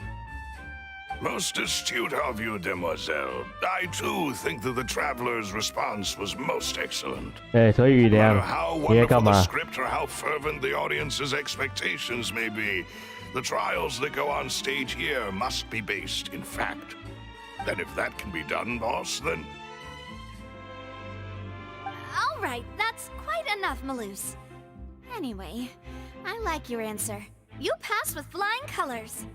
Most astute of you, Demoiselle. I too think that the traveler's response was most excellent. 哎，所以雨 No 良 matter how， 你在 wonderful 干 the 嘛？ script or how fervent the audience's expectations may be, the trials that go on stage here must be based in fact. And if that can be done, boss, then... All right, that's quite enough, Malus. Anyway, I like your answer. You passed with flying colors.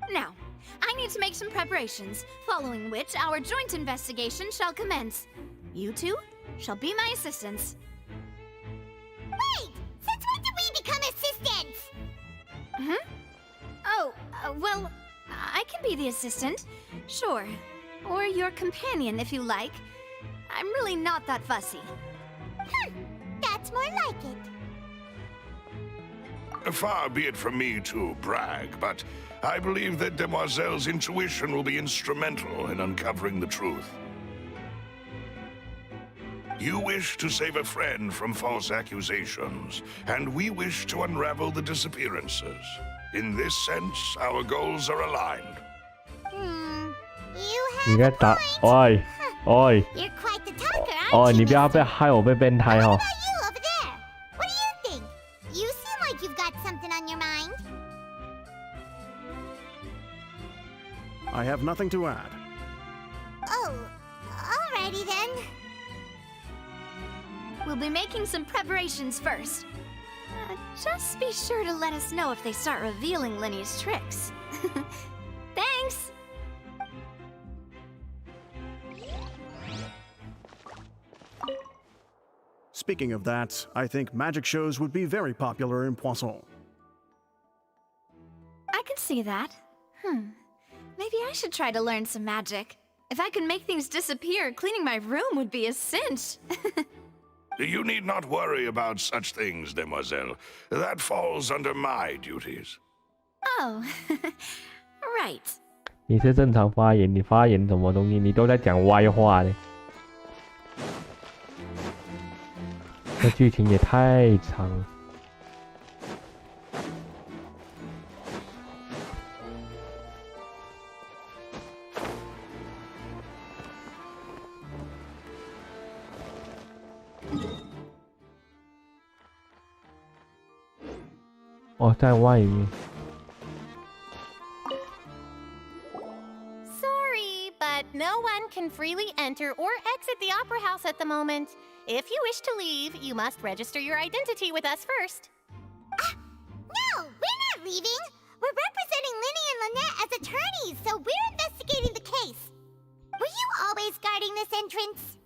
Now, I need to make some preparations, following which our joint investigation shall commence. You two shall be my assistants. Wait! Since when did we become assistants? Oh, well, I can be the assistant. Sure. Or your companion, if you like. I'm really not that fussy. That's more like it. Far be it from me to brag, but I believe that Demoiselle's intuition will be instrumental in uncovering the truth. You wish to save a friend from false accusations, and we wish to unravel the disappearances. In this sense, our goals are aligned. You 你 have 该打，喂喂 You're quite the talker, 哦， aren't 你 you, 不要 mister? 被害我被变态哦。 How about you over there? What do you think? You seem like you've got something on your mind. I have nothing to add. Oh, alrighty then. We'll be making some preparations first. Just be sure to let us know if they start revealing Lenny's tricks. Thanks! Speaking of that, I think magic shows would be very popular in Poisson. I can see that. Maybe I should try to learn some magic. If I can make things disappear, cleaning my room would be a cinch. You need not worry about such things, demoiselle. That falls under my duties. Oh, right. 你是正常发言，你发言什么东西？你都在讲歪话嘞。这剧情也太长。哦，在外面。 Sorry, but no one can freely enter or exit the Opera House at the moment. If you wish to leave, you must register your identity with us first. No, we're not leaving. We're representing Linny and Lynette as attorneys, so we're investigating the case. Were you always guarding this entrance?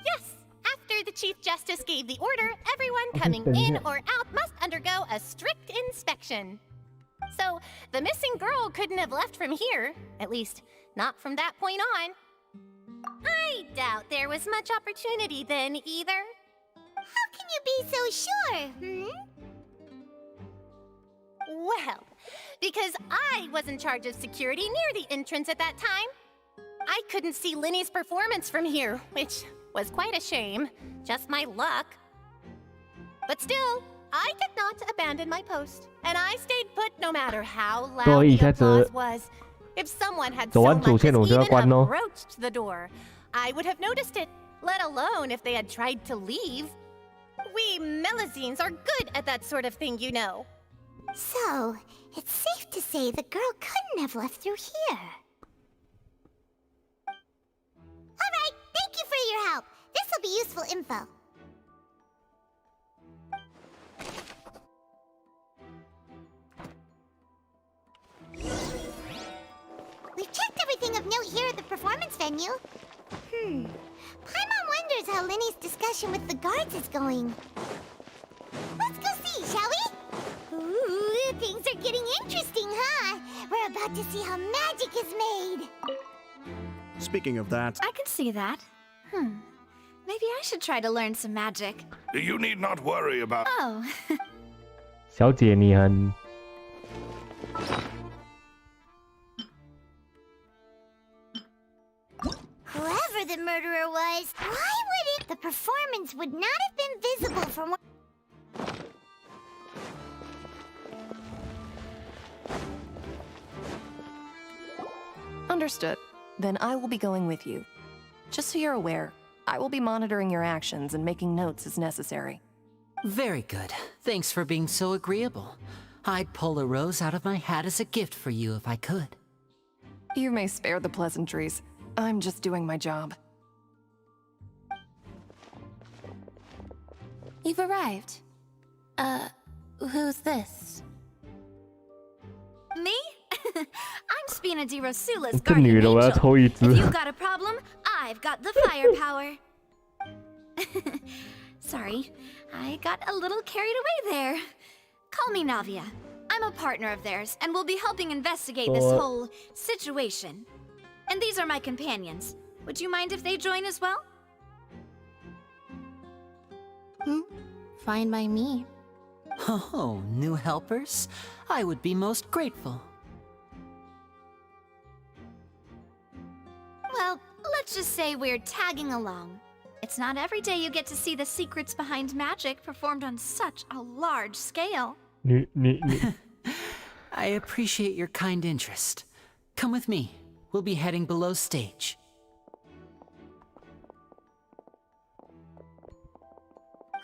Yes. After the Chief Justice gave the order, everyone coming in or out must undergo a strict inspection. So, the missing girl couldn't have left from here. At least, not from that point on. I doubt there was much opportunity then, either. How can you be so sure, Well, because I was in charge of security near the entrance at that time. I couldn't see Linny's performance from here, which was quite a shame. Just my luck. But still, I did not abandon my post, and I stayed put no matter how loud the applause was. If someone had so much as even approached the door, I would have noticed it, let alone if they had tried to leave. We Melazines are good at that sort of thing, you know. So, it's safe to say the girl couldn't have left through here. Alright, thank you for your help. This'll be useful info. We've checked everything of note here at the performance venue. Paimon wonders how Linny's discussion with the guards is going. Let's go see, shall we? Ooh, things are getting interesting, huh? We're about to see how magic is made. Speaking of that, I can see that. Maybe I should try to learn some magic. You need not worry about... Oh. 小姐，你很 Whoever the murderer was, why would it? The performance would not have been visible from where... Understood. Then I will be going with you. Just so you're aware, I will be monitoring your actions and making notes as necessary. Very good. Thanks for being so agreeable. I'd pull a rose out of my hat as a gift for you if I could. You may spare the pleasantries. I'm just doing my job. You've arrived. Who's this? Me? I'm Spina di Rosula's 这 guardian 女的我要 angel. 抽一支 If you've got a problem, I've got the firepower. Sorry, I got a little carried away there. Call me Navia. I'm a partner of theirs, and we'll be helping investigate this whole situation. And these are my companions. Would you mind if they join as well? Fine by me. Oh, new helpers? I would be most grateful. Well, let's just say we're tagging along. It's not every day you get to see the secrets behind magic performed on such a large scale. I appreciate your kind interest. Come with me. We'll be heading below stage.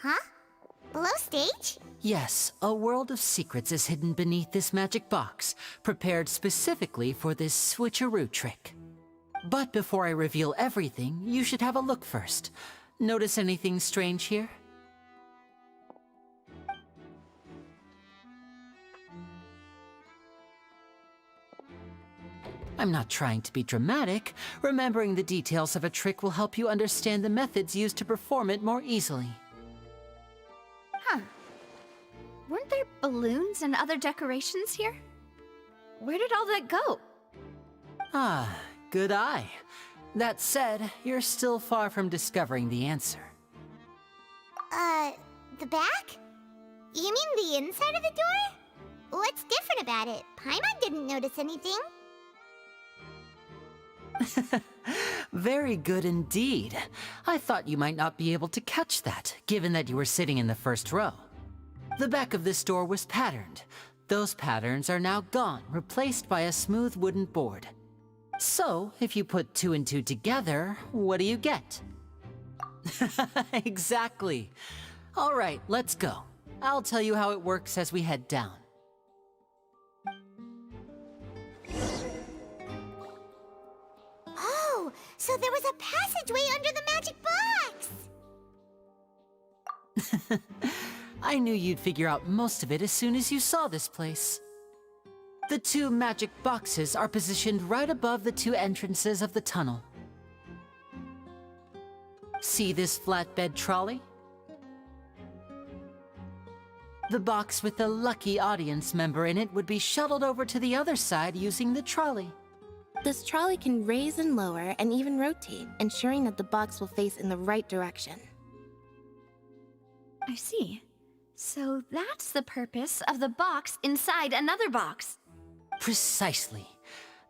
Huh? Below stage? Yes, a world of secrets is hidden beneath this magic box, prepared specifically for this switcheroo trick. But before I reveal everything, you should have a look first. Notice anything strange here? I'm not trying to be dramatic. Remembering the details of a trick will help you understand the methods used to perform it more easily. Huh. Weren't there balloons and other decorations here? Where did all that go? Ah, good eye. That said, you're still far from discovering the answer. The back? You mean the inside of the door? What's different about it? Paimon didn't notice anything. Very good indeed. I thought you might not be able to catch that, given that you were sitting in the first row. The back of this door was patterned. Those patterns are now gone, replaced by a smooth wooden board. So, if you put 2 and 2 together, what do you get? Exactly. All right, let's go. I'll tell you how it works as we head down. Oh, so there was a passageway under the magic box! I knew you'd figure out most of it as soon as you saw this place. The 2 magic boxes are positioned right above the 2 entrances of the tunnel. See this flatbed trolley? The box with the lucky audience member in it would be shuttled over to the other side using the trolley. This trolley can raise and lower and even rotate, ensuring that the box will face in the right direction. I see. So that's the purpose of the box inside another box. Precisely.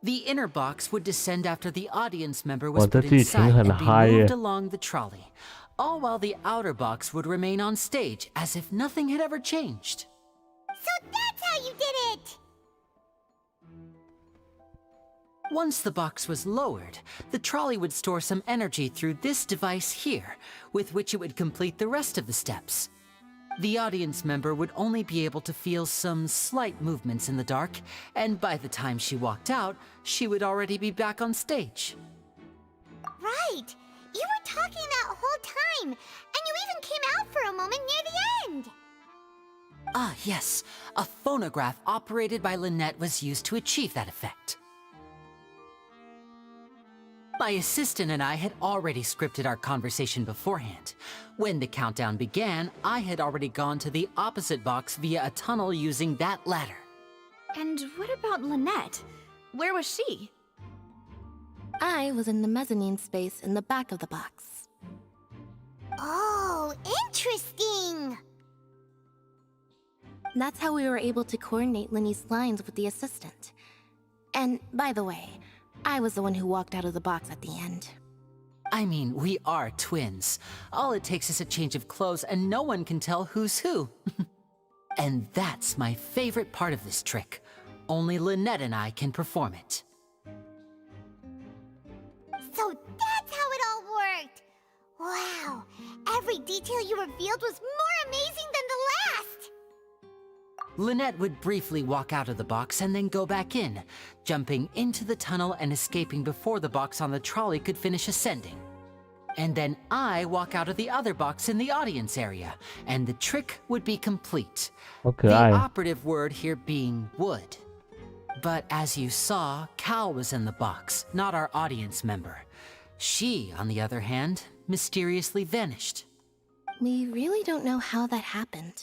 The inner box would descend after the audience member was put 这剧情 inside 很 and be 嗨耶 moved along the trolley, all while the outer box would remain on stage as if nothing had ever changed. So that's how you did it! Once the box was lowered, the trolley would store some energy through this device here, with which it would complete the rest of the steps. The audience member would only be able to feel some slight movements in the dark, and by the time she walked out, she would already be back on stage. Right! You were talking that whole time, and you even came out for a moment near the end! Ah, yes. A phonograph operated by Lynette was used to achieve that effect. My assistant and I had already scripted our conversation beforehand. When the countdown began, I had already gone to the opposite box via a tunnel using that ladder. And what about Lynette? Where was she? I was in the mezzanine space in the back of the box. Oh, interesting! That's how we were able to coordinate Linny's lines with the assistant. And, by the way, I was the one who walked out of the box at the end. I mean, we are twins. All it takes is a change of clothes and no one can tell who's who. And that's my favorite part of this trick. Only Lynette and I can perform it. So that's how it all worked! Wow, every detail you revealed was more amazing than the last! Lynette would briefly walk out of the box and then go back in, jumping into the tunnel and escaping before the box on the trolley could finish ascending. And then I walk out of the other box in the audience area, and the trick would be complete. Okay. The operative word here being would. But as you saw, Cal was in the box, not our audience member. She, on the other hand, mysteriously vanished. We really don't know how that happened.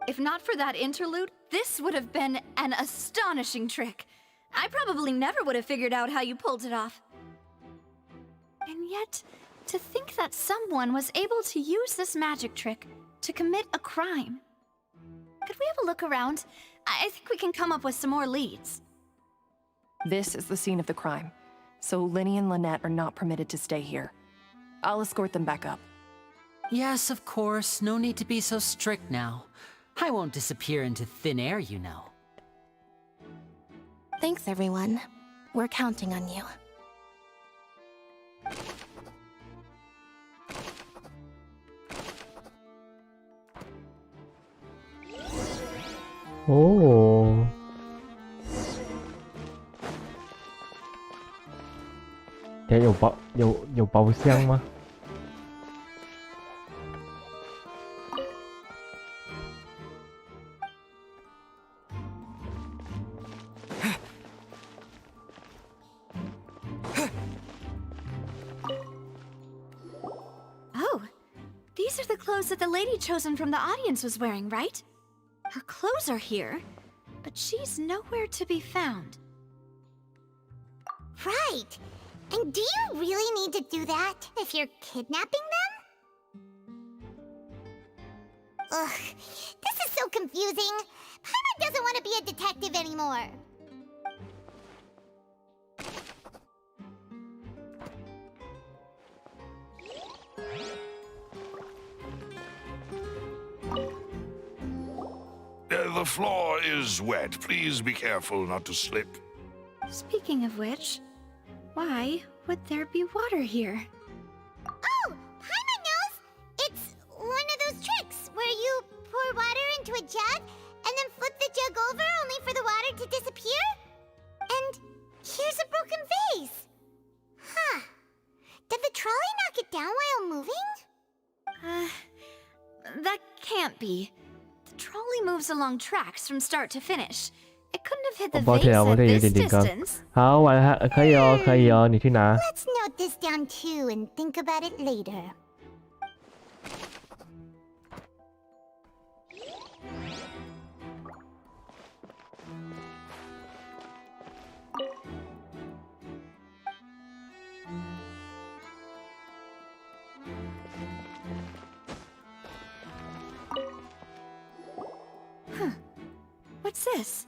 If not for that interlude, this would have been an astonishing trick. I probably never would have figured out how you pulled it off. And yet, to think that someone was able to use this magic trick to commit a crime. Could we have a look around? I think we can come up with some more leads. This is the scene of the crime. so Linny and Lynette are not permitted to stay here. I'll escort them back up. Yes, of course. No need to be so strict now. I won't disappear into thin air, you know. Thanks, everyone. We're counting on you. Oh. 等下有包厢吗？ Oh, these are the clothes that the lady chosen from the audience was wearing, right? Her clothes are here, but she's nowhere to be found. Right. And do you really need to do that if you're kidnapping them? Ugh, this is so confusing. Paimon doesn't want to be a detective anymore. The floor is wet. Please be careful not to slip. Speaking of which, why would there be water here? Oh, Paimon knows! It's one of those tricks where you pour water into a jug and then flip the jug over only for the water to disappear? And here's a broken vase. Huh. Did the trolley knock it down while moving? That can't be. The trolley moves along tracks from start to finish. It couldn't have hit the 抱歉啊，我 vase 这 at 有 this 点紧张。 distance. 好，晚上可以哦，可以哦，你去拿。 Let's note this down too and think about it later. Huh. What's this?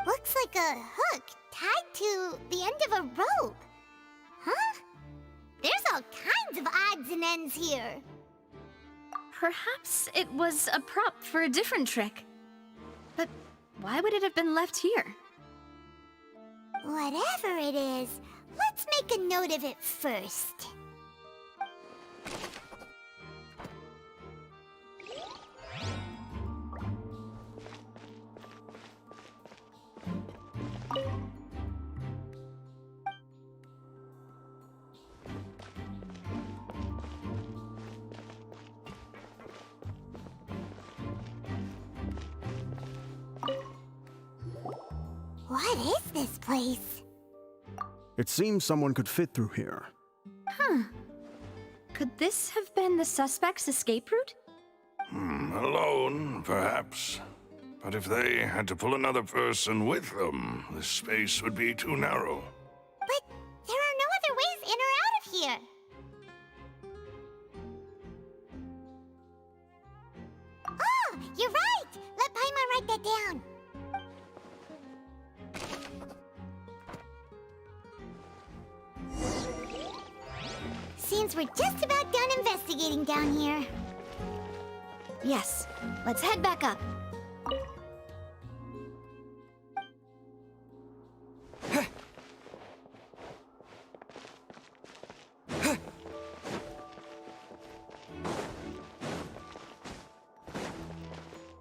Looks like a hook tied to the end of a rope. Huh? There's all kinds of odds and ends here. Perhaps it was a prop for a different trick. But why would it have been left here? Whatever it is, let's make a note of it first. What is this place? It seems someone could fit through here. Huh. Could this have been the suspect's escape route? Alone, perhaps. But if they had to pull another person with them, the space would be too narrow. But there are no other ways in or out of here. Oh, you're right! Let Paimon write that down. Seems we're just about done investigating down here. Yes. Let's head back up.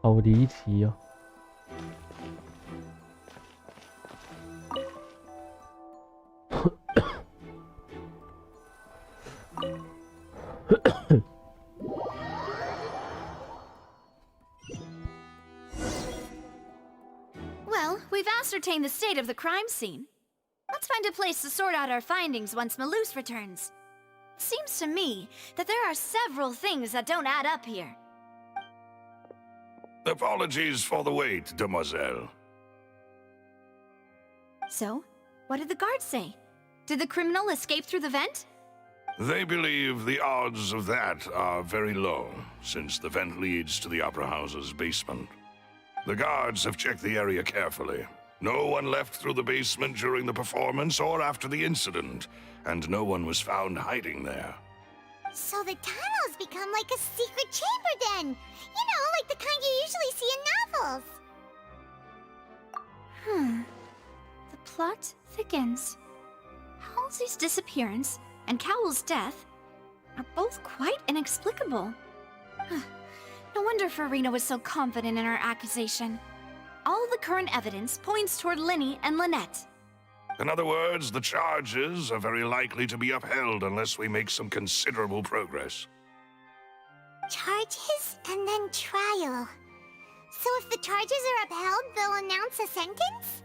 Oh, 离奇哦。Well, we've ascertained the state of the crime scene. Let's find a place to sort out our findings once Malus returns. Seems to me that there are several things that don't add up here. Apologies for the wait, demoiselle. So, what did the guards say? Did the criminal escape through the vent? They believe the odds of that are very low, since the vent leads to the Opera House's basement. The guards have checked the area carefully. No one left through the basement during the performance or after the incident, and no one was found hiding there. So the tunnels become like a secret chamber then! You know, like the kind you usually see in novels! The plot thickens. Halsey's disappearance and Cowell's death are both quite inexplicable. No wonder Farina was so confident in her accusation. All the current evidence points toward Linny and Lynette. In other words, the charges are very likely to be upheld unless we make some considerable progress. Charges and then trial. So if the charges are upheld, they'll announce a sentence?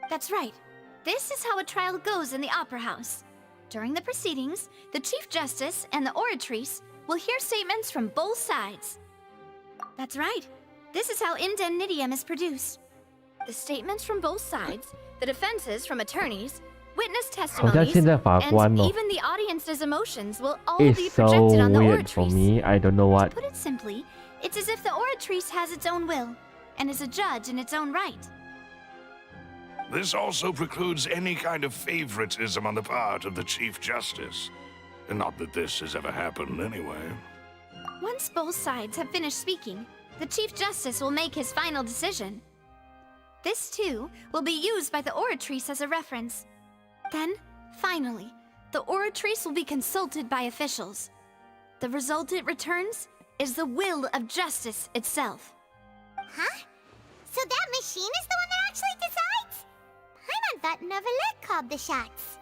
That's right. This is how a trial goes in the Opera House. During the proceedings, the Chief Justice and the Oratrice will hear statements from both sides. That's right. This is how indemnitium is produced. The statements from both sides, the defenses from attorneys, witness testimonies, and even the audience's emotions will all be projected on the weird for Oratrice. me. I don't know what. To put it simply, it's as if the Oratrice has its own will, and is a judge in its own right. This also precludes any kind of favoritism on the part of the Chief Justice. Not that this has ever happened anyway. Once both sides have finished speaking, the Chief Justice will make his final decision. This, too, will be used by the Oratrice as a reference. Then, finally, the Oratrice will be consulted by officials. The result it returns is the will of justice itself. Huh? So that machine is the one that actually decides? Paimon thought Neuvillette called the shots.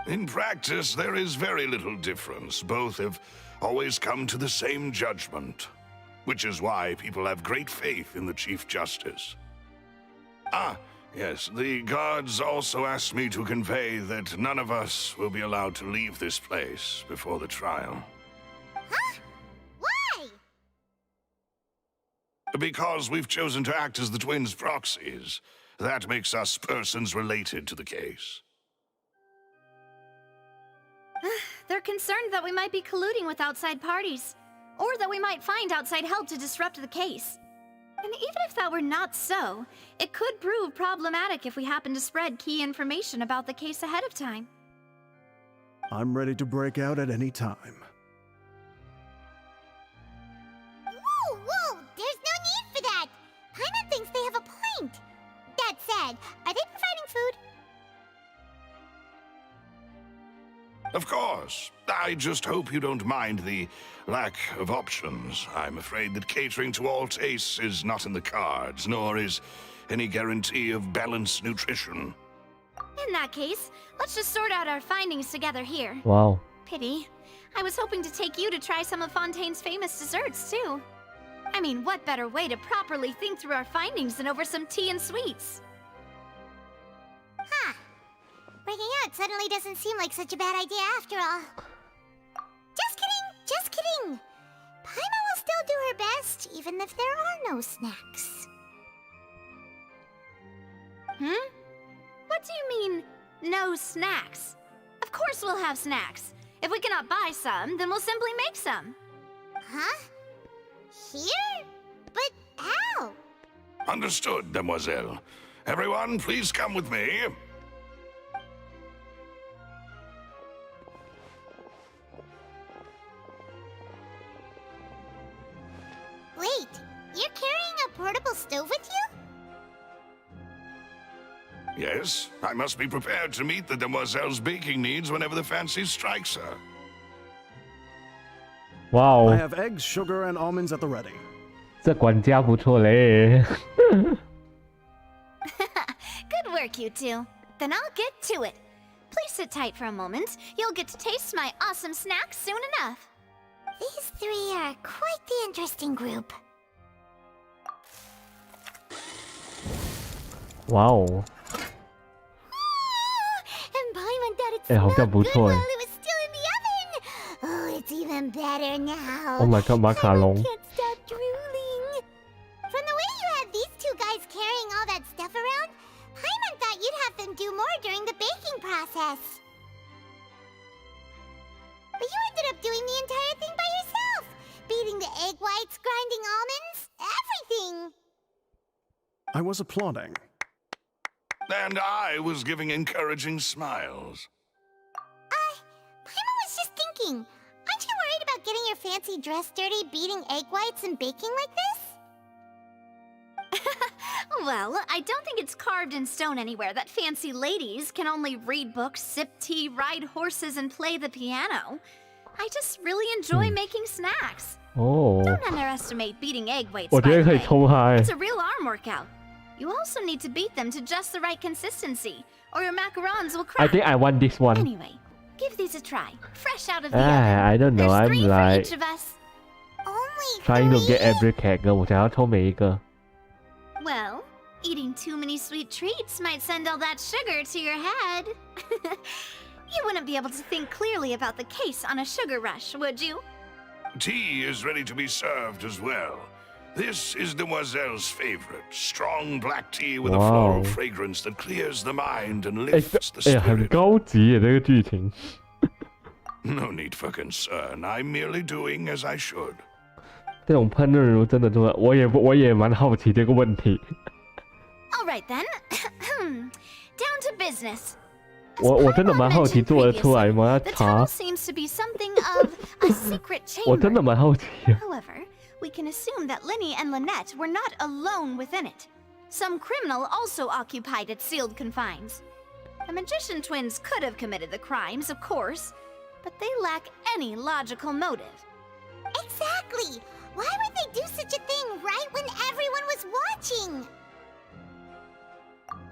In practice, there is very little difference. Both have always come to the same judgment, which is why people have great faith in the Chief Justice. Ah, yes, the guards also asked me to convey that none of us will be allowed to leave this place before the trial. Huh? Why? Because we've chosen to act as the twins' proxies. That makes us persons related to the case. They're concerned that we might be colluding with outside parties, or that we might find outside help to disrupt the case. And even if that were not so, it could prove problematic if we happen to spread key information about the case ahead of time. I'm ready to break out at any time. Whoa, whoa! There's no need for that! Paimon thinks they have a point. That said, are they providing food? Of course. I just hope you don't mind the lack of options. I'm afraid that catering to all tastes is not in the cards, nor is any guarantee of balanced nutrition. In that case, let's just sort out our findings together here. Wow. Pity. I was hoping to take you to try some of Fontaine's famous desserts, too. I mean, what better way to properly think through our findings than over some tea and sweets? Huh. Breaking out suddenly doesn't seem like such a bad idea after all. Just kidding, just kidding. Paimon will still do her best, even if there are no snacks. What do you mean, no snacks? Of course we'll have snacks. If we cannot buy some, then we'll simply make some. Huh? Here? But how? Understood, Demoiselle. Everyone, please come with me. Wait, you're carrying a portable stove with you? Yes, I must be prepared to meet the Demoiselle's baking needs whenever the fancy strikes her. Wow. I have eggs, sugar, and almonds at the ready. 这管家不错嘞。Good work, you two. Then I'll get to it. Please sit tight for a moment. You'll get to taste my awesome snacks soon enough. These three are quite the interesting group. Wow. And Paimon thought it 哎，好 smelled 像不 good 错 while 哎。 it was still in the oven. Oh, it's even better now. Oh my god, 马卡龙。 Can't stop drooling. From the way you had these two guys carrying all that stuff around, Paimon thought you'd have them do more during the baking process. But you ended up doing the entire thing by yourself. Beating the egg whites, grinding almonds, everything. I was applauding. And I was giving encouraging smiles. Paimon was just thinking, aren't you worried about getting your fancy dress dirty beating egg whites and baking like this? Well, I don't think it's carved in stone anywhere that fancy ladies can only read books, sip tea, ride horses, and play the piano. I just really enjoy making snacks. Oh. Don't underestimate beating egg whites, 我 by 觉得 the 可以 way. 冲它 It's a real arm workout. You also need to beat them to just the right consistency, or your macarons will I crack. think I want this one. Anyway, give these a try. Fresh out of the I don't know. There's I'm 3 for like each of us. trying to get every cake 我想要抽每一个。 Well, eating too many sweet treats might send all that sugar to your head. You wouldn't be able to think clearly about the case on a sugar rush, would you? Tea is ready to be served as well. This is Demoiselle's favorite, strong black tea with a floral fragrance that clears the mind and lifts the 很 spirit. 高级耶，这个剧情。 No need for concern. I'm merely doing as I should. 这种烹饪如真的重要，我也蛮好奇这个问题。 All right then. Down to business. 我真的蛮好奇做得出来吗？ The 查 tunnel。seems to be something of a secret 我真 chamber. 的蛮好奇的。 However, we can assume that Linny and Lynette were not alone within it. Some criminal also occupied its sealed confines. The magician twins could have committed the crimes, of course, but they lack any logical motive. Exactly! Why would they do such a thing right when everyone was watching?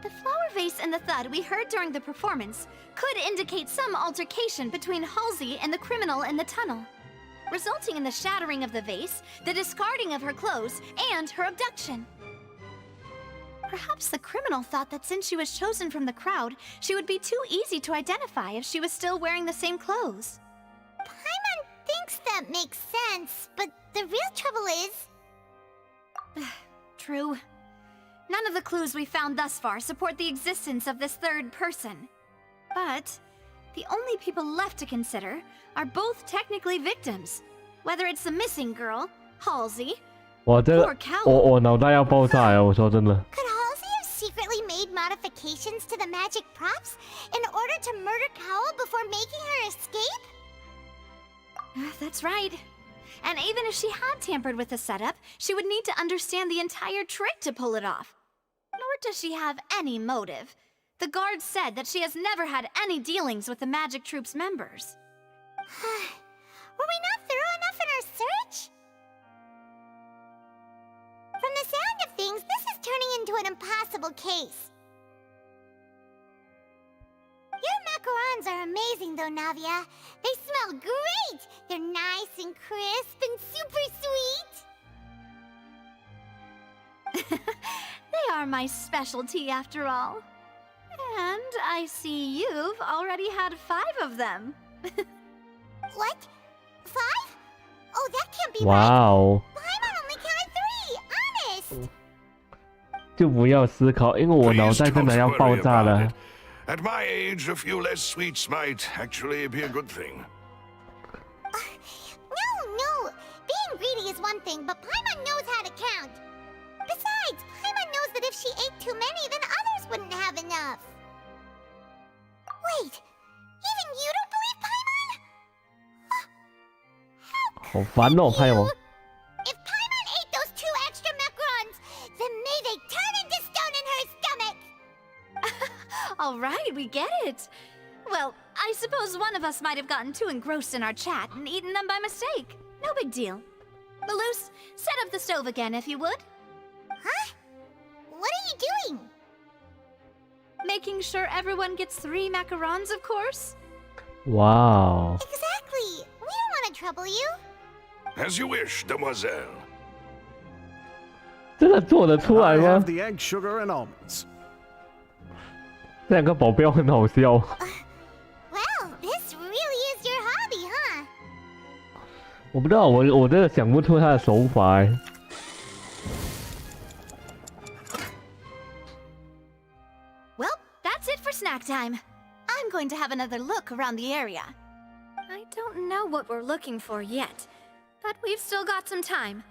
The flower vase and the thud we heard during the performance could indicate some altercation between Halsey and the criminal in the tunnel, resulting in the shattering of the vase, the discarding of her clothes, and her abduction. Perhaps the criminal thought that since she was chosen from the crowd, she would be too easy to identify if she was still wearing the same clothes. Paimon thinks that makes sense, but the real trouble is... True. None of the clues we found thus far support the existence of this third person. But the only people left to consider are both technically victims. Whether it's the missing girl, Halsey, 哇，这个我脑袋要爆炸呀！我说真的。 Could Halsey have secretly made modifications to the magic props in order to murder Cowell before making her escape? That's right. And even if she had tampered with the setup, she would need to understand the entire trick to pull it off. Nor does she have any motive. The guard said that she has never had any dealings with the Magic Troop's members. Were we not thorough enough in our search? From the sound of things, this is turning into an impossible case. Your macarons are amazing though, Navia. They smell great! They're nice and crisp and super sweet! They are my specialty after all. And I see you've already had 5 of them. What? 5? Oh, that can't be Wow. right. Paimon only counted 3, honest! 就不要思考，因为我脑袋真的要爆炸了。 At my age, a few less sweets might actually be a good thing. No. Being greedy is one thing, but Paimon knows how to count. Besides, Paimon knows that if she ate too many, then others wouldn't have enough. Wait, even you don't believe Paimon? 好烦哦，拍我。 If Paimon ate those 2 extra macarons, then may they turn into stone in her stomach! All right, we get it. Well, I suppose one of us might have gotten too engrossed in our chat and eaten them by mistake. No big deal. Malus, set up the stove again if you would. Huh? What are you doing? Making sure everyone gets 3 macarons, of course. Wow. Exactly. We don't want to trouble you. As you wish, Demoiselle. 真的做得出来 I 吗 have？the egg, sugar, and almonds. 这两个保镖很好笑。 Well, this really is your hobby, huh? 我不知道，我真的想不出他的手法哎。 Well, that's it for snack time. I'm going to have another look around the area. I don't know what we're looking for yet, but we've still got some time.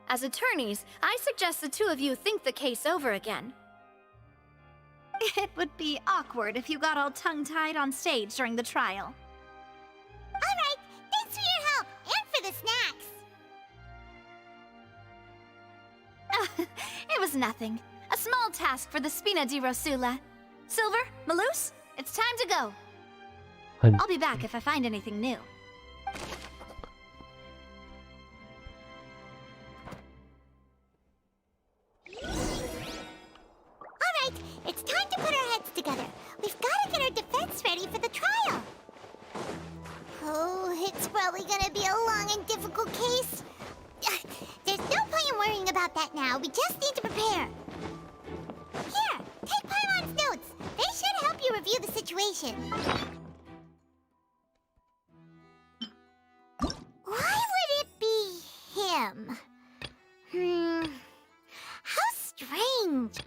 As attorneys, I suggest the 2 of you think the case over again. It would be awkward if you got all tongue-tied on stage during the trial. Alright, thanks for your help, and for the snacks. It was nothing. A small task for the Spina di Rosula. Silver, Malus, it's time to go. I'll be back if I find anything new. Alright, it's time to put our heads together. We've got to get our defense ready for the trial. Oh, it's probably gonna be a long and difficult case. There's no point in worrying about that now. We just need to prepare. Here, take Paimon's notes. They should help you review the situation. Why would it be him? How strange.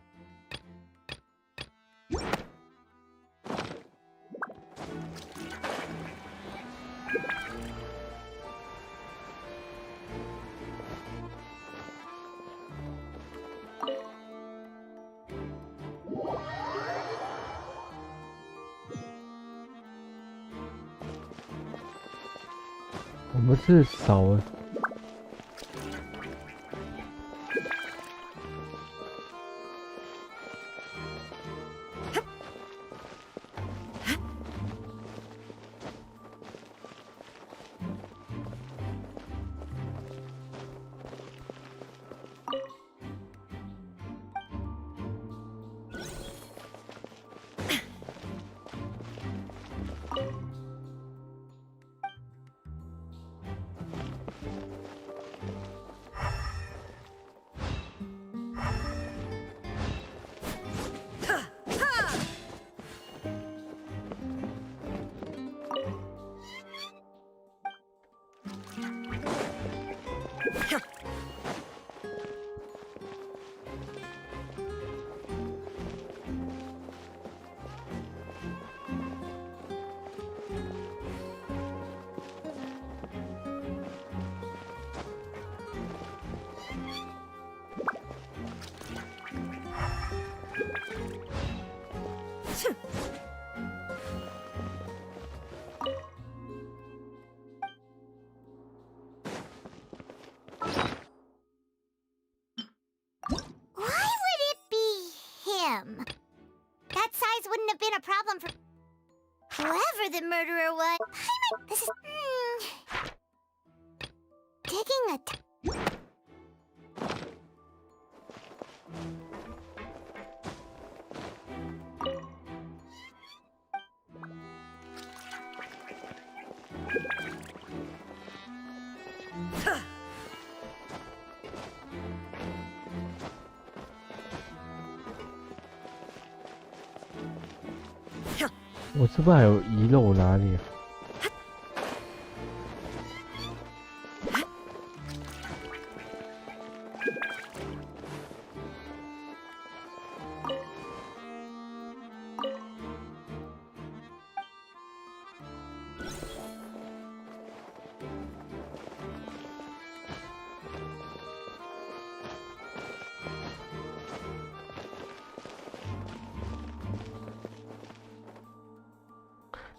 我们是少了。That size wouldn't have been a problem for whoever the murderer was. This is digging a我是不是还有遗漏哪里啊？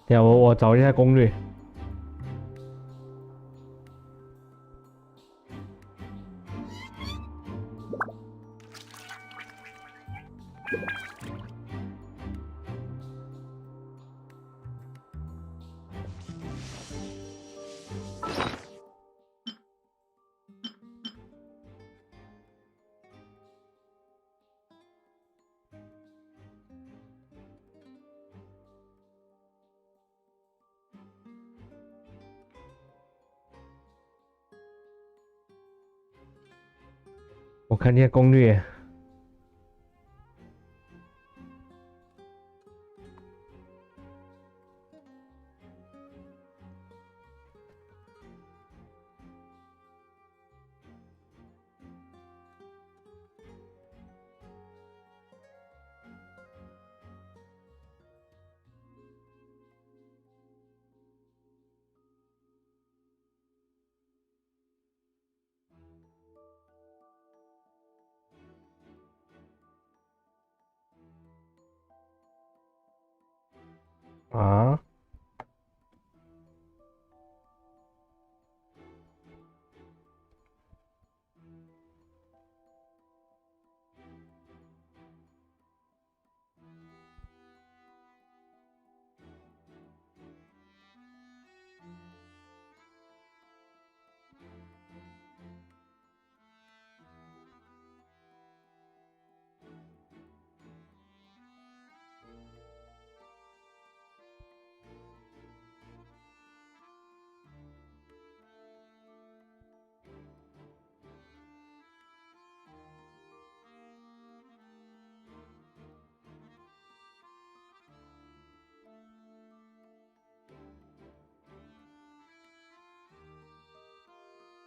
等下我找一下攻略。我看一下攻略。啊？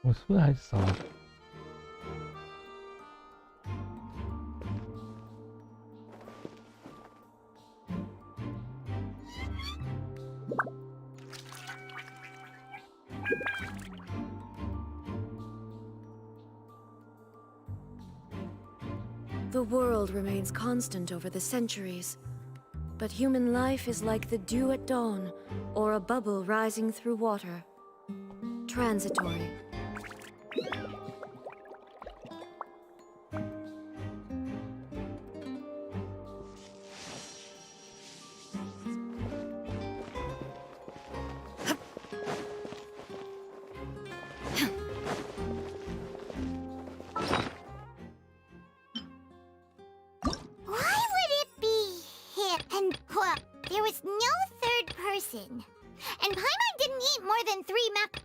我是不是还少？ The world remains constant over the centuries, but human life is like the dew at dawn, or a bubble rising through water. Transitory. And Paimon didn't eat more than 3 map.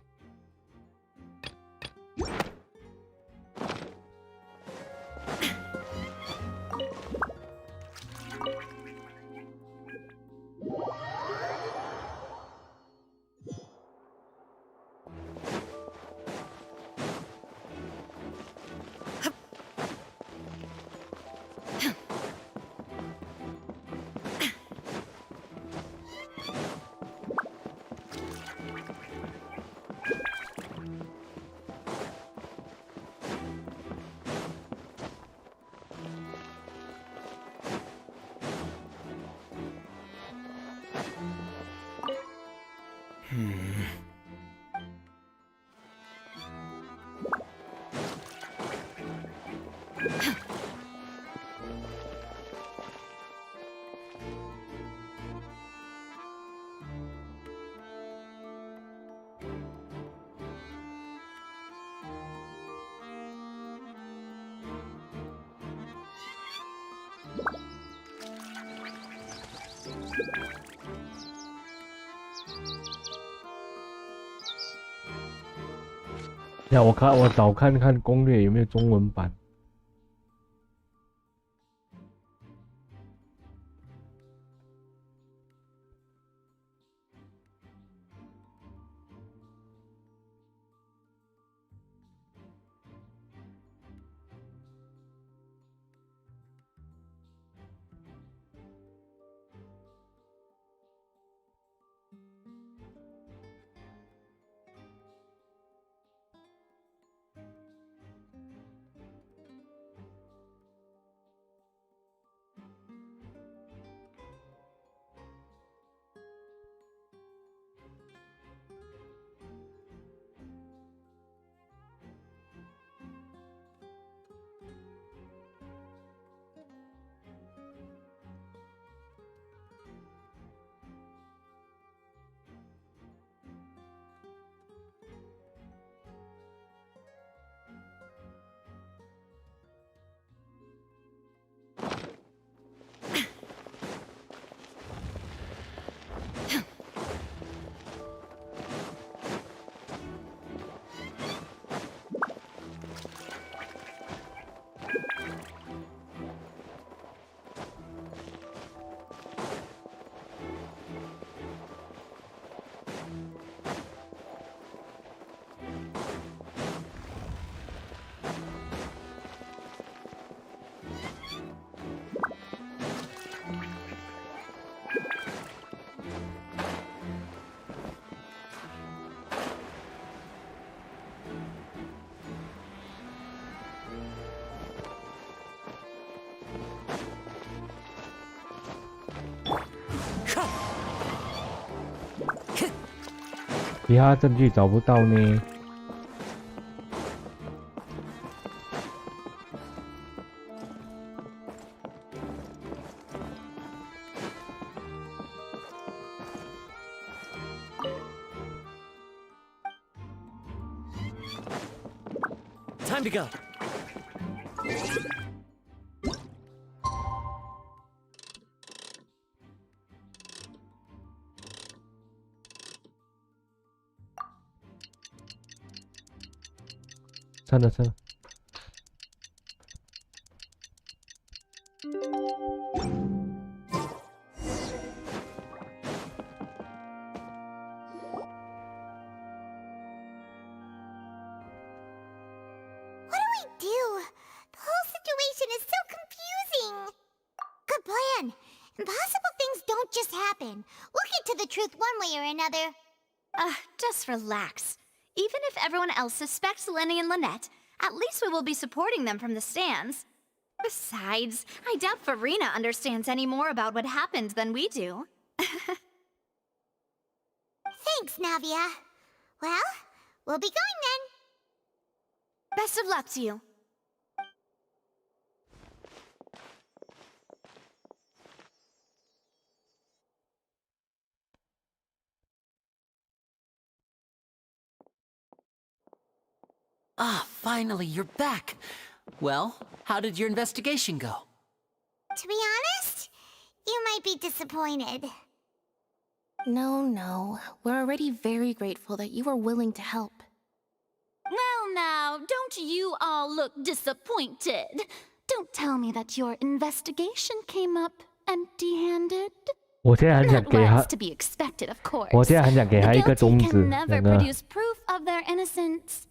Hmm. 呀，我找看看攻略有没有中文版。其他证据找不到呢。Time to go. What do we do? The whole situation is so confusing. Good plan. Impossible things don't just happen. We'll get to the truth one way or another. Just relax. Even if everyone else suspects Lenny and Lynette, at least we will be supporting them from the stands. Besides, I doubt Farina understands any more about what happened than we do. Thanks, Navia. Well, we'll be going then. Best of luck to you. Ah, finally, you're back. Well, how did your investigation go? To be honest, you might be disappointed. No. We're already very grateful that you were willing to help. Well now, don't you all look disappointed. Don't tell me that your investigation came up empty-handed. 我现在很想给 That 他 was to be expected, of course. 我现在很想给他 The 一个 guilty 中指 can never 整个 produce proof of their innocence.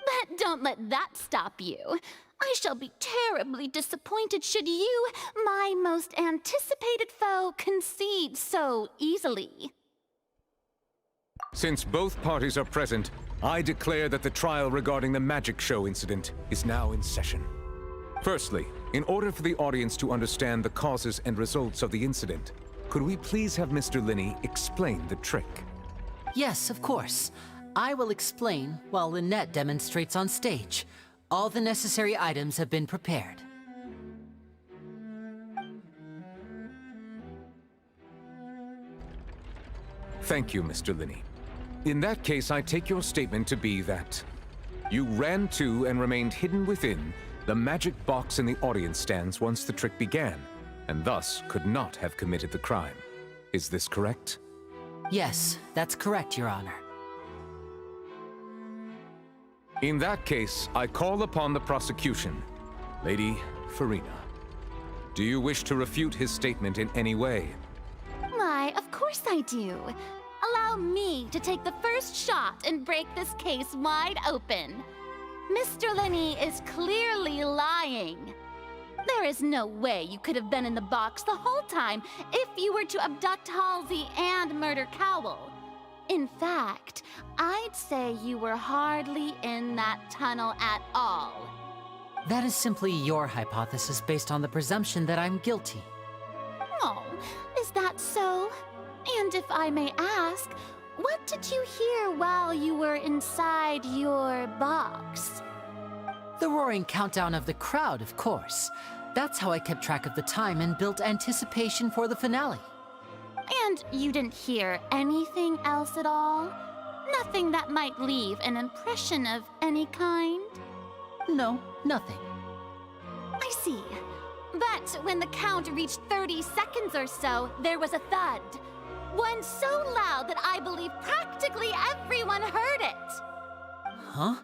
But don't let that stop you. I shall be terribly disappointed should you, my most anticipated foe, concede so easily. Since both parties are present, I declare that the trial regarding the magic show incident is now in session. Firstly, in order for the audience to understand the causes and results of the incident, could we please have Mr. Linney explain the trick? Yes, of course. I will explain while Lynette demonstrates on stage. All the necessary items have been prepared. Thank you, Mr. Linney. In that case, I take your statement to be that you ran to and remained hidden within the magic box in the audience stands once the trick began, and thus could not have committed the crime. Is this correct? Yes, that's correct, Your Honor. In that case, I call upon the prosecution. Lady Farina, do you wish to refute his statement in any way? Why, of course I do. Allow me to take the first shot and break this case wide open. Mr. Linney is clearly lying. There is no way you could have been in the box the whole time if you were to abduct Halsey and murder Cowell. In fact, I'd say you were hardly in that tunnel at all. That is simply your hypothesis based on the presumption that I'm guilty. Oh, is that so? And if I may ask, what did you hear while you were inside your box? The roaring countdown of the crowd, of course. That's how I kept track of the time and built anticipation for the finale. And you didn't hear anything else at all? Nothing that might leave an impression of any kind? No, nothing. I see. But when the count reached 30 seconds or so, there was a thud. One so loud that I believe practically everyone heard it. Huh?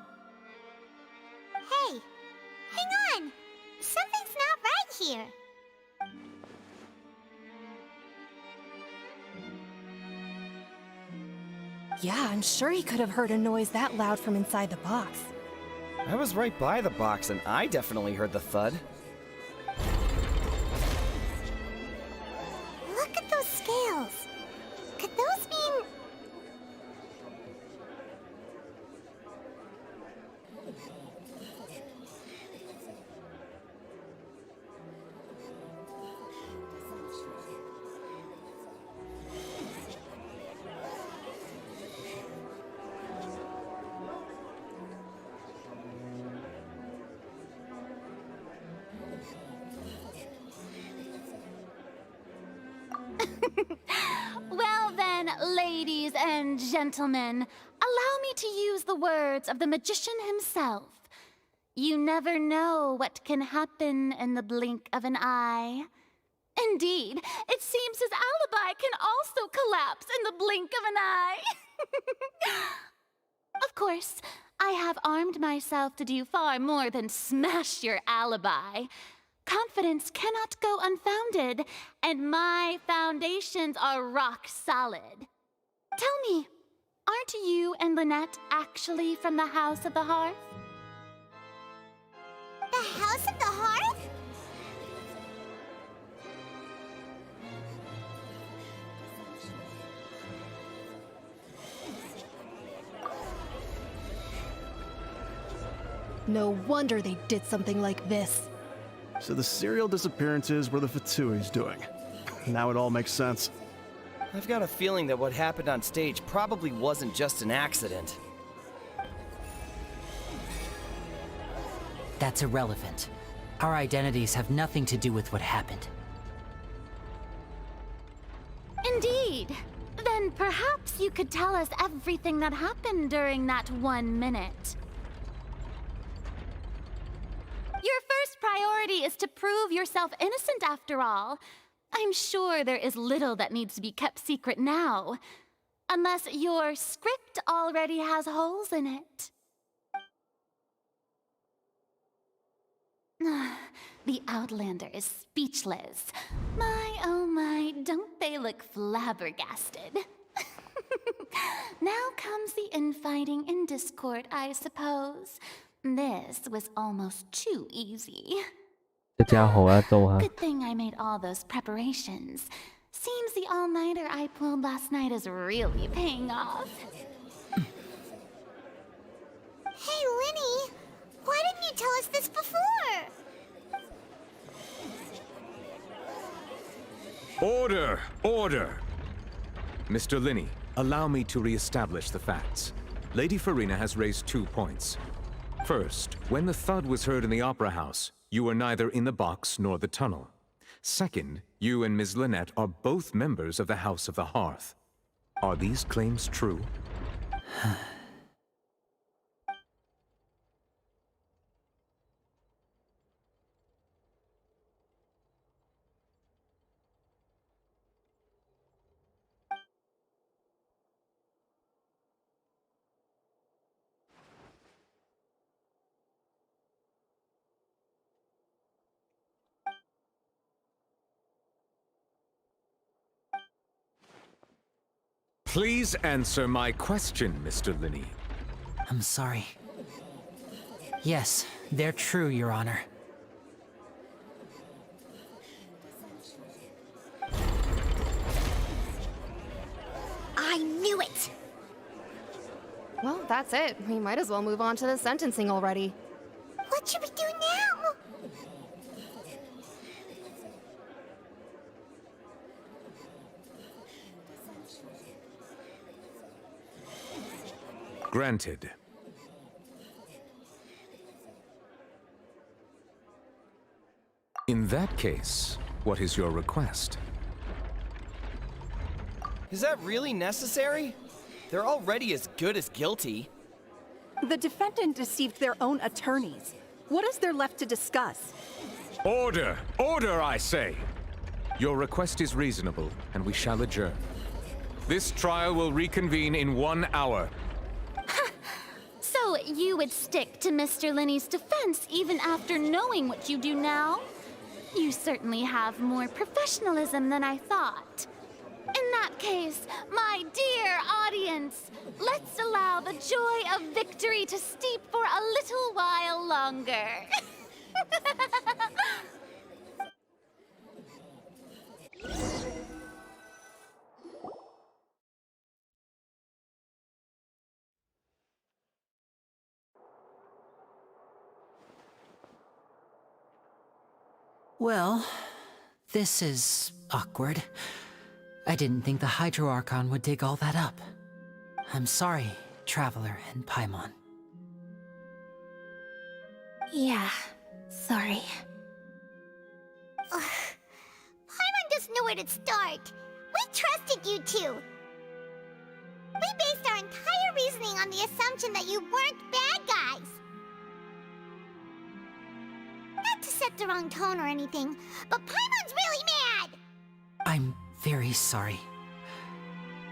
Hey, hang on. Something's not right here. Yeah, I'm sure he could have heard a noise that loud from inside the box. I was right by the box, and I definitely heard the thud. Look at those scales. Could those mean... Well then, ladies and gentlemen, allow me to use the words of the magician himself. You never know what can happen in the blink of an eye. Indeed, it seems his alibi can also collapse in the blink of an eye. Of course, I have armed myself to do far more than smash your alibi. Confidence cannot go unfounded, and my foundations are rock solid. Tell me, aren't you and Lynette actually from the House of the Hearth? The House of the Hearth? No wonder they did something like this. So the serial disappearances were the Fatui's doing. Now it all makes sense. I've got a feeling that what happened on stage probably wasn't just an accident. That's irrelevant. Our identities have nothing to do with what happened. Indeed. Then perhaps you could tell us everything that happened during that 1 minute. Your first priority is to prove yourself innocent after all. I'm sure there is little that needs to be kept secret now. Unless your script already has holes in it. The Outlander is speechless. My, oh my, don't they look flabbergasted? Now comes the infighting and discord, I suppose. This was almost too easy. 这家伙要揍他。 Good thing I made all those preparations. Seems the all-nighter I pulled last night is really paying off. Hey, Linny! Why didn't you tell us this before? Order! Order! Mr. Linney, allow me to re-establish the facts. Lady Farina has raised 2 points. First, when the thud was heard in the Opera House, you were neither in the box nor the tunnel. Second, you and Ms. Lynette are both members of the House of the Hearth. Are these claims true? Please answer my question, Mr. Linney. I'm sorry. Yes, they're true, Your Honor. I knew it! Well, that's it. We might as well move on to the sentencing already. What should we do now? Granted. In that case, what is your request? Is that really necessary? They're already as good as guilty. The defendant deceived their own attorneys. What is there left to discuss? Order! Order, I say! Your request is reasonable, and we shall adjourn. This trial will reconvene in 1 hour. So you would stick to Mr. Linney's defense even after knowing what you do now? You certainly have more professionalism than I thought. In that case, my dear audience, let's allow the joy of victory to steep for a little while longer. Well, this is awkward. I didn't think the Hydro Archon would dig all that up. I'm sorry, Traveler and Paimon. Yeah, sorry. Paimon doesn't know where to start. We trusted you two. We based our entire reasoning on the assumption that you weren't bad guys. Not to set the wrong tone or anything, but Paimon's really mad! I'm very sorry.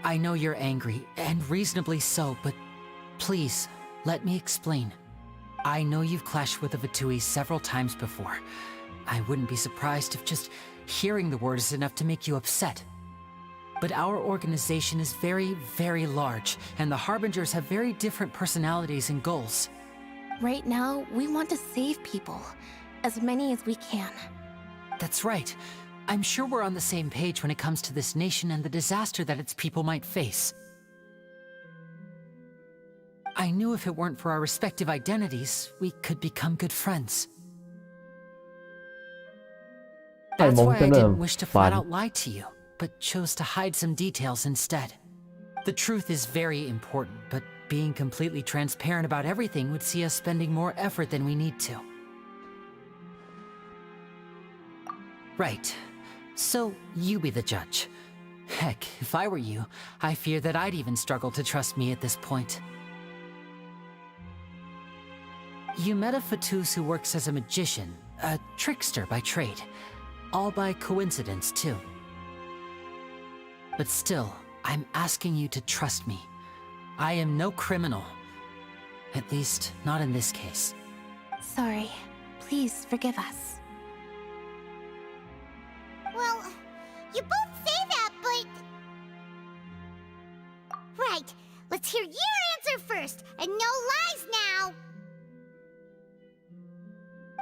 I know you're angry, and reasonably so, but please, let me explain. I know you've clashed with the Vitui several times before. I wouldn't be surprised if just hearing the word is enough to make you upset. But our organization is very, very large, and the Harbingers have very different personalities and goals. Right now, we want to save people. As many as we can. That's right. I'm sure we're on the same page when it comes to this nation and the disaster that its people might face. I knew if it weren't for our respective identities, we could become good friends. That's why I didn't wish to flat out lie to you, but chose to hide some details instead. The truth is very important, but being completely transparent about everything would see us spending more effort than we need to. Right. So, you be the judge. Heck, if I were you, I fear that I'd even struggle to trust me at this point. You met a Fatus who works as a magician, a trickster by trade. All by coincidence, too. But still, I'm asking you to trust me. I am no criminal. At least, not in this case. Sorry. Please forgive us. Well, you both say that, but... Right, let's hear your answer first, and no lies now!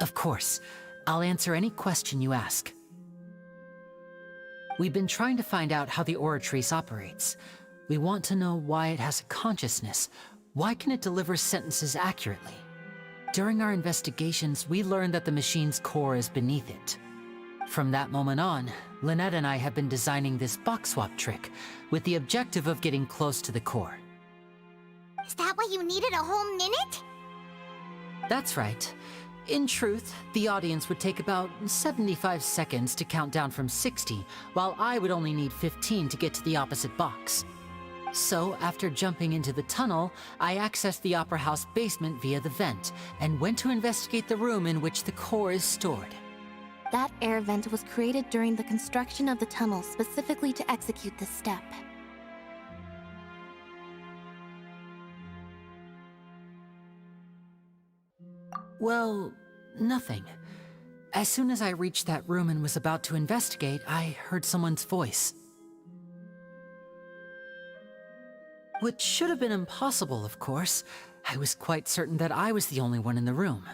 Of course. I'll answer any question you ask. We've been trying to find out how the Oratrice operates. We want to know why it has a consciousness. Why can it deliver sentences accurately? During our investigations, we learned that the machine's core is beneath it. From that moment on, Lynette and I have been designing this box swap trick, with the objective of getting close to the core. Is that why you needed a whole minute? That's right. In truth, the audience would take about 75 seconds to count down from 60, while I would only need 15 to get to the opposite box. So, after jumping into the tunnel, I accessed the Opera House basement via the vent, and went to investigate the room in which the core is stored. That air vent was created during the construction of the tunnel specifically to execute this step. Well, nothing. As soon as I reached that room and was about to investigate, I heard someone's voice. Which should have been impossible, of course. I was quite certain that I was the only one in the room.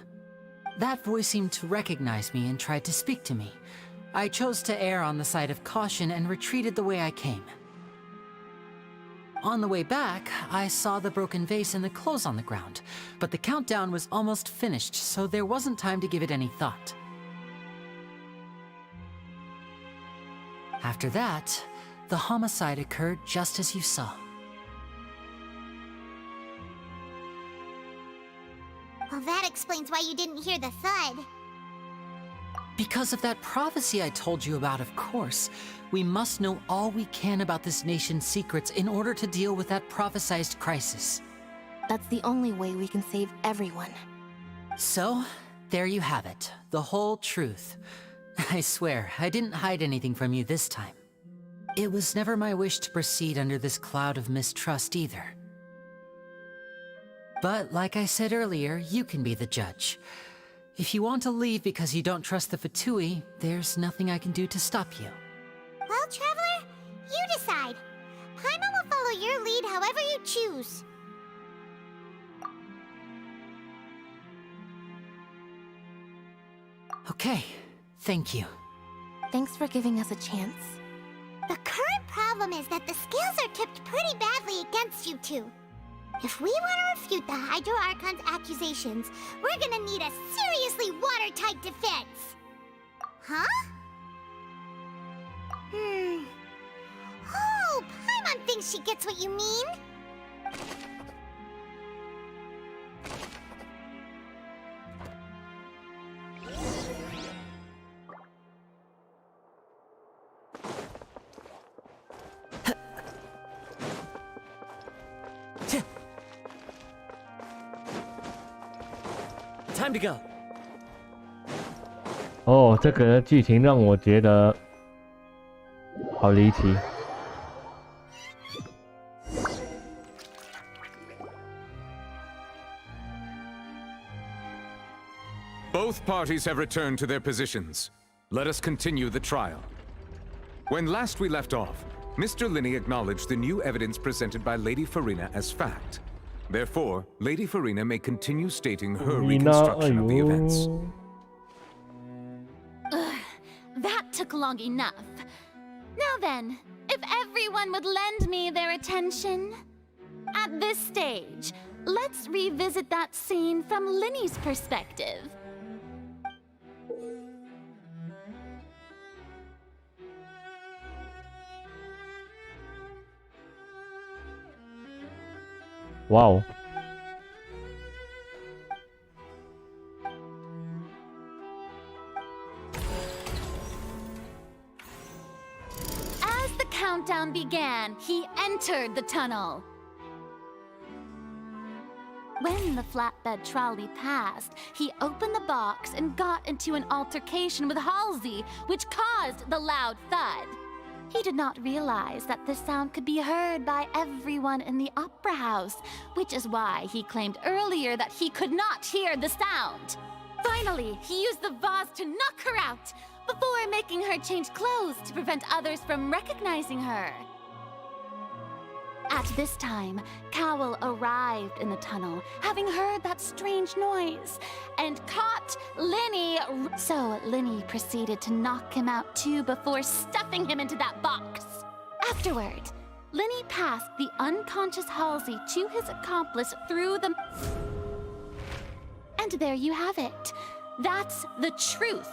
That voice seemed to recognize me and tried to speak to me. I chose to err on the side of caution and retreated the way I came. On the way back, I saw the broken vase and the clothes on the ground, but the countdown was almost finished, so there wasn't time to give it any thought. After that, the homicide occurred just as you saw. Well, that explains why you didn't hear the thud. Because of that prophecy I told you about, of course. We must know all we can about this nation's secrets in order to deal with that prophesized crisis. That's the only way we can save everyone. So, there you have it. The whole truth. I swear, I didn't hide anything from you this time. It was never my wish to proceed under this cloud of mistrust either. But like I said earlier, you can be the judge. If you want to leave because you don't trust the Fatui, there's nothing I can do to stop you. Well, Traveler, you decide. Paimon will follow your lead however you choose. Okay, thank you. Thanks for giving us a chance. The current problem is that the scales are tipped pretty badly against you two. If we want to refute the Hydro Archon's accusations, we're gonna need a seriously watertight defense. Huh? Oh, Paimon thinks she gets what you mean. Time to go. 哦，这个剧情让我觉得好离奇。Both parties have returned to their positions. Let us continue the trial. When last we left off, Mr. Linney acknowledged the new evidence presented by Lady Farina as fact. Therefore, Lady Farina may continue stating her reconstruction of the events. That took long enough. Now then, if everyone would lend me their attention. At this stage, let's revisit that scene from Linney's perspective. Wow. As the countdown began, he entered the tunnel. When the flatbed trolley passed, he opened the box and got into an altercation with Halsey, which caused the loud thud. He did not realize that the sound could be heard by everyone in the opera house, which is why he claimed earlier that he could not hear the sound. Finally, he used the vase to knock her out, before making her change clothes to prevent others from recognizing her. At this time, Cowell arrived in the tunnel, having heard that strange noise, and caught Linney. So Linney proceeded to knock him out too before stuffing him into that box. Afterward, Linney passed the unconscious Halsey to his accomplice through the... And there you have it. That's the truth.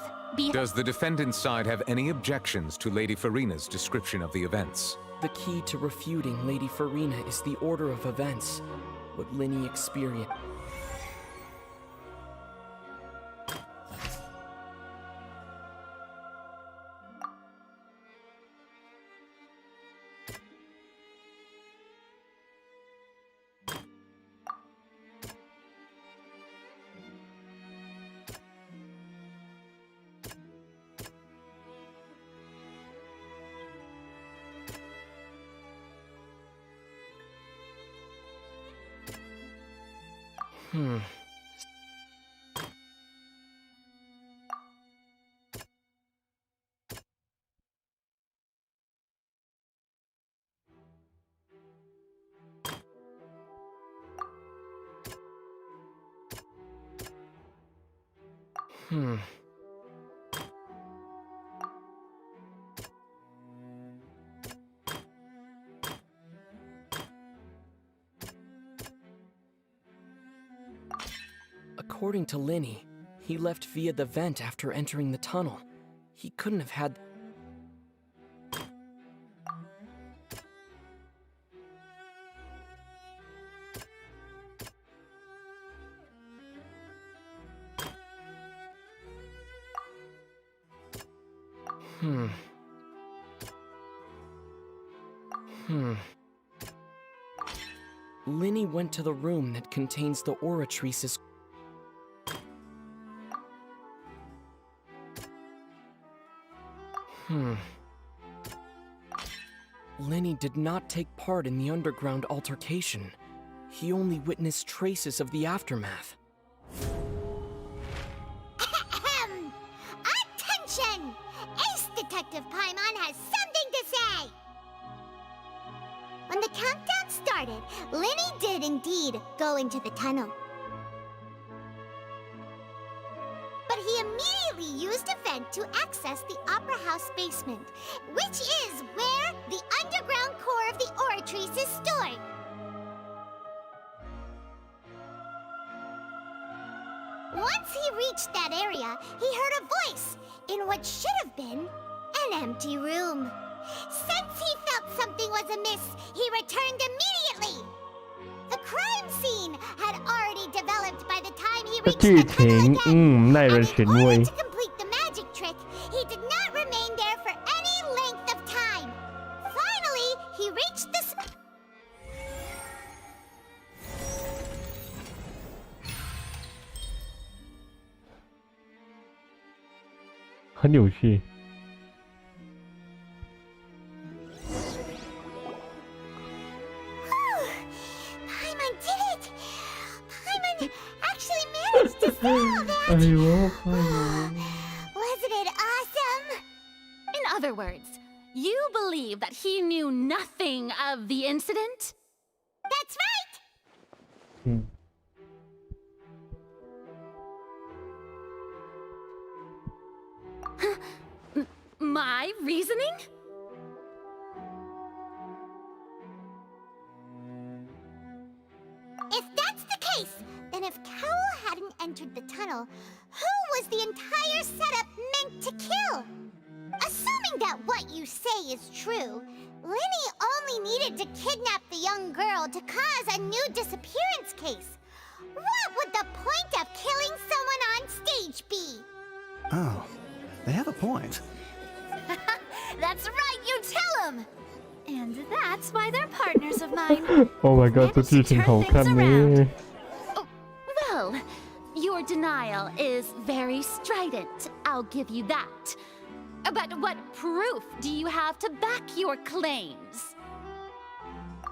Does the defendant's side have any objections to Lady Farina's description of the events? The key to refuting Lady Farina is the order of events, what Linney experienced. According to Linney, he left via the vent after entering the tunnel. He couldn't have had... Linney went to the room that contains the Oratrice's... Linney did not take part in the underground altercation. He only witnessed traces of the aftermath. Attention! Ace Detective Paimon has something to say! When the countdown started, Linney did indeed go into the tunnel. But he immediately used a vent to access the Opera House basement, which is where the underground core of the Oratrice is stored. Once he reached that area, he heard a voice in what should have been an empty room. Since he felt something was amiss, he returned immediately. The crime scene had already developed by the time he 这 reached 剧 the tunnel 情 again. 耐人寻味。 To complete the magic trick, he did not remain there for any length of time. Finally, he reached the... 很有趣。Paimon did it! Paimon actually managed to solve that! 哎呦，哎呦。 Wasn't it awesome? In other words, you believe that he knew nothing of the incident? That's right! 嗯。 My reasoning? If that's the case, then if Cowell hadn't entered the tunnel, who was the entire setup meant to kill? Assuming that what you say is true, Linny only needed to kidnap the young girl to cause a new disappearance case. What would the point of killing someone on stage be? Oh, they have a point. That's right, you tell him! And that's why they're partners of mine. Oh my god， 这剧情好看呢。 Well, your denial is very strident, I'll give you that. But what proof do you have to back your claims?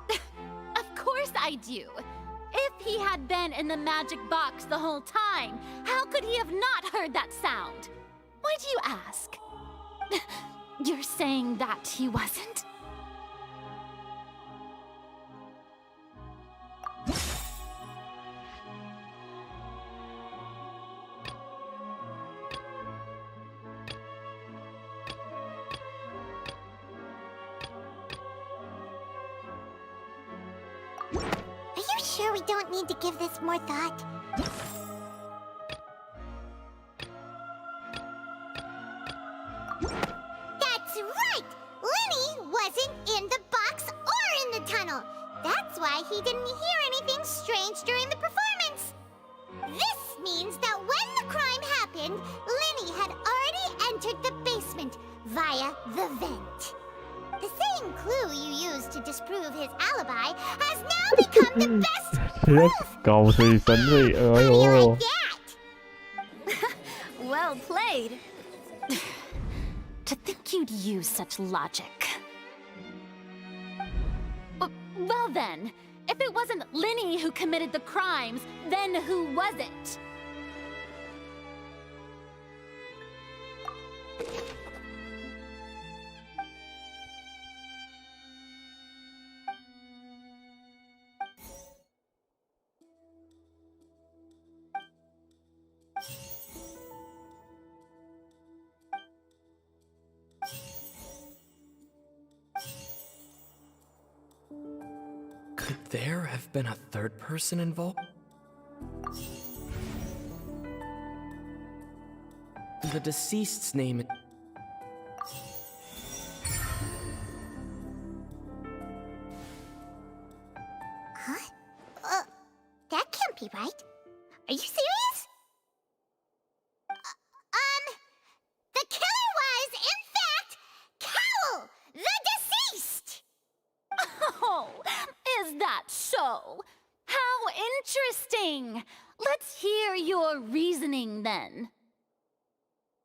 Of course I do. If he had been in the magic box the whole time, how could he have not heard that sound? Why do you ask? You're saying that he wasn't? Are you sure we don't need to give this more thought? That's right! Linny wasn't in the box or in the tunnel. That's why he didn't hear anything strange during the performance. This means that when the crime happened, Linny had already entered the basement via the vent. The same clue you used to disprove his alibi has now become the best proof. 搞水神类，哎呦。 Well played. To think you'd use such logic. Well then, if it wasn't Linny who committed the crimes, then who was it? Could there have been a third person involved? The deceased's name. Huh? That can't be right. Are you serious? The killer was, in fact, Cowell, the deceased! Oh, is that so? How interesting! Let's hear your reasoning then.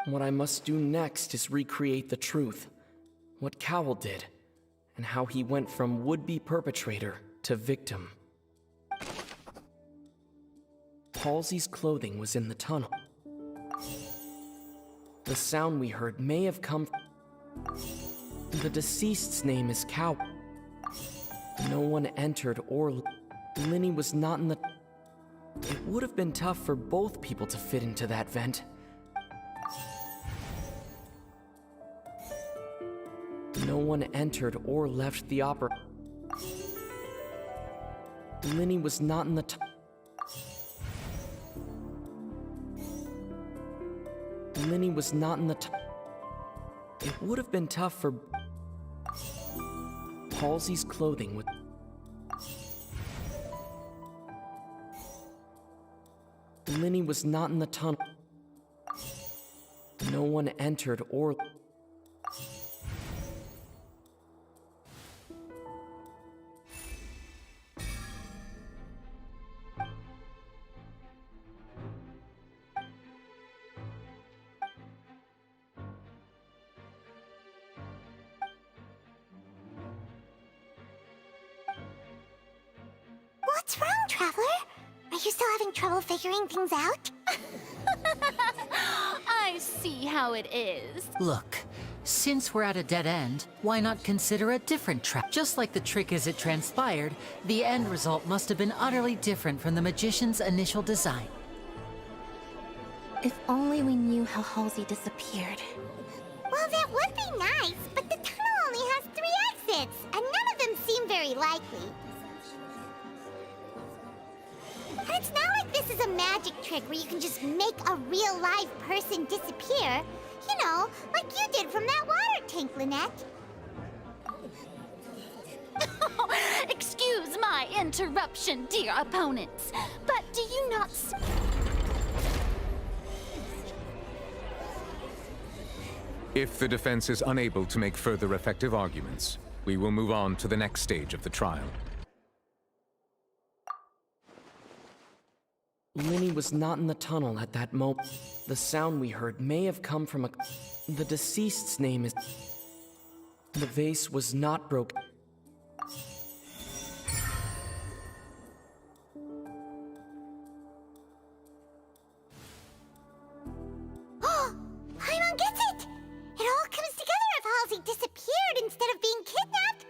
What I must do next is recreate the truth. What Cowell did, and how he went from would-be perpetrator to victim. Halsey's clothing was in the tunnel. The sound we heard may have come from... The deceased's name is Cowell. No one entered or... Linny was not in the... It would have been tough for both people to fit into that vent. No one entered or left the opera. Linny was not in the... Linny was not in the... It would have been tough for... Halsey's clothing was... Linny was not in the tunnel. No one entered or... Traveler? Are you still having trouble figuring things out? I see how it is. Look, since we're at a dead end, why not consider a different track? Just like the trick as it transpired, the end result must have been utterly different from the magician's initial design. If only we knew how Halsey disappeared. Well, that would be nice, but the tunnel only has 3 exits, and none of them seem very likely. And it's not like this is a magic trick where you can just make a real live person disappear. You know, like you did from that water tank, Lynette. Excuse my interruption, dear opponents, but do you not see? If the defense is unable to make further effective arguments, we will move on to the next stage of the trial. Lenny was not in the tunnel at that moment. The sound we heard may have come from a... The deceased's name is... The vase was not broken. Oh, Paimon gets it! It all comes together if Halsey disappeared instead of being kidnapped.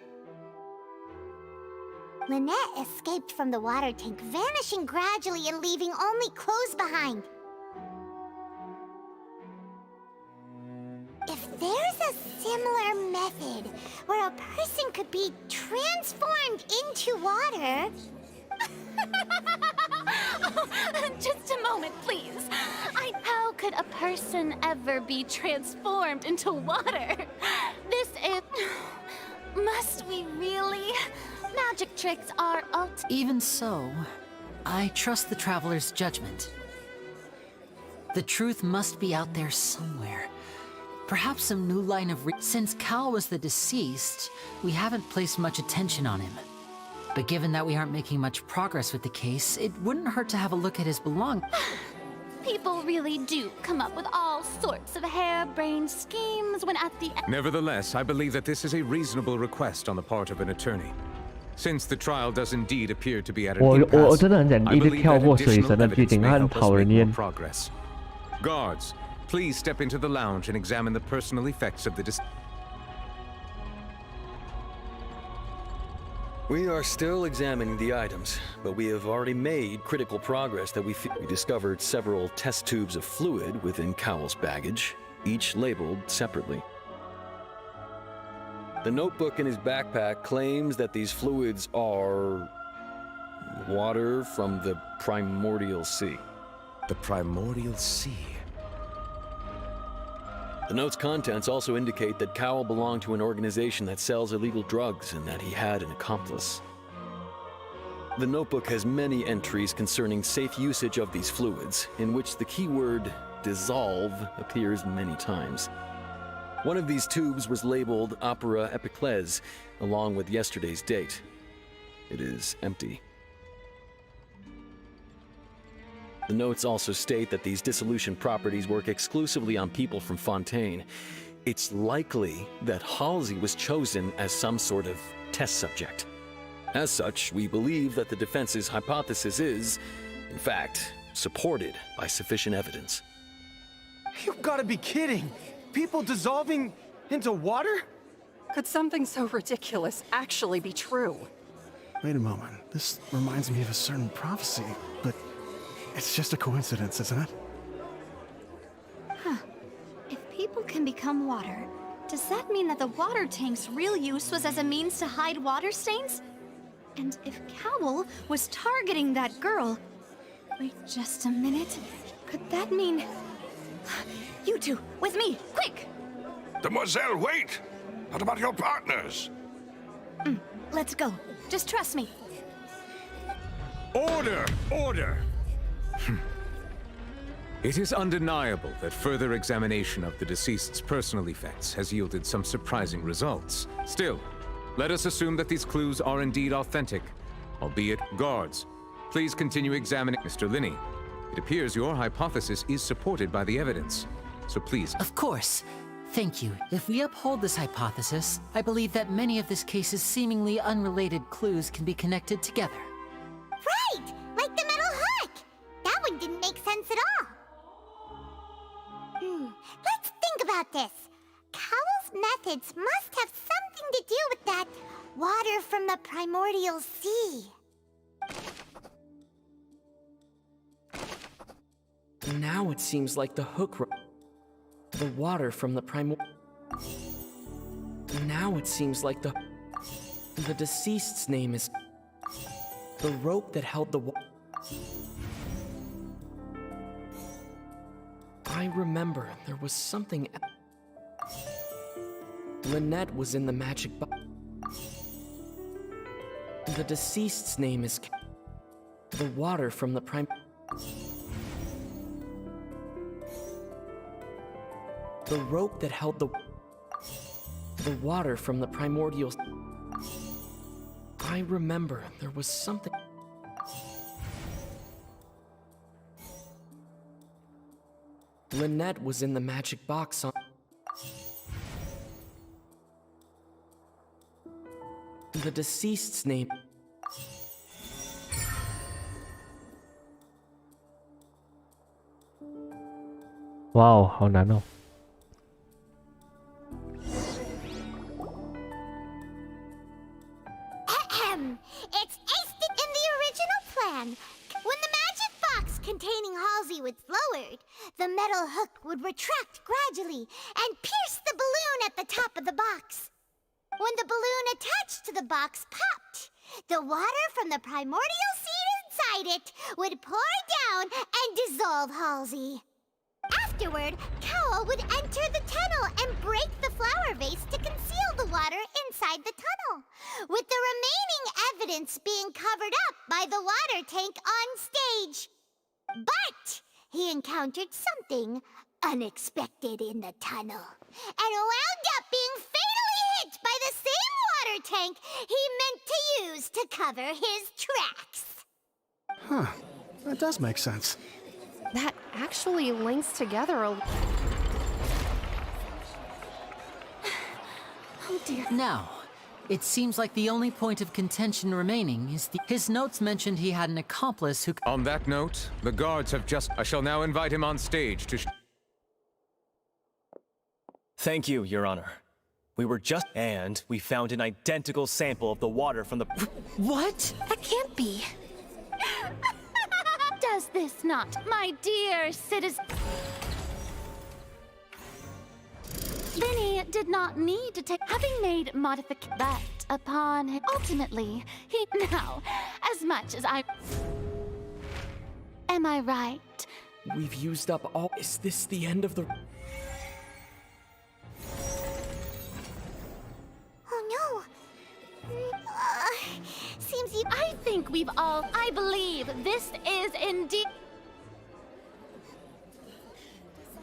Lynette escaped from the water tank, vanishing gradually and leaving only clothes behind. If there's a similar method where a person could be transformed into water... Just a moment, please. How could a person ever be transformed into water? This is... Must we really? Magic tricks are Even so, I trust the traveler's judgment. The truth must be out there somewhere. Perhaps some new line of Since Cal was the deceased, we haven't placed much attention on him. But given that we aren't making much progress with the case, it wouldn't hurt to have a look at his belongings. People really do come up with all sorts of harebrained schemes when at the end. Nevertheless, I believe that this is a reasonable request on the part of an attorney. Since the trial does indeed appear to be at an impasse, 真的很想 I 一直 believe 跳 that 过水 additional 神的剧 evidence 情， may 它很 help us 讨人 make more 厌。 progress. Guards, please step into the lounge and examine the personal effects of the We are still examining the items, but we have already made critical progress that we discovered several test tubes of fluid within Cowell's baggage, each labeled separately. The notebook in his backpack claims that these fluids are... water from the primordial sea. The primordial sea? The note's contents also indicate that Cowell belonged to an organization that sells illegal drugs and that he had an accomplice. The notebook has many entries concerning safe usage of these fluids, in which the keyword dissolve appears many times. One of these tubes was labeled Opera Epiclese, along with yesterday's date. It is empty. The notes also state that these dissolution properties work exclusively on people from Fontaine. It's likely that Halsey was chosen as some sort of test subject. As such, we believe that the defense's hypothesis is, in fact, supported by sufficient evidence. You gotta be kidding! People dissolving into water? Could something so ridiculous actually be true? Wait a moment. This reminds me of a certain prophecy, but it's just a coincidence, isn't it? Huh. If people can become water, does that mean that the water tank's real use was as a means to hide water stains? And if Cowell was targeting that girl... Wait just a minute. Could that mean... You two, with me, quick! Demoiselle, wait! What about your partners? Let's go. Just trust me. Order! Order! It is undeniable that further examination of the deceased's personal effects has yielded some surprising results. Still, let us assume that these clues are indeed authentic, albeit guards. Please continue examining. Mr. Linney, it appears your hypothesis is supported by the evidence, so please... Of course. Thank you. If we uphold this hypothesis, I believe that many of this case's seemingly unrelated clues can be connected together. Right! make sense at all. Let's think about this. Cowell's methods must have something to do with that water from the primordial sea. Now it seems like the the water from the Now it seems like the deceased's name is the rope that held the I remember there was something. Lynette was in the magic box. The deceased's name is the water from the The rope that held the water from the primordial. I remember there was something. Lynette was in the magic box on the deceased's name. Wow, 好难哦。It's aced it in the original plan. When the magic box containing Halsey was lowered, the metal hook would retract gradually and pierce the balloon at the top of the box. When the balloon attached to the box popped, the water from the primordial seed inside it would pour down and dissolve Halsey. Afterward, Cowell would enter the tunnel and break the flower vase to conceal the water inside the tunnel, with the remaining evidence being covered up by the water tank on stage. But he encountered something unexpected in the tunnel, and wound up being fatally hit by the same water tank he meant to use to cover his tracks. Huh. That does make sense. That actually links together a... Oh dear. Now, it seems like the only point of contention remaining is his notes mentioned he had an accomplice who... On that note, the guards have just... I shall now invite him on stage to... Thank you, Your Honor. We were just... And we found an identical sample of the water from the... What? That can't be. Does this not, my dear citizen? Vinny did not need to take, having made modifications, but upon him, ultimately, he now, as much as I... Am I right? We've used up all... Is this the end of the... Oh no. Seems you... I think we've all... I believe this is indeed...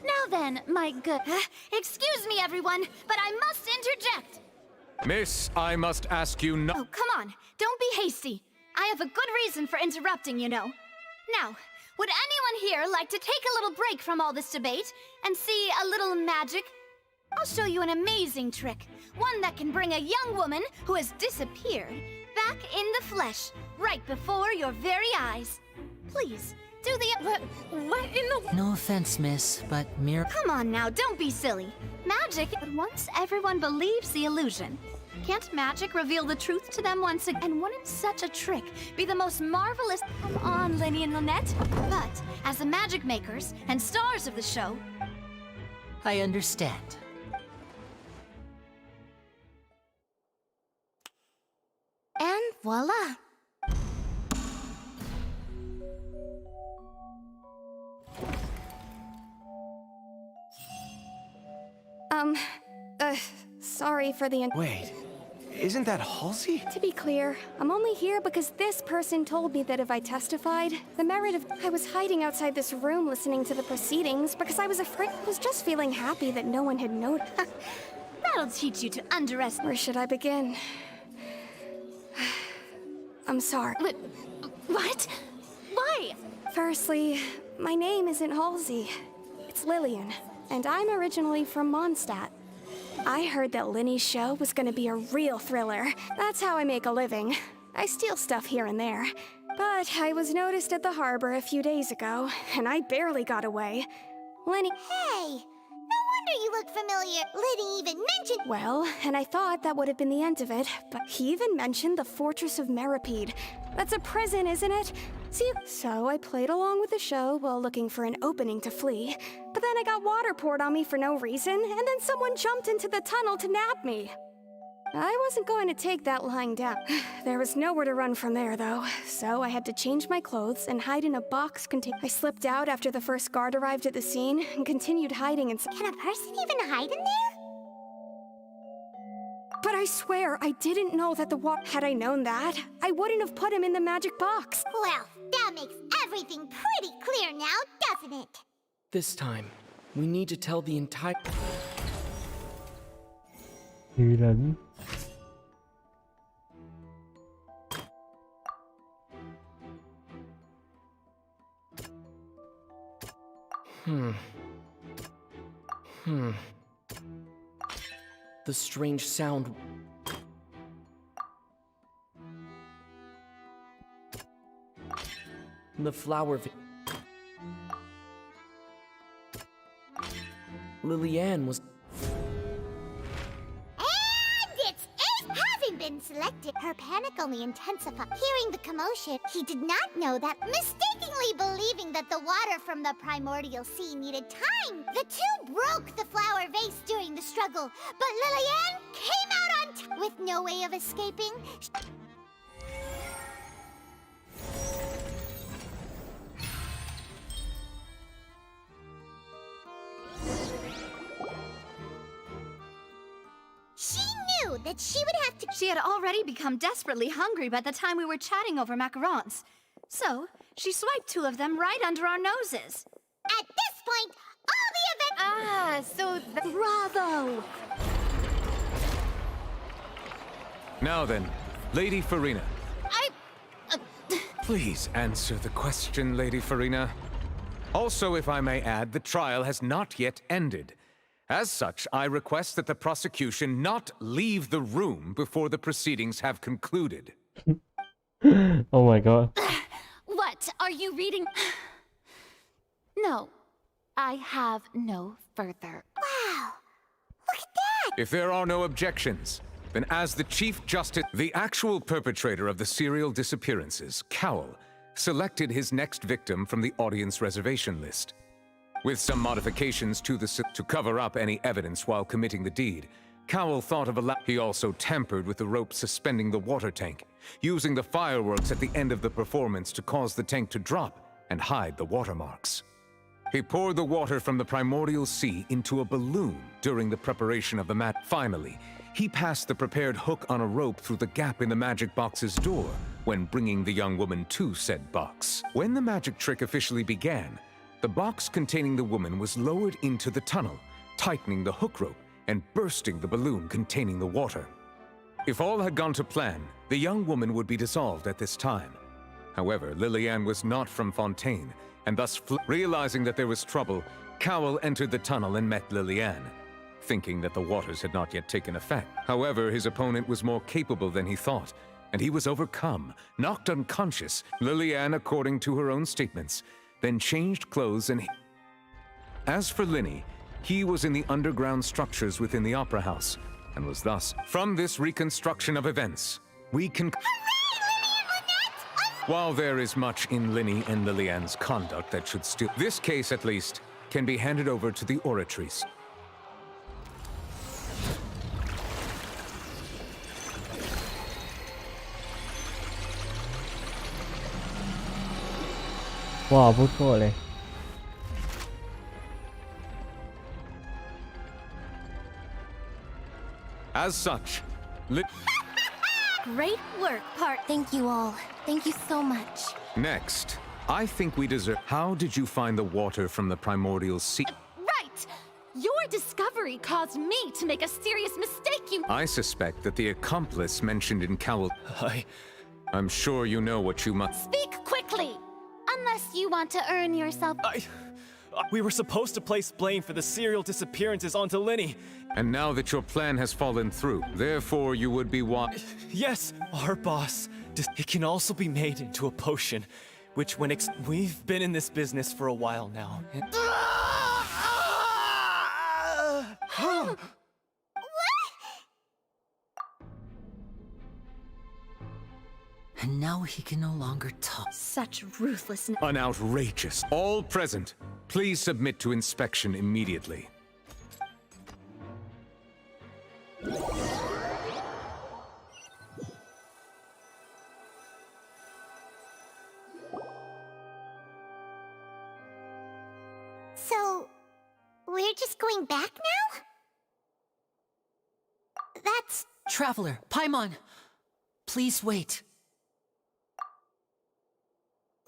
Now then, my good... Excuse me, everyone, but I must interject. Miss, I must ask you no... Oh, come on. Don't be hasty. I have a good reason for interrupting, you know. Now, would anyone here like to take a little break from all this debate and see a little magic? I'll show you an amazing trick. One that can bring a young woman who has disappeared back in the flesh, right before your very eyes. Please, do the... What in the... No offense, miss, but mere... Come on now, don't be silly. Magic, but once everyone believes the illusion, can't magic reveal the truth to them once again? And wouldn't such a trick be the most marvelous... Come on, Lenny and Lynette. But, as the magic makers and stars of the show... I understand. And voila! Sorry for the... Wait, isn't that Halsey? To be clear, I'm only here because this person told me that if I testified, the merit of... I was hiding outside this room listening to the proceedings because I was afraid... I was just feeling happy that no one had noticed. That'll teach you to underestimate... Where should I begin? I'm sorry. What? Why? Firstly, my name isn't Halsey. It's Lillian, and I'm originally from Mondstadt. I heard that Linny's show was gonna be a real thriller. That's how I make a living. I steal stuff here and there. But I was noticed at the harbor a few days ago, and I barely got away. Lenny... Hey! No wonder you look familiar. Liddy even mentioned... Well, and I thought that would have been the end of it, but he even mentioned the Fortress of Meripede. That's a prison, isn't it? See, so I played along with the show while looking for an opening to flee. But then I got water poured on me for no reason, and then someone jumped into the tunnel to nab me. I wasn't going to take that lying down. There was nowhere to run from there, though, so I had to change my clothes and hide in a box I slipped out after the first guard arrived at the scene and continued hiding inside. Can a person even hide in there? But I swear, I didn't know that Had I known that, I wouldn't have put him in the magic box. Well, that makes everything pretty clear now, doesn't it? This time, we need to tell the entire... 女人 The strange sound... The flower... Lillian was... Been selected, her panic only intensified. Hearing the commotion, he did not know that, mistakenly believing that the water from the primordial sea needed time. The two broke the flower vase during the struggle, but Lillian came out on top with no way of escaping. That she would have to... She had already become desperately hungry by the time we were chatting over macarons. So, she swiped 2 of them right under our noses. At this point, all the events... Bravo! Now then, Lady Farina. Please answer the question, Lady Farina. Also, if I may add, the trial has not yet ended. As such, I request that the prosecution not leave the room before the proceedings have concluded. Oh my god. What? Are you reading? No. I have no further. Wow. Look at that! If there are no objections, then as the Chief Justice, the actual perpetrator of the serial disappearances, Cowell, selected his next victim from the audience reservation list. With some modifications to cover up any evidence while committing the deed, Cowell thought of he also tampered with the rope suspending the water tank, using the fireworks at the end of the performance to cause the tank to drop and hide the watermarks. He poured the water from the primordial sea into a balloon during the preparation of the mat. Finally, he passed the prepared hook on a rope through the gap in the magic box's door when bringing the young woman to said box. When the magic trick officially began, the box containing the woman was lowered into the tunnel, tightening the hook rope and bursting the balloon containing the water. If all had gone to plan, the young woman would be dissolved at this time. However, Lillian was not from Fontaine, and thus realizing that there was trouble, Cowell entered the tunnel and met Lillian, thinking that the waters had not yet taken effect. However, his opponent was more capable than he thought, and he was overcome, knocked unconscious. Lillian, according to her own statements, then changed clothes and... As for Linny, he was in the underground structures within the Opera House, and was thus... From this reconstruction of events, we can... While there is much in Linny and Lillian's conduct that should still... This case, at least, can be handed over to the Oratrice. Wow, 不错嘞。 As such, Great work, part. Thank you all. Thank you so much. Next, I think we deserve... How did you find the water from the primordial sea? Right! Your discovery caused me to make a serious mistake, you... I suspect that the accomplice mentioned in Cowell... I'm sure you know what you must... Speak quickly! Unless you want to earn yourself... We were supposed to place blame for the serial disappearances onto Linny. And now that your plan has fallen through, therefore you would be what? Yes, our boss, It can also be made into a potion, which we've been in this business for a while now. And now he can no longer talk. Such ruthlessness. An outrageous. All present, please submit to inspection immediately. So, we're just going back now? That's... Traveler, Paimon, please wait.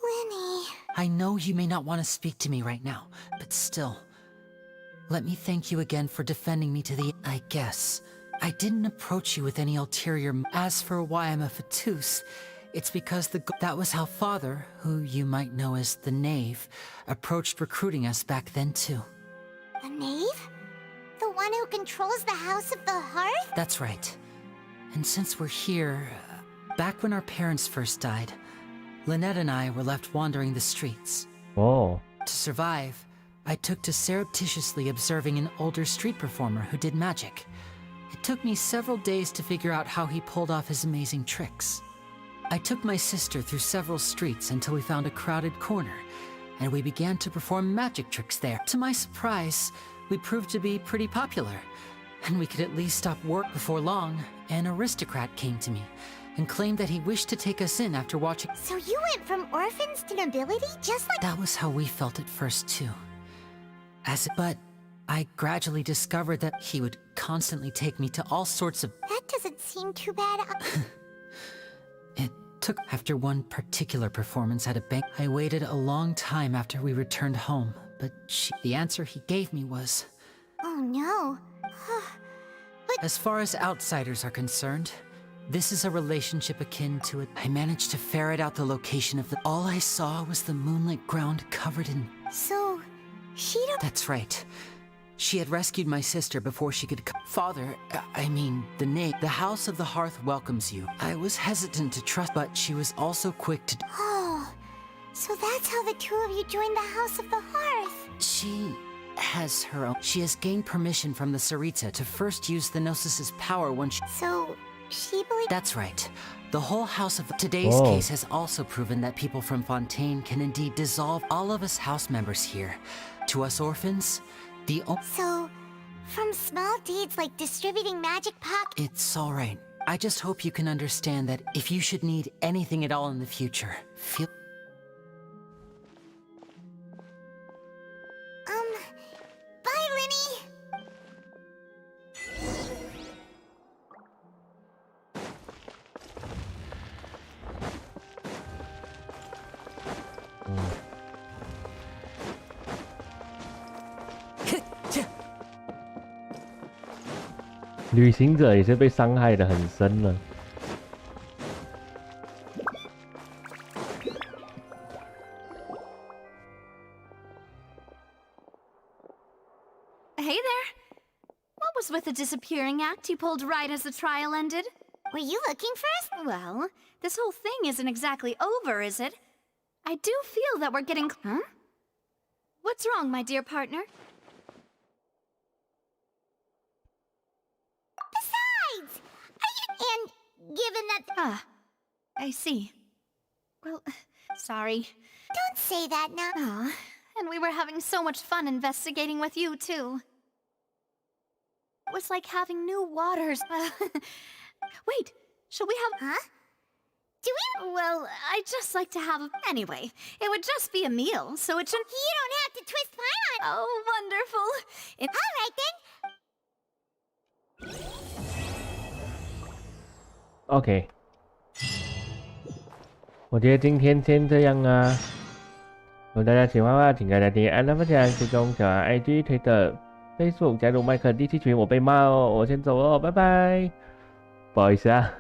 Lenny... I know you may not want to speak to me right now, but still. Let me thank you again for defending me to the... I guess. I didn't approach you with any ulterior... As for why I'm a Fatus, it's because that was how Father, who you might know as the Knave, approached recruiting us back then too. The Knave? The one who controls the House of the Hearth? That's right. And since we're here, back when our parents first died, Lynette and I were left wandering the streets. Oh. To survive, I took to surreptitiously observing an older street performer who did magic. It took me several days to figure out how he pulled off his amazing tricks. I took my sister through several streets until we found a crowded corner, and we began to perform magic tricks there. To my surprise, we proved to be pretty popular, and we could at least stop work before long. An aristocrat came to me and claimed that he wished to take us in after watching. So you went from orphans to nobility, just like... That was how we felt at first too. But I gradually discovered that he would constantly take me to all sorts of... That doesn't seem too bad. It took... After one particular performance at a bank, I waited a long time after we returned home, but the answer he gave me was... Oh no. But... As far as outsiders are concerned, this is a relationship akin to it. I managed to ferret out the location of the... All I saw was the moonlit ground covered in... So, she don't... That's right. She had rescued my sister before she could... Father, I mean, the Knave. The House of the Hearth welcomes you. I was hesitant to trust, but she was also quick to... Oh, so that's how the two of you joined the House of the Hearth. She has her own... She has gained permission from the Sarita to first use the Gnosis' power when she... So... She believes... That's right. The whole House of... Today's case has also proven that people from Fontaine can indeed dissolve all of us house members here. To us orphans, the... So, from small deeds like distributing magic pock... It's alright. I just hope you can understand that if you should need anything at all in the future, feel... Bye, Lenny! Hey there. 旅行者也是被伤害的很深了。Hey there. What was with the disappearing act you pulled right as the trial ended? Were you looking for us? Well, this whole thing isn't exactly over, is it? I do feel that we're getting... Huh? What's wrong, my dear partner? Besides! And given that... Ah, I see. Well, sorry. Don't say that now. Aw, and we were having so much fun investigating with you, too. It was like having new waters. Wait, should we have... Huh? Do we... Well, I'd just like to have a... Anyway, it would just be a meal, so it shouldn't... You don't have to twist Paimon! Oh, wonderful. Alright then. OK， 我觉得今天先这样啊。如果大家喜欢的话，请大家订阅、按赞、分享、追踪小孩 IG、Twitter、Facebook， 加入麦克第7群。我被骂哦，我先走哦，拜拜。不好意思啊。